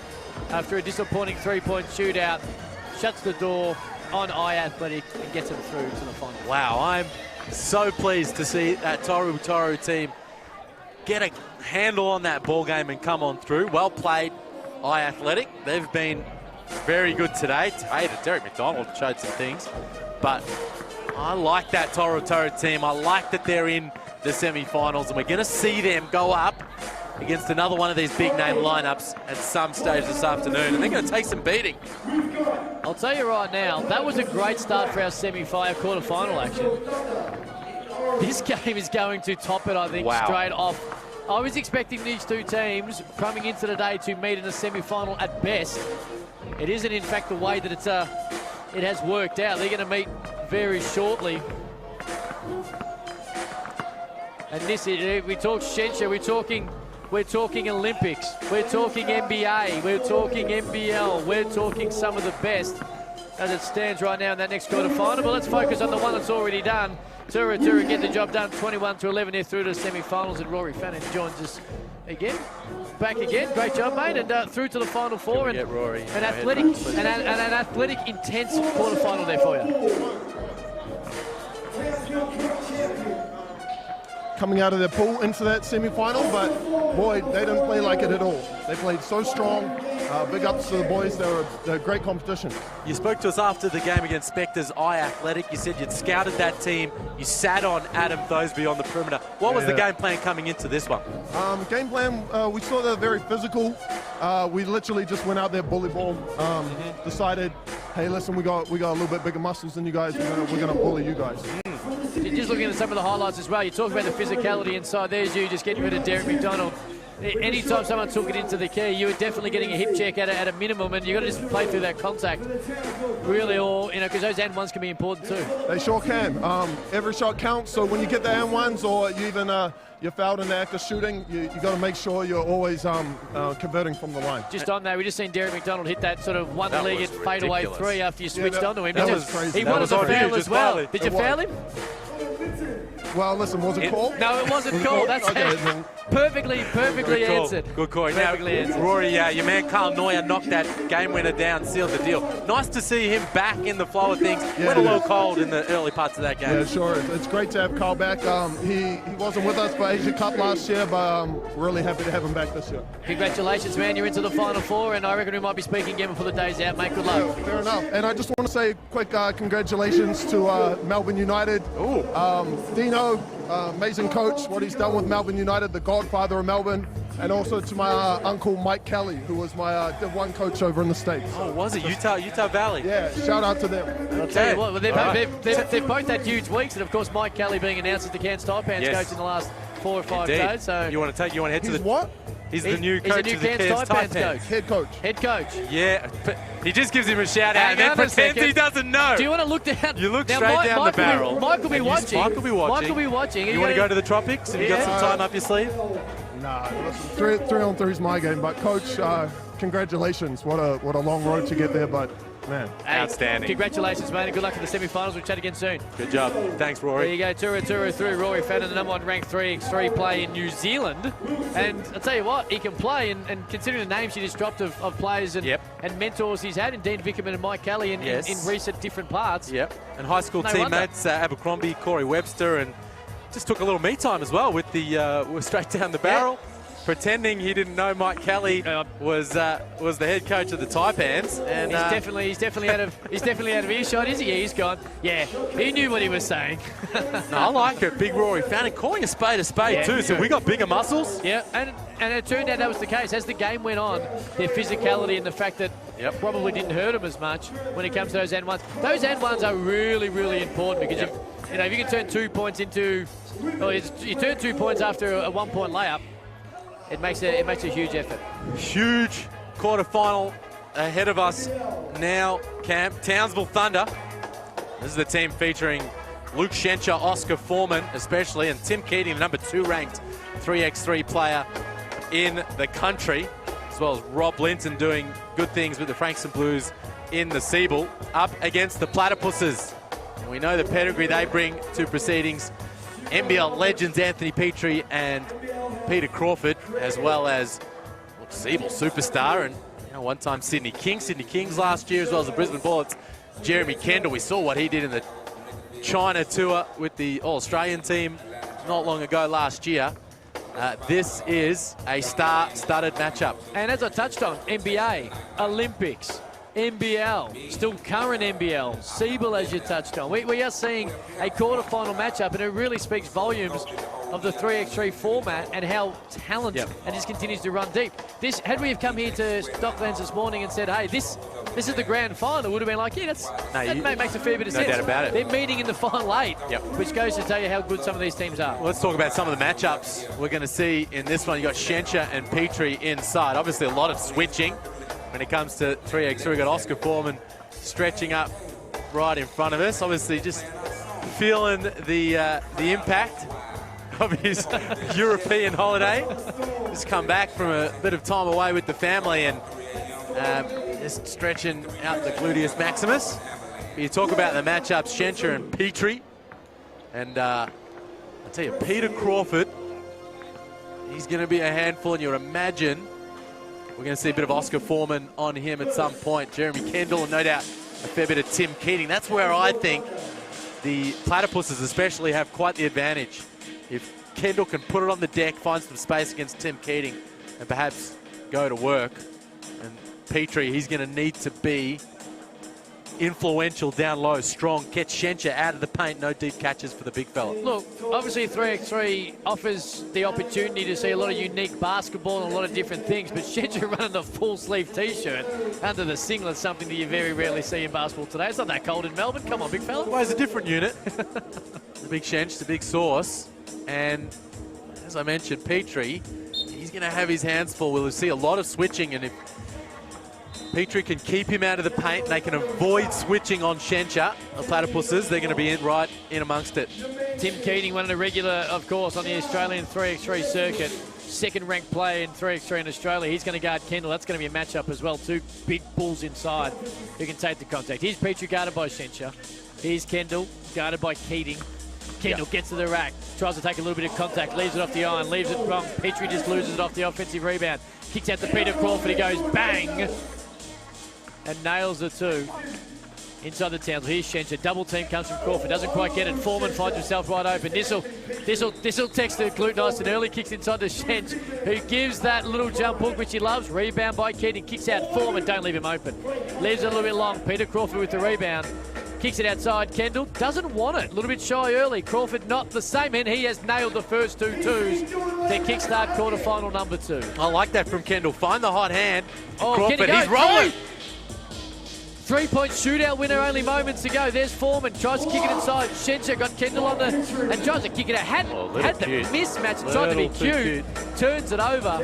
after a disappointing three-point shootout, shuts the door on iAthletic and gets them through to the final. Wow, I'm so pleased to see that ToruXToru team get a handle on that ball game and come on through. Well played, iAthletic. They've been very good today. Hey, Derek McDonald showed some things, but I like that ToruXToru team. I like that they're in the semi-finals, and we're going to see them go up against another one of these big-name lineups at some stage this afternoon, and they're going to take some beating. I'll tell you right now, that was a great start for our semi-final quarter-final action. This game is going to top it, I think, straight off. I was expecting these two teams coming into the day to meet in a semi-final at best. It isn't, in fact, the way that it has worked out. They're going to meet very shortly. And this is, we talk Shensha, we're talking Olympics, we're talking NBA, we're talking NBL, we're talking some of the best as it stands right now in that next quarter final. But let's focus on the one that's already done. ToruXToru get the job done, 21-11. They're through to the semi-finals, and Rory Fannin joins us again. Back again, great job, mate, and through to the Final Four. And Rory, an athletic, intense quarter-final there for you. Coming out of their pool into that semi-final, but boy, they didn't play like it at all. They played so strong. Big ups to the boys. They're a great competition. You spoke to us after the game against Spectres, iAthletic. You said you'd scouted that team. You sat on Adam Thosby on the perimeter. What was the game plan coming into this one? Game plan, we saw they're very physical. We literally just went out there, bully ball. Decided, hey, listen, we got a little bit bigger muscles than you guys. We're gonna bully you guys. Just looking at some of the highlights as well, you talk about the physicality inside. There's you just getting rid of Derek McDonald. anytime someone took it into the key, you were definitely getting a hip check at a minimum, and you got to just play through that contact, really, or because those and ones can be important too. They sure can. Every shot counts. So when you get the and ones, or you even you're fouled in the act of shooting, you got to make sure you're always converting from the line. Just on that, we just seen Derek McDonald hit that sort of one-legged fadeaway three after you switched onto him. That was crazy. He wanted to foul as well. Did you foul him? Well, listen, was it called? No, it wasn't called. That's it. Perfectly answered. Good call. Perfectly answered. Rory, your man Carl Neuer knocked that game winner down, sealed the deal. Nice to see him back in the flow of things. Went a little cold in the early parts of that game. Yeah, sure. It's great to have Carl back. He wasn't with us for Asia Cup last year, but really happy to have him back this year. Congratulations, man. You're into the Final Four, and I reckon we might be speaking again before the day's out, mate. Good luck. Yeah, fair enough. And I just want to say quick congratulations to Melbourne United. Dino, amazing coach, what he's done with Melbourne United, the godfather of Melbourne, and also to my uncle Mike Kelly, who was my Div 1 coach over in the States. Oh, was it? Utah Valley? Yeah, shout out to them. I'll tell you what, they've both had huge weeks, and of course Mike Kelly being announced as the Cairns Taipans coach in the last 4 or 5 days. So you want to head to the what? He's the new coach of the Cairns Taipans coach. Head coach. Head coach. Yeah, he just gives him a shout out and then pretends he doesn't know. Do you want to look down? You look straight down the barrel. Mike will be watching. Mike will be watching. You want to go to the tropics? Have you got some time up your sleeve? Nah, listen, 3-on-3 is my game, but coach, congratulations. What a long road to get there, but man. Outstanding. Congratulations, mate, and good luck in the semi-finals. We'll chat again soon. Good job. Thanks, Rory. There you go, ToruXToru through Rory Fenner, the #1 ranked 3x3 play in New Zealand. And I'll tell you what, he can play, and considering the names he just dropped of players and mentors he's had in Dean Vickerman and Mike Kelly in recent different parts. Yep, and high school teammates, Abercrombie, Corey Webster, and just took a little me time as well with the straight down the barrel. Pretending he didn't know Mike Kelly was the head coach of the Taipans, and he's definitely out of earshot, is he? He's gone. Yeah, he knew what he was saying. No, I like it. Big Rory found it, calling a spade too. So we got bigger muscles. Yeah, and it turned out that was the case as the game went on. Their physicality and the fact that probably didn't hurt them as much when it comes to those and ones. Those and ones are really, really important because if you can turn 2 points into, you turn 2 points after a 1 point layup. It makes a huge effort. Huge quarterfinal ahead of us now, Camp. Townsville Thunder. This is the team featuring Luke Schencher, Oscar Foreman especially, and Tim Keating, the #2 ranked 3x3 player in the country, as well as Rob Linton doing good things with the Frankston Blues in the Siebel, up against the Platypuses. And we know the pedigree they bring to proceedings. NBL legends Anthony Petrie and Peter Crawford, as well as Siebel superstar and one-time Sydney Kings last year, as well as the Brisbane Bullets. Jeremy Kendall, we saw what he did in the China tour with the All-Australian team not long ago last year. This is a star-studded matchup. And as I touched on, NBA, Olympics, NBL, still current NBL, Siebel as you touched on. We are seeing a quarterfinal matchup, and it really speaks volumes of the 3x3 format and how talent and just continues to run deep. Had we have come here to Docklands this morning and said, hey, this is the grand final, it would have been like, that makes a fair bit of sense. No doubt about it. They're meeting in the final 8, which goes to tell you how good some of these teams are. Well, let's talk about some of the matchups we're going to see in this one. You got Schencher and Petrie inside. Obviously, a lot of switching when it comes to 3x3. We've got Oscar Foreman stretching up right in front of us. Obviously, just feeling the impact of his European holiday. Just come back from a bit of time away with the family and just stretching out the gluteus maximus. You talk about the matchups, Schencher and Petrie. And I'll tell you, Peter Crawford, he's going to be a handful, and you would imagine we're going to see a bit of Oscar Foreman on him at some point. Jeremy Kendall, and no doubt a fair bit of Tim Keating. That's where I think the Platypuses especially have quite the advantage. If Kendall can put it on the deck, find some space against Tim Keating, and perhaps go to work. And Petrie, he's going to need to be influential down low, strong, catch Schencher out of the paint, no deep catches for the big fella. Look, obviously 3x3 offers the opportunity to see a lot of unique basketball and a lot of different things, but Schencher running a full sleeve t-shirt under the singlet, something that you very rarely see in basketball today. It's not that cold in Melbourne. Come on, big fella. Well, it's a different unit. The big Schench, the big sauce. And as I mentioned, Petrie, he's going to have his hands full. We'll see a lot of switching, and if Petrie can keep him out of the paint, they can avoid switching on Schencher, the Platypuses, they're going to be right in amongst it. Tim Keating, one of the regular, of course, on the Australian 3x3 circuit. Second-ranked player in 3x3 in Australia. He's going to guard Kendall. That's going to be a matchup as well. Two big bulls inside who can take the contact. Here's Petrie guarded by Schencher. Here's Kendall guarded by Keating. Kendall gets to the rack, tries to take a little bit of contact, leaves it off the iron, leaves it wrong. Petrie just loses it off the offensive rebound. Kicks out to Peter Crawford. He goes bang and nails the two. Inside the Townsville. Here's Schencher. Double team comes from Crawford. Doesn't quite get it. Foreman finds himself right open. This'll text the glute nice and early. Kicks inside to Schench, who gives that little jump hook which he loves. Rebound by Keating. Kicks out Foreman. Don't leave him open. Leaves it a little bit long. Peter Crawford with the rebound. Kicks it outside. Kendall doesn't want it. A little bit shy early. Crawford not the same end. He has nailed the first two twos to kickstart quarterfinal number 2. I like that from Kendall. Find the hot hand. Oh, Crawford, he's rolling. 3-point shootout winner only moments ago. There's Foreman, tries to kick it inside. Schencher got Kendall on the, and tries to kick it out. Had the mismatch, tried to be cute. Turns it over.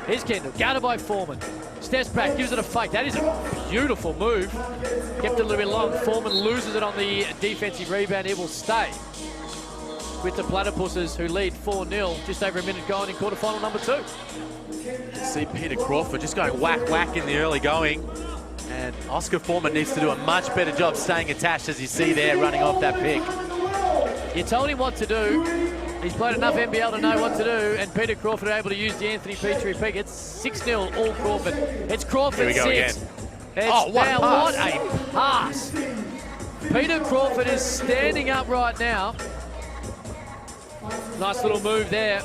Here's Kendall, guarded by Foreman. Steps back, gives it a fake. That is a beautiful move. Kept it a little bit long. Foreman loses it on the defensive rebound. It will stay with the Platypuses, who lead 4-0. Just over a minute gone in quarterfinal number 2. See Peter Crawford just going whack in the early going. And Oscar Foreman needs to do a much better job staying attached, as you see there, running off that pick. You told him what to do. He's played enough NBL to know what to do, and Peter Crawford able to use the Anthony Petrie pick. It's 6-0 all Crawford. It's Crawford 6. Again. What a pass. Peter Crawford is standing up right now. Nice little move there,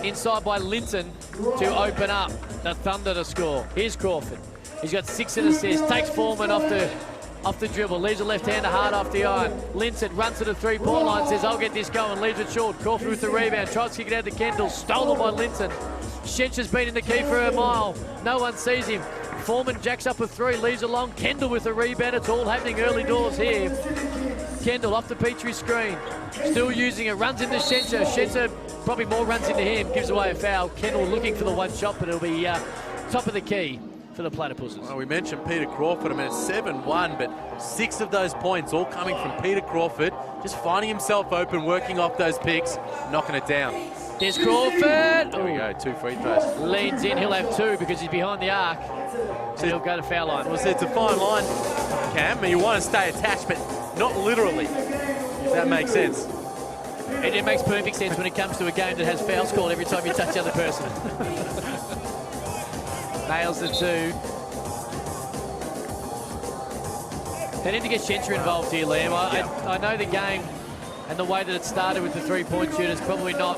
inside by Linton to open up the Thunder to score. Here's Crawford. He's got 6 in assists, takes Foreman off the dribble, leaves a left-hander hard off the iron. Linton runs to the 3-point line, says, I'll get this going, leaves it short. Crawford with the rebound, tries to kick it out to Kendall, stolen by Linton. Schencher's been in the key for a mile. No one sees him. Foreman jacks up a 3, leaves it long. Kendall with the rebound. It's all happening early doors here. Kendall off the Petrie screen. Still using it, runs into Schencher. Schencher probably more runs into him, gives away a foul. Kendall looking for the one shot, but it'll be top of the key for the Platypuses. Well, we mentioned Peter Crawford. I mean, it's 7-1, but 6 of those points all coming from Peter Crawford, just finding himself open, working off those picks, knocking it down. There's Crawford. There we go, 2 free throws. Leans in, he'll have 2 because he's behind the arc. So he'll go to foul line. Well, it's a fine line, Cam. You want to stay attached, but not literally, if that makes sense. It makes perfect sense when it comes to a game that has fouls called every time you touch the other person. Nails the 2. They need to get Schencher involved here, Liam. I know the game and the way that it started with the 3-point shooters, probably not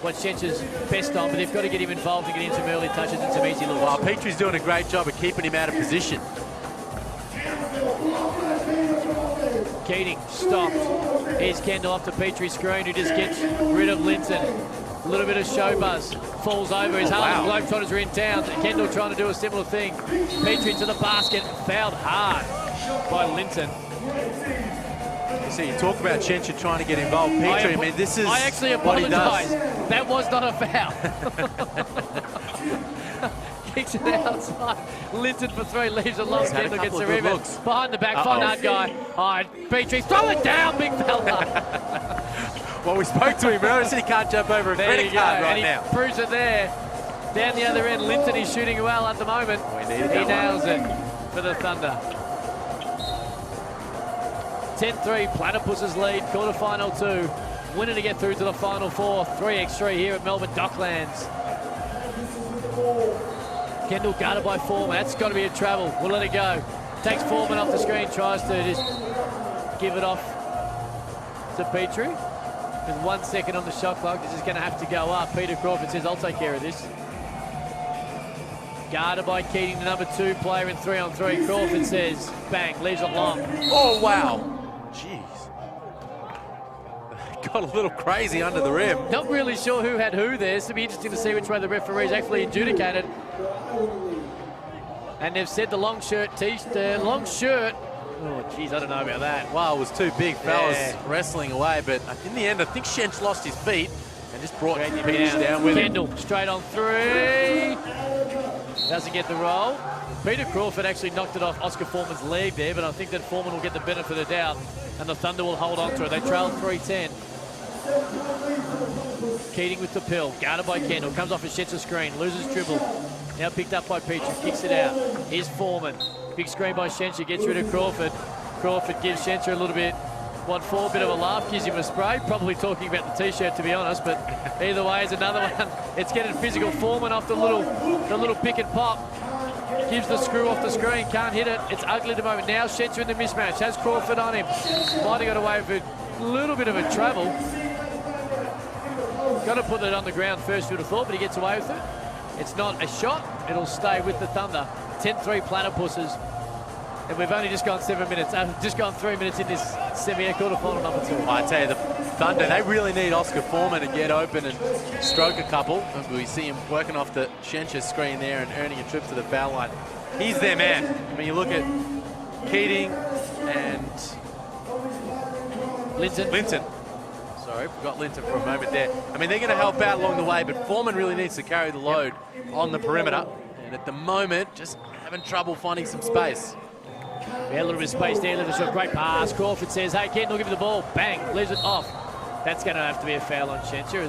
what Schencher's best on, but they've got to get him involved and get him some early touches and some easy looks. Well, Petrie's doing a great job of keeping him out of position. Keating stopped. Here's Kendall off the Petrie screen, who just gets rid of Linton. A little bit of show buzz. Falls over. His Harlem Globetrotters are in town. Kendall trying to do a similar thing. Petrie to the basket. Fouled hard by Linton. You see, you talk about Schencher trying to get involved. Petrie, I mean, this is I actually what he apologise. does. That was not a foul. Kicks it outside. Linton for 3, leaves it long. Kendall gets the rebound. Behind the back, fine hard guy. Petrie, throw it down, big fella. Well, we spoke to him earlier, said he can't jump over a credit card right now. He proves it there. Down the other end, Linton is shooting well at the moment. He nails it for the Thunder. 10-3, Platypuses lead, quarterfinal 2. Winner to get through to the final 4, 3x3 here at Melbourne Docklands. Kendall guarded by Foreman. That's got to be a travel. We'll let it go. Takes Foreman off the screen, tries to just give it off to Petrie. With 1 second on the shot clock, this is going to have to go up. Peter Crawford says, I'll take care of this. Guarded by Keating, the number 2 player in 3-on-3. Crawford says, bang, leaves it long. Oh, wow. Jeez. Got a little crazy under the rim. Not really sure who had who there. So it'll be interesting to see which way the referees actually adjudicated. And they've said the long shirt, long shirt. Oh, geez, I don't know about that. Wow, it was 2 big fellas wrestling away, but in the end, I think Schench lost his feet. And just brought Peach down with Kendall, straight on three. Doesn't get the roll. Peter Crawford actually knocked it off Oscar Foreman's leg there, but I think that Foreman will get the benefit of the doubt, and the Thunder will hold on to it. They trail 3-10. Keating with the pill, guarded by Kendall, comes off a Schencher screen, loses dribble. Now picked up by Petrie, kicks it out. Here's Foreman. Big screen by Schencher, gets rid of Crawford. Crawford gives Schencher a little bit, for a bit of a laugh, gives him a spray. Probably talking about the t-shirt, to be honest, but either way is another one. It's getting physical. Foreman off the little pick and pop. Gives the screw off the screen, can't hit it. It's ugly at the moment. Now Schencher in the mismatch, has Crawford on him. Might have got away with a little bit of a travel. Got to put it on the ground first, you would have thought, but he gets away with it. It's not a shot, it'll stay with the Thunder. 10-3 Platypuses. And we've only just gone 7 minutes, just gone 3 minutes in this semi-air quarterfinal number 2. I tell you, the Thunder, they really need Oscar Foreman to get open and stroke a couple. We see him working off the Schencher screen there and earning a trip to the foul line. He's their man. I mean, you look at Keating and Linton. Sorry, forgot Linton for a moment there. I mean, they're going to help out along the way, but Foreman really needs to carry the load on the perimeter. And at the moment, just having trouble finding some space. Yeah, a little bit of space there, little shot, great pass. Crawford says, hey, Kendall, give me the ball. Bang, leaves it off. That's going to have to be a foul on Schencher.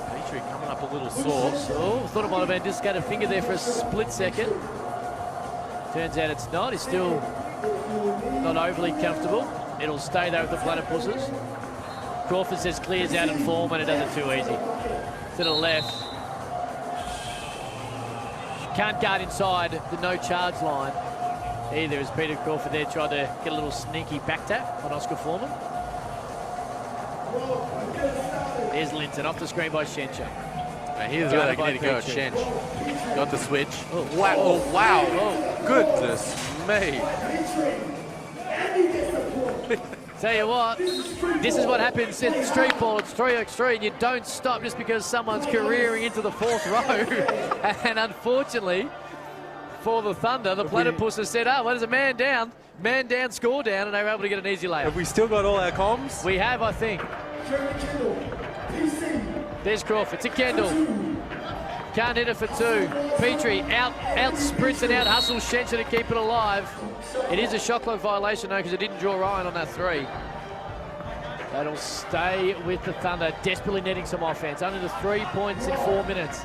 Petrie coming up a little sore. Thought it might have been discarded finger there for a split second. Turns out it's not. He's still not overly comfortable. It'll stay though with the Platypuses. Crawford says clears out and Foreman, it does it too easy. To the left. Can't guard inside the no charge line either, as Peter Crawford there tried to get a little sneaky back tap on Oscar Foreman. There's Linton off the screen by Schencher. Here's where they need to go, Schench. Got the switch. Wow. Oh, wow. Goodness me. Tell you what, this is what happens in street ball. It's 3x3 and you don't stop just because someone's careering into the fourth row. And unfortunately for the Thunder, the Platypuses said, oh, well, there's a man down, score down, and they were able to get an easy layup. Have we still got all our comms? We have, I think. There's Crawford to Kendall. Can't hit it for two. Petrie out sprints and out hustles Schencher to keep it alive. It is a shot clock violation though, because it didn't draw Ryan on that three. That'll stay with the Thunder, desperately needing some offense. Under the 3 points in 4 minutes.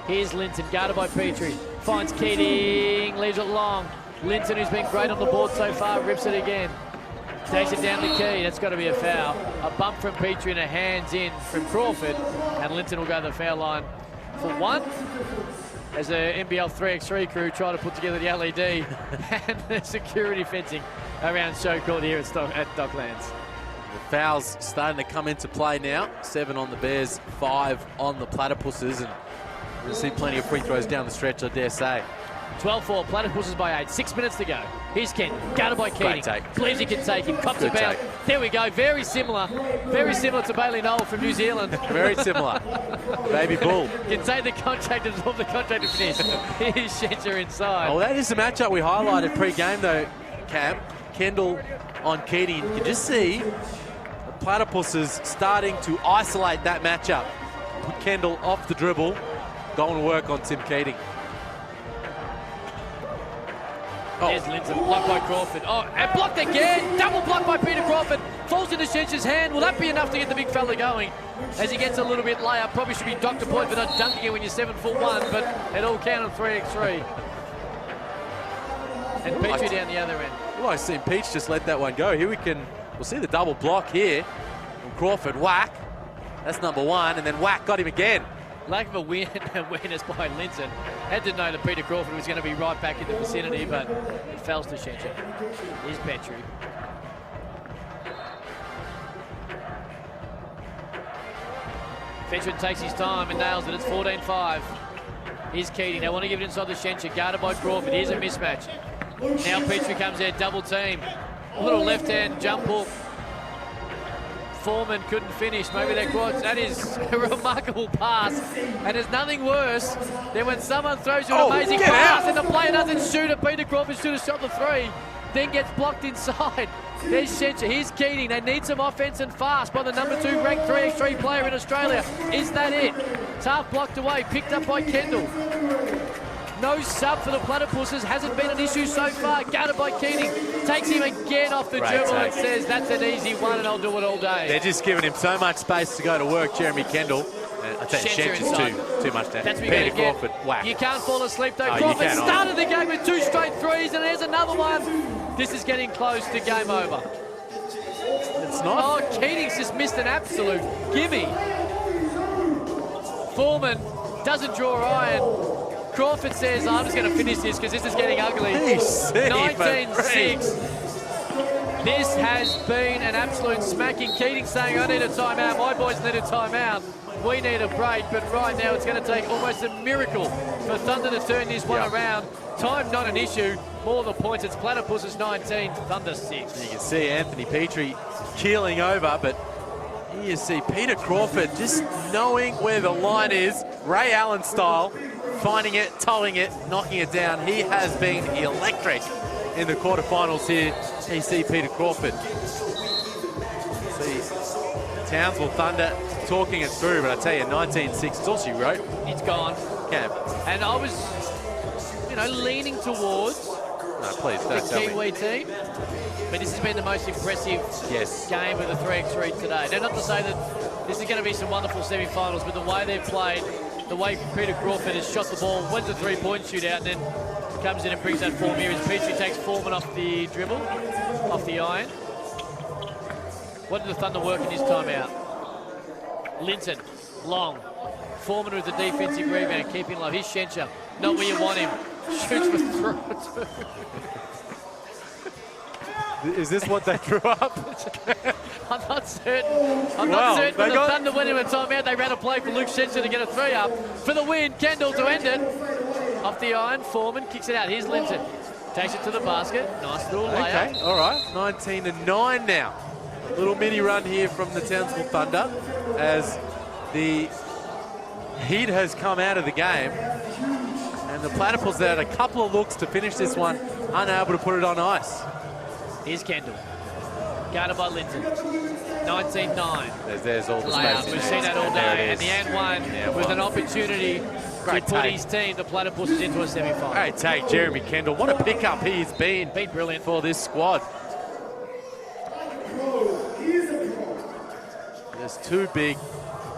Here's Linton, guarded by Petrie. Finds Keating, leaves it long. Linton, who's been great on the board so far, rips it again. Takes it down the key, that's got to be a foul. A bump from Petrie and a hands in from Crawford. And Linton will go to the foul line for one, as the NBL 3x3 crew try to put together the LED and the security fencing around show court here at Docklands. The fouls starting to come into play now. 7 on the Bears, 5 on the Platypuses, and we'll see plenty of free throws down the stretch, I dare say. 12-4, Platypuses by 8, 6 minutes to go. Here's Kent, guarded by Keating. Believes he can take him, cops it out. There we go, very similar to Bailey Noel from New Zealand. Very similar. Baby bull. Can take the contract and absorb the contract to finish. Here's Schencher inside. Oh, that is the matchup we highlighted pre-game though, Cam. Kendall on Keating. You can just see the Platypuses starting to isolate that matchup. Put Kendall off the dribble, going to work on Tim Keating. There's Linton, blocked by Crawford. Oh, and blocked again. Double blocked by Peter Crawford. Falls into Schencher's hand. Will that be enough to get the big fella going? As he gets a little bit layup. Probably should be docked a point for not dunking it when you're 7'1", but it all counted 3x3. And Petrie down the other end. Well, I've seen Peach just let that one go. Here we'll see the double block here from Crawford. Whack. That's number one. And then whack, got him again. Lack of awareness by Linton. Had to know that Peter Crawford was going to be right back in the vicinity, but it fails to Schencher. Here's Petrie. Veteran takes his time and nails it. It's 14-5. Here's Keating. They want to give it inside the Schencher, guarded by Crawford. Here's a mismatch. Now Petrie comes there, double team. A little left-hand jump hook. Foreman couldn't finish. Maybe they're quads. That is a remarkable pass. And there's nothing worse than when someone throws you an amazing pass and the player doesn't shoot it. Peter Crawford should have shot the three, then gets blocked inside. There's Shencher. Here's Keating. They need some offense and fast by the number 2 ranked 3x3 player in Australia. Is that it? It's half blocked away, picked up by Kendall. No sub for the Platypuses. Hasn't been an issue so far. Guarded by Keating. Takes him again off the dribble and says, that's an easy one and I'll do it all day. They're just giving him so much space to go to work, Jeremy Kendall. I think Shencher's too much down. That's what Peter Crawford, whack. You can't fall asleep though. Oh, Crawford started the game with 2 straight threes, and there's another one. This is getting close to game over. It's not. Oh, Keating's just missed an absolute gimme. Foreman doesn't draw iron. Crawford says, I'm just going to finish this because this is getting ugly. 19-6. This has been an absolute smacking. Keating saying, I need a timeout. My boys need a timeout. We need a break, but right now it's going to take almost a miracle for Thunder to turn this one around. Time not an issue. More the points. It's Platypuses 19, Thunder 6. You can see Anthony Petrie keeling over, but here you see Peter Crawford just knowing where the line is, Ray Allen style, finding it, towing it, knocking it down. He has been electric in the quarterfinals here. You see Peter Crawford. See Townsville Thunder talking it through, but I tell you, 19-6, it's all she wrote. It's gone. Cam. And I was, leaning towards the Kiwi team. But this has been the most impressive game of the 3x3 today. Now, not to say that this is going to be some wonderful semi-finals, but the way they've played, the way Peter Crawford has shot the ball, wins a 3-point shootout, and then comes in and brings that form here as Petrie takes Foreman off the dribble, off the iron. What did the Thunder work in his timeout? Linton, long. Foreman with the defensive rebound, keeping low. Here's Shencher, not where you want him. Shoots for throw. Is this what they drew up? I'm not certain. I'm not certain. When the Thunder went in a timeout, they ran a play for Luke Shencher to get a 3 up. For the win, Kendall to end it. Off the iron, Foreman kicks it out. Here's Linton. Takes it to the basket. Nice little layup. Okay, all right. 19-9 now. Little mini run here from the Townsville Thunder as the heat has come out of the game. And the Platypus had a couple of looks to finish this one, unable to put it on ice. Here's Kendall. Guarded by Linton. 19-9. There's all the space. We've seen that all day. And the and one with an opportunity to put his team, the Platypuses, into a semi-final. Great take, Jeremy Kendall. What a pickup he's been. Been brilliant for this squad. There's too big,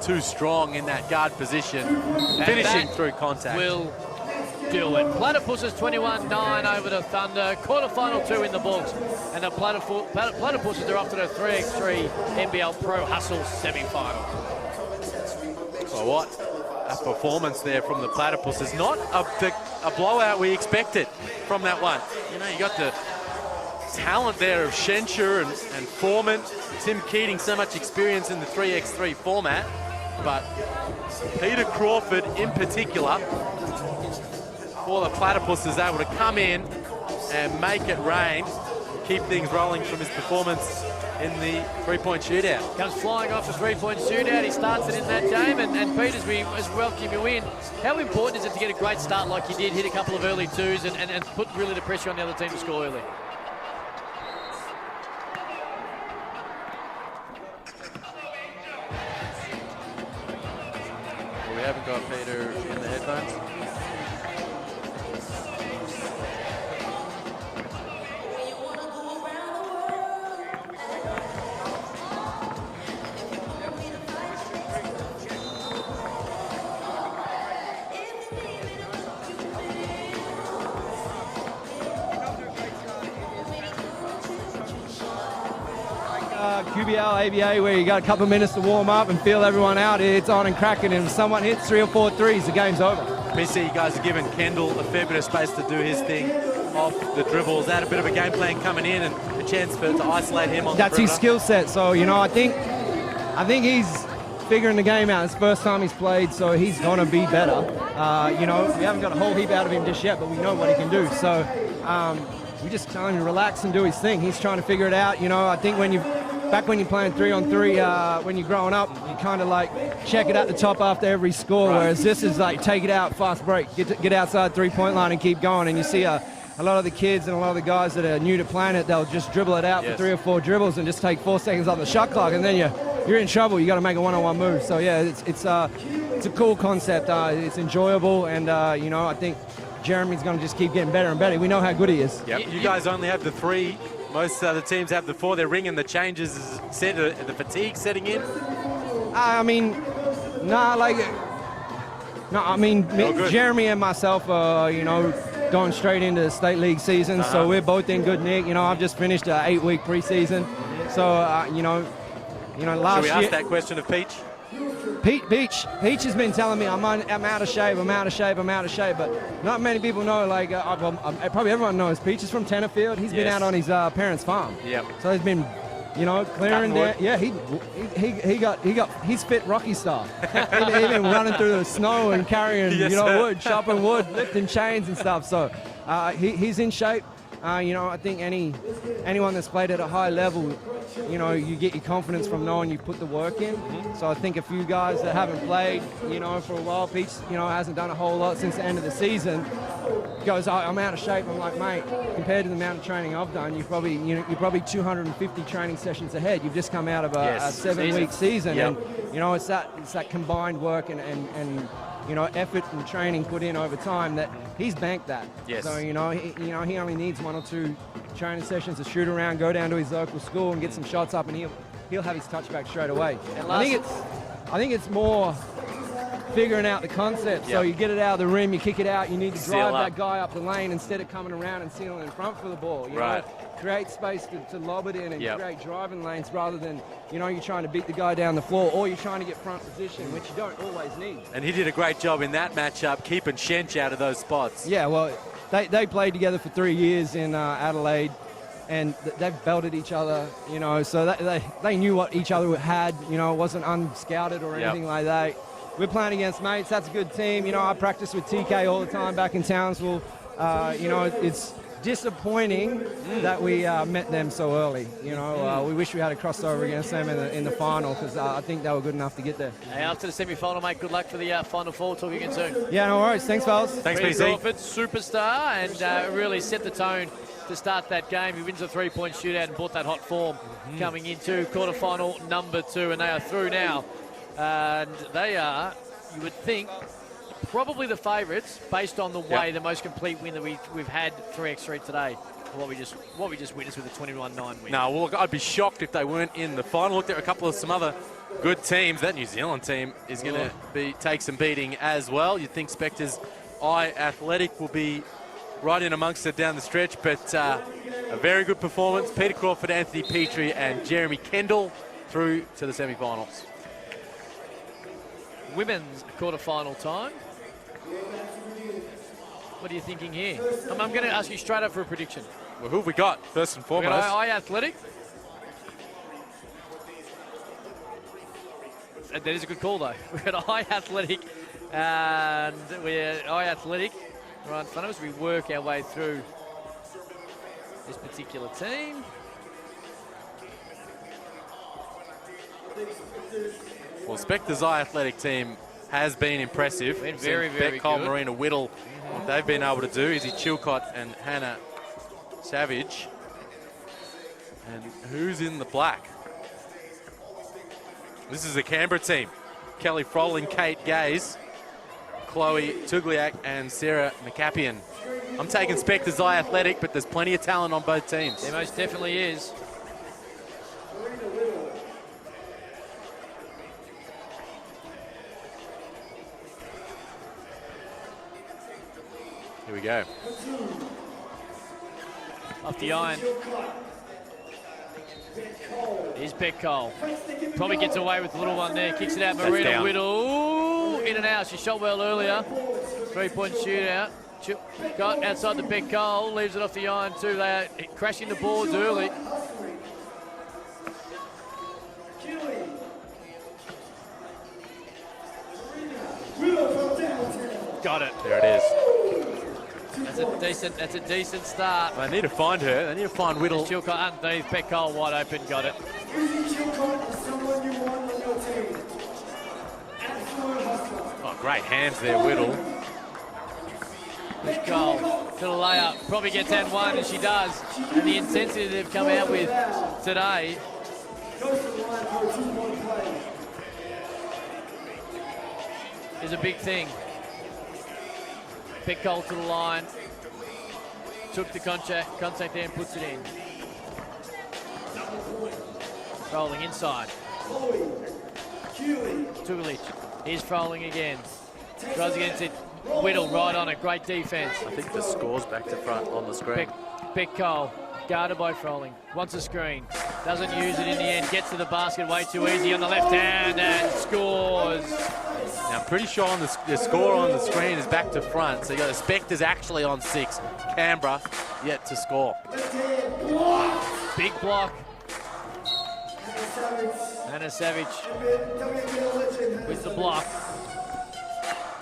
too strong in that guard position. And finishing through contact. Will do it. Platypuses 21-9 over the Thunder. Quarterfinal 2 in the books. And the Platypuses are off to the 3x3 NBL Pro Hustle semi-final. Well, what a performance there from the Platypuses. Not a blowout we expected from that one. You got the talent there of Shencher and Foreman. Tim Keating, so much experience in the 3x3 format. But Peter Crawford in particular, for the Platypuses, able to come in and make it rain, keep things rolling from his performance in the 3-point shootout. Comes flying off the 3-point shootout. He starts it in that game, and Peters, we welcome you in. How important is it to get a great start like you did, hit a couple of early twos and put really the pressure on the other team to score early? Well, we haven't got Peter in the headphones. QBL, ABA, where you got a couple of minutes to warm up and feel everyone out. It's on and cracking, and if someone hits 3 or 4 threes, the game's over. PC, you guys are giving Kendall a fair bit of space to do his thing off the dribbles. Had a bit of a game plan coming in and a chance to isolate him on That's the his skill set. So, I think he's figuring the game out. It's the first time he's played, so he's going to be better. We haven't got a whole heap out of him just yet, but we know what he can do. So we just tell him to relax and do his thing. He's trying to figure it out. I think back when you're playing 3-on-3, when you're growing up, you kind of like check it at the top after every score, whereas this is like take it out, fast break, get outside 3-point line and keep going. And you see a a lot of the kids and a lot of the guys that are new to playing it, they'll just dribble it out for 3 or 4 dribbles and just take 4 seconds off the shot clock, and then you're in trouble. You got to make a one-on-one move. So yeah, it's a cool concept. It's enjoyable, and you know, I think Jeremy's going to just keep getting better and better. We know how good he is. Yep. You guys only have the 3. Most other teams have the 4. They're ringing the changes. Is the fatigue setting in? I mean, Jeremy and myself are, you know, going straight into the state league season, so we're both in good nick. You know, I've just finished an 8-week preseason, so you know, last year. Should we ask that question of Peach? Peach has been telling me I'm out of shape, but not many people know. Like, probably everyone knows Peach is from Tenterfield. He's been out on his parents' farm. Yep. So he's been, you know, clearing down. Yeah, he's fit Rocky style. He's been running through the snow and carrying, wood, chopping wood, lifting chains and stuff. So he's in shape. You know, I think anyone that's played at a high level, you know, you get your confidence from knowing you put the work in. So I think a few guys that haven't played, you know, for a while, Peach, you know, hasn't done a whole lot since the end of the season, goes, I'm out of shape. I'm like, mate, compared to the amount of training I've done, you're probably 250 training sessions ahead. You've just come out of a 7-week season. Yep. And, you know, it's that combined work and you know, effort and training put in over time that he's banked that. Yes. So, you know, he only needs 1 or 2 training sessions to shoot around, go down to his local school and get some shots up, and he'll have his touchback straight away. I think it's more figuring out the concept. So you get it out of the rim, you kick it out, you need to drive that guy up the lane instead of coming around and sealing in front for the ball. You know? Create space to lob it in and create driving lanes rather than, you know, you're trying to beat the guy down the floor or you're trying to get front position, which you don't always need. And he did a great job in that matchup, keeping Shench out of those spots. Yeah, well, they played together for 3 years in Adelaide, and they've belted each other, you know, so they knew what each other had, you know, it wasn't unscouted or anything like that. We're playing against mates, that's a good team. You know, I practice with TK all the time back in Townsville. You know, it's disappointing that we met them so early. You know, we wish we had a crossover against them in the final, because I think they were good enough to get there. Hey, after the semi-final, mate, good luck for the Final Four. Talk again soon. Yeah, no worries. Thanks, fellas. Thanks, Reed PC. Crawford, superstar, and really set the tone to start that game. He wins the 3-point shootout and brought that hot form coming into quarterfinal number 2, and they are through now. And they are, you would think, probably the favourites based on the way the most complete win that we've had 3x3 today. What we just witnessed with the 21-9 win. No, well, I'd be shocked if they weren't in the final. Look, there are a couple of some other good teams. That New Zealand team is going to take some beating as well. You'd think Spectres iAthletic will be right in amongst it down the stretch, but a very good performance. Peter Crawford, Anthony Petrie and Jeremy Kendall through to the semi-finals. Women's quarter-final time. What are you thinking here? I'm going to ask you straight up for a prediction. Well, who have we got, first and foremost? We've got iAthletic. That is a good call, though. We've got iAthletic, and we're iAthletic right in front of us. We work our way through this particular team. Well, Spectres' iAthletic team has been impressive. Been very, very Beck, Cole, good. Marina, Whittle, what they've been able to do. Izzy Chilcott and Hannah Savage. And who's in the black? This is the Canberra team. Kelly Froling, Kate Gaze, Chloe Tugliak and Sarah McCapian. I'm taking Spectres iAthletic, but there's plenty of talent on both teams. There most definitely is. Here we go. Off the iron. Here's Beck Cole. Probably gets away with the little one there. Kicks it out. Marina Whittle. In and out. She shot well earlier. 3-point shootout. Got outside the Beck Cole. Leaves it off the iron too. They are crashing the boards early. Got it. There it is. That's a decent start. They need to find her. They need to find Whittle. Chilcott underneath. Beck Cole wide open. Got it. Oh, great hands there, Whittle. Beck Cole. to the layup. Probably gets and one, and she does. And the intensity they've come out with today is a big thing. Pickle to the line. Took the contact there and puts it in. Rolling inside. Tugulich. Here's Froling again. Tries against it. Whittle right on it. Great defense. I think the score's back to front on the screen. Beck Cole. Guarded by Froling. Wants a screen. Doesn't use it in the end. Gets to the basket way too easy on the left hand and scores. Now, I'm pretty sure on the score on the screen is back to front. So you got the Spectres actually on 6. Canberra yet to score. Big block. Anna Savage with the block.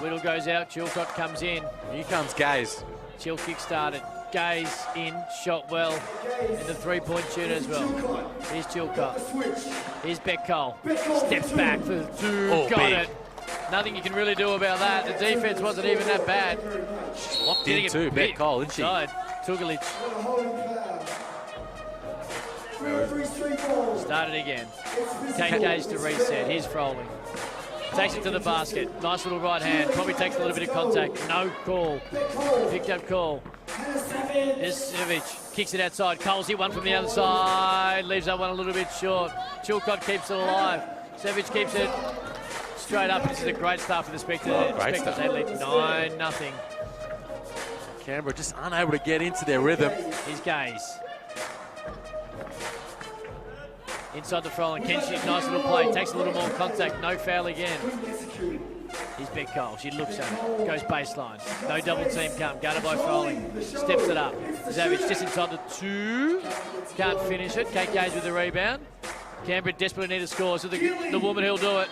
Whittle goes out. Chilcott comes in. Here comes Gaze. Chill kick started. Gaze in, shot well, and the three-point shooter as well. Here's Chilcott. Here's Beck Cole. Steps back for two. Oh, got big. it. Nothing you can really do about that. The defense wasn't even that bad. Locked in too, Beck Cole, isn't she? Tugulich. Started again. Kate Gaze to reset. Here's Froling. Takes it to the basket. Nice little right hand. Probably takes a little bit of contact. No call. Picked up call. Here's Savage. Kicks it outside. Cole's hit one from the other side. Leaves that one a little bit short. Chilcott keeps it alive. Savage keeps it straight up. This is a great start for the Spectres. Great start. They lead 9-0. Canberra just unable to get into their rhythm. Here's Gaze. Inside the Froling. Kenshi, nice little play. Takes a little more contact. No foul again. Here's Beck Cole. She looks at it. Goes baseline. No double team come. Guarded by Froling. Steps it up. Savage just inside the 2. Can't finish it. Kate Gaze with the rebound. Canberra desperately need a score, so the woman who'll do it.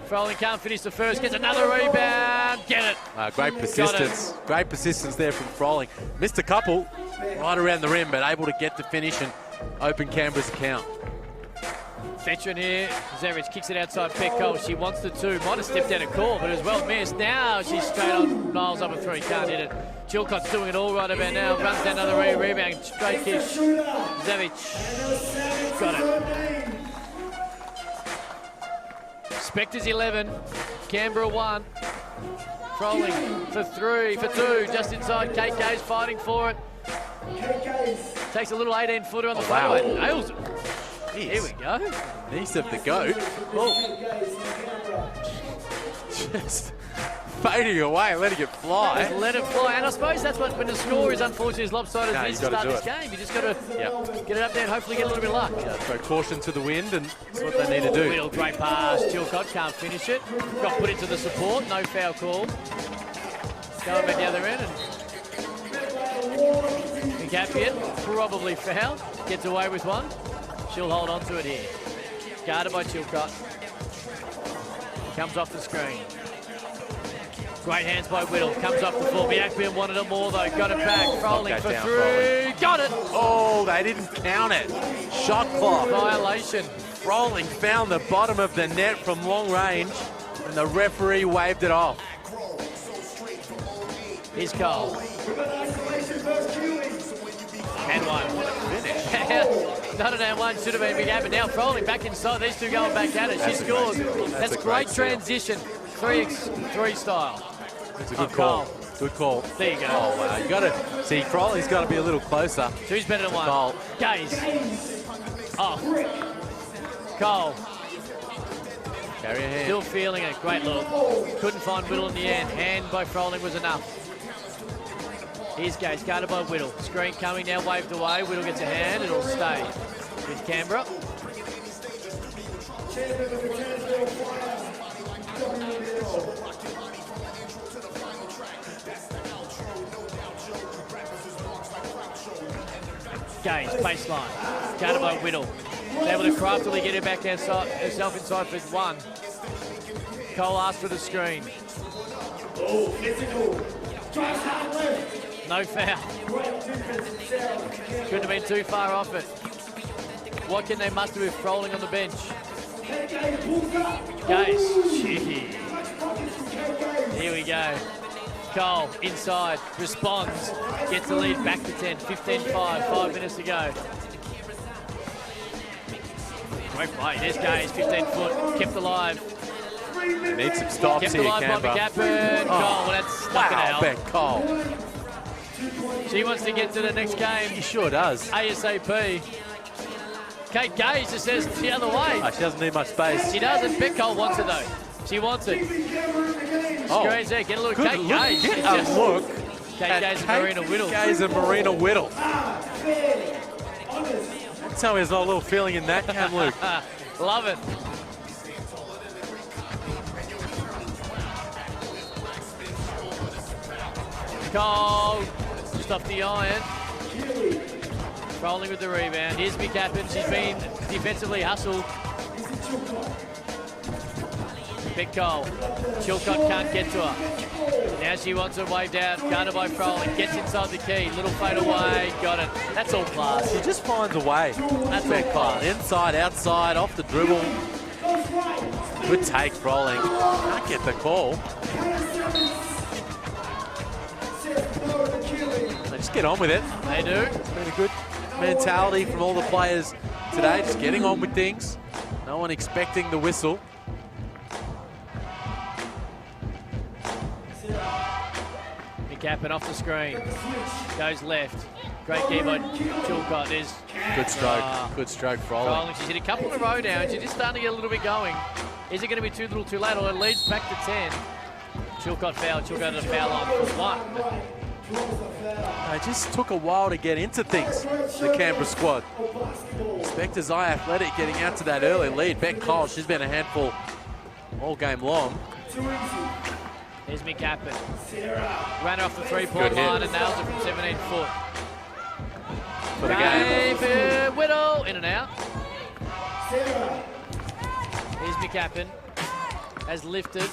Froling can't finish the first. Gets another rebound. Get it. Great persistence. Great persistence there from Froling. Missed a couple right around the rim, but able to get the finish and open Canberra's account. Veteran here, Zavich kicks it outside Beck Cole. She wants the 2, might have stepped out of call, but it was well missed. Now she's straight on Niles up a 3, can't hit it. Chilcott's doing it all right about now, runs down another rebound, straight kick. Zavich, got it. Spectres 11, Canberra 1. Froling for 3, for 2, just inside. Kate Gaze fighting for it. Takes a little 18-footer on the fadeaway. Nails it. Here we go. East of the goat. Just fading away, letting it fly. Just let it fly. And I suppose that's what, when the score is unfortunately as lopsided as this to start this game, you just got to get it up there and hopefully get a little bit of luck. So caution to the wind, and that's what they need to do. Whittle, great pass. Chilcott can't finish it. Got put into the support. No foul call. Going back the other end. And Gapian, probably foul. Gets away with one. She'll hold on to it here. Guarded by Chilcott. Comes off the screen. Great hands by Whittle. Comes off the floor. Biakbian wanted it more though. Got it back. Froling for 3. Got it! Oh, they didn't count it. Shot clock. Violation. Froling found the bottom of the net from long range, and the referee waved it off. Here's Cole. And one. What a finish. Not an and one, should have been big but now Froling back inside. These two going back at it. She scores. That's great transition. 3x3 style. It's a good call. Good call. There you go. Oh, wow. You got to see, Froling's got to be a little closer. Who's better than one? Cole. Gaze. Off. Cole. Carry a hand. Still feeling it. Great look. Couldn't find Whittle in the end. Hand by Froling was enough. Here's Gaze, guarded by Whittle. Screen coming now, waved away. Whittle gets a hand, it'll stay with Canberra. Gaze, baseline, guarded by Whittle. Able to craftily get her back outside, herself inside for 1. Cole asks for the screen. Oh, physical. Drives hard left. No foul. Couldn't have been too far off it. What can they muster with Froling on the bench? Gaze. Here we go. Cole inside, responds, gets the lead back to 10, 15-5, 5 minutes to go. Great play, there's Gaze, 15 foot, kept alive. Need some stops kept here, alive by McCappin. Cole, well, that's stuck it out. Ben Cole. She wants to get to the next game. He sure does. ASAP. Kate Gaze just says the other way. Oh, she doesn't need much space. She doesn't. Bet Cole wants it though. She wants it. Screens there. Get a look. Kate Gaze. Get a look. Kate Gaze and Marina Whittle. Gaze and Marina Whittle. Tell me there's not a little feeling in that, Cam Luke. Love it. Cole just off the iron. Rolling with the rebound. Here's McCappin. She's been defensively hustled. Big Cole. Chilcott can't get to her. Now she wants it waved out. Guarded by Froling. Gets inside the key. Little fade away. Got it. That's all class. She just finds a way. That's all class. Inside, outside, off the dribble. Good take, Froling. Can't get the call. They just get on with it. They do. Been a good mentality from all the players today. Just getting on with things. No one expecting the whistle. McCappin off the screen. Goes left. Great key by Chilcott. There's good stroke. Good stroke, Froling. She's hit a couple in a row now, and she's just starting to get a little bit going. Is it going to be too little too late, or it leads back to 10? Chilcott fouled. She'll go to the foul line for 1. It just took a while to get into things, the Canberra squad. Spectres iAthletic getting out to that early lead. Beck Cole, she's been a handful all game long. Here's McCappin. Ran off the three-point line and nails it from 17 foot. For the game. Whittle, in and out. Here's McCappin. Has lifted.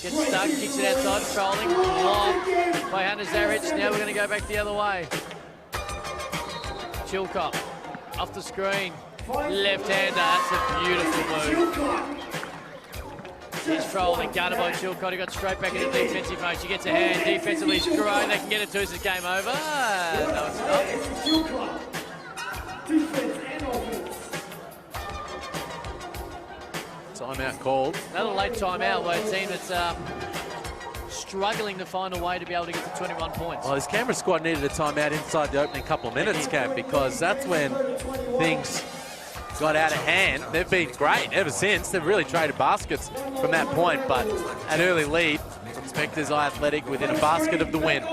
Gets stuck, kicks it outside, trolling. Blocked by Hannah Zaric. Now we're going to go back the other way. Chilcott off the screen. Left-hander, that's a beautiful move. He's trolling, guarded by Chilcott. He got straight back into defensive mode. She gets a hand, defensively it's great. They can get it to us, it's game over. No, it's not. Defense and offense. Timeout called. Another late timeout by a team that's struggling to find a way to be able to get to 21 points. Well, this Canberra squad needed a timeout inside the opening couple of minutes, Cam, because that's when things got out of hand. They've been great ever since. They've really traded baskets from that point, but an early lead from Spectres iAthletic within a basket of the win.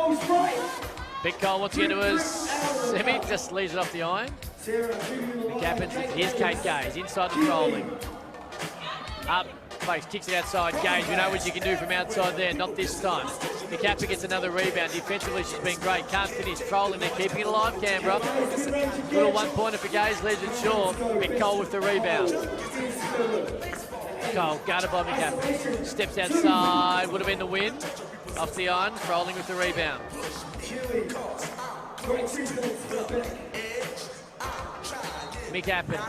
Big Cole wants to get to us. Semi just leaves it off the iron. McCappin, here's Kate Gaze, inside the trolling. Up, face, kicks it outside. Gaze, we know what you can do from outside there, not this time. McCappin gets another rebound. Defensively, she's been great. Can't finish. Trolling, they're keeping it alive, Canberra. Little one-pointer for Gaze, leaves it short. Big Cole with the rebound. Cole, guarded by McCappin. Steps outside, would have been the win. Off the iron, Trolling with the rebound. McCappin.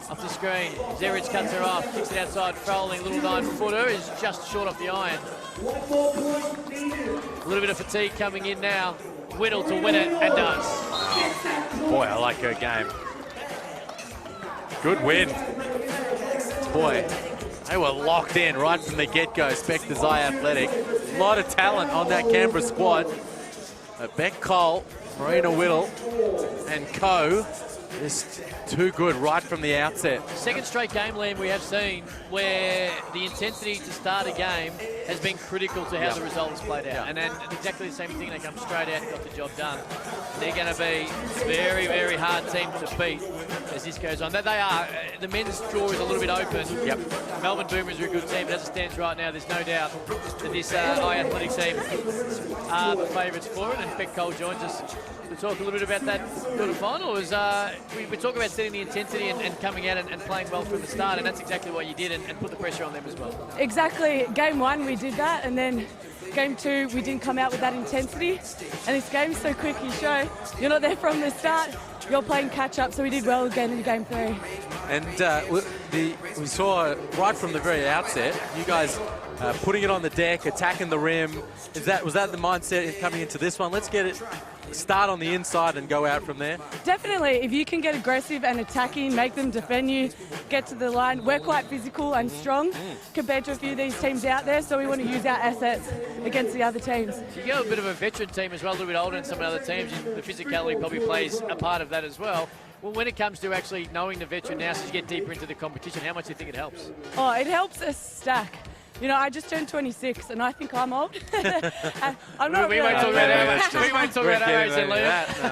Off the screen, Zeric cuts her off, kicks it outside, Froling, little 9-footer, is just short off the iron. A little bit of fatigue coming in now. Whittle to win it, and does. Boy, I like her game. Good win. Boy, they were locked in right from the get-go, Spectres iAthletic. A lot of talent on that Canberra squad. Beck Cole, Marina Whittle, and Co. Just too good right from the outset. Second straight game, Liam, we have seen where the intensity to start a game has been critical to how the results played out. And then exactly the same thing, they come straight out and got the job done. They're going to be a very, very hard team to beat as this goes on. They are. The men's draw is a little bit open. Yep. Melbourne Boomers are a good team, but as it stands right now, there's no doubt that this iAthletic team are the favourites for it. And Beck Cole joins us to talk a little bit about that quarterfinal. We talk about setting the intensity and coming out and playing well from the start, and that's exactly what you did, and put the pressure on them as well. Exactly. Game 1 we did that, and then Game 2 we didn't come out with that intensity. And this game's so quick, you show you're not there from the start, you're playing catch up, so we did well again in Game 3. And we saw right from the very outset, you guys putting it on the deck, attacking the rim. Was that the mindset coming into this one? Let's get it, start on the inside and go out from there. Definitely, if you can get aggressive and attacking, make them defend you, get to the line. We're quite physical and strong compared to a few of these teams out there, so we want to use our assets against the other teams. You go a bit of a veteran team as well, a little bit older than some of the other teams. The physicality probably plays a part of that as well. Well, when it comes to actually knowing the veteran now, so you get deeper into the competition, how much do you think it helps? Oh, it helps us stack. You know, I just turned 26, and I think I'm old. I'm not we really won't talk old. about that. We won't talk about our age and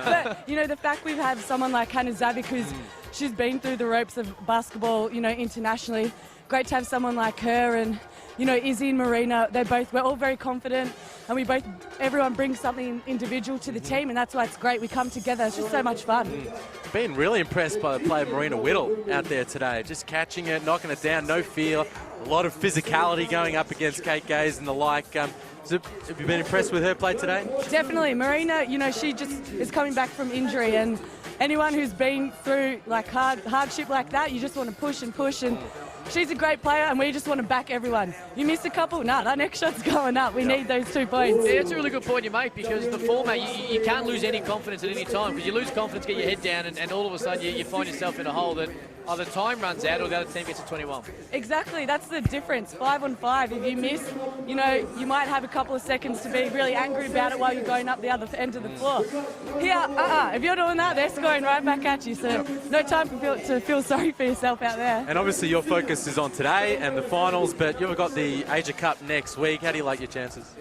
But, you know, the fact we've had someone like Hannah Zabic, she's been through the ropes of basketball, you know, internationally. Great to have someone like her, and, you know, Izzy and Marina, we're all very confident, and everyone brings something individual to the team, and that's why it's great. We come together. It's just so much fun. Been really impressed by the player Marina Whittle out there today. Just catching it, knocking it down, no fear. A lot of physicality going up against Kate Gaze and the like. Have you been impressed with her play today? Definitely. Marina, you know, she just is coming back from injury, and anyone who's been through like hardship like that, you just want to push and push, and she's a great player, and we just want to back everyone. You miss a couple, that next shot's going up. We need those 2 points. Yeah, that's a really good point you make, because the format, you can't lose any confidence at any time, because you lose confidence, get your head down, and all of a sudden you find yourself in a hole that either time runs out or the other team gets a 21. Exactly, that's the difference. 5 on 5. If you miss, you know, you might have a couple of seconds to be really angry about it while you're going up the other end of the floor. Here, if you're doing that, they're scoring right back at you, so no time to feel sorry for yourself out there. And obviously your focus is on today and the finals, but you've got the Asia Cup next week. How do you like your chances?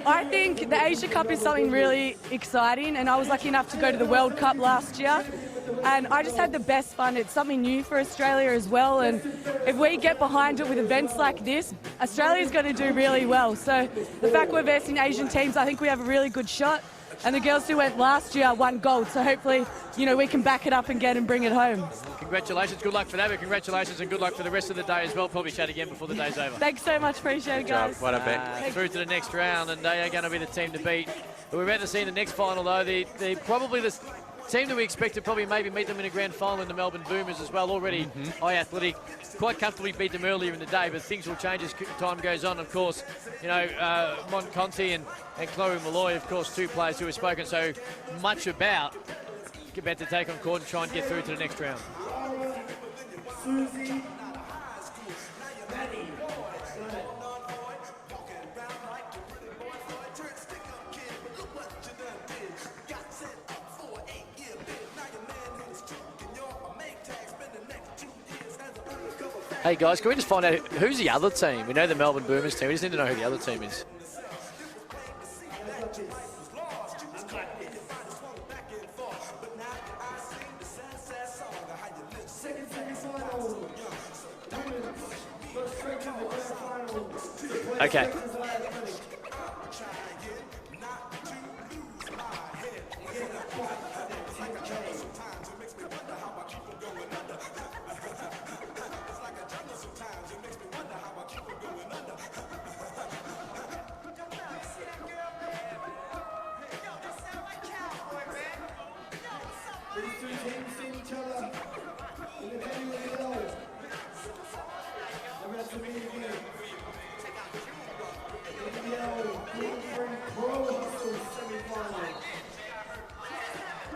I think the Asia Cup is something really exciting, and I was lucky enough to go to the World Cup last year, and I just had the best fun. It's something new for Australia as well, and if we get behind it with events like this, Australia's going to do really well. So the fact we're versing Asian teams, I think we have a really good shot. And the girls who went last year won gold, so hopefully, you know, we can back it up and bring it home. Congratulations, good luck for that, but congratulations and good luck for the rest of the day as well. Probably chat again before the day's over. Thanks so much, appreciate it, guys. What a bet. Through to the next round, and they are going to be the team to beat. We're about to see in the next final, though, probably the team that we expect to probably maybe meet them in a grand final in the Melbourne Boomers as well. Already, iAthletic quite comfortably beat them earlier in the day, but things will change as time goes on. Of course, you know, Mon Conti and Chloe Malloy, of course, 2 players who have spoken so much about to take on court and try and get through to the next round. Susie, Hey guys, can we just find out who's the other team? We know the Melbourne Boomers team. We just need to know who the other team is. Okay.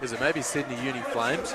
Is it maybe Sydney Uni Flames?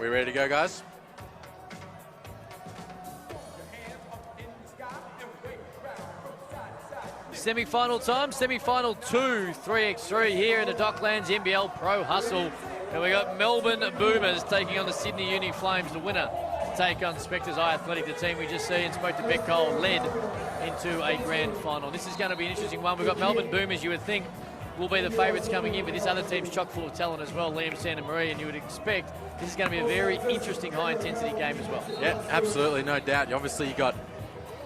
We ready to go, guys? Semi-final time, semi-final 2, 3x3 here in the Docklands NBL Pro Hustle. And we got Melbourne Boomers taking on the Sydney Uni Flames, the winner. Take on Spectres iAthletic, the team we just see and spoke to Beck Cole, led into a grand final. This is going to be an interesting one. We've got Melbourne Boomers, you would think, will be the favourites coming in, but this other team's chock full of talent as well, Liam Santa Marie, and you would expect this is going to be a very interesting high-intensity game as well. Yeah, absolutely, no doubt. Obviously, you got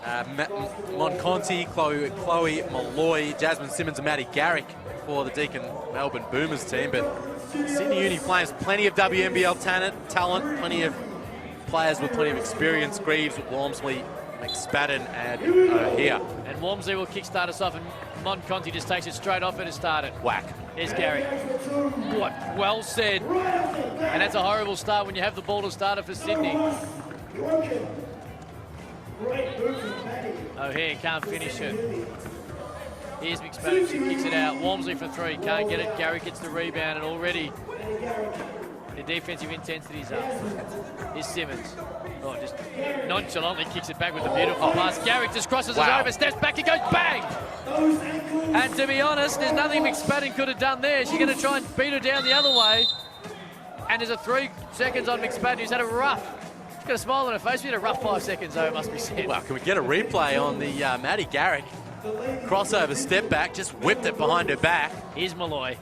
Monconti, Chloe Malloy, Jasmine Simmons and Maddie Garrick for the Deakin Melbourne Boomers team, but Sydney Uni Flames, plenty of WNBL talent, plenty of players with plenty of experience, Greaves, Walmsley, McSpadden and here. And Walmsley will kickstart us off, and Monconti just takes it straight off and to start it. Whack. There's Gary. What? Well said. And that's a horrible start when you have the ball to start it for Sydney. O'Hare can't finish it. Here's McSpadden, she kicks it out. Walmsley for 3, can't get it. Gary gets the rebound, and already the defensive intensity's up. Here's Simmons. Oh, just nonchalantly kicks it back with a beautiful pass. Garrick just crosses it over, steps back, it goes bang! And to be honest, there's nothing McSpadden could have done there. She's going to try and beat her down the other way. And there's a 3 seconds on McSpadden, who's had a rough. She's got a smile on her face. We had a rough 5 seconds, though, it must be said. Well, can we get a replay on the Maddie Garrick? Crossover, step back, just whipped it behind her back. Here's Malloy.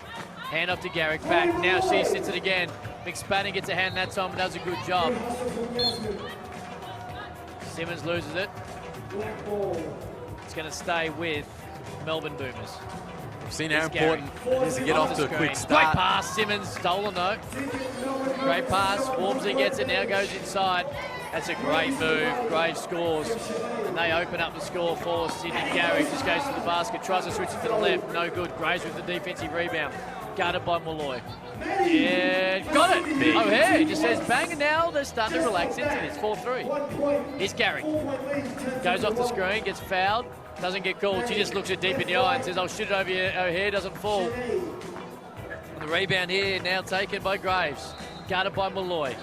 Hand off to Garrick, back. Now she sits it again. McSpadden gets a hand that time and does a good job. Simmons loses it. It's going to stay with Melbourne Boomers. We've seen how important it is to get off to a quick start. Great pass, Simmons, stolen though. Great pass, Walmsley gets it, now goes inside. That's a great move, Graves scores. And they open up the score for Sydney. Garrick just goes to the basket, tries to switch it to the left, no good. Graves with the defensive rebound, guarded by Malloy. Yeah, got it. O'Hare just says bang, and now they're starting to relax into this, 4-3. Here's Garrick, goes off the screen, gets fouled, doesn't get called. She just looks it deep in the eye and says, I'll shoot it over you. O'Hare doesn't fall. The rebound here now taken by Graves, guarded by Malloy.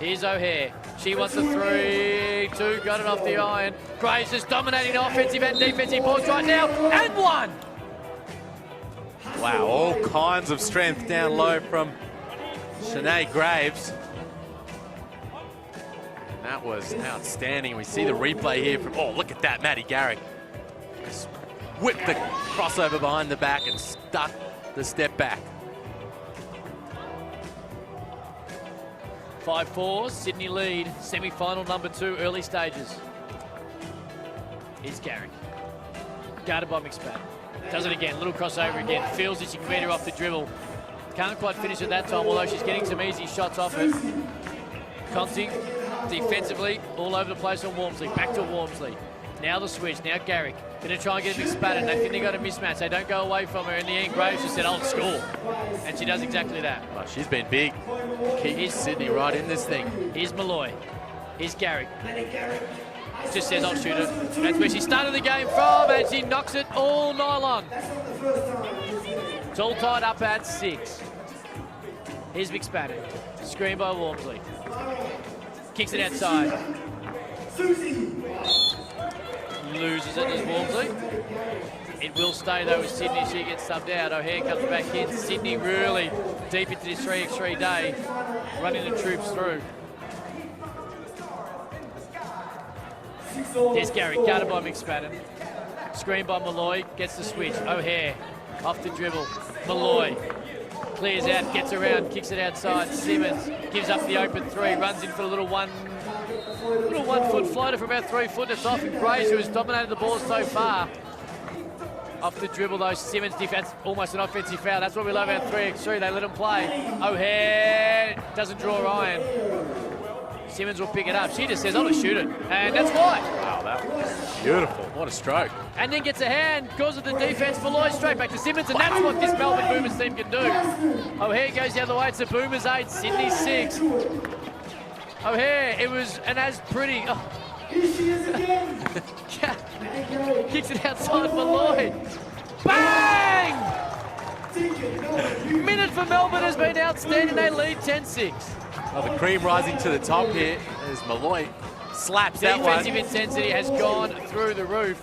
Here's O'Hare. She wants a 3-2, got it off the iron. Graves is dominating offensive and defensive balls right now, and one! Wow, all kinds of strength down low from Shanae Graves. That was outstanding. We see the replay here from, oh, look at that, Maddie Garrick. Just whipped the crossover behind the back and stuck the step back. 5-4, Sydney lead, semi-final number 2, early stages. Here's Garrick, guarded by McSpadden. Does it again, little crossover again, feels that she can beat her off the dribble. Can't quite finish it that time, although she's getting some easy shots off it. Conti, defensively, all over the place on Walmsley, back to Walmsley. Now the switch, now Garrick. Going to try and get McSpadden. They think they got a mismatch. They don't go away from her. In the end, Graves just said, I'll score. And she does exactly that. Oh, she's been big. Keep Sydney right in this thing. Here's Malloy. Here's Garrick. Just says, I'll shoot it. That's where she started the game from, and she knocks it all nylon. It's all tied up at 6. Here's McSpadden. Screen by Walmsley. Kicks it outside. Loses it as Walmsley. It will stay though with Sydney. She gets subbed out. O'Hare comes back in. Sydney really deep into this 3x3 day, running the troops through. There's Gary, guarded by McSpadden. Screen by Malloy, gets the switch. O'Hare off the dribble. Malloy clears out, gets around, kicks it outside. Simmons gives up the open 3, runs in for a little 1-foot floater for about 3 foot. It's off, and Graves, who has dominated the ball so far. Off the dribble though, Simmons defense, almost an offensive foul. That's what we love about 3x3, they let him play. O'Hare doesn't draw iron. Simmons will pick it up. She just says, I'll just shoot it. And that's why. Wow, that was beautiful. What a stroke. And then gets a hand, causes the defense. Malloy straight back to Simmons, and that's what this Melbourne Boomers team can do. O'Hare goes the other way. It's the Boomers 8, Sydney 6. O'Hare, it was an as pretty. Oh. Here she is again. Kicks it outside Malloy. Bang! Minute for Melbourne has been outstanding. They lead 10-6. Oh, the cream rising to the top here as Malloy slaps that one. Defensive intensity has gone through the roof.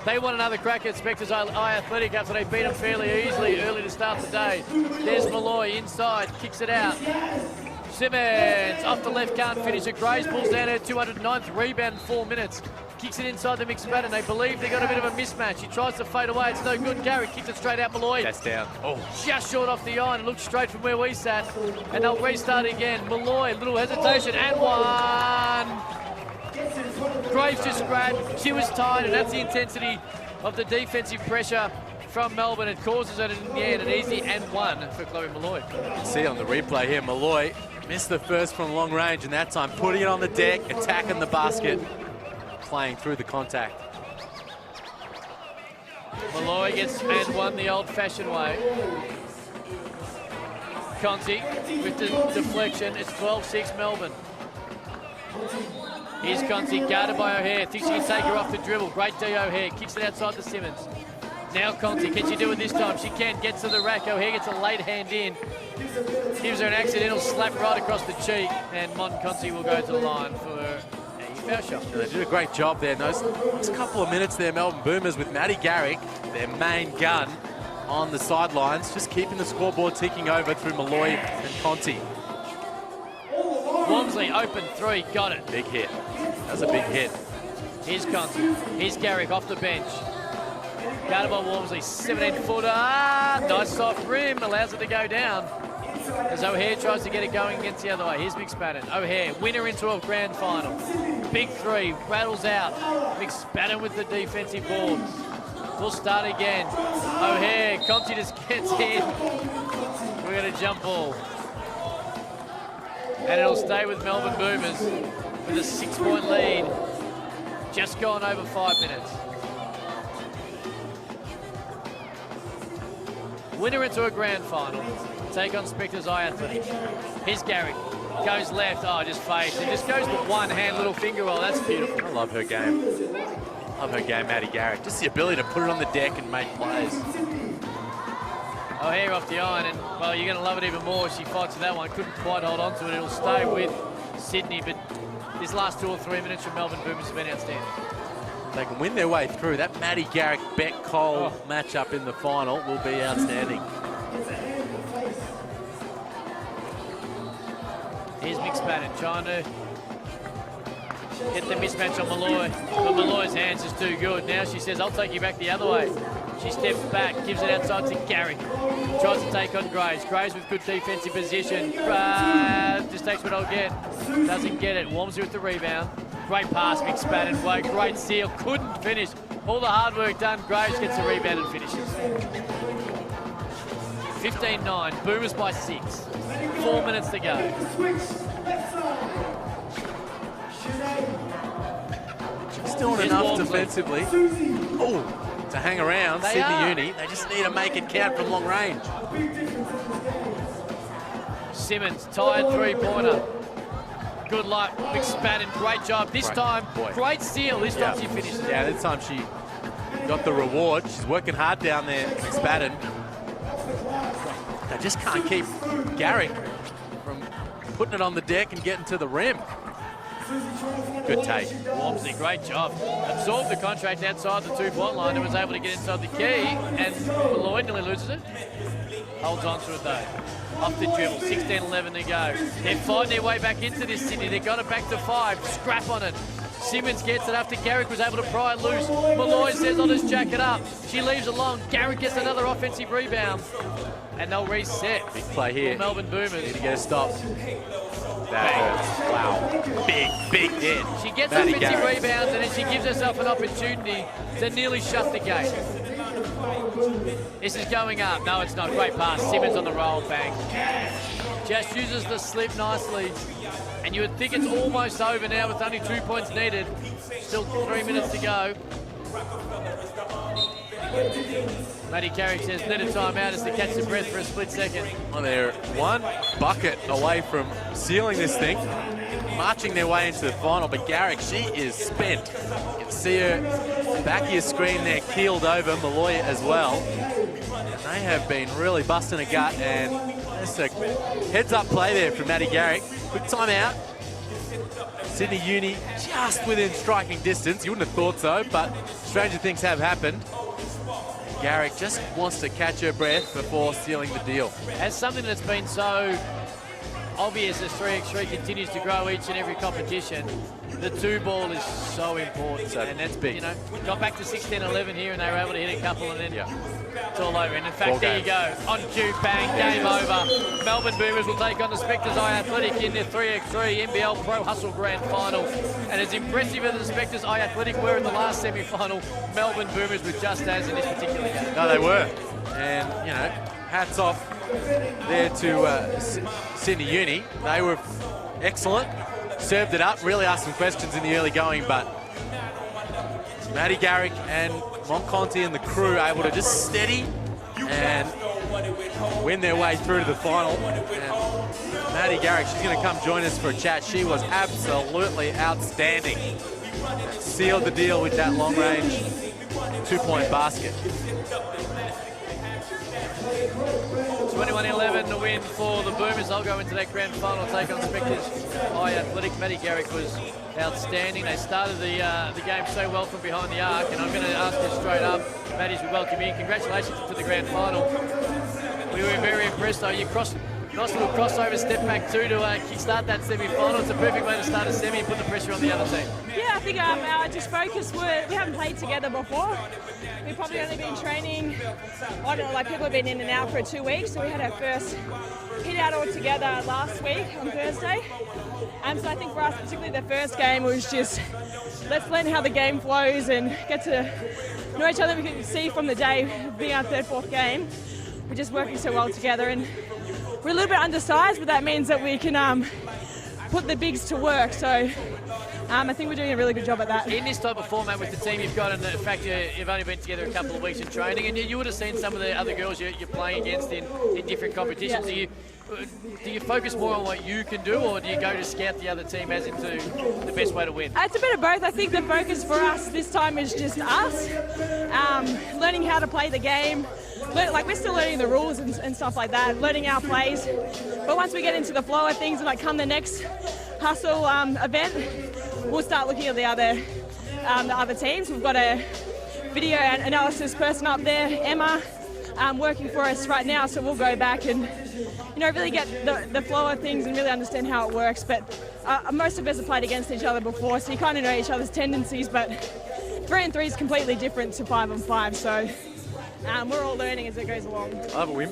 They want another crack at Spectres iAthletic after they beat them fairly easily early to start the day. There's Malloy inside, kicks it out. Simmons off the left, can't finish it. Grace pulls down her 209th rebound in 4 minutes. Kicks it inside the mixed pattern. They believe they got a bit of a mismatch. He tries to fade away. It's no good. Gary kicks it straight out. Malloy. That's down. Oh, just short off the iron. It looks straight from where we sat. And they'll restart again. Malloy, little hesitation, and one. Graves just grabbed. She was tired, and that's the intensity of the defensive pressure from Melbourne. It causes it in the end an easy and one for Chloe Malloy. You can see on the replay here, Malloy missed the first from long range, and that time putting it on the deck, attacking the basket, playing through the contact. Malloy gets and one the old-fashioned way. Conti with the deflection. It's 12-6 Melbourne. Here's Conti, guarded by O'Hare. Thinks she can take her off the dribble. Great D O'Hare. Kicks it outside to Simmons. Now Conti, can she do it this time? She can. Gets to the rack. O'Hare gets a late hand in. Gives her an accidental slap right across the cheek. And Mon Conti will go to the line for a foul shot. They did a great job there. Those couple of minutes there, Melbourne Boomers with Maddie Garrick, their main gun, on the sidelines, just keeping the scoreboard ticking over through Malloy and Conti. Walmsley, open three, got it. Big hit. That's a big hit. Here's Conti. Here's Garrick off the bench. Guarded by Walmsley, 17-footer. Nice soft rim, allows it to go down. As O'Hare tries to get it going against the other way. Here's McSpadden. O'Hare, winner into a grand final. Big three, rattles out. McSpadden with the defensive board. We'll start again. O'Hare, Conti just gets in. We're going to jump ball. And it'll stay with Melbourne Boomers with a 6-point lead. Just gone over 5 minutes. Winner into a grand final. Take on Spectres iAthletic. Here's Garrick. Goes left. Oh, just fades. It just goes with one hand, little finger roll. That's beautiful. I love her game. Love her game, Maddie Garrick. Just the ability to put it on the deck and make plays. O'Hare off the iron, and well, you're going to love it even more. She fights for that one. Couldn't quite hold on to it. It'll stay with Sydney, but this last 2 or 3 minutes from Melbourne Boomers have been outstanding. They can win their way through. That Maddie Garrick Beck Cole matchup in the final will be outstanding. Here's McSpadden trying to get the mismatch on Malloy, but Malloy's hands is too good. Now she says, I'll take you back the other way. She steps back, gives it outside to Garrick. Tries to take on Graves. Graves with good defensive position. Just takes what I'll get. Doesn't get it. Walmsley with the rebound. Great pass, McSpadden. Great seal. Couldn't finish. All the hard work done. Graves gets a rebound and finishes. 15-9. Boomers by 6. 4 minutes to go. Just doing enough defensively. Oh, to hang around. Sydney Uni. They just need to make it count from long range. Simmons, tired three-pointer. Good luck, McSpadden, great job. This time, great steal. This time she finished. Yeah, this time she got the reward. She's working hard down there, McSpadden. They just can't keep Garrick from putting it on the deck and getting to the rim. Good take. Walmsley, great job. Absorbed the contract outside the 2-point line and was able to get inside the key, and Malloy nearly loses it. Holds on to it though. Off the dribble, 16-11 to go. They're fighting their way back into this, Sydney. They got it back to 5. Scrap on it. Simmons gets it after Garrick was able to pry it loose. Malloy says, I'll just jack it up. She leaves it long. Garrick gets another offensive rebound. And they'll reset. Big play here. Melbourne Boomers. Need to get a stop. That hurts. Wow. Big hit. She gets offensive rebounds and then she gives herself an opportunity to nearly shut the gate. This is going up. No, it's not. Great pass. Simmons on the roll. Bang. Just uses the slip nicely. And you would think it's almost over now with only 2 points needed. Still 3 minutes to go. Maddie Carrick says, need a timeout as to catch the breath for a split second. Well, they're one bucket away from sealing this thing, marching their way into the final, but Garrick, she is spent. You can see her back of your screen there, keeled over, Malloy as well. And they have been really busting a gut, and That's a heads-up play there from Matty Garrick. Quick timeout. Sydney Uni just within striking distance. You wouldn't have thought so, but stranger things have happened. Garrick just wants to catch her breath before sealing the deal. As something that's been so obvious as 3x3 continues to grow each and every competition, the 2-ball is so important. So, and that's big. You know, got back to 16-11 here and they were able to hit a couple and then it's all over. And in fact, Ball there game. you go. On cue, bang, game over. Melbourne Boomers will take on the Spectres iAthletic in their 3x3 NBL Pro Hustle Grand Final. And as impressive as the Spectres iAthletic were in the last semi-final, Melbourne Boomers were just as in this particular game. No, they were. And, you know, hats off there to Sydney Uni. They were excellent. Served it up, really asked some questions in the early going, but Matty Garrick and Monconti and the crew able to just steady and win their way through to the final. And Matty Garrick, she's going to come join us for a chat. She was absolutely outstanding. Sealed the deal with that long-range 2-point basket. 21-11 the win for the Boomers. They'll go into that grand final, take on Spectres iAthletic. Matty Garrick was outstanding. They started the game so well from behind the arc, and I'm going to ask you straight up, Matty, as we welcome you in, congratulations to the grand final. We were very impressed though. You crossed, nice little crossover step back too to kickstart that semi-final. It's a perfect way to start a semi and put the pressure on the other team. Yeah, I think our just focus we haven't played together before. We've probably only been training, I don't know, like people have been in and out for 2 weeks, so we had our first hit out all together last week on Thursday. So I think for us, particularly the first game, was just let's learn how the game flows and get to know each other. We can see from the day being our third, fourth game, we're just working so well together, and we're a little bit undersized, but that means that we can put the bigs to work. So I think we're doing a really good job at that. In this type of format with the team you've got, and the fact you've only been together a couple of weeks in training, and you would have seen some of the other girls you're playing against in different competitions. Yeah. Do you focus more on what you can do, or do you go to scout the other team as into the best way to win? It's a bit of both. I think the focus for us this time is just us, learning how to play the game. Like we're still learning the rules and stuff like that, learning our plays. But once we get into the flow of things, and like come the next hustle event, we'll start looking at the other teams. We've got a video analysis person up there, Emma, working for us right now. So we'll go back and really get the flow of things and really understand how it works. But most of us have played against each other before, so you kind of know each other's tendencies. But 3-on-3 is completely different to 5-on-5. So. We're all learning as it goes along.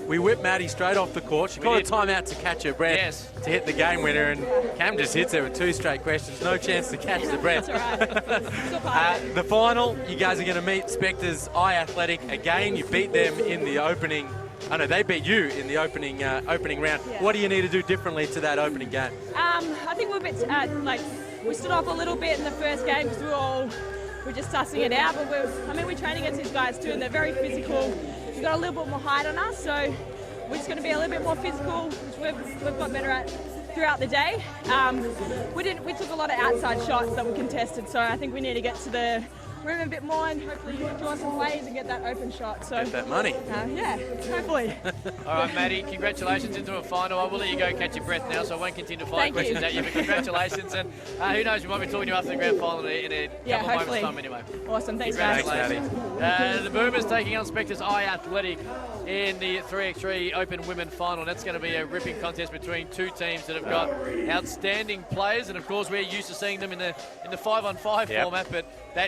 We whipped Maddie straight off the court. She got a timeout to catch her breath to hit the game winner, and Cam just hits her with 2 straight questions. No chance to catch the breath. That's all right. The final, you guys are going to meet Spectres iAthletic again. You beat them in the opening. Oh no, they beat you in the opening round. Yeah. What do you need to do differently to that opening game? I think we're a bit we stood off a little bit in the first game because we're just sussing it out, but we're training against these guys too, and they're very physical. We've got a little bit more height on us, so we're just going to be a little bit more physical, which we've got better at throughout the day. We took a lot of outside shots that were contested, so I think we need to get to the room a bit more and hopefully draw some plays and get that open shot. So get that money. Yeah, hopefully. All right, Maddie, congratulations into a final. I will let you go catch your breath now, so I won't continue to fire questions at you, but congratulations. And who knows, we might be talking to you after the grand final in a couple of moments' time anyway. Awesome, thanks, guys. Maddie. The Boomers taking on Spectres iAthletic in the 3x3 Open Women Final. That's going to be a ripping contest between 2 teams that have got outstanding players, and of course we're used to seeing them in the 5-on-5 format, but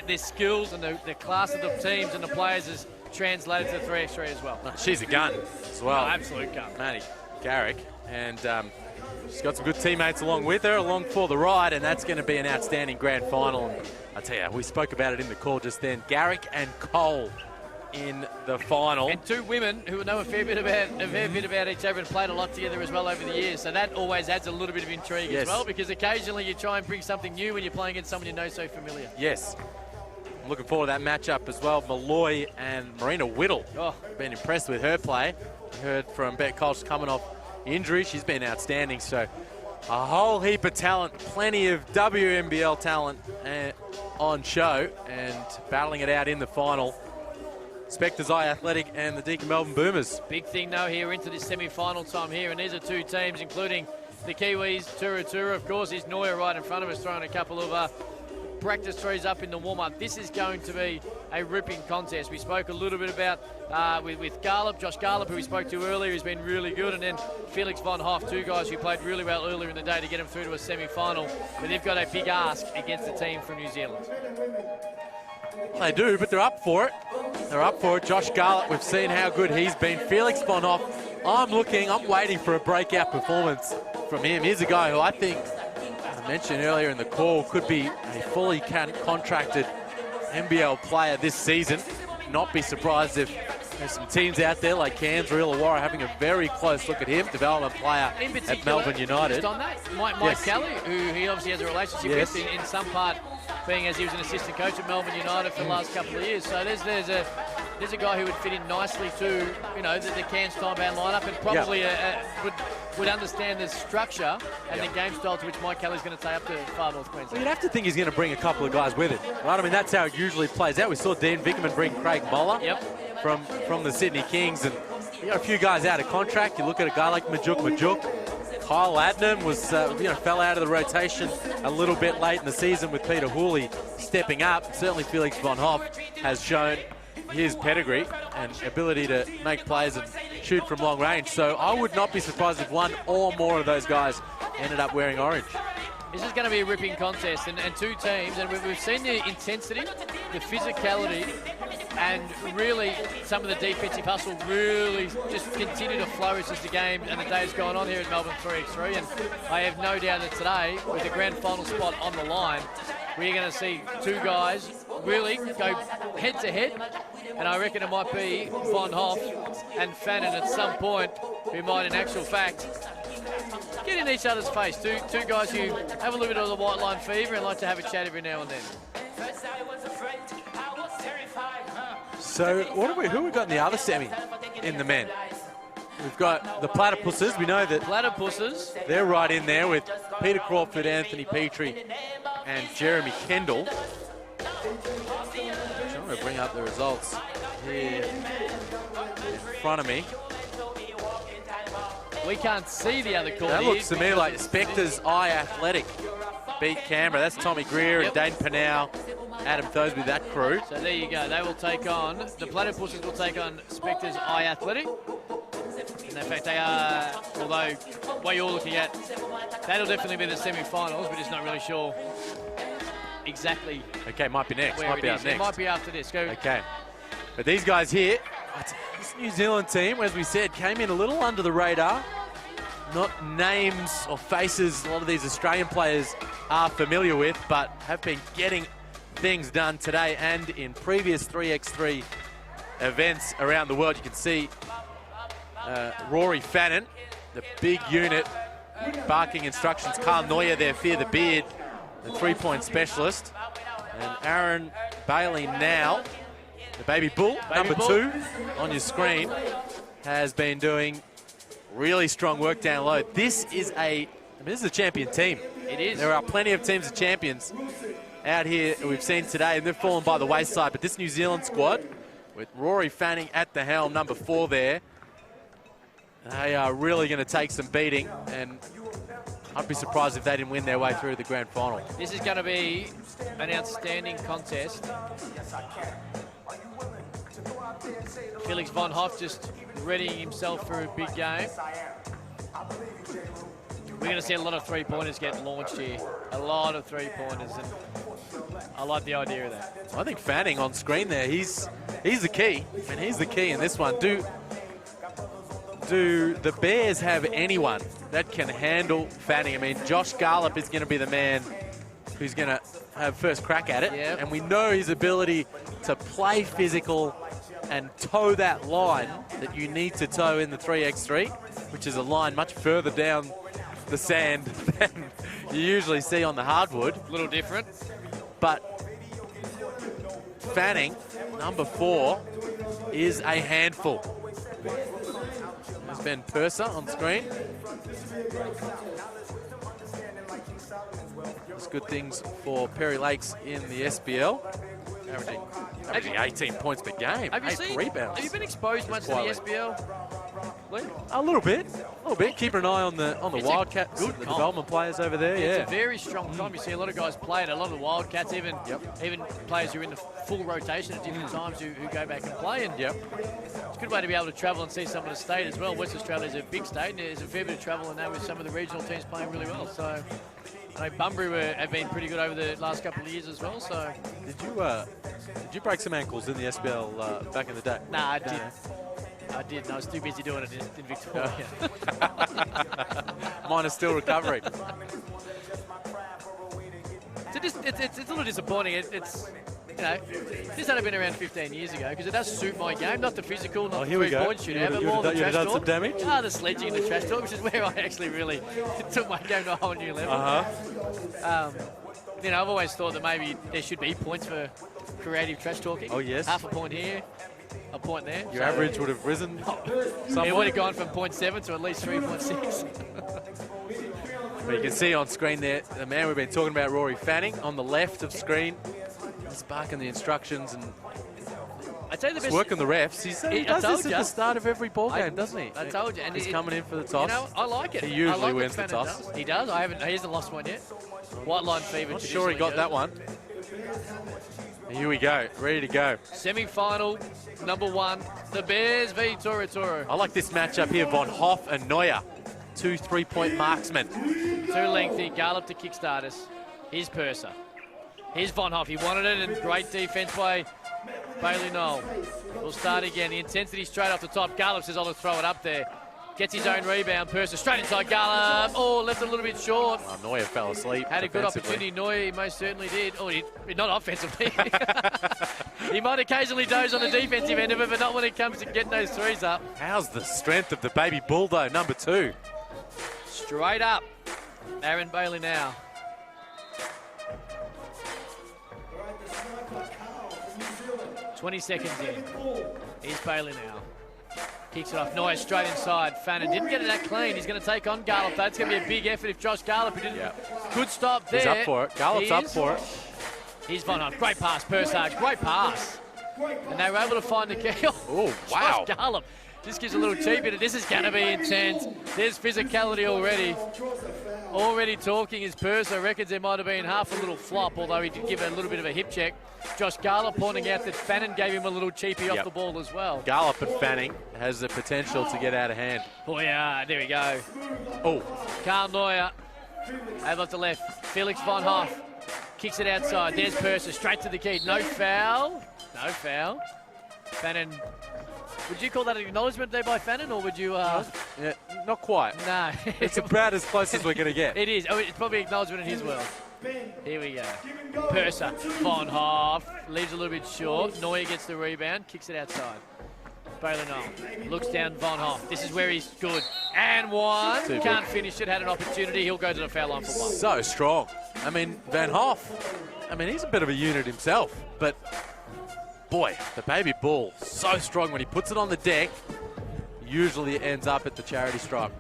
their skills and the class of the teams and the players is translated to the 3x3 as well. She's a gun as well. Absolute gun. Matty Garrick, and she's got some good teammates along with her, along for the ride, and that's going to be an outstanding grand final. And I tell you, we spoke about it in the call just then. Garrick and Cole in the final. And 2 women who know a fair bit about each other and played a lot together as well over the years. So that always adds a little bit of intrigue as well, because occasionally you try and bring something new when you're playing against someone you know so familiar. Yes. I'm looking forward to that matchup as well. Malloy and Marina Whittle. Been impressed with her play. Heard from Bet Colch coming off injury. She's been outstanding. So a whole heap of talent, plenty of WNBL talent on show, and battling it out in the final. Spectres, iAthletic, and the Deakin Melbourne Boomers. Big thing, though, here into this semi-final time here, and these are two teams, including the Kiwis, ToruXToru. Of course, is Neuer right in front of us, throwing a couple of practice threes up in the warm-up. This is going to be a ripping contest. We spoke a little bit about with Garlop, Josh Garlop, who we spoke to earlier, who's been really good, and then Felix von Hoff, two guys who played really well earlier in the day to get them through to a semi-final. But they've got a big ask against the team from New Zealand. They do, but they're up for it. They're up for it. Josh Garlop, we've seen how good he's been. Felix von Hoff, I'm waiting for a breakout performance from him. Here's a guy who I think, I mentioned earlier in the call, could be a fully contracted NBL player this season. Not be surprised if there's some teams out there like Cairns or Illawarra having a very close look at him, development player at Melbourne United. Just on that, Mike Kelly, who he obviously has a relationship with in some part, being as he was an assistant coach at Melbourne United for the last couple of years. So there's a guy who would fit in nicely to, you know, the Cairns time-bound lineup, and probably would understand the structure and the game style to which Mike Kelly's going to take up to Far North Queensland. Well, you'd have to think he's going to bring a couple of guys with him, right? I mean, that's how it usually plays out. We saw Dean Vickerman bring Craig Moller from the Sydney Kings, and you got a few guys out of contract. You look at a guy like Majuk. Kyle Adnam was, fell out of the rotation a little bit late in the season with Peter Hooley stepping up. Certainly Felix von Hoff has shown his pedigree and ability to make plays and shoot from long range. So I would not be surprised if one or more of those guys ended up wearing orange. This is going to be a ripping contest, and two teams, and we've seen the intensity, the physicality, and really some of the defensive hustle really just continue to flourish as the game and the day's going on here at Melbourne 3x3. And I have no doubt that today, with the grand final spot on the line, we're going to see two guys really go head-to-head, and I reckon it might be Von Hoff and Fannin at some point, who might in actual fact get in each other's face. Two guys who have a little bit of the white line fever and like to have a chat every now and then. So who have we got in the other semi in the men? We've got the Platypuses. We know that Platypuses, they're right in there with Peter Crawford, Anthony Petrie, and Jeremy Kendall. I'm going to bring up the results here in front of me. We can't see the other call. That looks to me like Spectres iAthletic beat Canberra. That's Tommy Greer and Dane Panau, Adam Thosby, that crew. So there you go. They will take on, the Platypuses will take on Spectres iAthletic. And in fact, they are, although what you're looking at, that'll definitely be the semi-finals. We're just not really sure exactly. Okay, might be next. Might be up next. It might be after this. Go. Okay. But these guys here, this New Zealand team, as we said, came in a little under the radar. Not names or faces a lot of these Australian players are familiar with, but have been getting things done today and in previous 3x3 events around the world. You can see Rory Fannin, the big unit, barking instructions. Carl Neuer there, Fear the Beard, the three-point specialist. And Aaron Bailey now, the baby bull, number 2 on your screen, has been doing really strong work down low. This is a champion team. It is. There are plenty of teams of champions out here we've seen today, and they've fallen by the wayside. But this New Zealand squad, with Rory Fanning at the helm, number 4 there, they are really going to take some beating, and I'd be surprised if they didn't win their way through the grand final. This is going to be an outstanding contest. Felix von Hoff just readying himself for a big game. We're going to see a lot of three-pointers get launched here. A lot of three-pointers, and I like the idea of that. I think Fanning on screen there, he's the key, and he's the key in this one. Do the Bears have anyone that can handle Fanning? I mean, Josh Garlop is going to be the man who's going to have first crack at it. Yep. And we know his ability to play physical and toe that line that you need to toe in the 3x3, which is a line much further down the sand than you usually see on the hardwood. A little different. But Fanning, number 4, is a handful. There's Ben Purser on screen. It's good things for Perry Lakes in the SBL. Averaging 18 points per game. Have you 8 seen? rebounds. Have you been exposed much to the SBL? Lee? A little bit. Keeping an eye on the Wildcats, the development players over there. It's a very strong time. You see a lot of guys play it. A lot of the Wildcats, even players who are in the full rotation at different times who go back and play. And it's a good way to be able to travel and see some of the state as well. West Australia is a big state, and there's a fair bit of travel in that with some of the regional teams playing really well. So I know Bunbury have been pretty good over the last couple of years as well. So did you break some ankles in the SBL back in the day? Nah, I didn't. I didn't. I was too busy doing it in Victoria. Mine is still recovering. It's a little disappointing. It's this had been around 15 years ago because it does suit my game, not the physical, not the three-point shootout, but more the trash talk. Some damage? The sledging and the trash talk, which is where I actually really took my game to a whole new level. I've always thought that maybe there should be points for creative trash talking. Oh, yes. Half a point here, a point there. Your average would have risen. It would have gone from 0.7 to at least 3.6. But you can see on screen there, the man we've been talking about, Rory Fanning, on the left of screen. He's barking the instructions and he's working the refs. He does this at the start of every ball game, doesn't he? I told you. And he's coming in for the toss. I like it. He usually wins the toss. He does. He hasn't lost one yet. White line fever. Not sure he got that one. Here we go, ready to go. Semi-final, number 1, the Bears v ToruXToru. I like this matchup here, Von Hoff and Neuer. 2 3-point marksmen. Too lengthy, Garlop to kickstart us. Here's Purser. Here's Von Hoff. He wanted it, and great defense by Bailey Knoll. We'll start again. The intensity straight off the top. Garlop says, I'll throw it up there. Gets his own rebound. Purser straight inside Garlop. Oh, left it a little bit short. Neuer fell asleep. Had a good opportunity. Neuer, he most certainly did. Oh, not offensively. He might occasionally doze on the defensive end of it, but not when it comes to getting those threes up. How's the strength of the baby bull, though, number 2? Straight up. Aaron Bailey now. .20 seconds in. Here's Bailey now. Kicks it off. Neuer straight inside. Fannin didn't get it that clean. He's going to take on Garlop. That's going to be a big effort if Josh Garlop didn't. Good stop there. He's up for it. Garlop's up for it. Here's Von Hoff. Great pass, Persage. Great pass. And they were able to find the key. Oh, wow. Josh Garlop just gives a little cheap hit. This is going to be intense. There's physicality already. Already talking as Purser reckons there might have been half a little flop, although he did give it a little bit of a hip check. Josh Garlop pointing out that Fannin gave him a little cheapie off the ball as well. Garlop and Fanning has the potential to get out of hand. Oh yeah, there we go. Oh. Carl Neuer, over off the left. Felix Von Hoff kicks it outside. There's Purser, straight to the key. No foul. No foul. Fannin. Would you call that an acknowledgement there by Fannin, or would you... Yeah, not quite. No. It's about as close as we're going to get. It is. Oh, it's probably acknowledgement in his world. Here we go. Purser, Von Hoff, leaves a little bit short. Neuer gets the rebound, kicks it outside. Bailey Knoll looks down Von Hoff. This is where he's good. And one. Can't finish it, had an opportunity. He'll go to the foul line for one. So strong. I mean, Van Hoff, he's a bit of a unit himself, but... Boy, the baby bull, so strong when he puts it on the deck, usually it ends up at the charity stripe.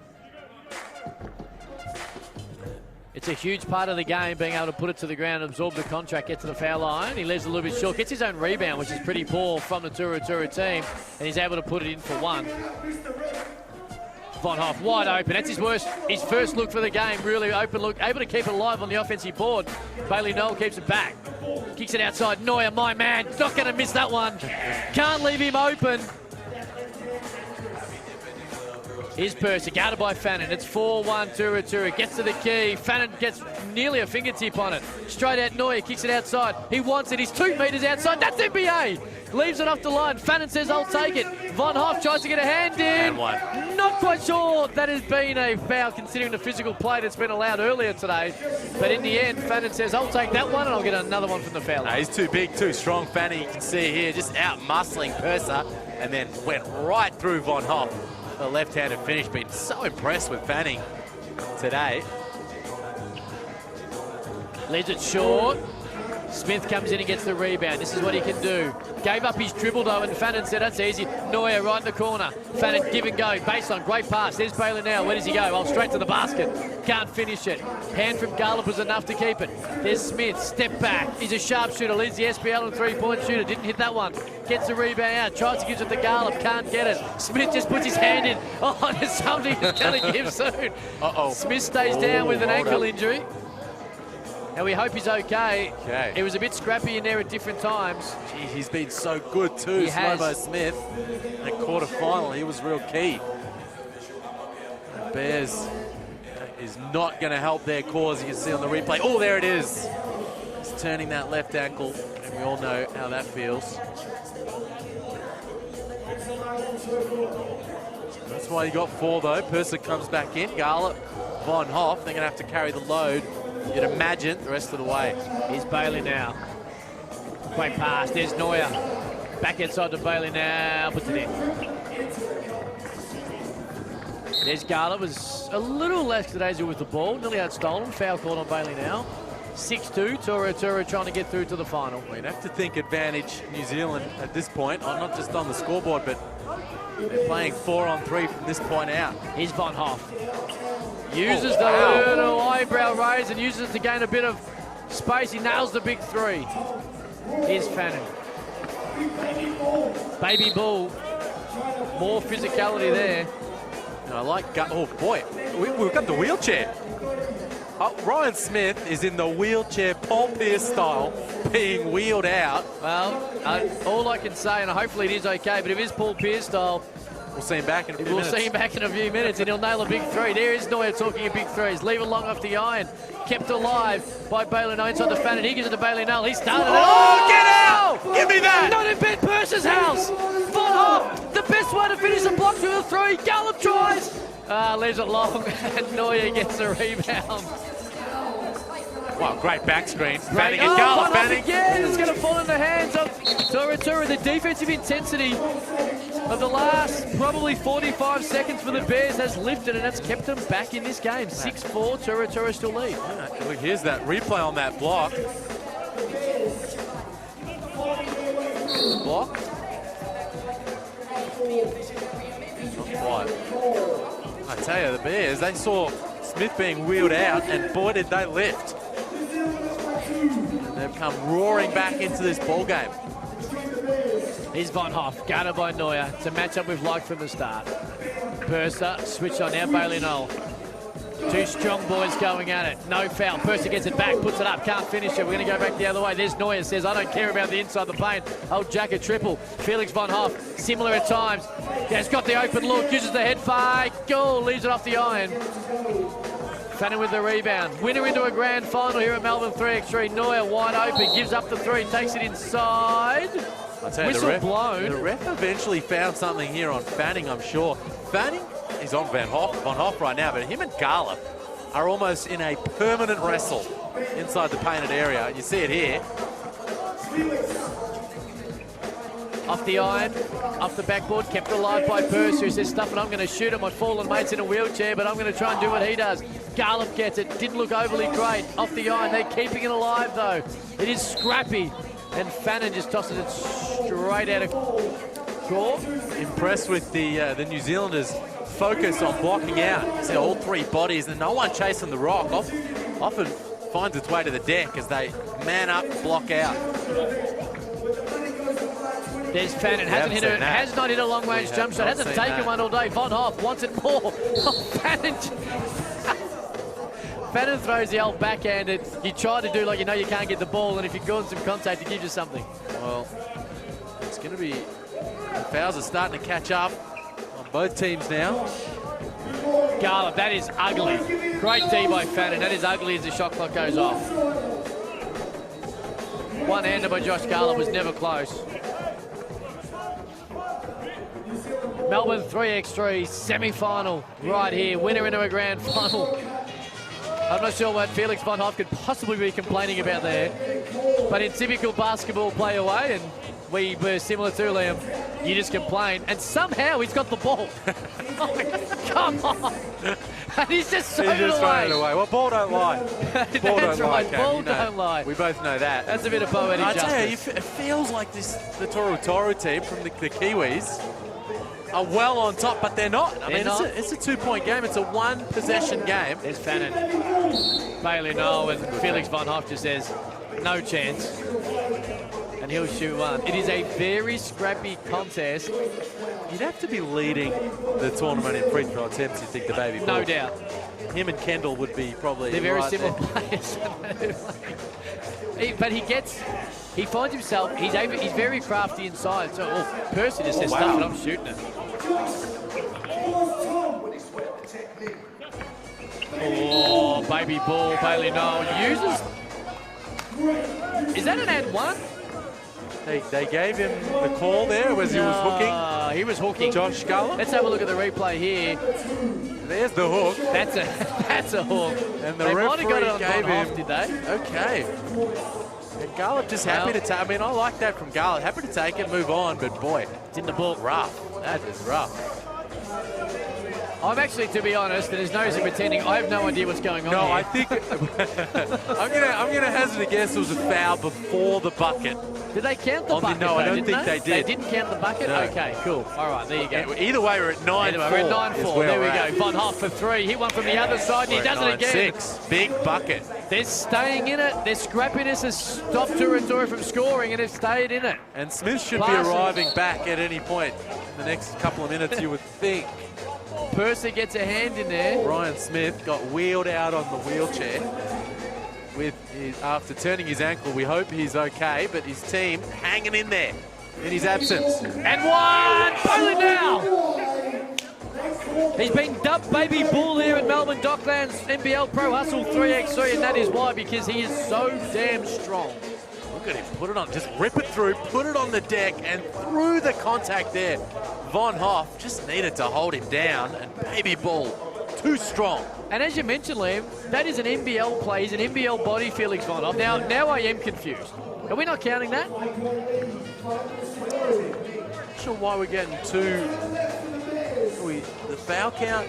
It's a huge part of the game, being able to put it to the ground, absorb the contract, get to the foul line. He leaves a little bit short, gets his own rebound, which is pretty poor from the ToruXToru team, and he's able to put it in for one. Von Hoff wide open. That's his first look for the game. Really open look. Able to keep it alive on the offensive board. Bailey Knoll keeps it back. Kicks it outside. Neuer, my man. Not going to miss that one. Can't leave him open. Here's Purser, guarded by Fannin. It's 4-1 ToruXToru. Gets to the key. Fannin gets nearly a fingertip on it. Straight out Neuer, kicks it outside. He wants it. He's 2 metres outside. That's NBA. Leaves it off the line. Fannin says, I'll take it. Von Hoff tries to get a hand in. And one. Not quite sure that has been a foul considering the physical play that's been allowed earlier today. But in the end, Fannin says, I'll take that one and I'll get another one from the foul line. He's too big, too strong. Fannin, you can see here, just out-muscling Purser and then went right through Von Hoff. The left-handed finish. Been so impressed with Fanning today. Leaves it short. Smith comes in and gets the rebound. This is what he can do. Gave up his dribble though, and Fannin said that's easy. Neuer right in the corner. Fannin give and go. Baseline, great pass. There's Bailey now. Where does he go? Oh, straight to the basket. Can't finish it. Hand from Garlick was enough to keep it. There's Smith. Step back. He's a sharpshooter. Leads the SPL and three-point shooter. Didn't hit that one. Gets the rebound out. Tries to give it to Garlick. Can't get it. Smith just puts his hand in. Oh, there's something he's going to give soon. Uh-oh. Smith stays down with an ankle injury. And we hope he's okay. Okay. It was a bit scrappy in there at different times. Gee, he's been so good too, Slow-Mo Smith. In the quarterfinal, he was real key. The Bears is not going to help their cause, you can see on the replay. Oh, there it is. He's turning that left ankle, and we all know how that feels. That's why you got 4 though. Purser comes back in. Garlick, Von Hoff, they're going to have to carry the load. You'd imagine the rest of the way. Here's Bailey now. Great pass. There's Neuer. Back inside to Bailey now. Puts it in. There's Garlick. Was a little lackadaisical with the ball. Nearly had stolen. Foul called on Bailey now. 6-2. ToruXToru trying to get through to the final. We'd have to think advantage New Zealand at this point. Not just on the scoreboard, but they're playing 4-on-3 from this point out. Here's Von Hoff. Uses the little eyebrow raise and uses it to gain a bit of space. He nails the big 3. Here's Fannin. Baby Bull. More physicality there. And I like, oh boy, we've got the wheelchair. Ryan Smith is in the wheelchair, Paul Pierce style, being wheeled out. Well, all I can say, and hopefully it is okay, but if it is Paul Pierce style, we'll see him back in a few minutes. We'll see him back in a few minutes, and he'll nail a big 3. There is Neuer talking a big 3s. Leave it long off the iron. Kept alive by Bailey Null inside the Fannin. He gives it to Bailey Null. He started it. Oh, get out! Give me that! Not in Ben Purser's house. Von Hoff, the best way to finish the blocks with a 3. Gallup tries. Leaves it long, and Neuer gets the rebound. Wow, great back screen. Fanning and Garlick. Fanning again. It's going to fall in the hands of ToruXToru. The defensive intensity of the last probably 45 seconds for the Bears has lifted, and that's kept them back in this game. 6-4, ToruXToru still lead. Look, here's that replay on that block. Block. Not quite. I tell you, the Bears, they saw Smith being wheeled out, and boy, did they lift. And they've come roaring back into this ball game. Here's Von Hoff, guarded by Neuer. It's a matchup we've liked from the start. Purser, switch on now, Bailey Null. 2 strong boys going at it. No foul. Purser gets it back, puts it up, can't finish it. We're going to go back the other way. There's Neuer, says, I don't care about the inside the paint. I'll jack a triple. Felix Von Hoff, similar at times. He's got the open look, uses the head fake. Goal, leaves it off the iron. Fannin with the rebound. Winner into a grand final here at Melbourne 3x3. Neuer wide open, gives up the 3, takes it inside. Whistle blown. The ref eventually found something here on Fanning, I'm sure. Fanning is on Von Hoff right now, but him and Garlick are almost in a permanent wrestle inside the painted area. You see it here. Off the iron, off the backboard, kept alive by Purser, who says, stuff it, I'm going to shoot him. My fallen mate's in a wheelchair, but I'm going to try and do what he does. Garlick gets it, didn't look overly great. Off the iron, they're keeping it alive though. It is scrappy, and Fannin just tosses it straight out of court. Impressed with the New Zealanders' focus on blocking out. You see all 3 bodies, and no one chasing the rock. Often finds its way to the deck as they man up, block out. There's Fannin, has not hit a long-range jump shot, hasn't taken one all day. Von Hoff wants it more. Fannin throws the old backhanded. You try to do like you know you can't get the ball, and if you go in some contact, it gives you something. Well, it's going to be... The fouls are starting to catch up on both teams now. Garlick, that is ugly. Great D by Fannin. That is ugly as the shot clock goes off. One-hander by Josh Garlick was never close. Melbourne 3x3 semi-final right here. Winner into a grand final. I'm not sure what Felix Von Hoff could possibly be complaining about there. But in typical basketball player way, and we were similar to Liam, you just complain, and somehow he's got the ball. Oh, come on. He's just throwing it away. away. Well, ball don't lie. Ball That's don't lie, right, Cam. ball You know, don't lie. We both know that. That's a bit of poetic I justice. tell you, it feels like the ToruXToru team from the Kiwis are well on top, but they're not. I mean, it's a 2-point game. It's a 1-possession game. There's Fannin. Bailey Noel and Felix Von Hoff just says, no chance. And he'll shoot one. It is a very scrappy contest. You'd have to be leading the tournament in free throw attempts, you think, the baby No ball. doubt. Him and Kendall would be probably They're very right similar there. players. But he finds himself, he's very crafty inside. So Percy just says, stuff it, I'm shooting it. Oh, baby ball, Bailey Noel uses. Is that an and one? They gave him the call there as he was hooking. He was hooking. Josh Sculler. Let's have a look at the replay here. There's the hook. That's a hook. And the they might referee have got it on gave Von him. Hoff, did they? Okay. And Garlip just happy to take. I mean, I like that from Garlip. Happy to take it, move on. But boy, it's in the book. Rough. That is rough. I'm actually, to be honest, and there's no use in pretending, I have no idea what's going on No, here. I think I'm gonna hazard a guess it was a foul before the bucket. Did they count the bucket? No, I don't didn't think they did. They didn't count the bucket? No. Okay, cool. All right, there you go. Either way, we're at 9-4. Anyway, we're at 9-4. There we go. Von Hoff for three. Hit one from the other side, and he does it again. 9-6. Big bucket. They're staying in it. Their scrappiness has stopped ToruXToru from scoring, and they've stayed in it. And Smith should be arriving back at any point in the next couple of minutes, you would think. Percy gets a hand in there. Ryan Smith got wheeled out on the wheelchair after turning his ankle. We hope he's okay, but his team hanging in there in his absence. And one! Bailey now! He's been dubbed Baby Bull here at Melbourne Docklands NBL Pro Hustle 3x3, and that is why, because he is so damn strong. Look at him, put it on, just rip it through, put it on the deck, and through the contact there. Von Hoff just needed to hold him down, and Baby Bull, too strong. And as you mentioned, Liam, that is an NBL play. He's an NBL body, Felix Von Hoff. Now I am confused. Are we not counting that? Not sure why we're getting the foul count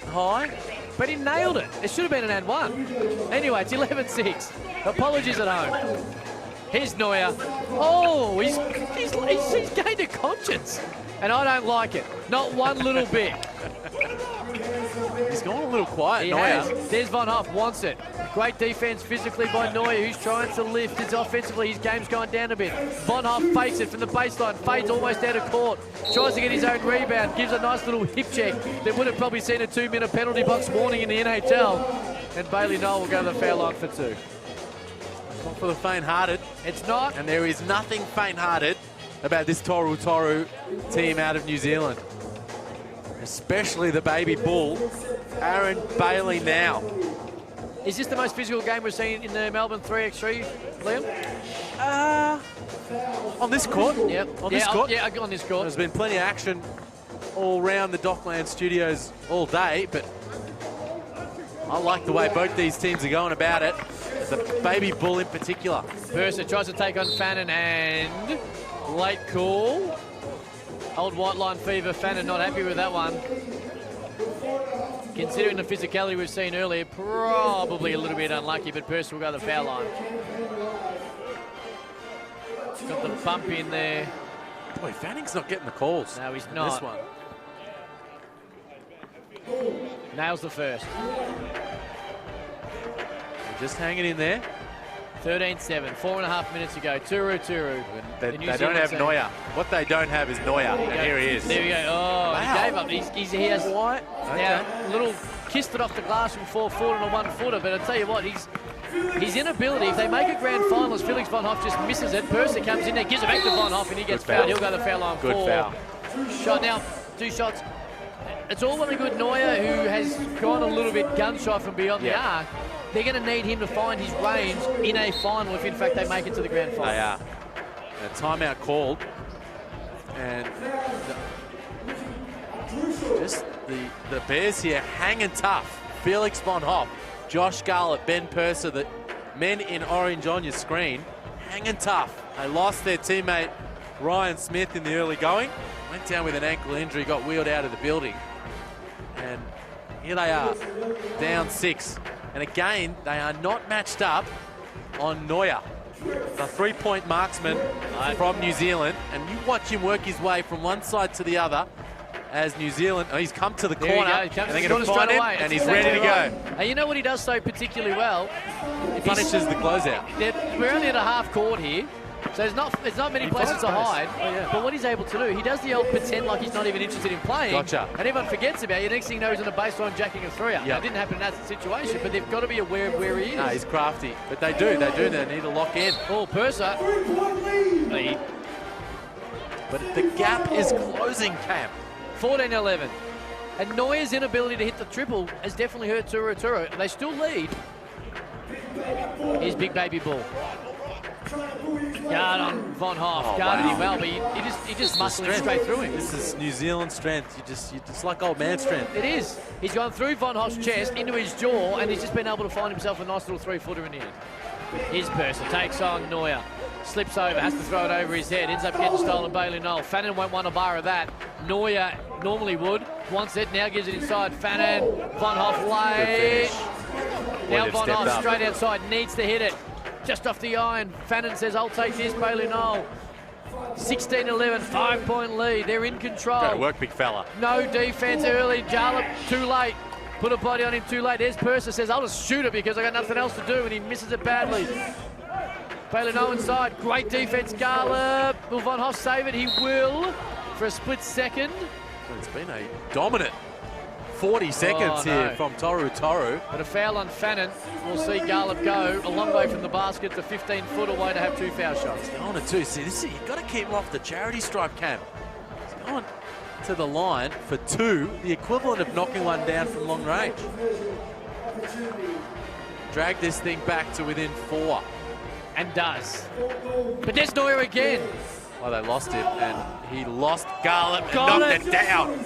high. But he nailed it. It should have been an and one. Anyway, it's 11-6. Apologies at home. Here's Neuer. Oh, he's gained a conscience. And I don't like it. Not one little bit. He's gone a little quiet, He Neuer. has. There's Von Hoff, wants it. Great defense physically by Neuer, who's trying to lift. It's offensively, his game's gone down a bit. Von Hoff fakes it from the baseline, fades almost out of court. Tries to get his own rebound, gives a nice little hip check that would have probably seen a 2-minute penalty box warning in the NHL. And Bailey Noel will go to the foul line for two. Not for the faint-hearted. It's not. And there is nothing faint-hearted about this ToruXToru team out of New Zealand. Especially the Baby Bull, Aaron Bailey now. Is this the most physical game we've seen in the Melbourne 3x3, Liam? On this court? Yep. On this court? Yeah, on this court. There's been plenty of action all around the Dockland studios all day, but I like the way both these teams are going about it. The Baby Bull in particular. Percy tries to take on Fannin and late call. Old white line fever, Fannin not happy with that one. Considering the physicality we've seen earlier, probably a little bit unlucky, but Percy will go to the foul line. Got the bump in there. Boy, Fanning's not getting the calls. No, he's in not. This one. Nails the first. Just hanging in there. 13-7, 4.5 minutes ago. ToruXToru. They don't have Neuer. What they don't have is Neuer, and here he is. There we go. Oh, wow. He gave up. He has What? now a little kissed it off the glass from 4 forward and a 1-footer. But I'll tell you what, his inability. If they make a grand final, as Felix Von Hoff just misses it, Percy comes in there, gives it back to Von Hoff, and he gets fouled. He'll go to the foul line. Good foul. Shot now. 2 shots. It's all well and good. Neuer, who has gone a little bit gun-shy from beyond the arc. They're going to need him to find his range in a final if, in fact, they make it to the grand final. They are. A timeout called. And just the Bears here hanging tough. Felix Von Hoff, Josh Scarlett, Ben Purser, the men in orange on your screen, hanging tough. They lost their teammate Ryan Smith in the early going. Went down with an ankle injury, got wheeled out of the building. And Here they are, down 6. And again, they are not matched up on Neuer, the 3-point marksman from New Zealand. And you watch him work his way from one side to the other as New Zealand, he's come to the corner, and they're going to find him, and he's ready to go. And you know what he does so particularly well? He punishes the closeout. We're only at a half court here, so there's not many places to hide. But what he's able to do, he does the old pretend like he's not even interested in playing. Gotcha. And everyone forgets about it. Next thing you know, he's on the baseline jacking a three up. Now, it didn't happen in that situation, but they've got to be aware of where he is. No, he's crafty. But they do. They need to lock in. Oh, Purser. But the gap is closing, Cam. 14-11. And Neuer's inability to hit the triple has definitely hurt ToruXToru. They still lead. Here's Big Baby Ball. Guard on Von Hoff. Guarded him well, but he just muscling straight through him. This is New Zealand strength. It's like old man strength. It is. He's gone through Von Hoff's chest into his jaw, and he's just been able to find himself a nice little 3-footer in the end. Here's Purser, takes on Neuer. Slips over, has to throw it over his head. Ends up getting stolen, Bailey Noel. Fannin won't want a bar of that. Neuer normally would. Wants it, now gives it inside. Fannin, Von Hoff late. Now Von Hoff straight outside, needs to hit it. Just off the iron. Fannin says, I'll take this, Bailey Noel. 16-11, 5-point lead. They're in control. Got to work, big fella. No defense early. Jarlip too late. Put a body on him too late. There's Purser, says, I'll just shoot it because I got nothing else to do, and he misses it badly. Bailey Noel inside. Great defense, Garlip. Will Von Hoff save it? He will for a split second. It's been a dominant 40 seconds here from ToruXToru. But a foul on Fannin. We'll see Garlip go a long way from the basket. It's a 15-foot away to have 2 foul shots. He's going to 2. See, you've got to keep him off the charity stripe, Cam. He's going to the line for 2, the equivalent of knocking one down from long range. Drag this thing back to within 4. And does. But there's Neuer again. Well, they lost him, and he lost Garlip and knocked it down.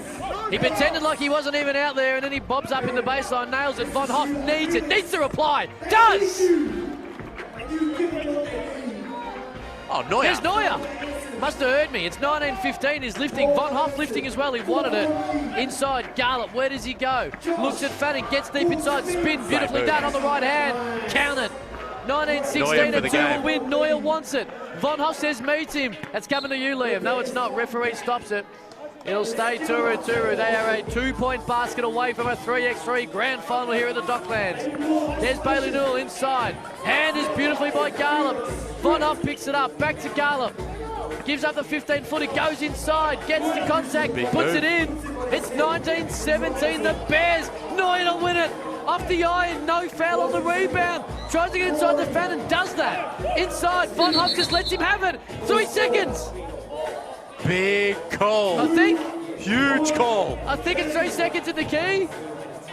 He pretended like he wasn't even out there, and then he bobs up in the baseline, nails it. Von Hoff needs it, needs to reply. Does! Oh, Neuer. There's Neuer. Must have heard me. It's 19-15. He's lifting. Von Hoff lifting as well. He wanted it. Inside, Garlip. Where does he go? Looks at Fannin, gets deep inside, spin. Beautifully done on the right hand. Counted. 19-16, a 2 will win. Neuer wants it. Von Hoff says meets him. That's coming to you, Liam. No, it's not. Referee stops it. It'll stay ToruXToru. They are a 2-point basket away from a 3x3 grand final here at the Docklands. There's Bailey Newell inside. Hand is beautifully by Garlip. Von Hoff picks it up. Back to Garlip. Gives up the 15-footer. Goes inside. Gets the contact. Puts it in. It's 19-17. The Bears. Neuer to win it. Off the iron, no foul on the rebound. Tries to get inside the Fannin, does that. Inside, Von Hoff just lets him have it. 3 seconds. Big call. I think. Huge call. I think it's 3 seconds in the key.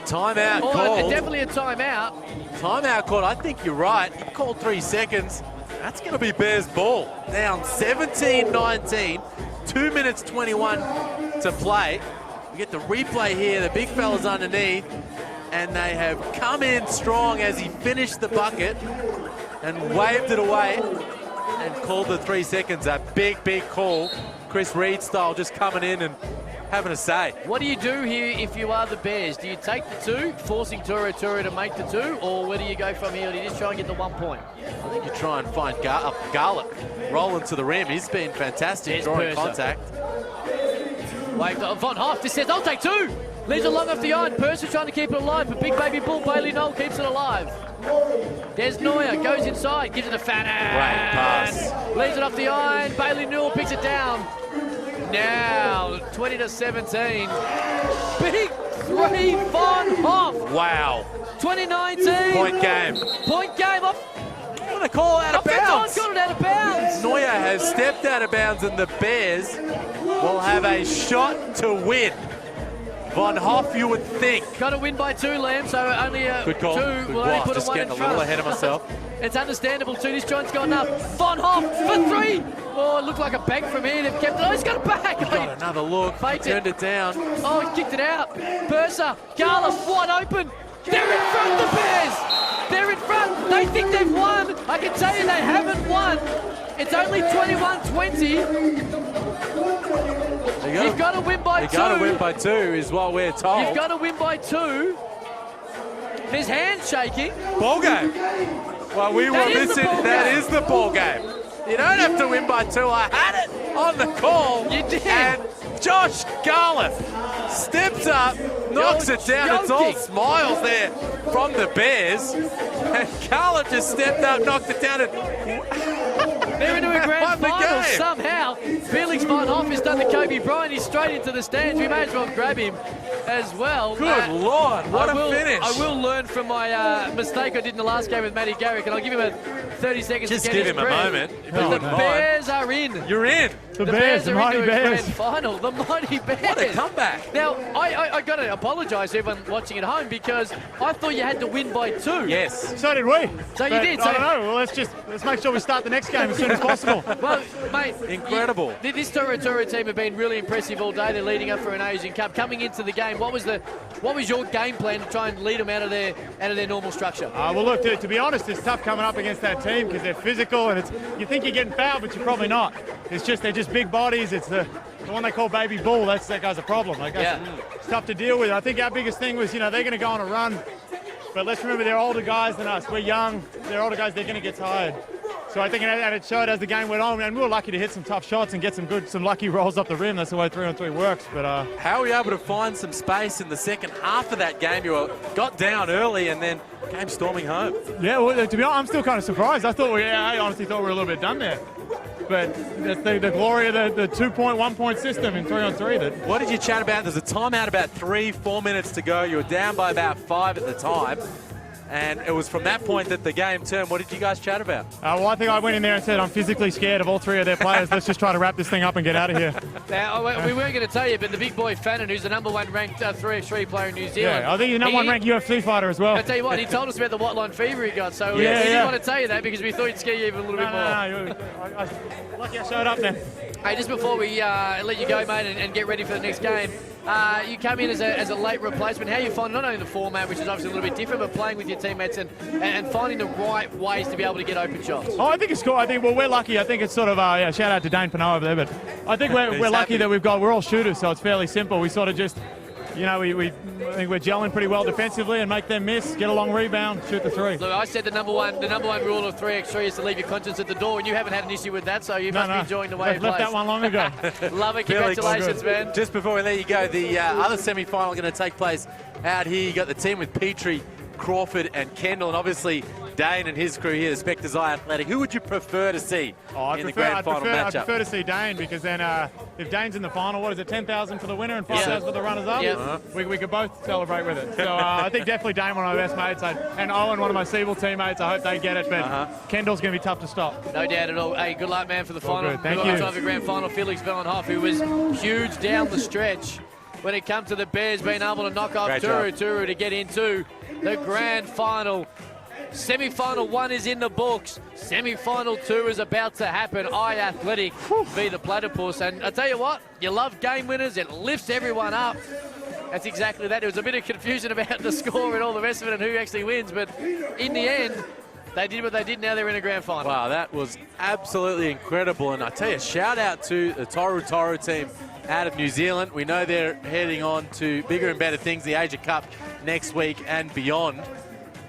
Timeout call. Definitely a timeout. Timeout call. I think you're right. He called 3 seconds. That's going to be Bears ball. Down 17-19. 2 minutes 21 to play. We get the replay here. The big fella's underneath. And they have come in strong as he finished the bucket and waved it away and called the 3 seconds. A big, big call. Chris Reed style, just coming in and having a say. What do you do here if you are the Bears? Do you take the 2, forcing ToruXToru to make the 2, or where do you go from here? Or do you just try and get the 1 point? I think you try and find Garlip rolling to the rim. He's been fantastic, drawing contact. Waved Von Hoff just says, I'll take 2. Leaves it long off the iron. Purser trying to keep it alive, but Big Baby Bull, Bailey Noel, keeps it alive. There's Neuer, goes inside, gives it to Fannin. Great pass. Leaves it off the iron. Bailey Noel picks it down. Now, 20-17. Big 3, Von Hoff. Wow. 2019. Point game. Point game off. What a call out of bounds. Got it out of bounds. Neuer has stepped out of bounds, and the Bears will have a shot to win. Von Hoff, you would think. Got to win by 2, Lamb, so only good call. 2 Good will only put just a 1 in getting front. a little ahead of myself. It's understandable too. This joint's gone up. Von Hoff for 3. Oh, it looked like a bank from here. They've kept it. Oh, he's got it back. Got another look. Turned it down. Oh, he kicked it out. Purser, Garlip wide open. They're in front, the Bears. They're in front. They think they've won. I can tell you they haven't won. It's only 21-20. You've got to win by 2. You've got to win by 2 is what we're told. You've got to win by 2. His hand's shaking. Ball game. Well, we were missing. That is the ball game. You don't have to win by 2. I had it on the call. You did. And Josh Garliff steps up, knocks it down. It's all smiles there from the Bears. And Garliff just stepped up, knocked it down. And they're into a grand final somehow. Felix Von Hoff has done the Kobe Bryant. He's straight into the stands. We may as well grab him as well. Good Lord, what a finish. I will learn from my mistake I did in the last game with Matty Garrick, and I'll give him a 30 seconds just to get give him a moment. But the Bears are in. You're in. The Bears, the mighty Bears. Grand final. The mighty Bears. What a comeback. Now, I got to apologise to everyone watching at home because I thought you had to win by 2. Yes. So did we. So you did. I don't know. Well, let's make sure we start the next game as soon as possible. Well, mate. Incredible. This ToruXToru team have been really impressive all day. They're leading up for an Asian Cup. Coming into the game, what was your game plan to try and lead them out of their normal structure? Well, look, to be honest, it's tough coming up against that team because they're physical and you think you're getting fouled, but you're probably not. They're just big bodies. It's the one they call Baby Bull. That guy's a problem. It's tough to deal with. I think our biggest thing was, they're going to go on a run, but let's remember they're older guys than us. We're young. They're older guys. They're going to get tired. So I think that it showed as the game went on, and we were lucky to hit some tough shots and get some lucky rolls up the rim. That's the way 3-on-3 works. But how were you able to find some space in the second half of that game? You got down early and then came storming home. Yeah, well, to be honest, I'm still kind of surprised. I honestly thought we were a little bit done there. But that's the glory of the 2-point, 1-point system in 3-on-3. What did you chat about? There's a timeout about 3-4 minutes to go. You were down by about 5 at the time. And it was from that point that the game turned. What did you guys chat about? Well, I think I went in there and said, I'm physically scared of all 3 of their players. Let's just try to wrap this thing up and get out of here. Now, we weren't going to tell you, but the big boy Fannin, who's the #1 ranked 3x3 player in New Zealand. Yeah, I think he's the #1 ranked UFC fighter as well. I'll tell you what, he told us about the Watline fever he got, so we didn't want to tell you that because we thought he'd scare you even a little bit more. No, lucky I showed up then. Hey, just before we let you go, mate, and get ready for the next game, you come in as a late replacement. How you find not only the format, which is obviously a little bit different, but playing with your teammates and finding the right ways to be able to get open shots? I think it's cool. We're lucky. I think it's sort of shout out to Dane Pinot over there, but I think we're lucky that we're all shooters, so it's fairly simple. We sort of just, I think we're gelling pretty well defensively and make them miss, get a long rebound, shoot the 3. Look, I said the number one rule of 3x3 is to leave your conscience at the door, and you haven't had an issue with that, so you must be enjoying the way it plays. Left that one long ago. Love it. Congratulations, man. Just before we let you go, the other semi-final going to take place out here. You got the team with Petrie, Crawford and Kendall, and obviously Dane and his crew here, the Spectres iAthletic. Who would you prefer to see in the grand final matchup? I prefer to see Dane because then if Dane's in the final, what is it, 10,000 for the winner and 5,000 for the runners-up? Yep. We could both celebrate with it. So I think definitely Dane, one of my best mates, and Owen, one of my Siebel teammates. I hope they get it, but Kendall's going to be tough to stop. No doubt at all. Hey, good luck, man, for the final. Good. Thank you. Good luck to the grand final. Felix Von Hoff, who was huge down the stretch when it comes to the Bears being able to knock off ToruXToru to get into the grand final. Semi-final 1 is in the books. Semi-final 2 is about to happen. iAthletic v the Platypus. And I tell you what, you love game winners. It lifts everyone up. That's exactly that. There was a bit of confusion about the score and all the rest of it and who actually wins. But in the end, they did what they did. Now they're in a grand final. Wow, that was absolutely incredible. And I tell you, shout out to the ToruXToru team out of New Zealand. We know they're heading on to bigger and better things, the Asia Cup next week and beyond.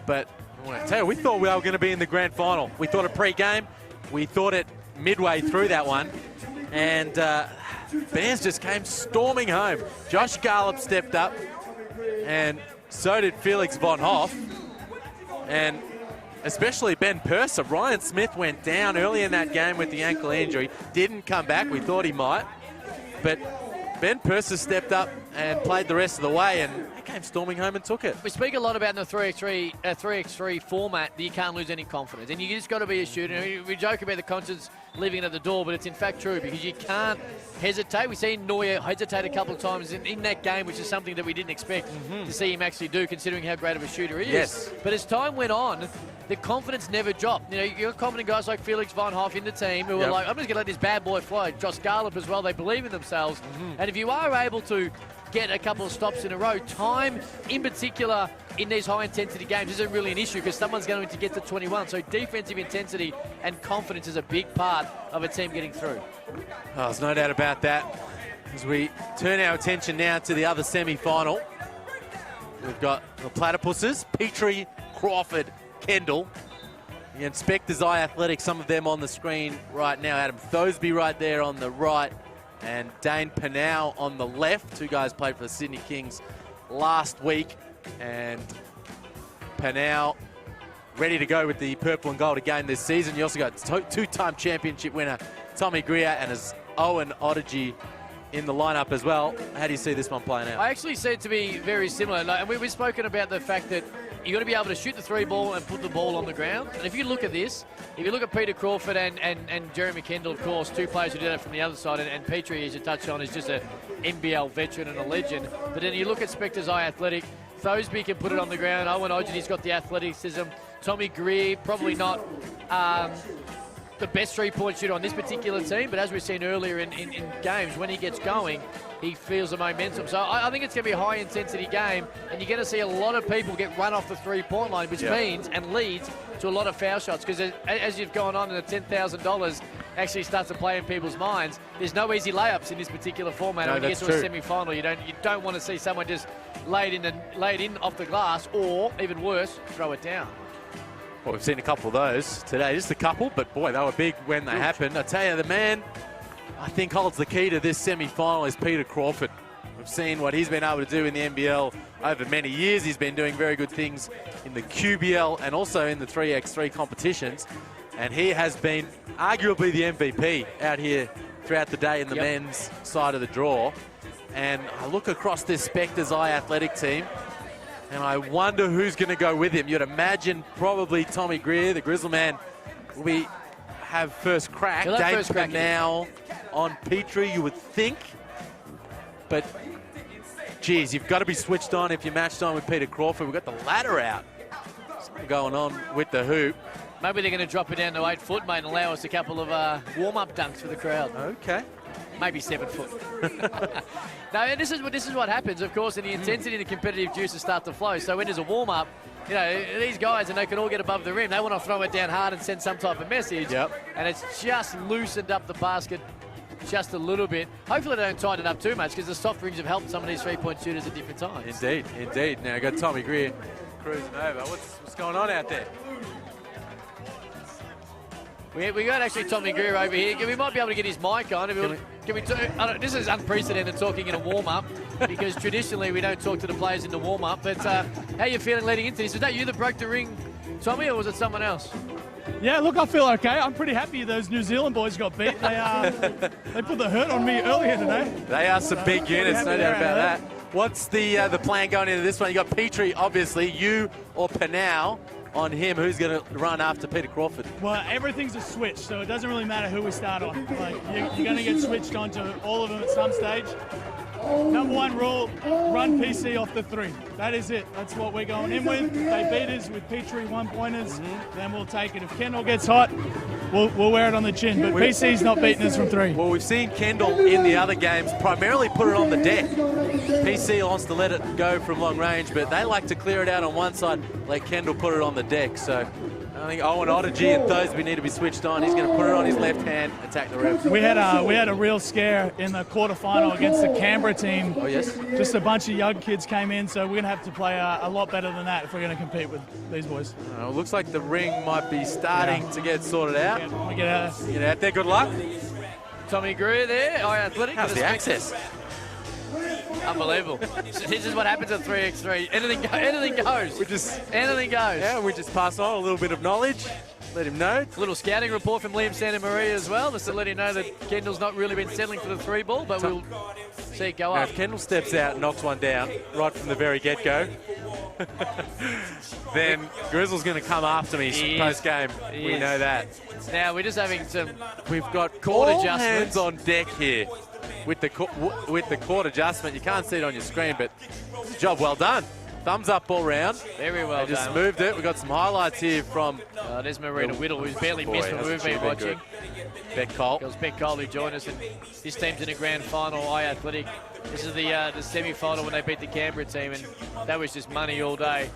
But I want to tell you, we thought we were going to be in the grand final. We thought it pre-game. We thought it midway through that one. And Bears just came storming home. Josh Garliff stepped up, and so did Felix Von Hoff. And especially Ben Purser. Ryan Smith went down early in that game with the ankle injury. Didn't come back. We thought he might. But Ben Purser stepped up and played the rest of the way, and he came storming home and took it. We speak a lot about in the 3x3 format that you can't lose any confidence, and you just got to be a shooter. We joke about the conscience leaving it at the door, but it's in fact true because you can't hesitate. We've seen Neuer hesitate a couple of times in that game, which is something that we didn't expect to see him actually do, considering how great of a shooter he is. Yes. But as time went on, the confidence never dropped. You got confident guys like Felix Von Hoff in the team who are like, I'm just going to let this bad boy fly. Josh Garliff as well, they believe in themselves. And if you are able to get a couple of stops in a row, time in particular in these high-intensity games isn't really an issue because someone's going to get to 21. So defensive intensity and confidence is a big part of a team getting through. Oh, there's no doubt about that. As we turn our attention now to the other semi-final, we've got the Platypuses, Petrie, Crawford, Kendall, and Spectres iAthletic, some of them on the screen right now. Adam Thosby right there on the right, and Dane Panau on the left. Two guys played for the Sydney Kings last week, and Panau ready to go with the purple and gold again this season. You also got two-time championship winner Tommy Greer and his Owen Otagy in the lineup as well. How do you see this one playing out? I actually see it to be very similar. And we've spoken about the fact that you've got to be able to shoot the three ball and put the ball on the ground. And if you look at this, if you look at Peter Crawford and Jeremy Kendall, of course, two players who did it from the other side, and Petrie, as you touched on, is just a NBL veteran and a legend. But then you look at Spectres iAthletic, Thosby can put it on the ground. Owen Otagy's got the athleticism. Tommy Greer, probably not the best three-point shooter on this particular team, but as we've seen earlier in games, when he gets going, he feels the momentum. So I think it's going to be a high-intensity game, and you're going to see a lot of people get run off the three-point line, which means and leads to a lot of foul shots, because as you've gone on and the $10,000 actually starts to play in people's minds, there's no easy layups in this particular format. No, when you get that's to a true. semi-final, you don't want to see someone just laid in off the glass, or even worse, throw it down. Well, we've seen a couple of those today. Just a couple, but boy, they were big when they happened. I tell you, the man I think holds the key to this semi-final is Peter Crawford. We've seen what he's been able to do in the NBL over many years. He's been doing very good things in the QBL and also in the 3x3 competitions. And he has been arguably the MVP out here throughout the day in the men's side of the draw. And I look across this Spectres iAthletic team, and I wonder who's going to go with him. You'd imagine probably Tommy Greer, the Grizzle man, will have first crack. Dane now on Petrie, you would think. But, geez, you've got to be switched on if you're matched on with Peter Crawford. We've got the ladder out. Something going on with the hoop. Maybe they're going to drop it down to 8 foot, mate, and allow us a couple of warm-up dunks for the crowd. Okay. Maybe 7 foot. No, and this is what happens, of course, and the intensity and the competitive juices start to flow. So when there's a warm-up, you know, these guys, and they can all get above the rim, they want to throw it down hard and send some type of message. And it's just loosened up the basket just a little bit. Hopefully they don't tighten it up too much, because the soft rings have helped some of these three-point shooters at different times. Indeed. Now, got Tommy Greer cruising over. What's going on out there? We got actually Tommy Greer over here. We might be able to get his mic on. This is unprecedented talking in a warm-up, because traditionally we don't talk to the players in the warm-up. But how are you feeling leading into this? Was that you that broke the ring, Tommy, or was it someone else? Yeah, look, I feel okay. I'm pretty happy those New Zealand boys got beat. They put the hurt on me earlier today. They are some big units, no doubt about that. What's the plan going into this one? You got Petrie, obviously. You or Panau on him. Who's going to run after Peter Crawford? Well, everything's a switch, so it doesn't really matter who we start on. Like, you're going to get switched onto all of them at some stage. Number one rule, run PC off the three. That is it. That's what we're going in with. They beat us with Petrie one-pointers, then we'll take it. If Kendall gets hot, we'll wear it on the chin. But PC's not beating us from three. Well, we've seen Kendall in the other games primarily put it on the deck. PC wants to let it go from long range, but they like to clear it out on one side, let Kendall put it on the deck. So I think Owen Otagy and Thosby need to be switched on. He's going to put it on his left hand, attack the rim. We had a real scare in the quarterfinal against the Canberra team. Oh, yes? Just a bunch of young kids came in, so we're going to have to play a lot better than that if we're going to compete with these boys. It looks like the ring might be starting to get sorted out. Get out there. Good luck. Tommy Greer there, iAthletic. How's the access? Unbelievable. This is what happens at 3x3. Anything goes. Anything goes. Yeah, we just pass on a little bit of knowledge. Let him know. A little scouting report from Liam Santa Maria as well, just to let him know that Kendall's not really been settling for the three ball, but we'll see it go now, up. If Kendall steps out and knocks one down right from the very get-go, then Grizzle's going to come after me post-game. We know that. Now, we're just having We've got court all adjustments hands on deck here. With the court adjustment, you can't see it on your screen, but it's a job well done. Thumbs up all round. Very well they just done. moved it. We've got some highlights here from... there's Marina Whittle, who's barely missed when we've been watching. Beck Cole. It was Beck Cole who joined us, and this team's in a grand final, iAthletic. This is the semi-final when they beat the Canberra team, and that was just money all day.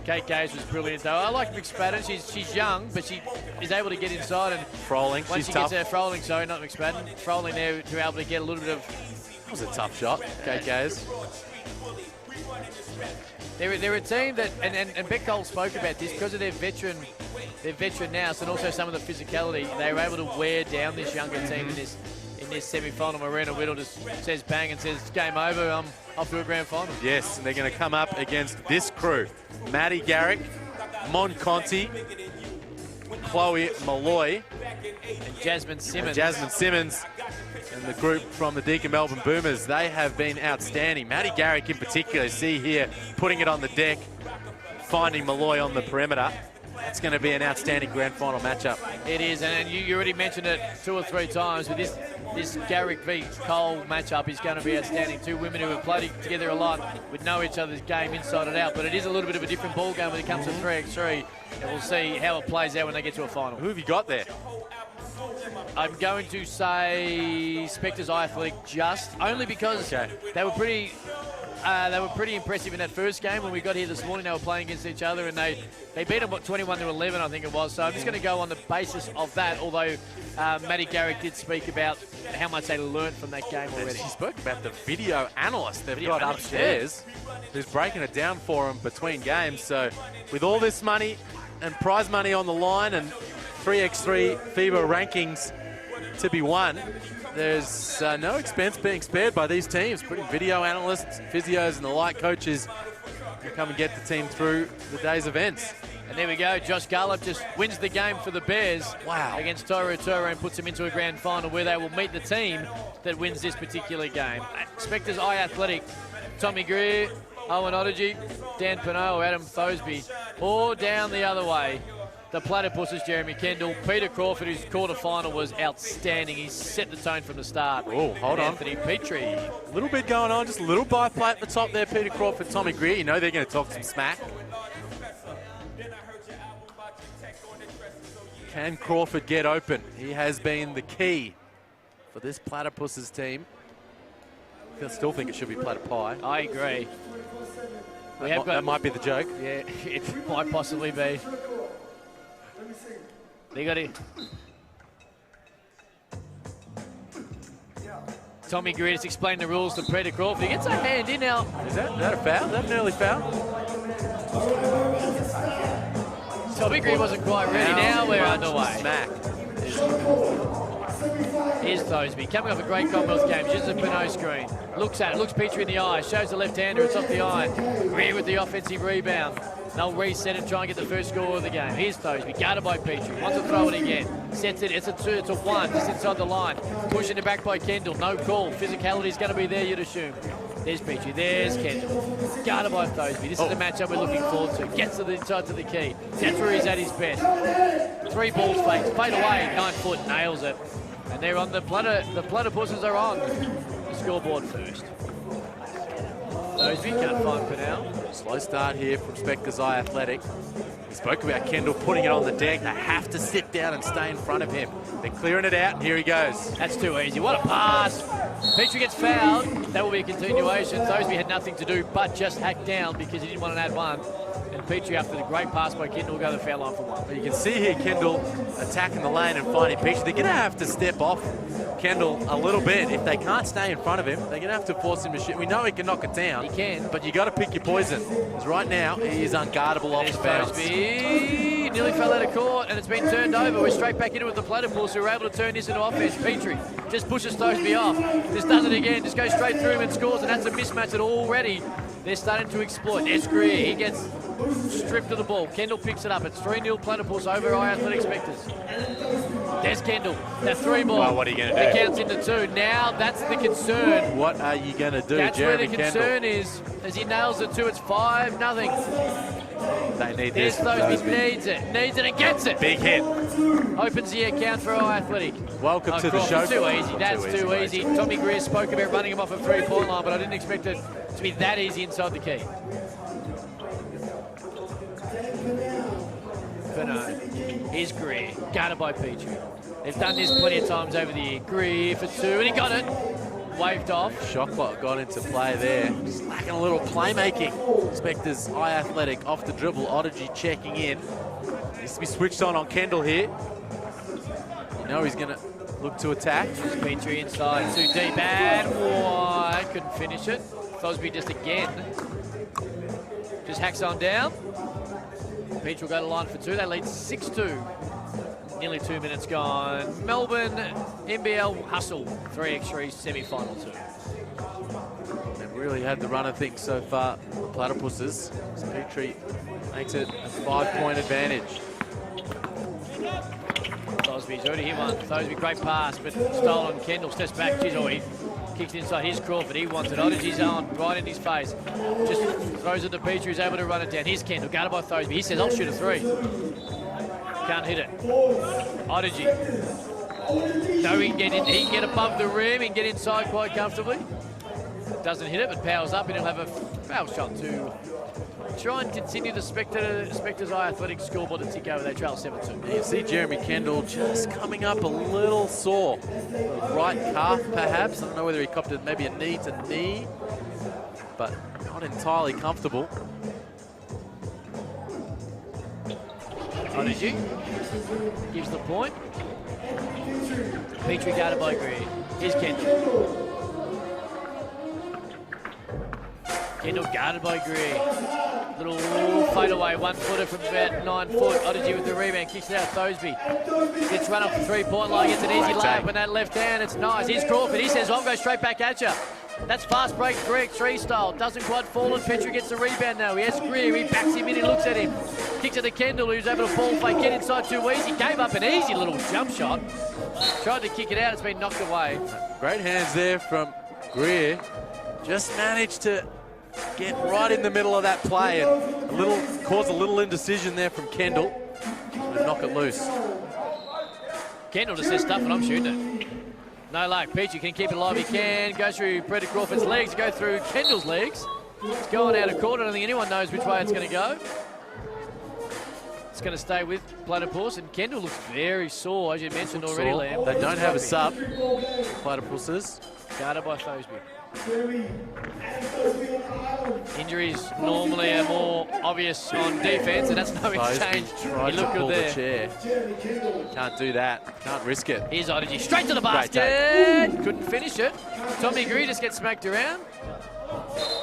Kate Gaze was brilliant, though. I like McSpadden. She's young, but she is able to get inside. And Froling, once she's she tough. gets there, Froling, sorry, not McSpadden. Froling there to be able to get a little bit of That was a tough shot, KKs. They're a team that, and Beck Cole spoke about this, because of their veteran nous and also some of the physicality, they were able to wear down this younger team in this semi-final. Marina Whittle just says bang and says game over, I'm off to a grand final. Yes, and they're going to come up against this crew. Maddie Garrick, Mon Conti, Chloe Malloy, and Jasmine Simmons. And the group from the Deakin Melbourne Boomers, they have been outstanding. Maddie Garrick in particular, see here, putting it on the deck, finding Malloy on the perimeter. That's going to be an outstanding grand final matchup. It is, and you already mentioned it 2 or 3 times, but this Garrick v Cole matchup is going to be outstanding. Two women who have played together a lot, would know each other's game inside and out, but it is a little bit of a different ball game when it comes to 3x3, and we'll see how it plays out when they get to a final. Who have you got there? I'm going to say Spectres iAthletic, just only because they were pretty impressive in that first game. When we got here this morning, they were playing against each other, and they beat them 21-11, I think it was. So I'm just going to go on the basis of that, although Maddie Garrick did speak about how much they learned from that game already. She spoke about the video analyst they've got upstairs, who's breaking it down for them between games. So with all this money and prize money on the line and 3x3 FIBA rankings to be won, there's no expense being spared by these teams. Putting video analysts, physios and the like coaches to come and get the team through the day's events. And there we go, Josh Garlop just wins the game for the Bears against ToruXToru and puts them into a grand final where they will meet the team that wins this particular game. Spectres iAthletic, Tommy Greer, Owen Odegy, Dan Pinot or Adam Thosby, or down the other way, the Platypuses, Jeremy Kendall. Peter Crawford, whose quarterfinal was outstanding. He set the tone from the start. Oh, hold on. Anthony Petrie. A little bit going on, just a little biplay at the top there. Peter Crawford, Tommy Greer. You know they're going to talk some smack. Can Crawford get open? He has been the key for this Platypuses team. I still think it should be platter pie. I agree. That might be the joke. Yeah, it might possibly be. They got it. Tommy Greer just explained the rules to Peter Crawford. He gets a hand in now. Is that a foul? Is that an early foul? Tommy Greer wasn't quite ready. Now we're underway. Smack. Here's Thosby, coming off a great Commonwealth game. Uses a Pinot screen. Looks at it, looks Petrie in the eye, shows the left-hander, it's off the eye. Greer with the offensive rebound. They'll reset and try and get the first score of the game. Here's Thosby, guarded by Petrie. Wants to throw it again. Sets it, it's a 2, it's a 1, just inside the line. Pushing it back by Kendall, no call. Physicality is going to be there, you'd assume. There's Petrie, there's Kendall. Guarded by Thosby. This is the matchup we're looking forward to. Gets to the inside to the key. That's where he's at his best. 3 balls faked, fade away, 9 foot, nails it. And they're on the Platypuses are on the scoreboard first. Thosby can't find Purnell. Slow start here from Spectres iAthletic. We spoke about Kendall putting it on the deck. They have to sit down and stay in front of him. They're clearing it out, and here he goes. That's too easy. What a pass. Petrie gets fouled. That will be a continuation. Thosby had nothing to do but just hack down because he didn't want to add 1. And Petrie, after the great pass by Kendall, will go to the foul line for 1. But you can see here Kendall attacking the lane and finding Petrie. They're going to have to step off Kendall a little bit. If they can't stay in front of him, they're going to have to force him to shoot. We know he can knock it down. He can. But you got to pick your poison. Because right now, he is unguardable off the bounce. Thosby nearly fell out of court, and it's been turned over. We're straight back into it with the Platypuses, who are able to turn this into offense. Petrie just pushes Thosby off. Just does it again. Just goes straight through him and scores, and that's a mismatch that already they're starting to exploit. There's Greer. He gets stripped of the ball. Kendall picks it up. It's 3-0 Platypus over iAthletic Spectres. There's Kendall. That 3 ball. Well, what are you going to do? It counts into 2. Now that's the concern. What are you going to do, That's Jeremy where the concern is. As he nails the 2, it's 5-0. They need There's this. Thosby needs it and gets it. Big hit. Opens the account for iAthletic. Welcome to the show. Too easy. That's too easy. Tommy Greer spoke about running him off a 3-point line, but I didn't expect it to be that easy inside the key. Bernard. Here's Greer, guarded by Petrie. They've done this plenty of times over the year. Greer for 2, and he got it. Waved off. Shot clock got into play there. Just lacking a little playmaking. Spectres iAthletic off the dribble. Odegy checking in. Needs to be switched on Kendall here. You know he's going to look to attack. Petrie inside, too deep and wide. Couldn't finish it. Thosby just again. Just hacks on down. Petrie will go to line for two. They lead 6-2. Nearly 2 minutes gone. Melbourne NBL hustle 3x3 semi-final 2. They've really had the run of things so far. Platypuses. Petrie makes it a 5-point advantage. Thosby's already hit one. Thosby, great pass, but stolen. Kendall steps back. Jeez, oh, he kicks inside. Here's Crawford. He wants it. Odyssey's on, right in his face. Just throws it to Petrie, who's able to run it down. Here's Kendall, guarded by Thosby. He says, I'll shoot a 3. Can't hit it. Odyssey. No, he can get above the rim. He can get inside quite comfortably. Doesn't hit it, but powers up, and he'll have a foul shot to try and continue the Spectres iAthletic scoreboard to tick over. They trail 7-2. You see Jeremy Kendall just coming up a little sore. Right calf, perhaps. I don't know whether he copped it, maybe a knee to knee, but not entirely comfortable. Odyssey gives the point. Petrie guarded by Greer. Here's Kendall. Kendall guarded by Greer. Little fade away, 1-footer from about 9 foot. Odyssey with the rebound, kicks it out. Thosby gets run off the 3-point line, gets an easy layup with that left hand. It's nice. Here's Crawford. He says, I'll go straight back at you. That's fast break 3x3 style. Doesn't quite fall, and Petrie gets the rebound now. He has Greer. He backs him in. He looks at him. Kicks it to Kendall, who's able to ball fake, get inside too easy. Gave up an easy little jump shot. Tried to kick it out. It's been knocked away. Great hands there from Greer. Just managed to get right in the middle of that play and cause a little indecision there from Kendall and knock it loose. Kendall just says, stuff it, I'm shooting it. No luck. Petrie can keep it alive. He can. Go through Brett Crawford's legs, go through Kendall's legs. It's going out of court. I don't think anyone knows which way it's going to go. It's going to stay with Platypus, and Kendall looks very sore, as you mentioned already, Liam. They don't have a sub, Platypuses. Guarded by Thosby. Injuries normally are more obvious on defense, and that's no exchange. He looked good there. Can't do that. Can't risk it. Here's Odyssey straight to the basket. Couldn't finish it. Tommy Greer just gets smacked around.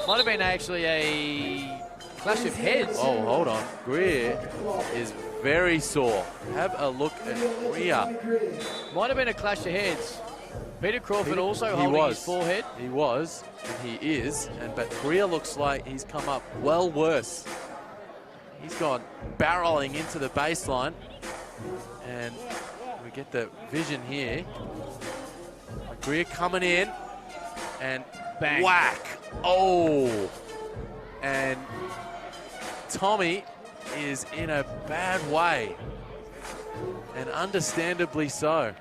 Might have been actually a clash of heads. Oh, hold on. Greer is very sore. Have a look at Greer. Might have been a clash of heads. Peter Crawford also holding his forehead. He was, and he is, but Greer looks like he's come up well worse. He's gone barreling into the baseline, and we get the vision here. Greer coming in, and bang. Whack. Oh, and Tommy is in a bad way, and understandably so.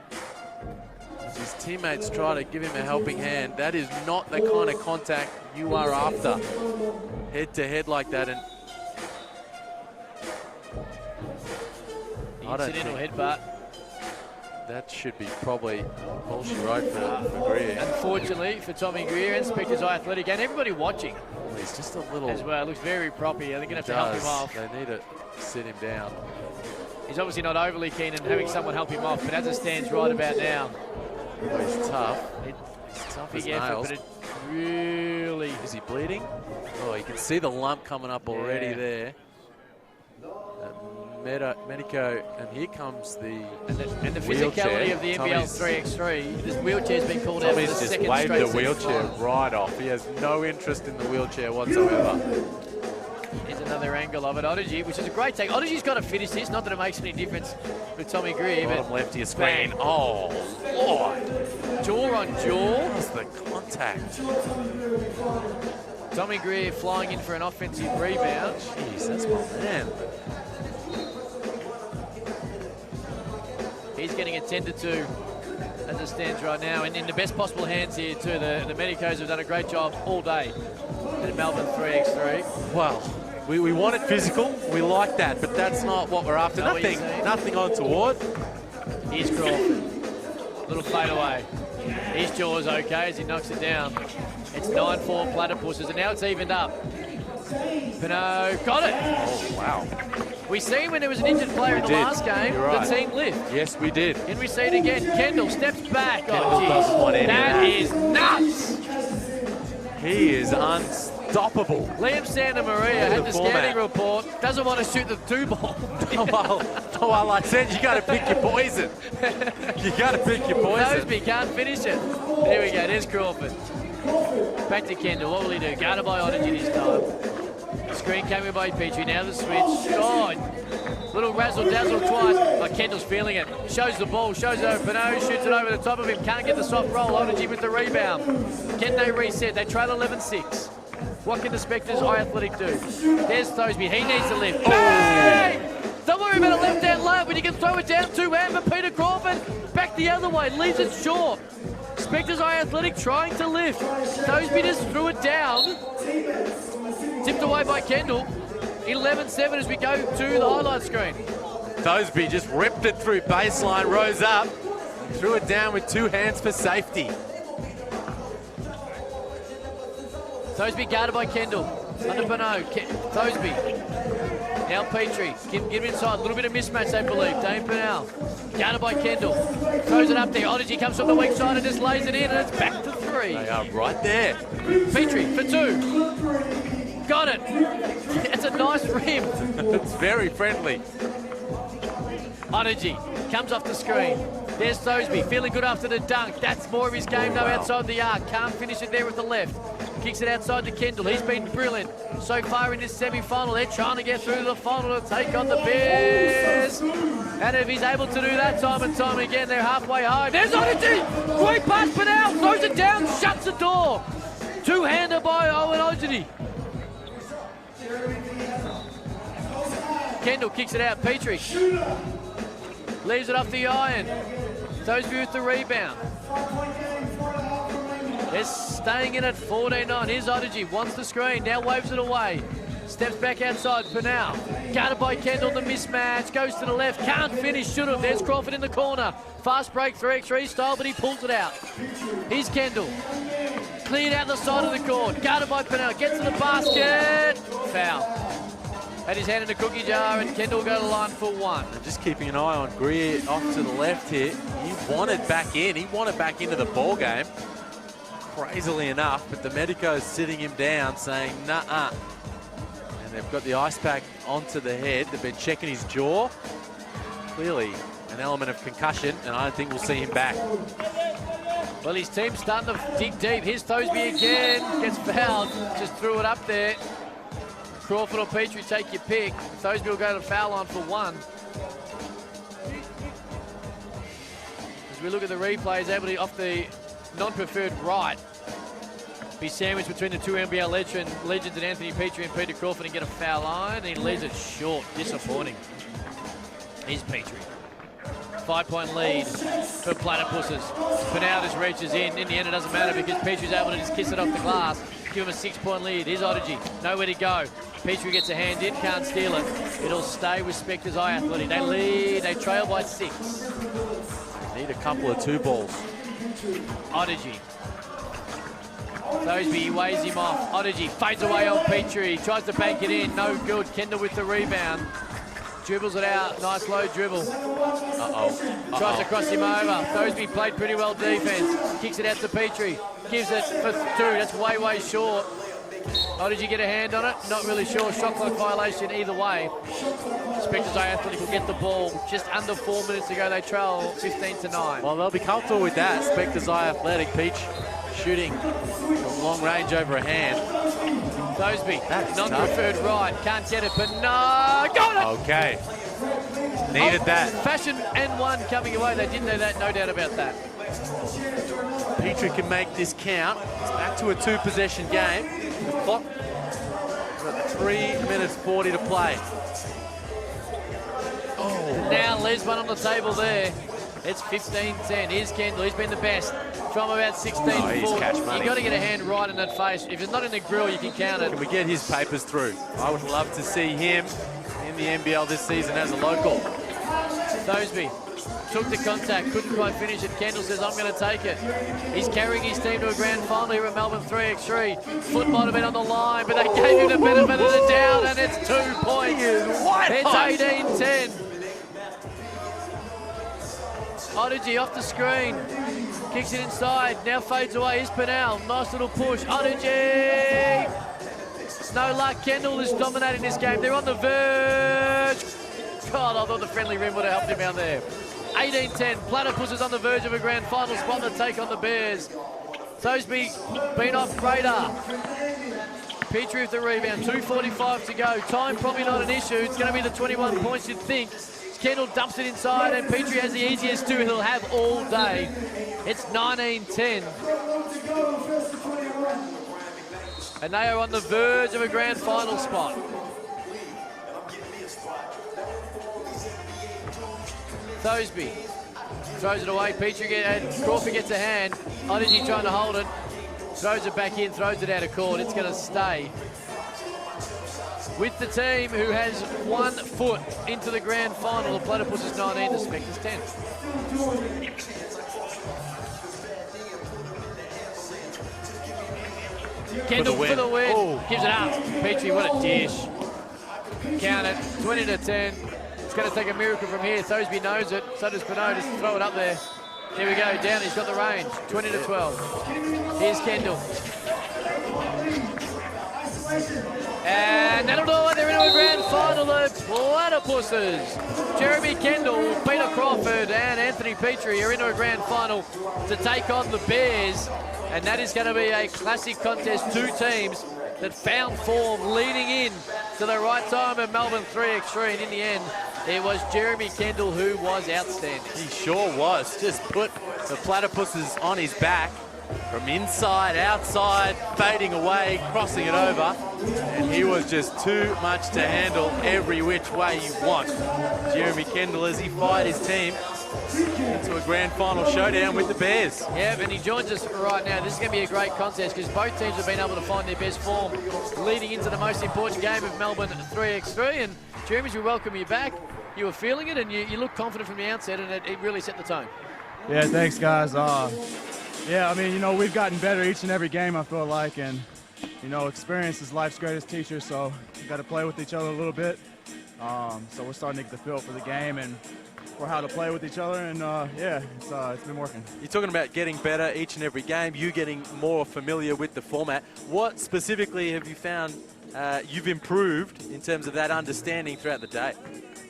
His teammates try to give him a helping hand. That is not the kind of contact you are after. Head to head like that. And incidental headbutt. That should be probably all she wrote for Greer. Unfortunately for Tommy Greer and Spectres iAthletic and everybody watching. He's just a little... As well, looks very proppy. They're going to have to help him off. They need to sit him down. He's obviously not overly keen in having someone help him off, but as it stands right about now, oh, he's tough. He's tough as nails. But it really... Is he bleeding? Oh, you can see the lump coming up already there. Medico, and here comes the physicality of the NBL 3x3. This wheelchair's been called out for the second straight. Just waved the wheelchair right off. He has no interest in the wheelchair whatsoever. Here's another angle of it. Odyssey, which is a great take. Odyssey's got to finish this. Not that it makes any difference with Tommy Greer. Bottom left of your screen. Oh, Lord. Jaw on jaw. What's the contact? Tommy Greer flying in for an offensive rebound. Jeez, that's my man. He's getting attended to as it stands right now, and in the best possible hands here too. The medicos have done a great job all day at Melbourne 3x3. Well, we want it physical. We like that, but that's not what we're after. Nothing untoward. Here's Crawford. Little fade away. His jaw is okay as he knocks it down. It's 9-4 Platypuses, and now it's evened up. Pinot got it. Oh, wow. We seen when there was an injured player in the last game, the team lift. Yes, we did. And we see it again. Kendall steps back. Kendall doesn't want any of that is nuts. He is unstoppable. Liam Santa Maria had the scouting report. Doesn't want to shoot the 2-ball. well, I said you got to pick your poison. You got to pick your poison. Noseby can't finish it. There we go. There's Crawford. Back to Kendall. What will he do? Guarded by Odyssey this time. Screen coming by Petrie. Now the switch. God. Little razzle-dazzle twice. Oh, Kendall's feeling it. Shows the ball. Shows it over Pinot. Shoots it over the top of him. Can't get the soft roll. Odyssey with the rebound. Can they reset? They trail 11-6. What can the Spectres iAthletic do? There's Thoseby. He needs to lift. Bang! Don't worry about a left-hand layup when you can throw it down two-hand, but Peter Crawford back the other way. Leaves it short. Spectres iAthletic trying to lift. Thoseby just threw it down. Tipped away by Kendall. 11-7 as we go to the highlight screen. Thoseby just ripped it through baseline, rose up, threw it down with two hands for safety. Thoseby guarded by Kendall. Under Pinot. Thoseby. Now Petrie. Get him inside. A little bit of mismatch, they believe. Dane Pennell. Guarded by Kendall. Throws it up there. Odyssey comes from the weak side and just lays it in, and it's back to 3. They are right there. Petrie for 2. Got it. It's a nice rim. It's very friendly. Odyssey comes off the screen. There's Thoseby, feeling good after the dunk. That's more of his game, though, outside the arc. Can't finish it there with the left. Kicks it outside to Kendall. He's been brilliant so far in this semi-final. They're trying to get through to the final to take on the Bears. And if he's able to do that time and time again, they're halfway home. There's Odyssey! Great pass, Pennell throws it down, shuts the door. Two-hander by Owen Odyssey. Kendall kicks it out. Petrie leaves it off the iron. Thoseby with the rebound. They're staying in at 14-9. Here's Odyssey. Wants the screen. Now waves it away. Steps back outside. Pennell. Guarded by Kendall. The mismatch. Goes to the left. Can't finish. Should have. There's Crawford in the corner. Fast break 3x3 style, but he pulls it out. Here's Kendall. Cleared out the side of the court. Guarded by Pennell. Gets to the basket. Foul. Had his hand in the cookie jar, and Kendall will go to the line for 1. And just keeping an eye on Greer off to the left here. He wanted back in. He wanted back into the ball game. Crazily enough, but the medico is sitting him down, saying, nah-uh. And they've got the ice pack onto the head. They've been checking his jaw. Clearly an element of concussion, and I don't think we'll see him back. Well, his team's starting to dig deep. Here's Thoseby again. Gets fouled. Just threw it up there. Crawford or Petrie, take your pick. Thoseby will go to the foul line for 1. As we look at the replay, he's able to, off the non-preferred right, be sandwiched between the two NBL legends, Anthony Petrie and Peter Crawford, and get a foul line. And he leaves it short. Disappointing. Here's Petrie. 5-point lead for Platypuses. Pennell just reaches in. In the end, it doesn't matter because Petrie's able to just kiss it off the glass. Give him a 6-point lead. Here's Odyssey. Nowhere to go. Petrie gets a hand in, can't steal it. It'll stay with Spectres iAthletic. They lead, they trail by 6. Need a couple of 2 balls. Odyssey. Thoseby weighs him off. Odyssey fades away on Petrie. Tries to bank it in. No good. Kendall with the rebound. Dribbles it out. Nice low dribble. Tries to cross him over. Thoseby played pretty well defense. Kicks it out to Petrie. Gives it for 2. That's way, way short. Oh, did you get a hand on it? Not really sure. Shot clock violation either way. Spectres iAthletic will get the ball. Just under 4 minutes to go. They trail 15-9. Well, they'll be comfortable with that. Spectres iAthletic. Peach shooting from long range over a hand. Thoseby, non-preferred right. Can't get it, but no. Got it! Okay. Needed that. Fashion and 1 coming away. They did know that, no doubt about that. Petrie can make this count. It's back to a 2-possession game. The clock got 3 minutes 40 to play. Oh. Now leaves one on the table there. It's 15-10. Here's Kendall. He's been the best. From about 16-4. He's cash money. You've got to get a hand right in that face. If it's not in the grill, you can count it. Can we get his papers through? I would love to see him in the NBL this season as a local. Thoseby took the contact, couldn't quite finish it. Kendall says, I'm going to take it. He's carrying his team to a grand final here at Melbourne 3x3. Foot might have been on the line, but they gave him the benefit of the doubt, and it's 2 points. It's 18-10. Odyssey off the screen. Kicks it inside, now fades away. Is Pennell, nice little push. Odyssey! No luck, Kendall is dominating this game. They're on the verge. God, I thought the friendly rim would have helped him out there. 18-10, Platypuses on the verge of a grand final spot to take on the Bears. Thoseby been off Crater. Petrie with the rebound, 2:45 to go. Time probably not an issue. It's going to be the 21 points you'd think. Kendall dumps it inside and Petrie has the easiest two he'll have all day. It's 19-10. And they are on the verge of a grand final spot. Thoseby throws it away. Petrie and Crawford gets a hand. Odyssey trying to hold it. Throws it back in, throws it out of court. It's going to stay with the team who has 1 foot into the grand final. The Platypuses 19, the Spectres 10. Kendall for the win. Oh. Gives it up. Petrie, what a dish. Count it, 20-10. It's going to take a miracle from here. Thoseby knows it. So does Pinot. Just throw it up there. Here we go. Down. He's got the range. 20-12. Here's Kendall. And that'll do it. They're into a grand final. The Platypuses. Jeremy Kendall, Peter Crawford, and Anthony Petrie are into a grand final to take on the Bears. And that is going to be a classic contest. 2 teams that found form leading in to the right time at Melbourne 3x3. And in the end, it was Jeremy Kendall who was outstanding. He sure was. Just put the Platypuses on his back from inside, outside, fading away, crossing it over. And he was just too much to handle every which way you want. Jeremy Kendall, as he fired his team into a grand final showdown with the Bears. Yeah, and he joins us right now. This is going to be a great contest because both teams have been able to find their best form leading into the most important game of Melbourne 3x3. And Jeremy, we welcome you back. You were feeling it and you looked confident from the outset, and it really set the tone. Yeah, thanks, guys. Yeah, I mean, you know, we've gotten better each and every game, I feel like, and, you know, experience is life's greatest teacher, so we've got to play with each other a little bit. So we're starting to get the feel for the game and for how to play with each other, and yeah, it's been working. You're talking about getting better each and every game, you getting more familiar with the format. What specifically have you found you've improved in terms of that understanding throughout the day?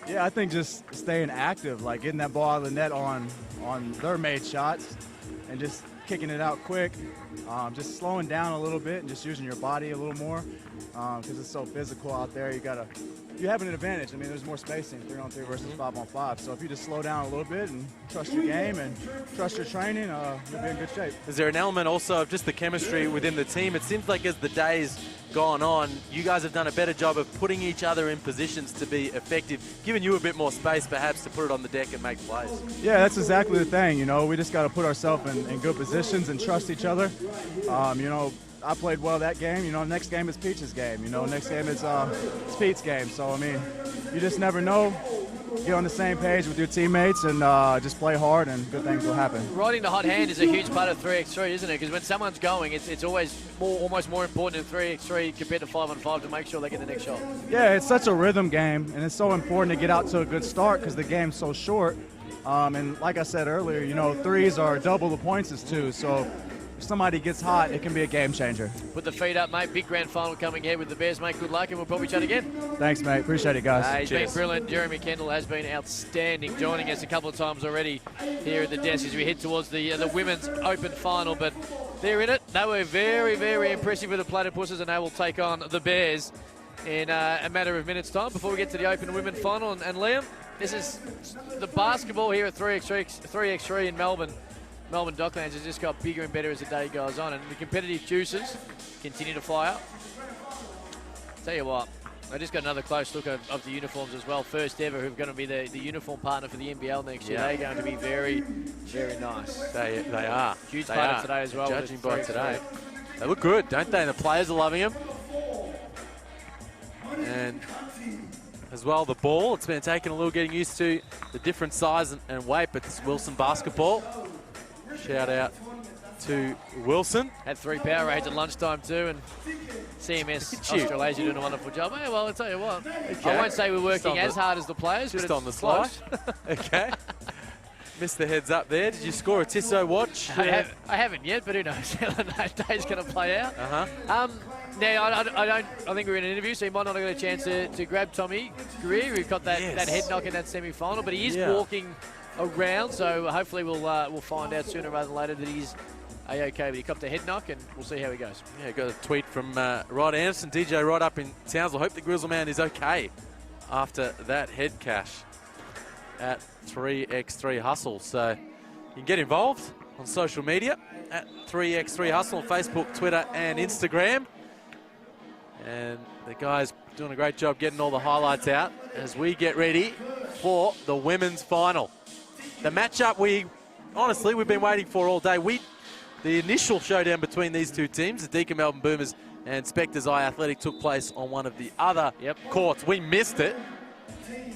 Yeah, I think just staying active, like getting that ball out of the net on their made shots and just kicking it out quick, just slowing down a little bit and just using your body a little more because it's so physical out there. You have an advantage. I mean, there's more spacing, 3-on-3 versus 5-on-5. So if you just slow down a little bit and trust your game and trust your training, you'll be in good shape. Is there an element also of just the chemistry within the team? It seems like as the day's gone on, you guys have done a better job of putting each other in positions to be effective, giving you a bit more space perhaps to put it on the deck and make plays. Yeah, that's exactly the thing. You know, we just got to put ourselves in good positions and trust each other. You know, I played well that game. You know, next game is Peach's game. You know, next game is it's Pete's game. So, I mean, you just never know. Get on the same page with your teammates and just play hard and good things will happen. Riding the hot hand is a huge part of 3x3, isn't it? Because when someone's going, it's always almost more important in 3x3 compared to 5-on-5 to make sure they get the next shot. Yeah, it's such a rhythm game, and it's so important to get out to a good start because the game's so short. And like I said earlier, you know, threes are double the points as two. So if somebody gets hot, it can be a game changer. Put the feet up, mate. Big grand final coming here with the Bears, mate. Good luck, and we'll probably chat again. Thanks, mate. Appreciate it, guys. He's been brilliant. Jeremy Kendall has been outstanding, joining us a couple of times already here at the desk as we head towards the women's open final. But they're in it. They were very, very impressive with the Platypuses, and they will take on the Bears in a matter of minutes' time before we get to the open women final. And Liam, this is the basketball here at 3x3 in Melbourne. Melbourne Docklands has just got bigger and better as the day goes on, and the competitive juices continue to fly up. Tell you what, I just got another close look of the uniforms as well. First ever, who's going to be the uniform partner for the NBL next year. They're going to be very, very nice. They are. Huge part of today as well. Judging by today. They look good, don't they? And the players are loving them. And as well, the ball. It's been taking a little getting used to the different size and weight, but it's Wilson basketball. Shout out to Wilson. Had 3 power raids at lunchtime too, and CMS Australasia doing a wonderful job. Hey, well, I'll tell you what. Okay. I won't say we're working as hard as the players, Just but on the it's slide. close. Okay. Missed the heads up there. Did you score a Tissot watch? I haven't yet, but who knows how the day's going to play out. Now, I think we're in an interview, so he might not have got a chance to grab Tommy Greer, who got that head knock in that semi-final, but he is walking around, so hopefully we'll find out sooner rather than later that he's A-OK, but he copped a head knock, and we'll see how he goes. Yeah, got a tweet from Rod Anderson, DJ Rod up in Townsville. Hope the Grizzleman is okay after that head cash at 3x3 Hustle. So you can get involved on social media at 3x3 Hustle on Facebook, Twitter, and Instagram. And the guys doing a great job getting all the highlights out as we get ready for the women's final. The matchup we've been waiting for all day. The initial showdown between these two teams, the Deakin Melbourne Boomers and Spectres iAthletic, took place on one of the other courts. We missed it.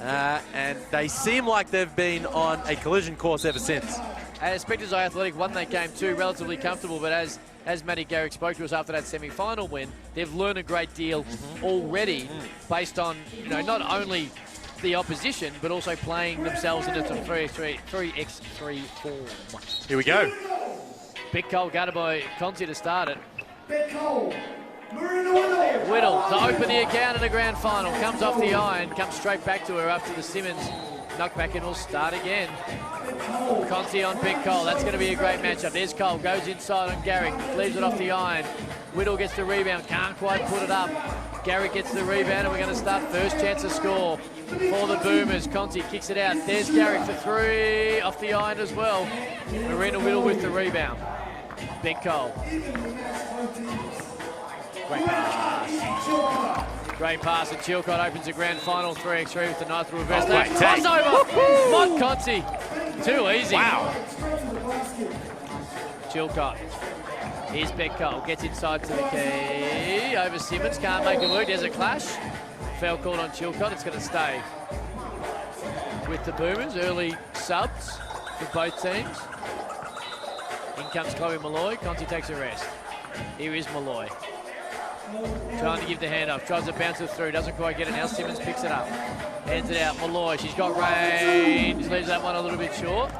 And they seem like they've been on a collision course ever since. Spectres iAthletic won that game too, relatively comfortable, but as Matty Garrick spoke to us after that semi-final win, they've learned a great deal already based on, not only the opposition, but also playing themselves into some 3x3 form. Here we go. Big Cole guarded by Conti to start it. Big Cole. Whittle to open the account in the grand final. Comes off the iron, comes straight back to her after the Simmons knockback, and will start again. Conti on Big Cole. That's going to be a great matchup. There's Cole, goes inside on Garrick, leaves it off the iron. Whittle gets the rebound, can't quite put it up. Garrick gets the rebound, and we're going to start first chance to score for the Boomers. Conti kicks it out. There's Garrick for 3, off the iron as well. Marina Whittle with the rebound. Big Cole. Great pass. Great pass, and Chilcott opens the grand final 3x3 with the nice reverse. Crossover! Mont Conti. Too easy. Wow. Chilcott. Here's Big Cole. Gets inside to the key. Over Simmons. Can't make it work. There's a clash. Foul called on Chilcott. It's going to stay with the Boomers. Early subs for both teams. In comes Chloe Malloy. Conti takes a rest. Here is Malloy. Trying to give the hand off. Tries to bounce it through. Doesn't quite get it now. Simmons picks it up. Hands it out. Malloy. She's got range. Leaves that one a little bit short.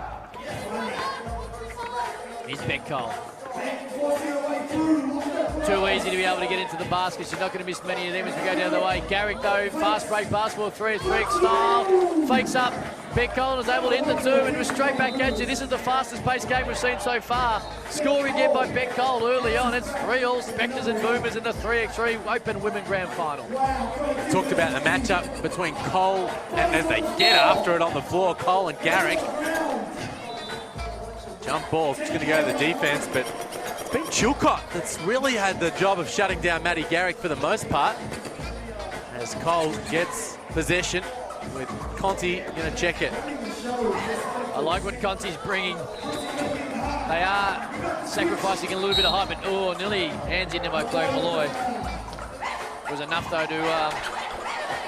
Here's Beck Cole. Too easy to be able to get into the basket. She's not going to miss many of them as we go down the way. Garrick, though, fast break basketball, 3x3 style. Fakes up. Beck Cole is able to hit the 2 and was straight back at you. This is the fastest paced game we've seen so far. Scoring again by Beck Cole early on. It's 3-all Spectres and Boomers in the 3x3 Open Women Grand Final. Talked about the matchup between Cole and as they get after it on the floor, Cole and Garrick. Jump ball, it's going to go to the defense, but it's been Chilcott that's really had the job of shutting down Matty Garrick for the most part. As Cole gets possession with Conti going to check it. I like what Conti's bringing. They are sacrificing a little bit of height, but nearly hands in there by Chloe Malloy. It was enough though to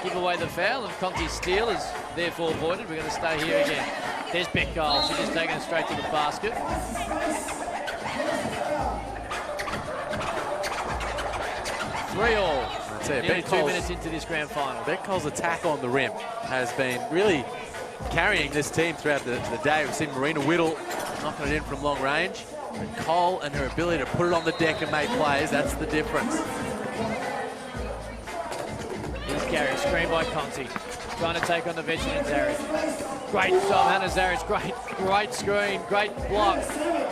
give away the foul, and Conti's steal is therefore avoided. We're going to stay here again. There's Beck Cole. She's just taking it straight to the basket. Three all. Nearly 2 minutes into this grand final. Beck Cole's attack on the rim has been really carrying this team throughout the day. We've seen Marina Whittle knocking it in from long range. And Cole and her ability to put it on the deck and make plays, that's the difference. Here's Garrick, screen by Conti. Trying to take on the veteran Zarek. Great job, Hannah Zarek. Great screen, great block.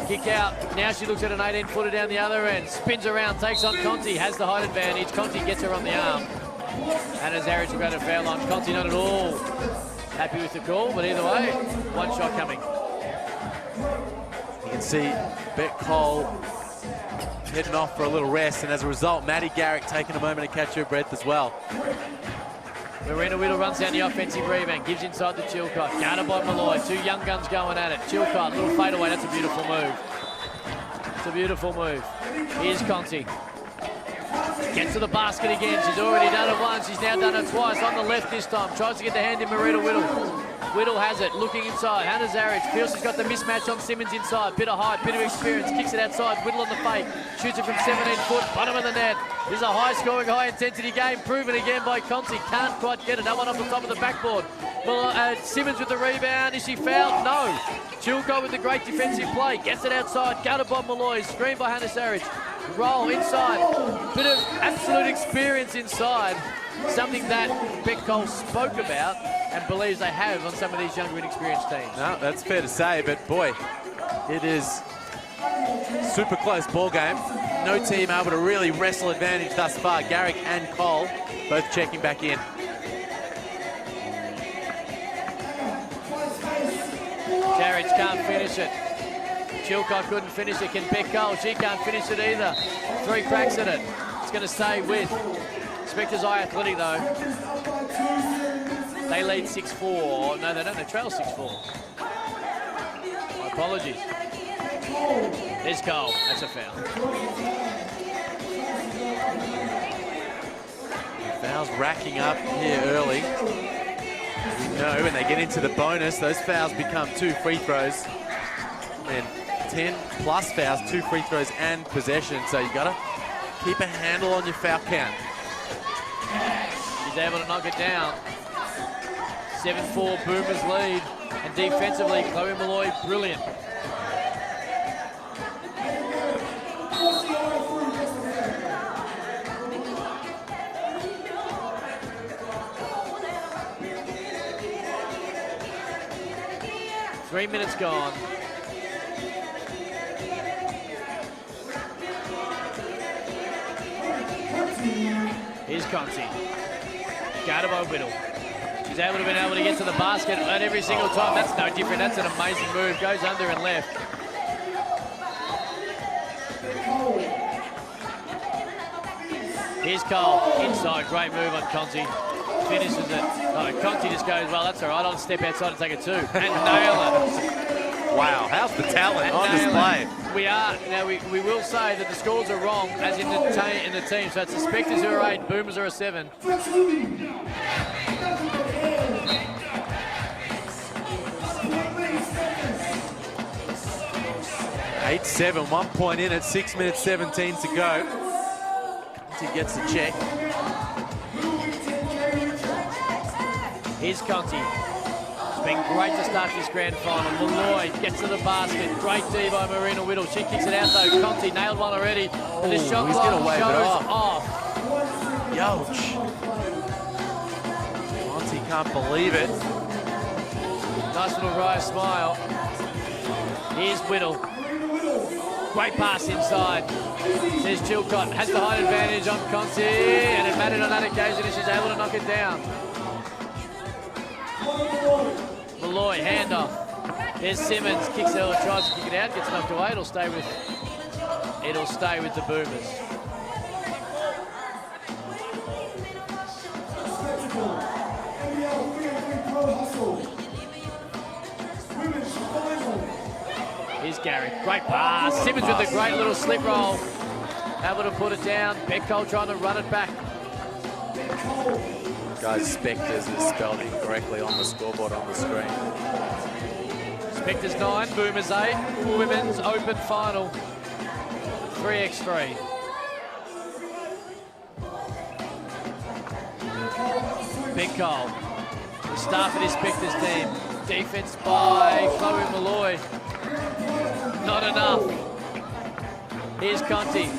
Kick out. Now she looks at an 18-footer down the other end. Spins around, takes on Conti, has the height advantage. Conti gets her on the arm. Hannah Zarek will go to foul line. Conti not at all happy with the call, but either way, one shot coming. You can see Beck Cole heading off for a little rest, and as a result, Matty Garrick taking a moment to catch her breath as well. Marina Whittle runs down the offensive rebound, gives inside to Chilcott. Guarded by Malloy. Two young guns going at it. Chilcott, little fadeaway. That's a beautiful move. It's a beautiful move. Here's Conti. Gets to the basket again. She's already done it once. She's now done it twice. On the left this time. Tries to get the hand in Marina Whittle. Whittle has it. Looking inside. Hannah Zaric feels she's got the mismatch on Simmons inside. Bit of height, bit of experience. Kicks it outside. Whittle on the fake. Shoots it from 17 foot. Bottom of the net. This is a high-scoring, high-intensity game. Proven again by Conti. Can't quite get it. That one off the top of the backboard. Simmons with the rebound. Is she fouled? No. Chilcott with the great defensive play. Gets it outside. Gutted by Malloy. Screen by Hannah Zaric. Roll inside. Bit of absolute experience inside. Something that Beck Cole spoke about and believes they have on some of these younger inexperienced teams. No, that's fair to say, but boy, it is super close ball game. No team able to really wrestle advantage thus far. Garrick and Cole both checking back in. Jarrett can't finish it. Chilcott couldn't finish it. Can Beck Cole? She can't finish it either. 3 cracks at it. It's going to stay with Spectres iAthletic though. They lead 6-4. No, they don't. They trail 6-4. My apologies. There's Cole. That's a foul. Fouls racking up here early. We know when they get into the bonus, those fouls become 2 free throws. And 10 plus fouls, 2 free throws and possession. So you got to keep a handle on your foul count. She's able to knock it down. 7-4 Boomers lead. And defensively, Chloe Malloy, brilliant. Three minutes gone. Here's Conti. Guarded by Whittle. She's able to get to the basket at every single time. That's no different. That's an amazing move. Goes under and left. Here's Cole. Inside. Great move on Conti. Finishes it. Oh, Conti just goes, well, that's all right. I'll step outside and take it too. And nail it. Wow, how's the talent on display? We are. Now, we will say that the scores are wrong, as in the team. So it's the Spectres who are 8, Boomers are a 7. 8-7, 1 point in at 6 minutes 17 to go. He gets the check. Here's Conti. It's been great to start this grand final. Malloy gets to the basket. Great D by Marina Whittle. She kicks it out though. Conti nailed one already. And the shot clock goes off. Yoch. Conti can't believe it. Nice little wry smile. Here's Whittle. Great pass inside. Says Chilcott. Has the height advantage on Conti. And it mattered on that occasion and she's able to knock it down. Malloy, handoff. There's Simmons, kicks it, tries to kick it out, gets knocked away. It'll stay with the Boomers. Here's Gary, great pass. Simmons with a great little slip roll. Able to put it down. Beck Cole trying to run it back. Guys, Spectres is spelled incorrectly on the scoreboard on the screen. Spectres 9, Boomers 8. Women's Open Final 3x3. Big Cole. The start for this Spectres team. Defense by Chloe Malloy. Not enough. Here's Conti.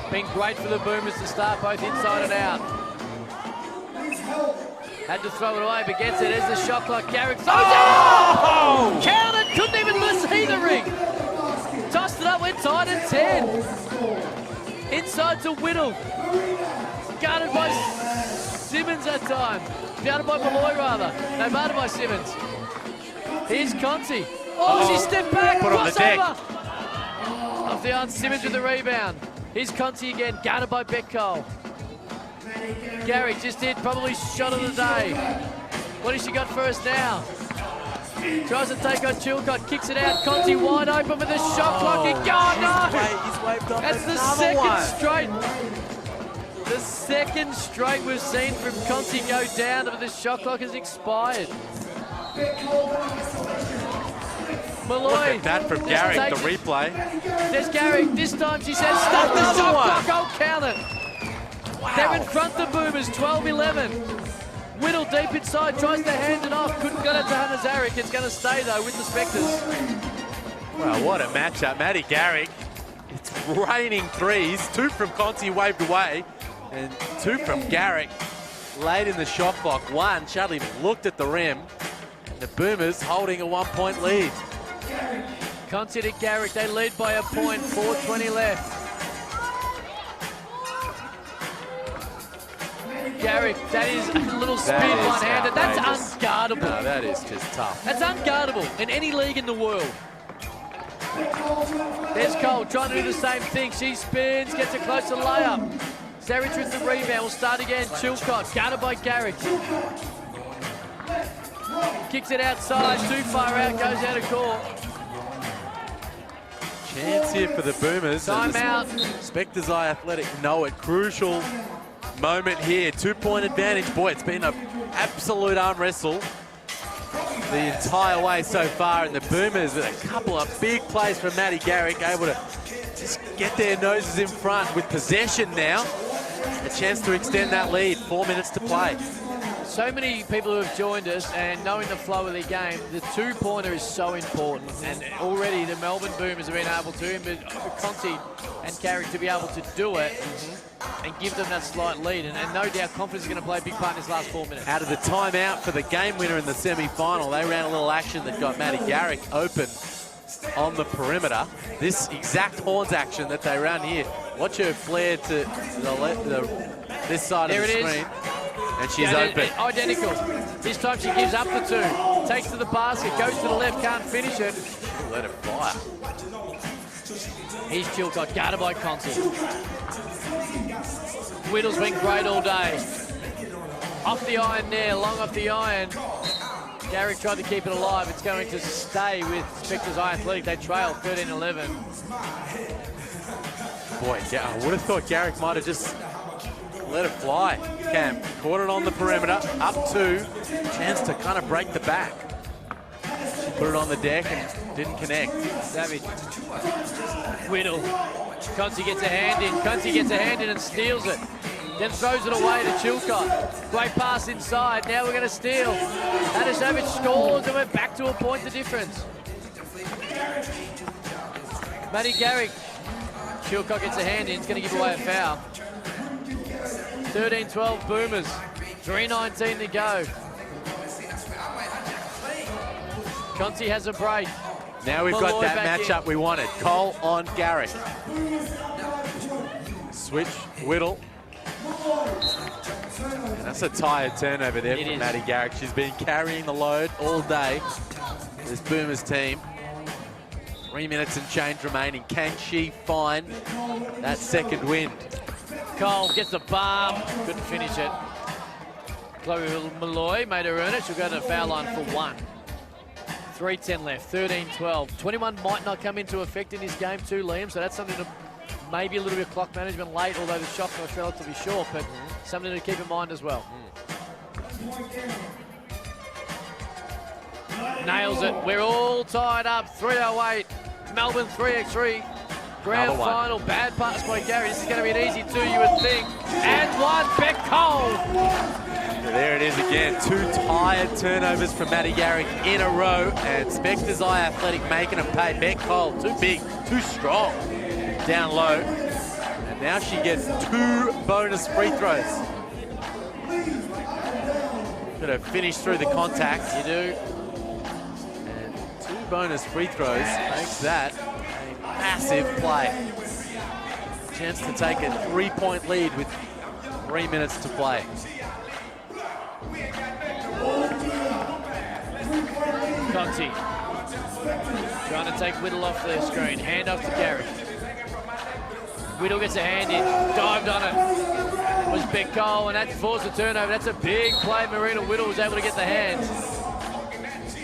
Been great for the Boomers to start both inside and out. Had to throw it away, but gets it. There's the shot clock. Garrick throws it. Counted. Couldn't even see the ring. Tossed it up. We're tied at 10. Inside to Whittle. Guarded by Simmons that time. Guarded by Malloy, rather. No, guarded by Simmons. Here's Conti. Oh, she stepped back. Put on the deck. Off the arm, Simmons with the rebound. Here's Conti again. Guarded by Beck Cole. Garrick just did probably shot of the day. What has she got for us now? Tries to take on Chilcott, kicks it out. Conti wide open with the shot clock. And no! He's waved on that's the second straight The second straight we've seen from Conti go down, but the shot clock has expired. Malloy. Look at that from Garrick, the replay. There's Garrick. This time she says, stuff the shot clock, I'll count it. Wow. They're in front, the Boomers, 12-11. Whittle deep inside, tries to hand it off. Couldn't get it to Hanazaric. It's going to stay, though, with the Spectres. Wow, what a matchup. Matty Garrick. It's raining threes. 2 from Conti waved away, and 2 from Garrick late in the shot clock. 1, she hadn't even looked at the rim. And the Boomers holding a 1-point lead. Conti to Garrick, they lead by a point, 4:20 left. Garrick, that is a little spin one-handed. That's unguardable. No, that is just tough. That's unguardable in any league in the world. There's Cole trying to do the same thing. She spins, gets a closer layup. Zaric with the rebound. We'll start again. Chilcott, guarded by Garrick. Kicks it outside, too far out, goes out of court. Chance here for the Boomers. Timeout. Spectres iAthletic know it. Crucial moment here. 2-point advantage. Boy, it's been an absolute arm wrestle the entire way so far. And the Boomers with a couple of big plays from Matty Garrick, able to just get their noses in front with possession now. A chance to extend that lead. 4 minutes to play. So many people who have joined us, and knowing the flow of the game, the 2-pointer is so important. And already the Melbourne Boomers have been able to, but Conti and Garrick to be able to do it and give them that slight lead. And no doubt confidence is going to play a big part in this last 4 minutes. Out of the timeout for the game winner in the semi-final, they ran a little action that got Matty Garrick open on the perimeter. This exact horns action that they ran here. Watch her flare to this side of the screen. And she's open. Identical. This time she gives up the 2. Takes to the basket, goes to the left, can't finish it. Let it fire. Here's Chilcott, guarded by Conti. Whittle's been great all day. Off the iron there, long off the iron. Garrick tried to keep it alive. It's going to stay with Spectres iAthletic. They trail 13-11. Boy, I would have thought Garrick might have just let it fly. Cam caught it on the perimeter, up 2. Chance to kind of break the back. She put it on the deck and didn't connect. Savage. Whittle. Conti gets a hand in. Conti gets a hand in and steals it. Then throws it away to Chilcott. Great pass inside. Now we're going to steal. Adasovic scores and we're back to a point the difference. Matty Garrick. Chilcott gets a hand in. It's going to give away a foul. 13-12 Boomers. 3:19 to go. Conti has a break. Now we've got that matchup we wanted. Cole on Garrick. Switch, Whittle. And that's a tired turnover there from Matty Garrick. She's been carrying the load all day. This Boomers team. 3 minutes and change remaining. Can she find that second wind? Cole gets the bomb, couldn't finish it. Chloe Malloy made her earn it. She'll go to the foul line for 1. 3:10 left, 13-12. 21 might not come into effect in this game too, Liam, so that's something to maybe a little bit of clock management late, although the shot was relatively short, but something to keep in mind as well. Nails it. We're all tied up. 3:08. Melbourne 3x3. Grand final. Bad pass by Gary. This is going to be an easy 2, you would think. And 1. Beck Cole. There it is again. 2 tired turnovers from Matty Garrick in a row. And Spectres iAthletic making them pay. Beck Cole, too big, too strong. Down low. And now she gets 2 bonus free throws. Got to finish through the contact. You do. And 2 bonus free throws makes that a massive play. Chance to take a 3-point lead with 3 minutes to play. Conti trying to take Whittle off the screen. Hand off to Garrick. Whittle gets a hand in. Dived on it. Was Beck Cole, and that forced a turnover. That's a big play. Marina Whittle was able to get the hand.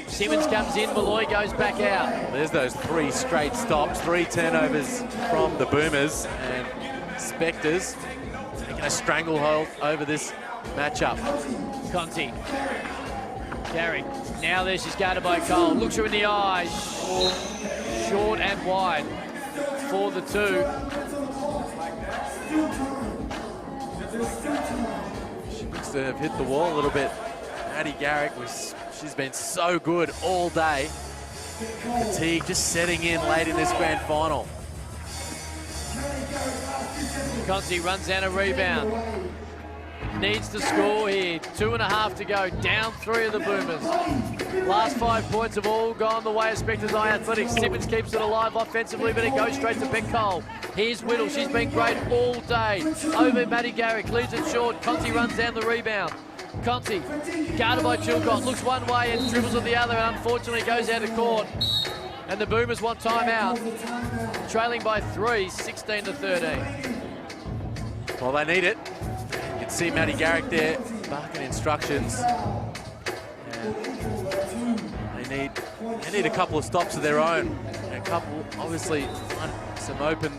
Simmons comes in. Malloy goes back out. There's those 3 straight stops. 3 turnovers from the Boomers. And Spectres taking a stranglehold over this matchup. Conti. Garrick. Now there she's guarded by Cole. Looks her in the eyes. Short and wide for the two. She looks to have hit the wall a little bit. Maddie Garrick, she's been so good all day. Fatigue just setting in late in this grand final. Conti runs down a rebound. Needs to score here. 2.5 to go. Down 3 of the Boomers. Last 5 points have all gone the way of Spectres iAthletic. Simmons keeps it alive offensively, but it goes straight to Beck Cole. Here's Whittle. She's been great all day. Over Maddie Garrick. Leaves it short. Conti runs down the rebound. Conti, guarded by Chilcott. Looks one way and dribbles on the other, and unfortunately goes out of court. And the Boomers want timeout. Trailing by 3, 16 to 13. Well, they need it. You can see Maddie Garrick there, barking instructions. And they need a couple of stops of their own. And a couple, obviously, some open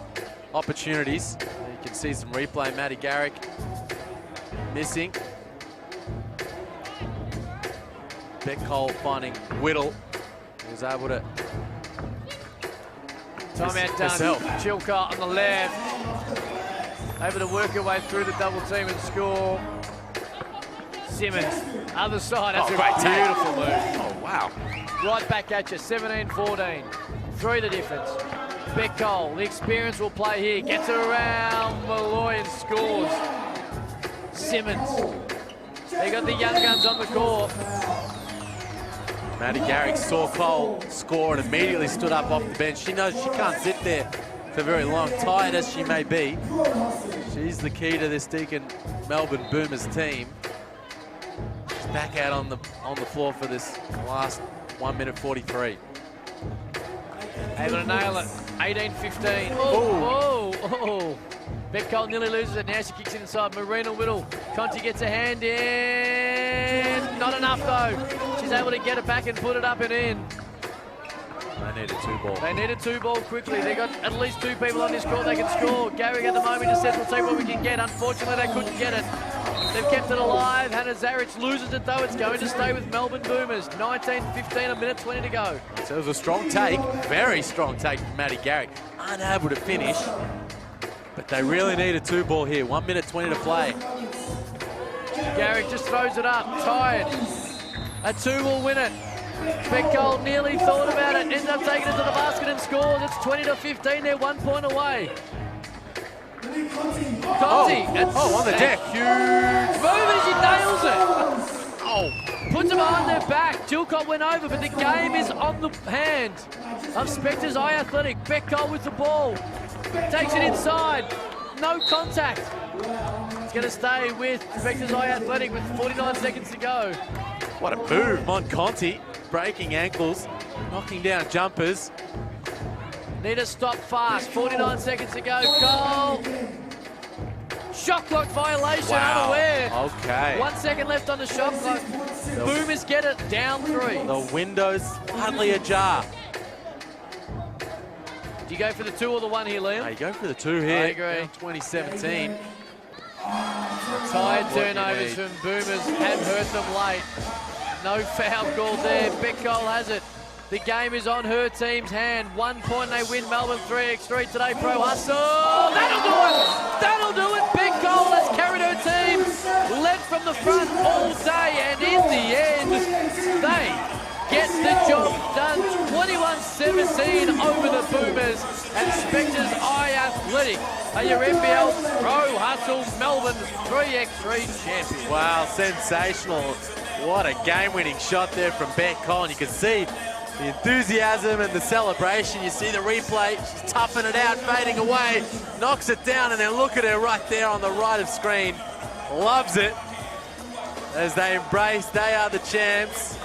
opportunities. You can see some replay. Maddie Garrick missing. Beck Cole finding Whittle. He was able to timeout done. Chilcott on the left. Able to work her way through the double team and score. Simmons, other side. That's a beautiful move. Oh, wow. Right back at you, 17-14. 3 the difference. Beck Cole, the experience will play here. Gets it around Malloy and scores. Simmons. They got the young guns on the court. Maddie Garrick saw Cole score and immediately stood up off the bench. She knows she can't sit there for very long, tired as she may be. She's the key to this Deakin Melbourne Boomers team. She's back out on the floor for this last 1 minute 43. Able to nail it. 18-15. Oh. Beck Cole nearly loses it. Now she kicks it inside. Marina Whittle. Conti gets a hand in. Not enough though. She's able to get it back and put it up and in. They need a 2-ball. They need a 2-ball quickly. They got at least 2 people on this court they can score. Garrick at the moment just says, we'll take what we can get. Unfortunately, they couldn't get it. They've kept it alive. Hannah Zaric loses it though. It's going to stay with Melbourne Boomers. 19-15, a minute 20 to go. So it was a strong take, very strong take from Maddie Garrick. Unable to finish, but they really need a 2-ball here. 1 minute 20 to play. Garrick just throws it up, tired. A 2 will win it. Beck Cole nearly thought about it, ends up taking it to the basket and scores. It's 20-15, they're 1 point away. Conti, on the deck. Huge move as she nails it. Puts it behind their back. Chilcott went over, but the game is on the hand of Spectres iAthletic. Beck Cole with the ball. Takes it inside. No contact. It's going to stay with Spectres iAthletic with 49 seconds to go. What a move, Conti. Breaking ankles, knocking down jumpers. Need to stop fast. 49 seconds to go. Goal. Shot clock violation, unaware. Okay. 1 second left on the shot clock. Boomers get it, down 3. The window's hardly ajar. Do you go for the 2 or the 1 here, Liam? No, you go for the 2 here. I agree. 2017. Tired turnovers from Boomers have hurt them late. No foul call there. Beck Cole has it. The game is on her team's hand. 1 point, they win Melbourne 3x3 today. Pro hustle. That'll do it. That'll do it. Beck Cole has carried her team. Led from the front all day. And in the end, they get the job done. 21-17 over the Boomers. And Spectres iAthletic are your NBL Pro Hustle Melbourne 3x3 champions. Wow, sensational. What a game-winning shot there from Beck Cole. And you can see the enthusiasm and the celebration. You see the replay. She's toughing it out, fading away, knocks it down, and then look at her right there on the right of screen. Loves it as they embrace. They are the champs.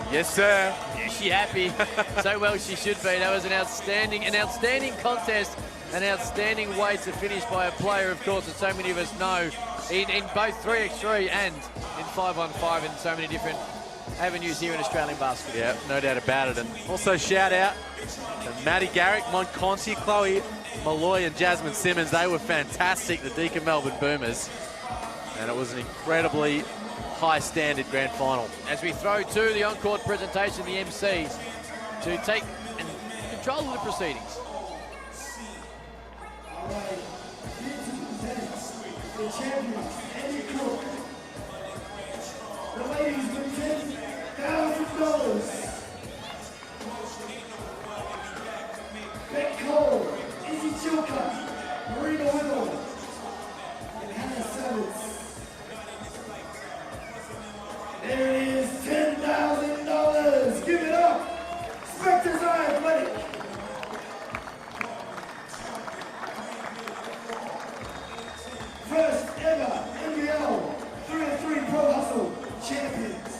Yes, sir. Is she happy? So well she should be. That was an outstanding contest, an outstanding way to finish by a player, of course, that so many of us know in both 3x3 and in 5-on-5 in so many different avenues here in Australian basketball. Yeah, no doubt about it. And also shout out to Maddie Garrick, Conti, Chloe Malloy and Jasmine Simmons, they were fantastic, the Deakin Melbourne Boomers. And it was an incredibly high standard grand final. As we throw to the on-court presentation, the MCs to take control of the proceedings. The champions, Andy Cook. The ladies win $10,000. Beck Cole, Izzy Chilka, Marina Whittle, and Hannah Savitz. There it is, $10,000. Give it up. Spectres iAthletic. First ever NBL 3x3 Pro Hustle champions.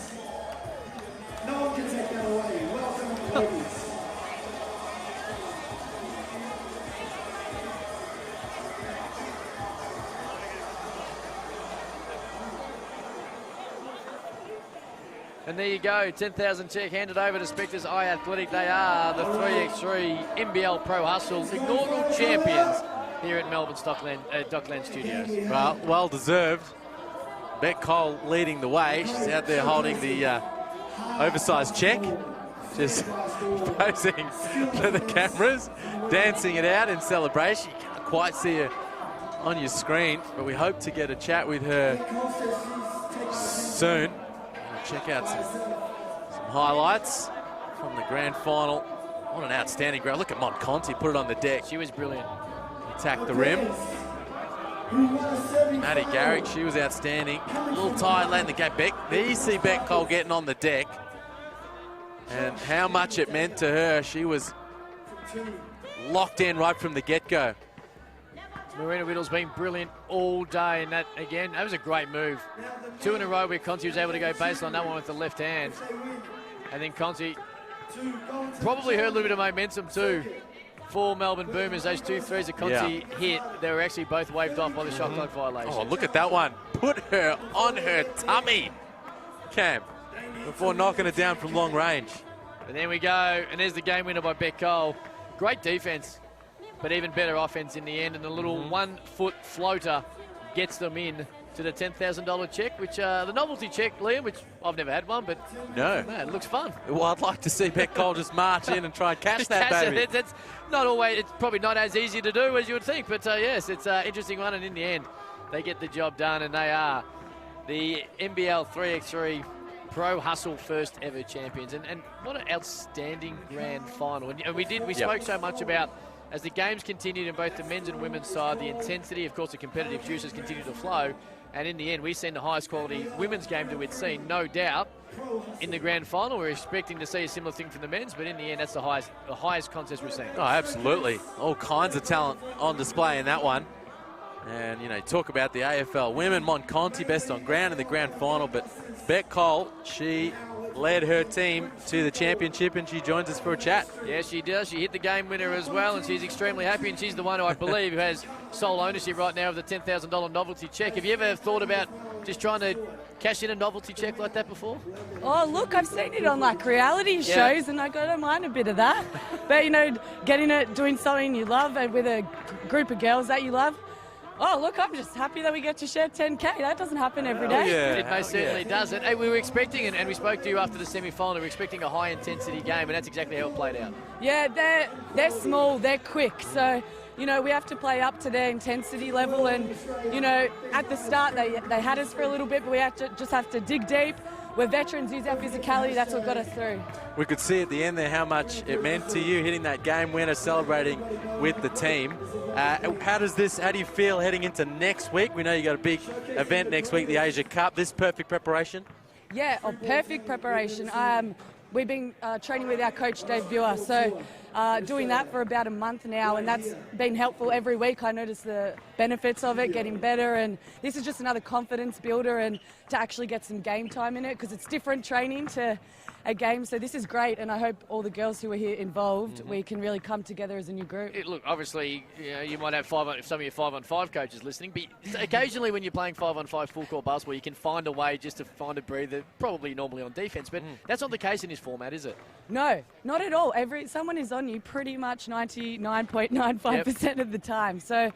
No one can take that away. Welcome, ladies. And there you go, 10,000 check handed over to Spectres iAthletic. They are the 3x3 NBL Pro Hustle inaugural champions here at Melbourne Dockland Studios. Well deserved. Beck Cole leading the way. She's out there holding the oversized check. Just posing for the cameras, dancing it out in celebration. You can't quite see her on your screen, but we hope to get a chat with her soon. Check out some highlights from the grand final. What an outstanding grab. Look at Monconti put it on the deck. She was brilliant. Attacked the rim. Maddie Garrick, she was outstanding. A little tired letting the gap back. There you see Beck Cole getting on the deck. And how much it meant to her. She was locked in right from the get-go. Marina Whittle's been brilliant all day, and that, again, that was a great move. 2 in a row where Conti was able to go baseline that one with the left hand. And then Conti probably heard a little bit of momentum too for Melbourne Boomers. Those 2 threes that Conti hit, they were actually both waved off by the shot clock violation. Oh, look at that one. Put her on her tummy, Cam, before knocking it down from long range. And there we go, and there's the game winner by Beck Cole. Great defense, but even better offense in the end, and the little 1-foot floater gets them in to the $10,000 check, which the novelty check, Liam, which I've never had one, but no, man, it looks fun. Well, I'd like to see Beck Cole just march in and try and catch that, baby. That's not always, it's probably not as easy to do as you would think, but yes, it's an interesting one, and in the end, they get the job done, and they are the NBL 3x3 Pro Hustle first ever champions, and what an outstanding grand final. And we spoke so much about, as the games continued in both the men's and women's side, the intensity, of course, the competitive juices continue to flow. And in the end, we've seen the highest quality women's game that we'd seen, no doubt, in the grand final. We're expecting to see a similar thing from the men's, but in the end, that's the highest contest we've seen. Oh, absolutely. All kinds of talent on display in that one. And, you know, talk about the AFL women. Monconti best on ground in the grand final, but Beck Cole, she led her team to the championship, and she joins us for a chat. Yeah, she does. She hit the game winner as well, and she's extremely happy, and she's the one who I believe who has sole ownership right now of the $10,000 novelty check. Have you ever thought about just trying to cash in a novelty check like that before? Oh, look, I've seen it on like reality shows, and I don't mind a bit of that. But, you know, getting it, doing something you love and with a group of girls that you love. Oh, look, I'm just happy that we get to share 10K. That doesn't happen every day. It most certainly doesn't. Hey, we were expecting, and we spoke to you after the semi-final, we were expecting a high-intensity game, and that's exactly how it played out. Yeah, they're small, they're quick, so, you know, we have to play up to their intensity level, and, you know, at the start they had us for a little bit, but we just have to dig deep. We're veterans, use our physicality, that's what got us through. We could see at the end there how much it meant to you, hitting that game winner, celebrating with the team. How do you feel heading into next week? We know you got a big event next week, the Asia Cup. This perfect preparation? Yeah, perfect preparation. We've been training with our coach, Dave Buer, so doing that for about a month now, and that's been helpful every week. I notice the benefits of it, getting better, and this is just another confidence builder and to actually get some game time in it, because it's different training to a game, so this is great, and I hope all the girls who are here involved, we can really come together as a new group. Look, obviously, you might have some of your 5-on-5 coaches listening, but occasionally when you're playing 5-on-5 full-court basketball, you can find a way just to find a breather, probably normally on defense, but that's not the case in this format, is it? No, not at all. Someone is on you pretty much 99.95% of the time. So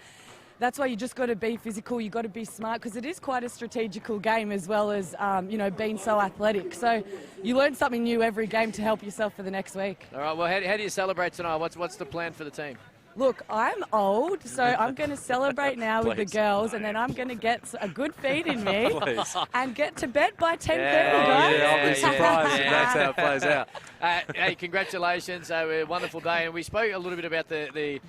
that's why you just got to be physical, you got to be smart, because it is quite a strategical game as well as, you know, being so athletic. So you learn something new every game to help yourself for the next week. All right, well, how do you celebrate tonight? What's the plan for the team? Look, I'm old, so I'm going to celebrate now with the girls, and then I'm going to get a good feed in me and get to bed by 10:30, guys. Yeah, I'll be surprised if that's how it plays out. Hey, congratulations. A wonderful day. And we spoke a little bit about the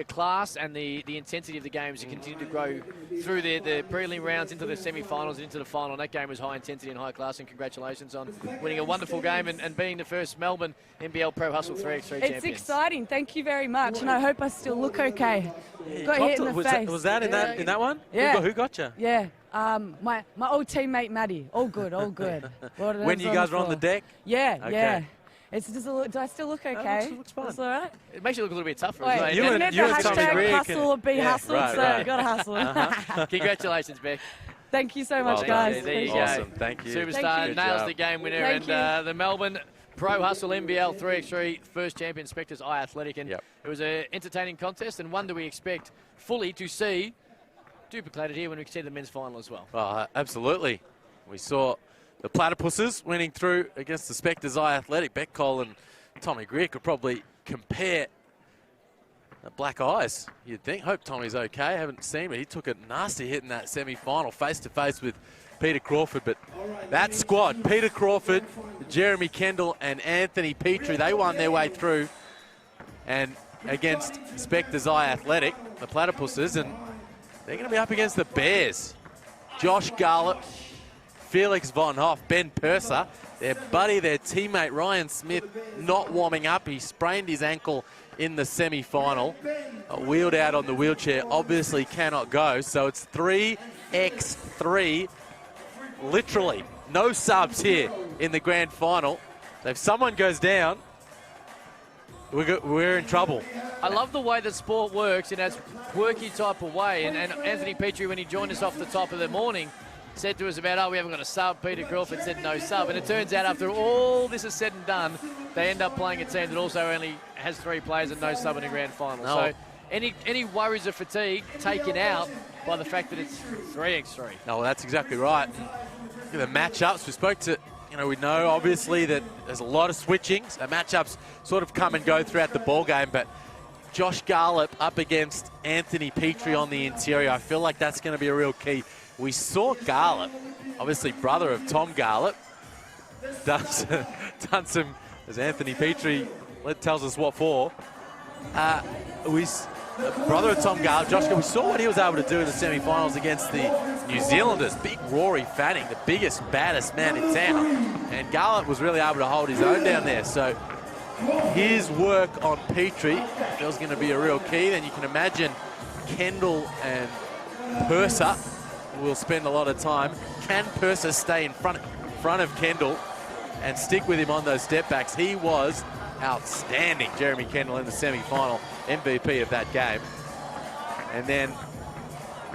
class and the intensity of the games that continue to grow through the prelim rounds into the semi-finals and into the final. And that game was high intensity and high class, and congratulations on winning a wonderful game and being the first Melbourne NBL Pro Hustle 3x3 champions. It's exciting. Thank you very much, and I hope I still look okay. Got hit in the face. Was that in that one? Yeah. Who got you? Yeah. My old teammate Maddie. All good, all good. When you guys were on the deck? Yeah, Okay. yeah. It's just a do I still look okay? It looks fine. That's all right. It makes you look a little bit tougher. Wait, as you well. and hashtag hustle or be hustled, right, so right. gotta hustle. Congratulations, Beck. Thank you so much, Well guys. done. There you Awesome. go. Thank you. Superstar Thank you. nails job. the game winner, Thank and the Melbourne Pro Hustle NBL 3x3 first champion, Spectres iAthletic. And Yep. it was an entertaining contest, and one that we expect fully to see duplicated here when we see the men's final as well. Oh, absolutely. We saw the Platypuses winning through against the Spectres iAthletic. Beck Cole and Tommy Greer could probably compare black eyes, you'd think. Hope Tommy's okay. Haven't seen him. He took a nasty hit in that semi-final face-to-face with Peter Crawford. But that squad, Peter Crawford, Jeremy Kendall and Anthony Petrie, they won their way through. And against Spectres iAthletic, the Platypuses, and they're going to be up against the Bears. Josh Garlett, Felix Von Hoff, Ben Purser, their buddy, their teammate Ryan Smith not warming up. He sprained his ankle in the semi-final. Wheeled out on the wheelchair, obviously cannot go. So it's 3x3, literally. No subs here in the grand final. If someone goes down, we're in trouble. I love the way the sport works in a quirky type of way. And Anthony Petrie, when he joined us off the top of the morning, said to us about, oh, we haven't got a sub. Peter Crawford said no sub. And it turns out after all this is said and done, they end up playing a team that also only has 3 players and no sub in the grand final. No. So any worries of fatigue taken out by the fact that it's 3x3. Oh, well, that's exactly right. Look at the matchups. We spoke to, we know obviously that there's a lot of switchings. The matchups sort of come and go throughout the ball game, but Josh Garlett up against Anthony Petrie on the interior. I feel like that's going to be a real key. We saw Garlett, obviously brother of Tom Garlett, done some, as Anthony Petrie tells us what for. Brother of Tom Garlett, Josh, we saw what he was able to do in the semi-finals against the New Zealanders. Big Rory Fanning, the biggest, baddest man in town. And Garlett was really able to hold his own down there. So his work on Petrie feels going to be a real key. Then you can imagine Kendall and Purser will spend a lot of time. Can Purser stay in front of Kendall and stick with him on those step backs? He was outstanding, Jeremy Kendall, in the semi-final, MVP of that game. And then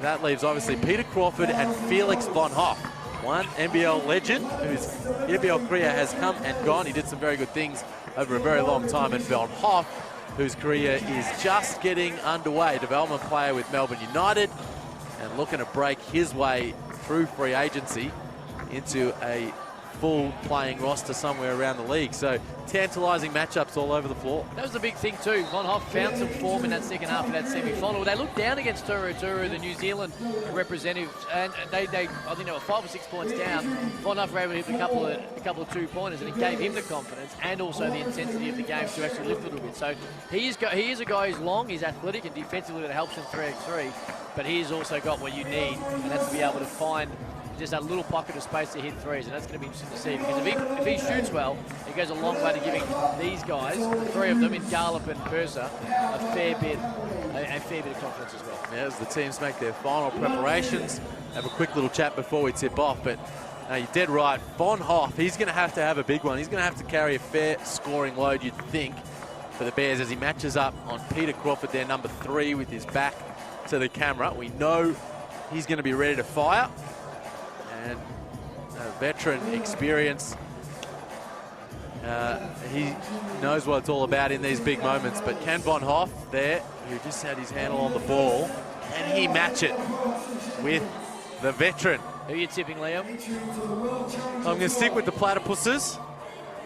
that leaves obviously Peter Crawford and Felix Von Hoff, one NBL legend whose NBL career has come and gone. He did some very good things over a very long time. And Von Hoff, whose career is just getting underway, development player with Melbourne United, and looking to break his way through free agency into a full playing roster somewhere around the league. So tantalising matchups all over the floor. That was the big thing too. Von Hoff found some form in that second half of that semi-final. They looked down against ToruXToru, the New Zealand representative, and they I think they were 5 or 6 points down. Von Hoff were able to hit a couple of 2-pointers, and it gave him the confidence and also the intensity of the game to actually lift a little bit. So he is a guy who's long, he's athletic, and defensively that helps in 3x3, but he's also got what you need, and that's to be able to find just a little pocket of space to hit threes, and that's going to be interesting to see, because if he shoots well, it goes a long way to giving these guys, 3 of them in Garlett and Purser, a fair bit of confidence as well. Yeah, as the teams make their final preparations, have a quick little chat before we tip off, but you're dead right. Von Hoff, he's going to have a big one. He's going to have to carry a fair scoring load, you'd think, for the Bears as he matches up on Peter Crawford, their number 3, with his back to the camera. We know he's going to be ready to fire. And veteran experience He knows what it's all about in these big moments. But can Von Hoff there, who just had his handle on the ball, can he match it with the veteran? Who are you tipping, Liam? I'm going to stick with the Platypuses.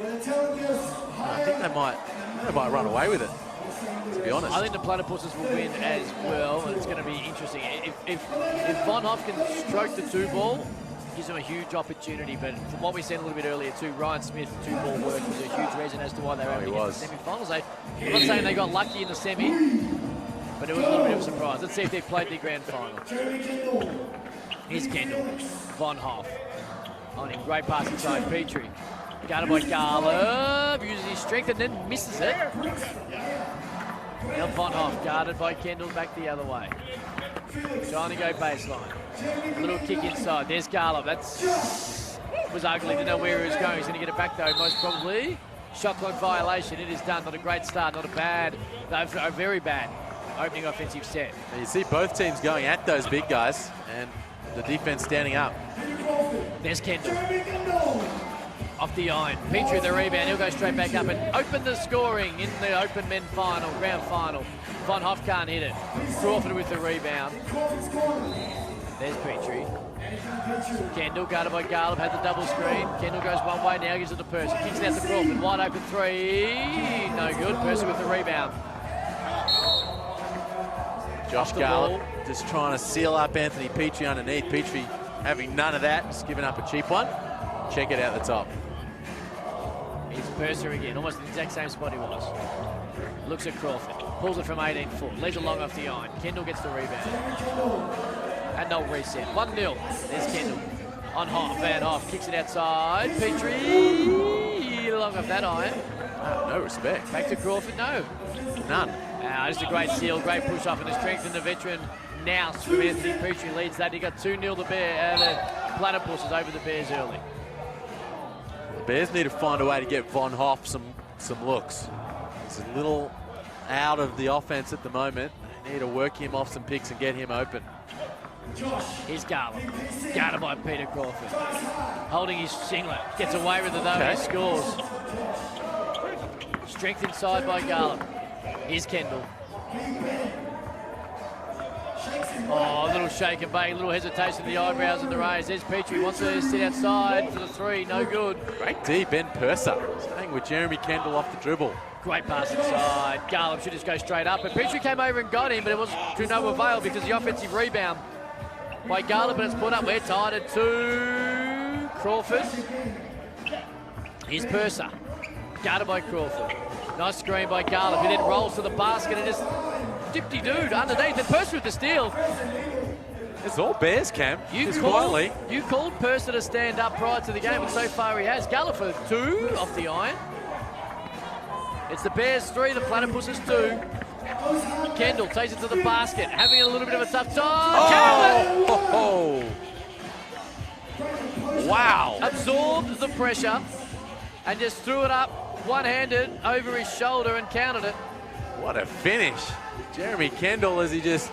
I think they might run away with it, to be honest. I think the Platypuses will win as well, and it's going to be interesting. If Von Hoff can stroke the 2-ball, gives them a huge opportunity. But from what we said a little bit earlier too, Ryan Smith's 2-ball work was a huge reason as to why they were able to get to the semi-finals. I'm not saying they got lucky in the semi, but it was a little bit of a surprise. Let's see if they've played their grand final. Here's Kendall. Von Hoff. On him. Great pass inside Petrie. Guarded by Garlov. Uses his strength and then misses it. Now Von Hoff. Guarded by Kendall back the other way. Trying to go baseline. A little kick inside. There's Garlov. Was ugly. Didn't know where he was going. He's going to get it back though, most probably. Shot clock violation. It is done. Not a great start. Not a bad. No, a very bad opening offensive set. You see both teams going at those big guys and the defense standing up. There's Kendall. Off the iron. Petrie the rebound. He'll go straight back up and open the scoring in the open men final, grand final. Von Hoff can't hit it. Crawford with the rebound. There's Petrie. Kendall guarded by Garlov, had the double screen. Kendall goes one way, now gives it to Percy. Kicks it out to Crawford. Wide open 3. No good. Percy with the rebound. Josh Garlov just trying to seal up Anthony Petrie underneath. Petrie having none of that, just giving up a cheap one. Check it out the top. Here's Purser again, almost the exact same spot he was. Looks at Crawford, pulls it from 18 foot, leaves it long off the iron. Kendall gets the rebound. And they'll reset. 1-0. There's Kendall. On Hoff, Van Hoff kicks it outside. Petrie long off that iron. No respect. Back to Crawford, no. None. Just a great seal, great push off, and the strength and the veteran now from Anthony Petrie leads that. He got 2-0 the Platypuses over the Bears early. The Bears need to find a way to get Von Hoff some looks. He's a little out of the offense at the moment. They need to work him off some picks and get him open. Here's Garland, guarded by Peter Crawford. Holding his singlet, gets away with it though, and he scores. Strength inside by Garland. Here's Kendall. Oh, a little shake and bake, a little hesitation, the eyebrows and the raise. There's Petrie, wants to sit outside for the 3, no good. Great D, Ben Purser, staying with Jeremy Kendall off the dribble. Great pass inside. Garland should just go straight up, but Petrie came over and got him, but it was to no avail because the offensive rebound by Garland, but it's put up. We're tied at 2. Crawford. Here's Purser, guarded by Crawford. Nice screen by Garland, who then rolls to the basket and just dip-de-dooed underneath. And Purser with the steal. It's all Bears, Cam. You called Purser to stand up prior to the game, and so far he has. Garland for 2 off the iron. It's the Bears 3, the Platypuses 2. Kendall takes it to the basket, having a little bit of a tough time. Oh. Wow. Absorbed the pressure and just threw it up one-handed over his shoulder and counted it. What a finish. Jeremy Kendall as he just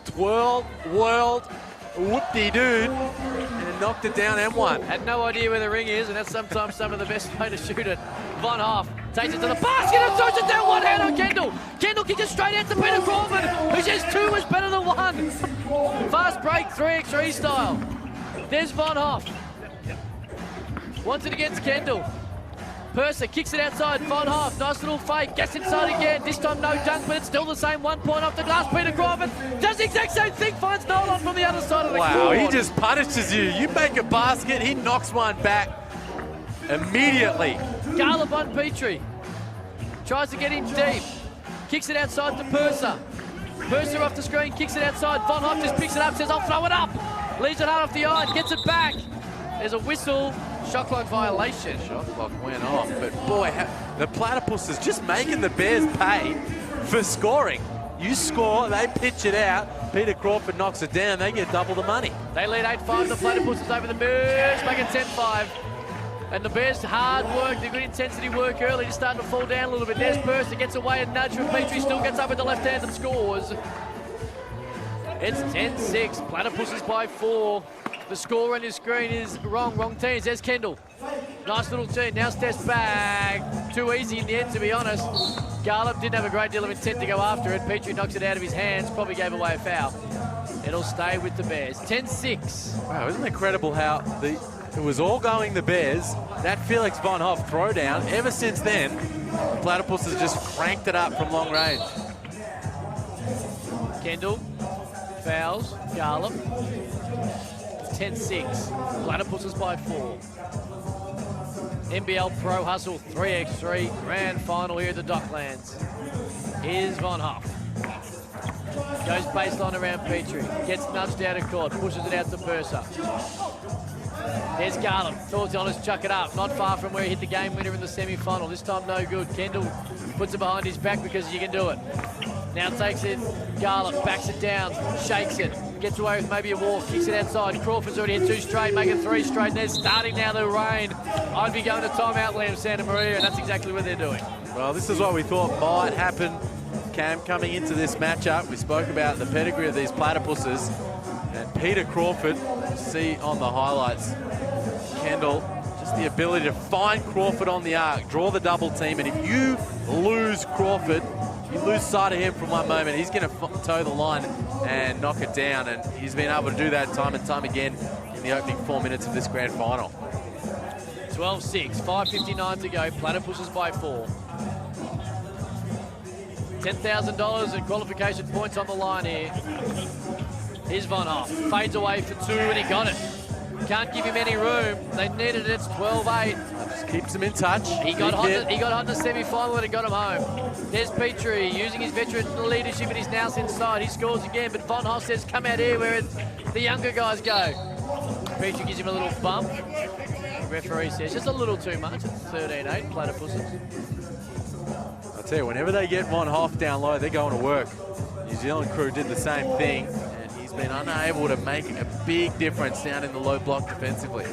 twirled, whirled, whoop-de-dooed, and knocked it down M1. Had no idea where the ring is, and that's sometimes some of the best way to shoot it. Von Hoff takes it to the basket and throws it down one hand on Kendall. Kendall kicks it straight out to Peter Crawford, who says 2 was better than 1. Fast break, 3x3 style. There's Von Hoff. Wants it against Kendall. Purser kicks it outside. Von Hoff, nice little fake, gets inside again. This time no dunk, but it's still the same 1 point off the glass. Peter Crawford does the exact same thing, finds Nolan from the other side of the court. Wow, he just punishes you. You make a basket, he knocks one back immediately. Garland on Petrie. Tries to get in deep. Kicks it outside to Purser. Purser off the screen, kicks it outside. Von Hoff just picks it up, says, I'll throw it up. Leaves it hard off the iron, gets it back. There's a whistle. Shot clock violation. Shot clock went off, but boy, the Platypuses just making the Bears pay for scoring. You score, they pitch it out. Peter Crawford knocks it down, they get double the money. They lead 8-5, the Platypuses over the Bears, make it 10-5. And the Bears hard work, the good intensity work early, just starting to fall down a little bit. There's Purser, gets away and nudge from Petrie, still gets up with the left hand and scores. It's 10-6, Platypuses by 4. The score on your screen is wrong teams. There's Kendall. Nice little turn. Now steps back. Too easy in the end, to be honest. Garlop didn't have a great deal of intent to go after it. Petrie knocks it out of his hands. Probably gave away a foul. It'll stay with the Bears. 10-6. Wow, isn't it incredible how it was all going the Bears. That Felix Von Hoff throwdown, ever since then, Platypus has just cranked it up from long range. Kendall fouls. Garlop. 10-6. Platypuses by 4. NBL Pro Hustle 3x3 grand final here at the Docklands. Here's Von Hoff. Goes baseline around Petrie. Gets nudged out of court. Pushes it out to Purser. There's Garland. Thought he'll just chuck it up. Not far from where he hit the game winner in the semi-final. This time no good. Kendall puts it behind his back because you can do it. Now takes it. Garland backs it down. Shakes it. Gets away with maybe a walk. Kicks it outside. Crawford's already hit 2 straight. Making 3 straight. And they're starting now the rain. I'd be going to timeout, Liam Santa Maria, and that's exactly what they're doing. Well, this is what we thought might happen, Cam, coming into this matchup. We spoke about the pedigree of these Platypuses. And Peter Crawford, see on the highlights, Kendall, just the ability to find Crawford on the arc, draw the double team, and if you lose Crawford, you lose sight of him for one moment, he's going to toe the line and knock it down, and he's been able to do that time and time again in the opening 4 minutes of this grand final. 12-6, 5:59 to go, Platypuses by 4. $10,000 in qualification points on the line here. Here's Von Hoff, fades away for 2 and he got it. Can't give him any room. They needed it. It's 12-8. Just keeps him in touch. He got hot in the semi-final and it got him home. There's Petrie using his veteran leadership and he's now inside. He scores again, but Von Hoff says, come out here where the younger guys go. Petrie gives him a little bump. The referee says, just a little too much. It's 13-8, Platypuses. I'll tell you, whenever they get Von Hoff down low, they're going to work. New Zealand crew did the same thing. Been unable to make a big difference down in the low block defensively.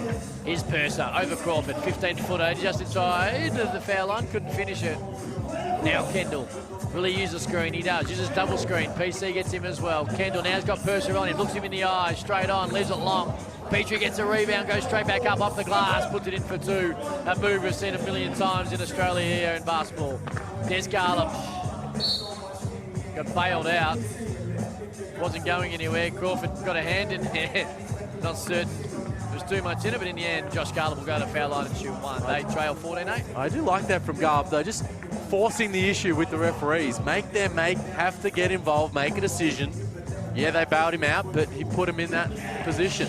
Here's Purser over Crawford, 15-footer, just inside the foul line, couldn't finish it. Now Kendall, will he use the screen? He does, uses double screen, PC gets him as well. Kendall now's got Purser on him, looks him in the eye, straight on, leaves it long. Petrie gets a rebound, goes straight back up off the glass, puts it in for 2. A move we've seen a million times in Australia here in basketball. There's Garlop. Got bailed out. Wasn't going anywhere. Crawford got a hand in there. Not certain there's too much in it, but in the end, Josh Garlop will go to the foul line and shoot 1. They trail 14-8. I do like that from Garlop, though. Just forcing the issue with the referees. Make them have to get involved, make a decision. Yeah, they bailed him out, but he put him in that position.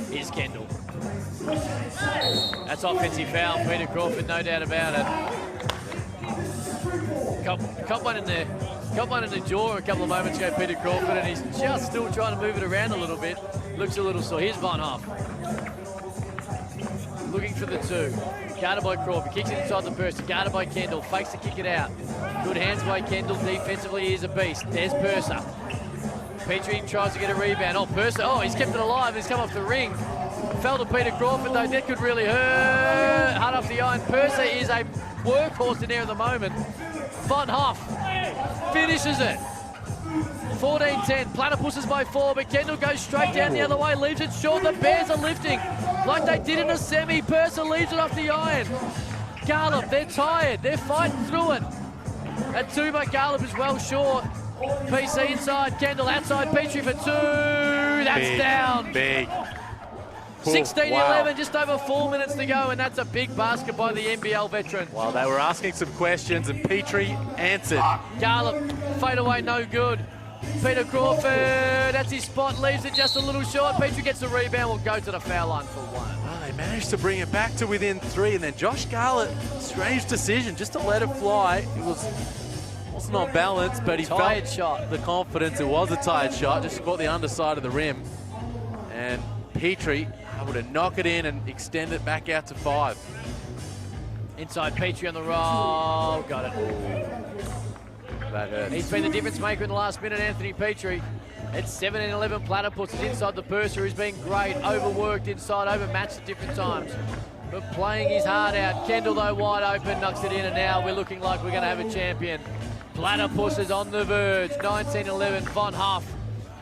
Here's Kendall. That's offensive foul. Peter Crawford, no doubt about it. Caught one in the jaw a couple of moments ago, Peter Crawford, and he's just still trying to move it around a little bit. Looks a little sore. Here's Von Hoff. Looking for the 2. Guarded by Crawford. Kicks it inside the burst. Guarded by Kendall. Fakes to kick it out. Good hands by Kendall. Defensively, he's a beast. There's Purser. Petrie tries to get a rebound. Oh, Purser. Oh, he's kept it alive. He's come off the ring. Fell to Peter Crawford, though. That could really hurt. Hard off the iron. Purser is a workhorse in there at the moment. Von Hoff finishes it. 14-10, Platypuses by 4, but Kendall goes straight down the other way, leaves it short. The Bears are lifting like they did in the semi. Purser leaves it off the iron. Garlop, they're tired. They're fighting through it. That 2 by Garlop is well short. PC inside, Kendall outside, Petrie for 2. That's big, down. Big. 16-11, wow. Just over 4 minutes to go, and that's a big basket by the NBL veteran. Well, they were asking some questions, and Petrie answered. Garlop, fade away, no good. Peter Crawford, that's his spot, leaves it just a little short. Petrie gets the rebound, will go to the foul line for 1. Well, they managed to bring it back to within 3, and then Josh Garlop, strange decision, just to let it fly. It wasn't on balance, but he tired felt shot. The confidence. It was a tired shot, just caught the underside of the rim. And Petrie able to knock it in and extend it back out to 5. Inside Petrie on the roll, got it. That hurts. He's been the difference maker in the last minute, Anthony Petrie. It's 17-11, Platypuses inside the Purser, who's been great, overworked inside, overmatched at different times. But playing his heart out. Kendall, though, wide open, knocks it in, and now we're looking like we're going to have a champion. Platypuses on the verge. 19-11. Von Huff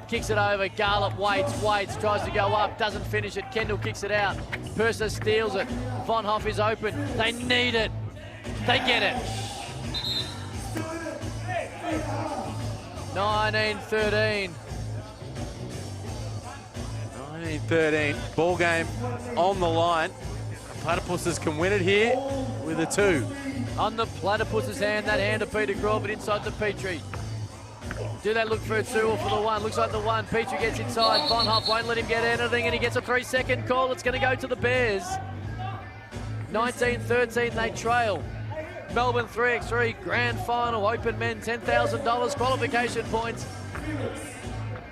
kicks it over. Garlop waits, tries to go up, doesn't finish it. Kendall kicks it out. Purser steals it. Von Huff is open. They need it. They get it. 19-13. 19-13. Ball game on the line. Platypuses can win it here with a 2. On the Platypuses' hand, that hand of Peter Crawford inside the Petrie. Do they look for a 2 or for the 1? Looks like the 1. Petrie gets inside. Von Huff won't let him get anything, and he gets a 3-second call. It's going to go to the Bears. 19-13, they trail. Melbourne 3x3 grand final. Open men, $10,000 qualification points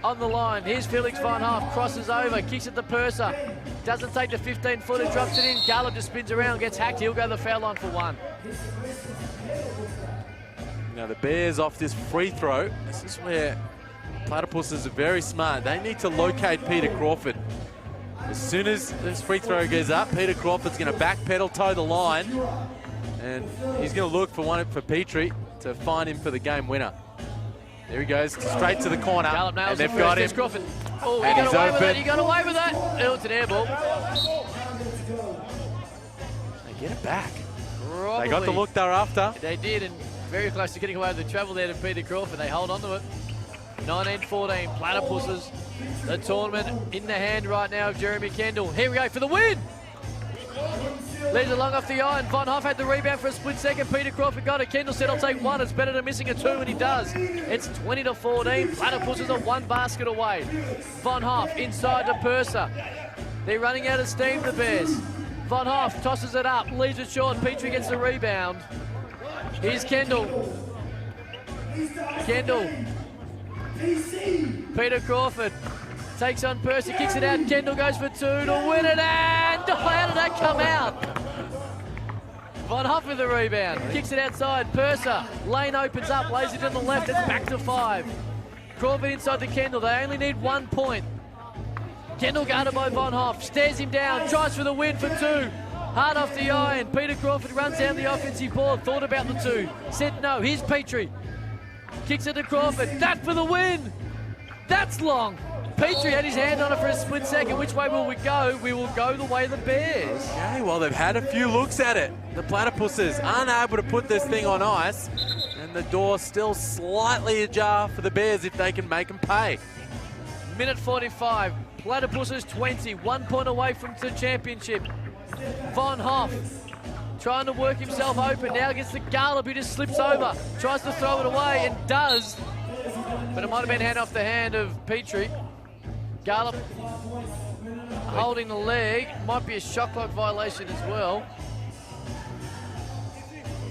on the line. Here's Felix Von Huff, crosses over, kicks it to Purser. Doesn't take the 15-footer, drops it in. Garlop just spins around, gets hacked. He'll go the foul line for 1. Now the Bears off this free throw. This is where Platypuses are very smart. They need to locate Peter Crawford. As soon as this free throw goes up, Peter Crawford's going to backpedal, toe the line, and he's going to look for one for Petrie to find him for the game winner. There he goes, straight to the corner, and they've got him. Crawford. Oh, he got away with that. He got away with that. Oh, it's an air ball. They get it back. Probably. They got the look they're after. They did, and very close to getting away with the travel there to Peter Crawford. They hold on to it. 19-14, Platypuses. The tournament in the hand right now of Jeremy Kendall. Here we go for the win. Leads it long off the iron. Von Huff had the rebound for a split second. Peter Crawford got it. Kendall said, I'll take 1. It's better than missing a 2, and he does. It's 20-14. Platypuses are 1 basket away. Von Huff inside to Purser. They're running out of steam, the Bears. Von Huff tosses it up, leaves it short. Petrie gets the rebound. Here's Kendall. Kendall. Peter Crawford takes on Purser, kicks it out. Kendall goes for 2 to win it, and how did that come out? Von Huff with the rebound, kicks it outside. Purser, lane opens up, lays it to the left, it's back to 5. Crawford inside the Kendall, they only need 1 point. Kendall guarded by Von Huff, stares him down, tries for the win for 2. Hard off the iron. Peter Crawford runs down the offensive board, thought about the 2, said no. Here's Petrie, kicks it to Crawford, that for the win. That's long. Petrie had his hand on it for a split second. Which way will we go? We will go the way of the Bears. Okay, well, they've had a few looks at it. The Platypuses unable to put this thing on ice, and the door still slightly ajar for the Bears if they can make them pay. Minute 45. Platypuses 20. 1 point away from the championship. Von Huff trying to work himself open. Now gets the Garlop, who just slips over. Tries to throw it away and does. But it might have been hand off the hand of Petrie. Garlop holding the leg. Might be a shot clock violation as well.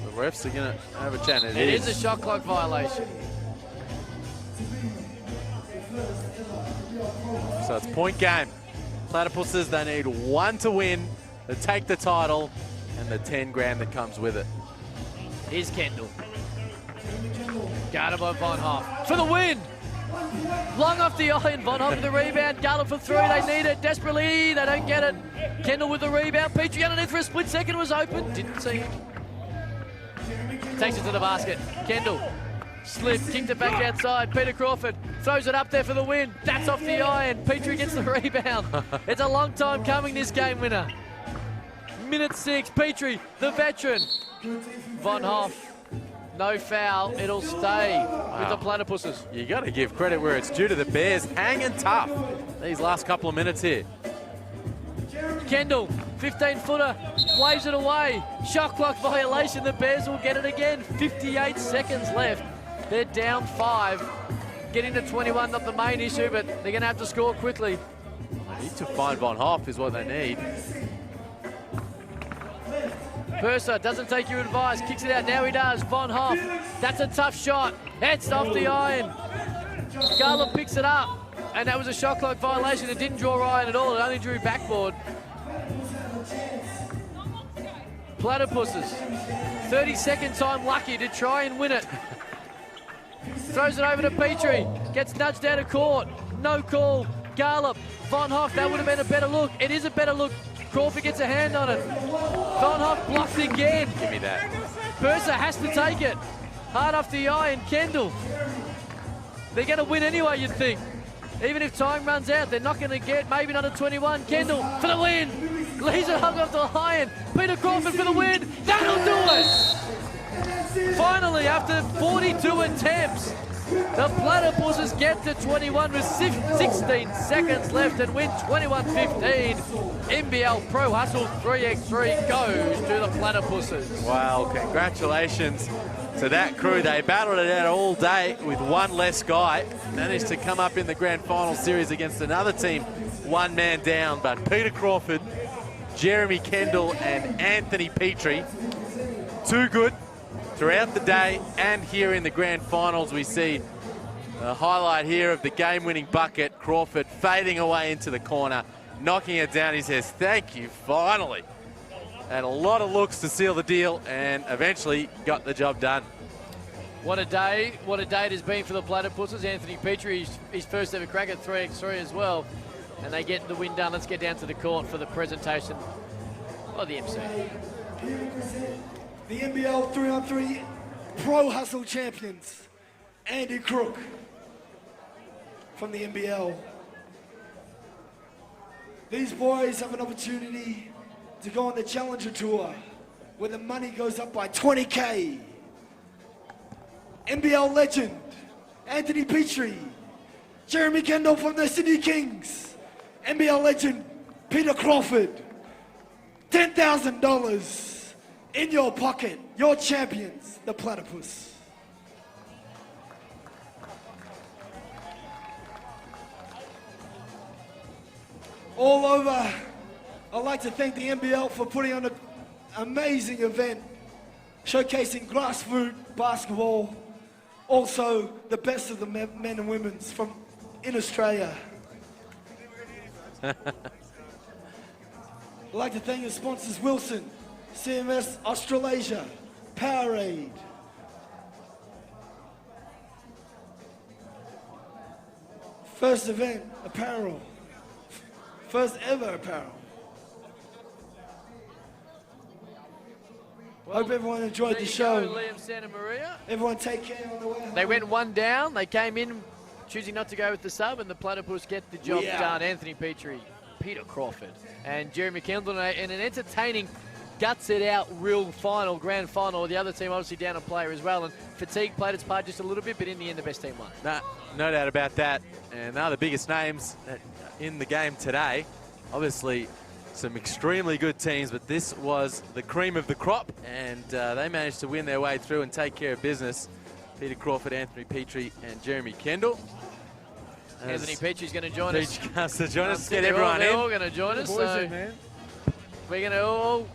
The refs are going to have a chat. It is a shot clock violation. So it's point game. Platypuses, they need 1 to win, to take the title, and the 10 grand that comes with it. Here's Kendall. Guarded by Von Huff for the win. Long off the iron. Von Huff with the rebound. Garlop for 3. They need it desperately. They don't get it. Kendall with the rebound. Petrie underneath for a split second. Was open. Didn't see it. Takes it to the basket. Kendall slipped. Kicked it back outside. Peter Crawford throws it up there for the win. That's off the iron. Petrie gets the rebound. It's a long time coming, this game winner. Minute 6. Petrie, the veteran. Von Huff. No foul, it'll stay with the Platypuses. You got to give credit where it's due to the Bears, hanging tough these last couple of minutes here. Kendall, 15-footer, waves it away. Shot clock violation, the Bears will get it again. 58 seconds left. They're down 5. Getting to 21, not the main issue, but they're going to have to score quickly. They need to find Von Huff is what they need. Purser doesn't take your advice, kicks it out, now he does. Von Huff, that's a tough shot. It's off the iron. Garlop picks it up, and that was a shot clock violation. It didn't draw iron at all, it only drew backboard. Platypuses, 32nd time lucky to try and win it. Throws it over to Petrie, gets nudged out of court, no call. Garlop, Von Huff, that would have been a better look. It is a better look. Crawford gets a hand on it. Von Huff blocked again. Give me that. Purser has to take it. Hard off the eye and Kendall. They're going to win anyway, you'd think. Even if time runs out, they're not going to get, maybe not a 21. Kendall for the win. Laser hug off the iron. Peter Crawford for the win. That'll do it. Finally, after 42 attempts, the Platypuses get to 21 with 16 seconds left and win 21-15. NBL Pro Hustle 3x3 goes to the Platypuses. Wow, congratulations to that crew. They battled it out all day with one less guy. Managed to come up in the grand final series against another team, one man down. But Peter Crawford, Jeremy Kendall and Anthony Petrie, too good throughout the day and here in the grand finals. We see a highlight here of the game-winning bucket. Crawford fading away into the corner, knocking it down. He says, thank you, finally. Had a lot of looks to seal the deal and eventually got the job done. What a day it has been for the Platypuses. Anthony Petrie, his first ever crack at 3x3 as well. And they get the win done. Let's get down to the court for the presentation of the MC. The NBL 3x3 Pro Hustle champions, Andy Crook from the NBL. These boys have an opportunity to go on the Challenger Tour where the money goes up by 20K. NBL legend, Anthony Petrie, Jeremy Kendall from the Sydney Kings, NBL legend, Peter Crawford, $10,000 in your pocket, your champions, the Platypus. All over, I'd like to thank the NBL for putting on an amazing event, showcasing grassroots basketball, also the best of the men and women from in Australia. I'd like to thank the sponsors Wilson, CMS Australasia, Powerade, First Event Apparel, first ever apparel. Well, hope everyone enjoyed the show. Go, Liam Santa Maria. Everyone take care on the way home. They went one down. They came in choosing not to go with the sub, and the Platypus get the job done. Anthony Petrie, Peter Crawford, and Jeremy Kendall in an entertaining, guts it out real final, grand final. The other team obviously down a player as well, and fatigue played its part just a little bit, but in the end the best team won. No doubt about that. And they're the biggest names in the game today. Obviously some extremely good teams, but this was the cream of the crop, and they managed to win their way through and take care of business. Peter Crawford, Anthony Petrie, and Jeremy Kendall. Anthony Petrie's going to join us. Let's get everyone in. They're all going to join us. So in, man. We're going to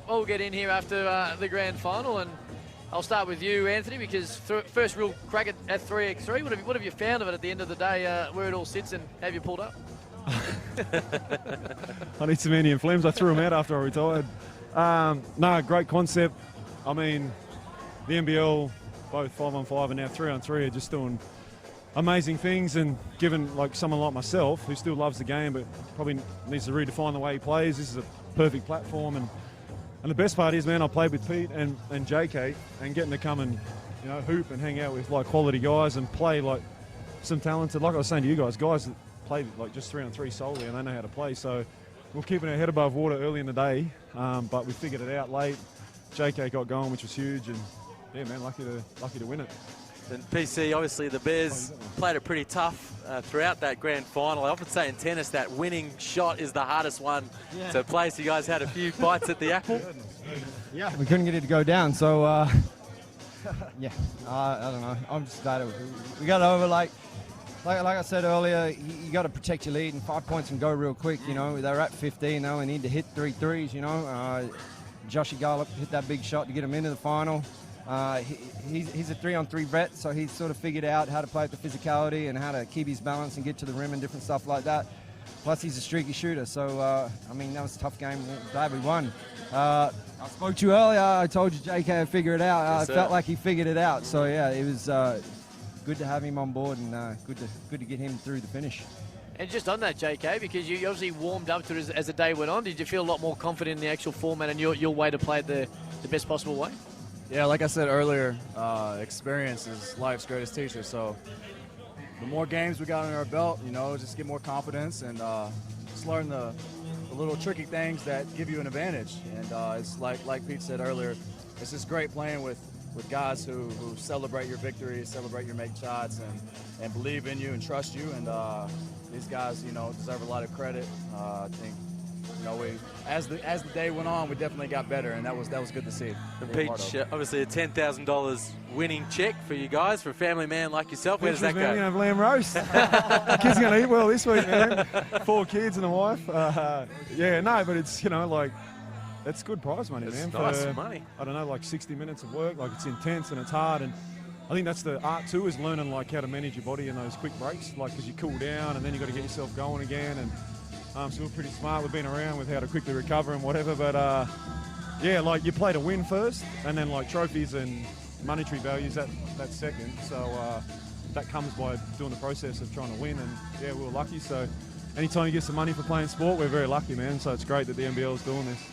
all get in here after the grand final, and I'll start with you, Anthony, because first real crack at 3x3. What have you found of it at the end of the day, where it all sits, and have you pulled up? I need some Uni Flames. I threw them out after I retired. No, great concept. I mean, the NBL, both 5-on-5 and now 3-on-3 are just doing amazing things, and given like someone like myself who still loves the game but probably needs to redefine the way he plays, this is a perfect platform. And the best part is, man, I played with Pete and JK, and getting to come and hoop and hang out with like quality guys and play like some talented, like I was saying to you guys that play like just 3-on-3 solely and they know how to play. So we're keeping our head above water early in the day, but we figured it out late. JK got going, which was huge, and yeah, man, lucky to win it. And PC, obviously the Bears played it pretty tough throughout that grand final. I often say in tennis that winning shot is the hardest one to play, so you guys had a few bites at the apple. Yeah, we couldn't get it to go down, so yeah, I don't know. I'm just glad we got over. Like I said earlier, you got to protect your lead, and 5 points and go real quick. They were at 15 now and need to hit 3 threes. Joshy Garlop hit that big shot to get him into the final. He's a 3-on-3 vet, so he's sort of figured out how to play with the physicality and how to keep his balance and get to the rim and different stuff like that. Plus, he's a streaky shooter, so, I mean, that was a tough game. Glad we won. I spoke to you earlier. I told you JK would figure it out. Yes, I felt like he figured it out. So, yeah, it was good to have him on board, and good to get him through the finish. And just on that, JK, because you obviously warmed up to it as the day went on, did you feel a lot more confident in the actual format and your way to play it the best possible way? Yeah, like I said earlier, experience is life's greatest teacher. So the more games we got on our belt, you know, just get more confidence and just learn the little tricky things that give you an advantage. And it's like Pete said earlier, it's just great playing with guys who celebrate your victories, celebrate your make shots, and believe in you and trust you. And these guys, you know, deserve a lot of credit. I think, you know, as the day went on, we definitely got better, and that was good to see. And Peach, obviously a $10,000 winning check for you guys, for a family man like yourself. Where does that go? Going to have lamb roast. The kids are going to eat well this week, man. 4 kids and a wife. Yeah, no, but it's, you know, like, that's good prize money, man. It's nice money. I don't know, like 60 minutes of work. Like, it's intense and it's hard. And I think that's the art too, is learning like how to manage your body in those quick breaks. Like, because you cool down and then you got to get yourself going again. And so we're pretty smart. We've been around with how to quickly recover and whatever. But yeah, like you play to win first, and then like trophies and monetary values that second. So that comes by doing the process of trying to win. And yeah, we were lucky. So anytime you get some money for playing sport, we're very lucky, man. So it's great that the NBL is doing this.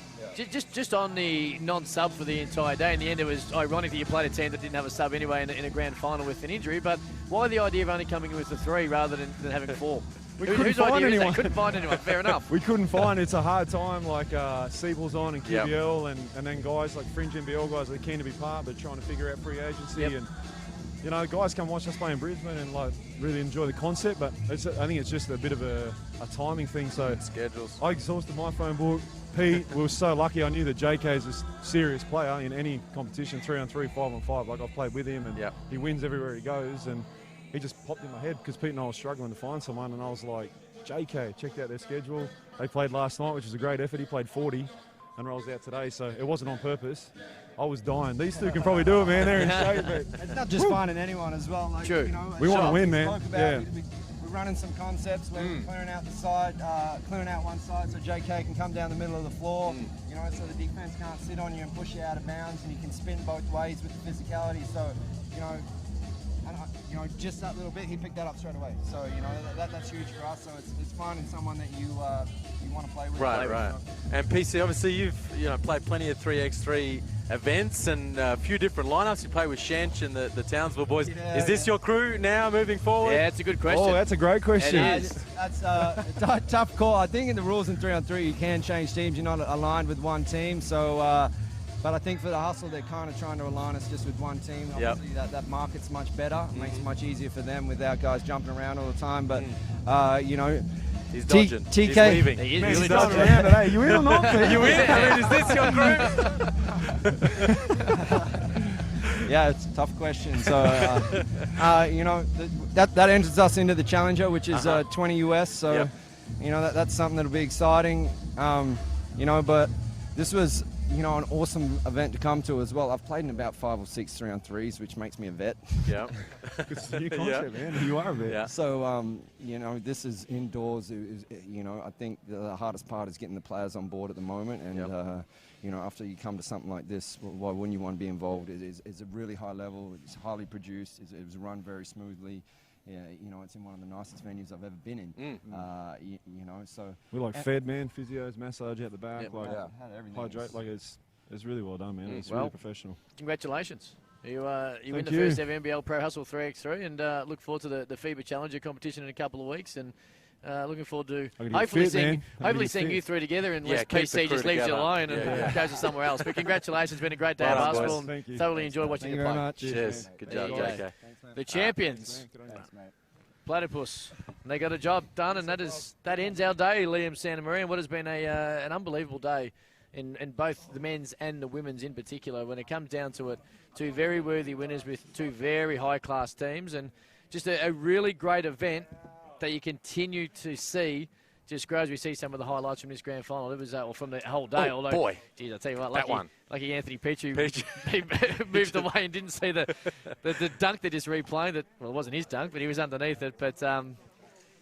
Just on the non-sub for the entire day, in the end it was ironic that you played a team that didn't have a sub anyway in a grand final with an injury, but why the idea of only coming in with the 3 rather than having 4? Couldn't find anyone. Couldn't find anyone, fair enough. We couldn't find, it's a hard time, like Siebel's on and QBL, and then guys like fringe NBL guys that are keen to be part, but trying to figure out free agency. And you know, guys come watch us play in Brisbane and like really enjoy the concept, but I think it's just a bit of a timing thing. So schedules. I exhausted my phone book. Pete, we were so lucky. I knew that JK is a serious player in any competition, 3-on-3, 5-on-5. Like, I've played with him, and he wins everywhere he goes. And he just popped in my head because Pete and I were struggling to find someone, and I was like, JK, checked out their schedule. They played last night, which was a great effort. He played 40 and rolls out today, so it wasn't on purpose. I was dying. These two can probably do it, man. They're in shape. But it's not just finding anyone as well. Like, true. You know, we want to win, man. Yeah. We're running some concepts where we're clearing out the side, clearing out one side so JK can come down the middle of the floor, you know, so the defense can't sit on you and push you out of bounds, and you can spin both ways with the physicality. So, you know, just that little bit, he picked that up straight away. So, you know, that's huge for us. So it's finding someone that you want to play with. Right. And PC, obviously you've played plenty of 3x3 events and a few different lineups. You play with Shanch and the Townsville boys. Is this your crew now moving forward? Yeah, it's a good question. Oh, that's a great question. That's a tough call. I think in the rules in 3-on-3 you can change teams. You're not aligned with one team. So, but I think for the hustle, they're kind of trying to align us just with one team. Obviously, that market's much better. It makes it much easier for them without guys jumping around all the time. But, you know, he's dodging. TK. He's leaving. He is Man, really dodging dodging. around today. You in or not? Are you in? I mean, is this your crew? Yeah, it's a tough question. So, you know, that enters us into the Challenger, which is 20 US. So, you know, that's something that'll be exciting. You know, but this was, you know, an awesome event to come to as well. I've played in about 5 or 6 3-on-3s, which makes me a vet. Yeah. It's a new concept, man. You are a vet. Yeah. So, you know, this is indoors. You know, I think the hardest part is getting the players on board at the moment. And, you know, after you come to something like this, why wouldn't you want to be involved? It's a really high level. It's highly produced. It was run very smoothly. Yeah, you know, it's in one of the nicest venues I've ever been in. You know, so we're like fed, man. Physios, massage out the back, like everything. hydrate. Like it's really well done, man. It's really professional. Congratulations. You win the you. first ever NBL Pro Hustle 3x3, and look forward to the FIBA Challenger competition in a couple of weeks. And looking forward to hopefully seeing you 3 together, and less PC just leaves you alone and goes to somewhere else. But congratulations, it's been a great day of basketball, and thoroughly enjoyed watching you play. Cheers. Good job, JK. The champions, Platypus. They got a job done, and that ends our day, Liam Santa Maria, and what has been an unbelievable day in both the men's and the women's in particular. When it comes down to it, 2 very worthy winners with 2 very high-class teams, and just a really great event that you continue to see just grow as we see some of the highlights from this grand final. It was from the whole day. Oh, boy. Geez, I'll tell you what, lucky Anthony Petrie moved away and didn't see the dunk they just replayed. Well, it wasn't his dunk, but he was underneath it. But,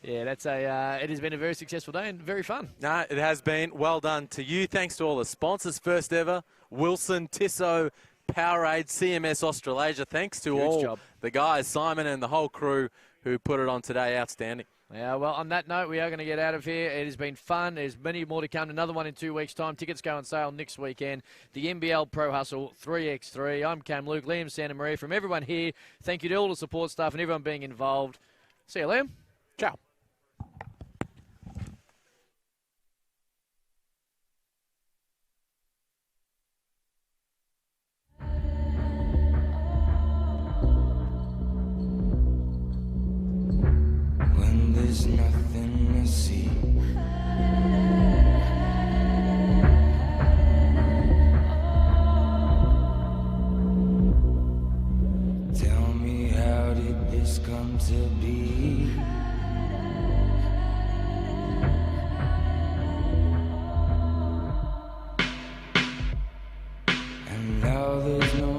yeah, it has been a very successful day and very fun. No, it has been. Well done to you. Thanks to all the sponsors. First ever, Wilson, Tissot, Powerade, CMS Australasia. Thanks to all the guys, Simon and the whole crew who put it on today. Outstanding. Yeah, well, on that note, we are going to get out of here. It has been fun. There's many more to come. Another one in 2 weeks' time. Tickets go on sale next weekend. The NBL Pro Hustle 3x3. I'm Cam Luke, Liam, Santa Maria. From everyone here, thank you to all the support staff and everyone being involved. See you, Liam. Ciao. There's nothing to see. Tell me, how did this come to be? And now there's no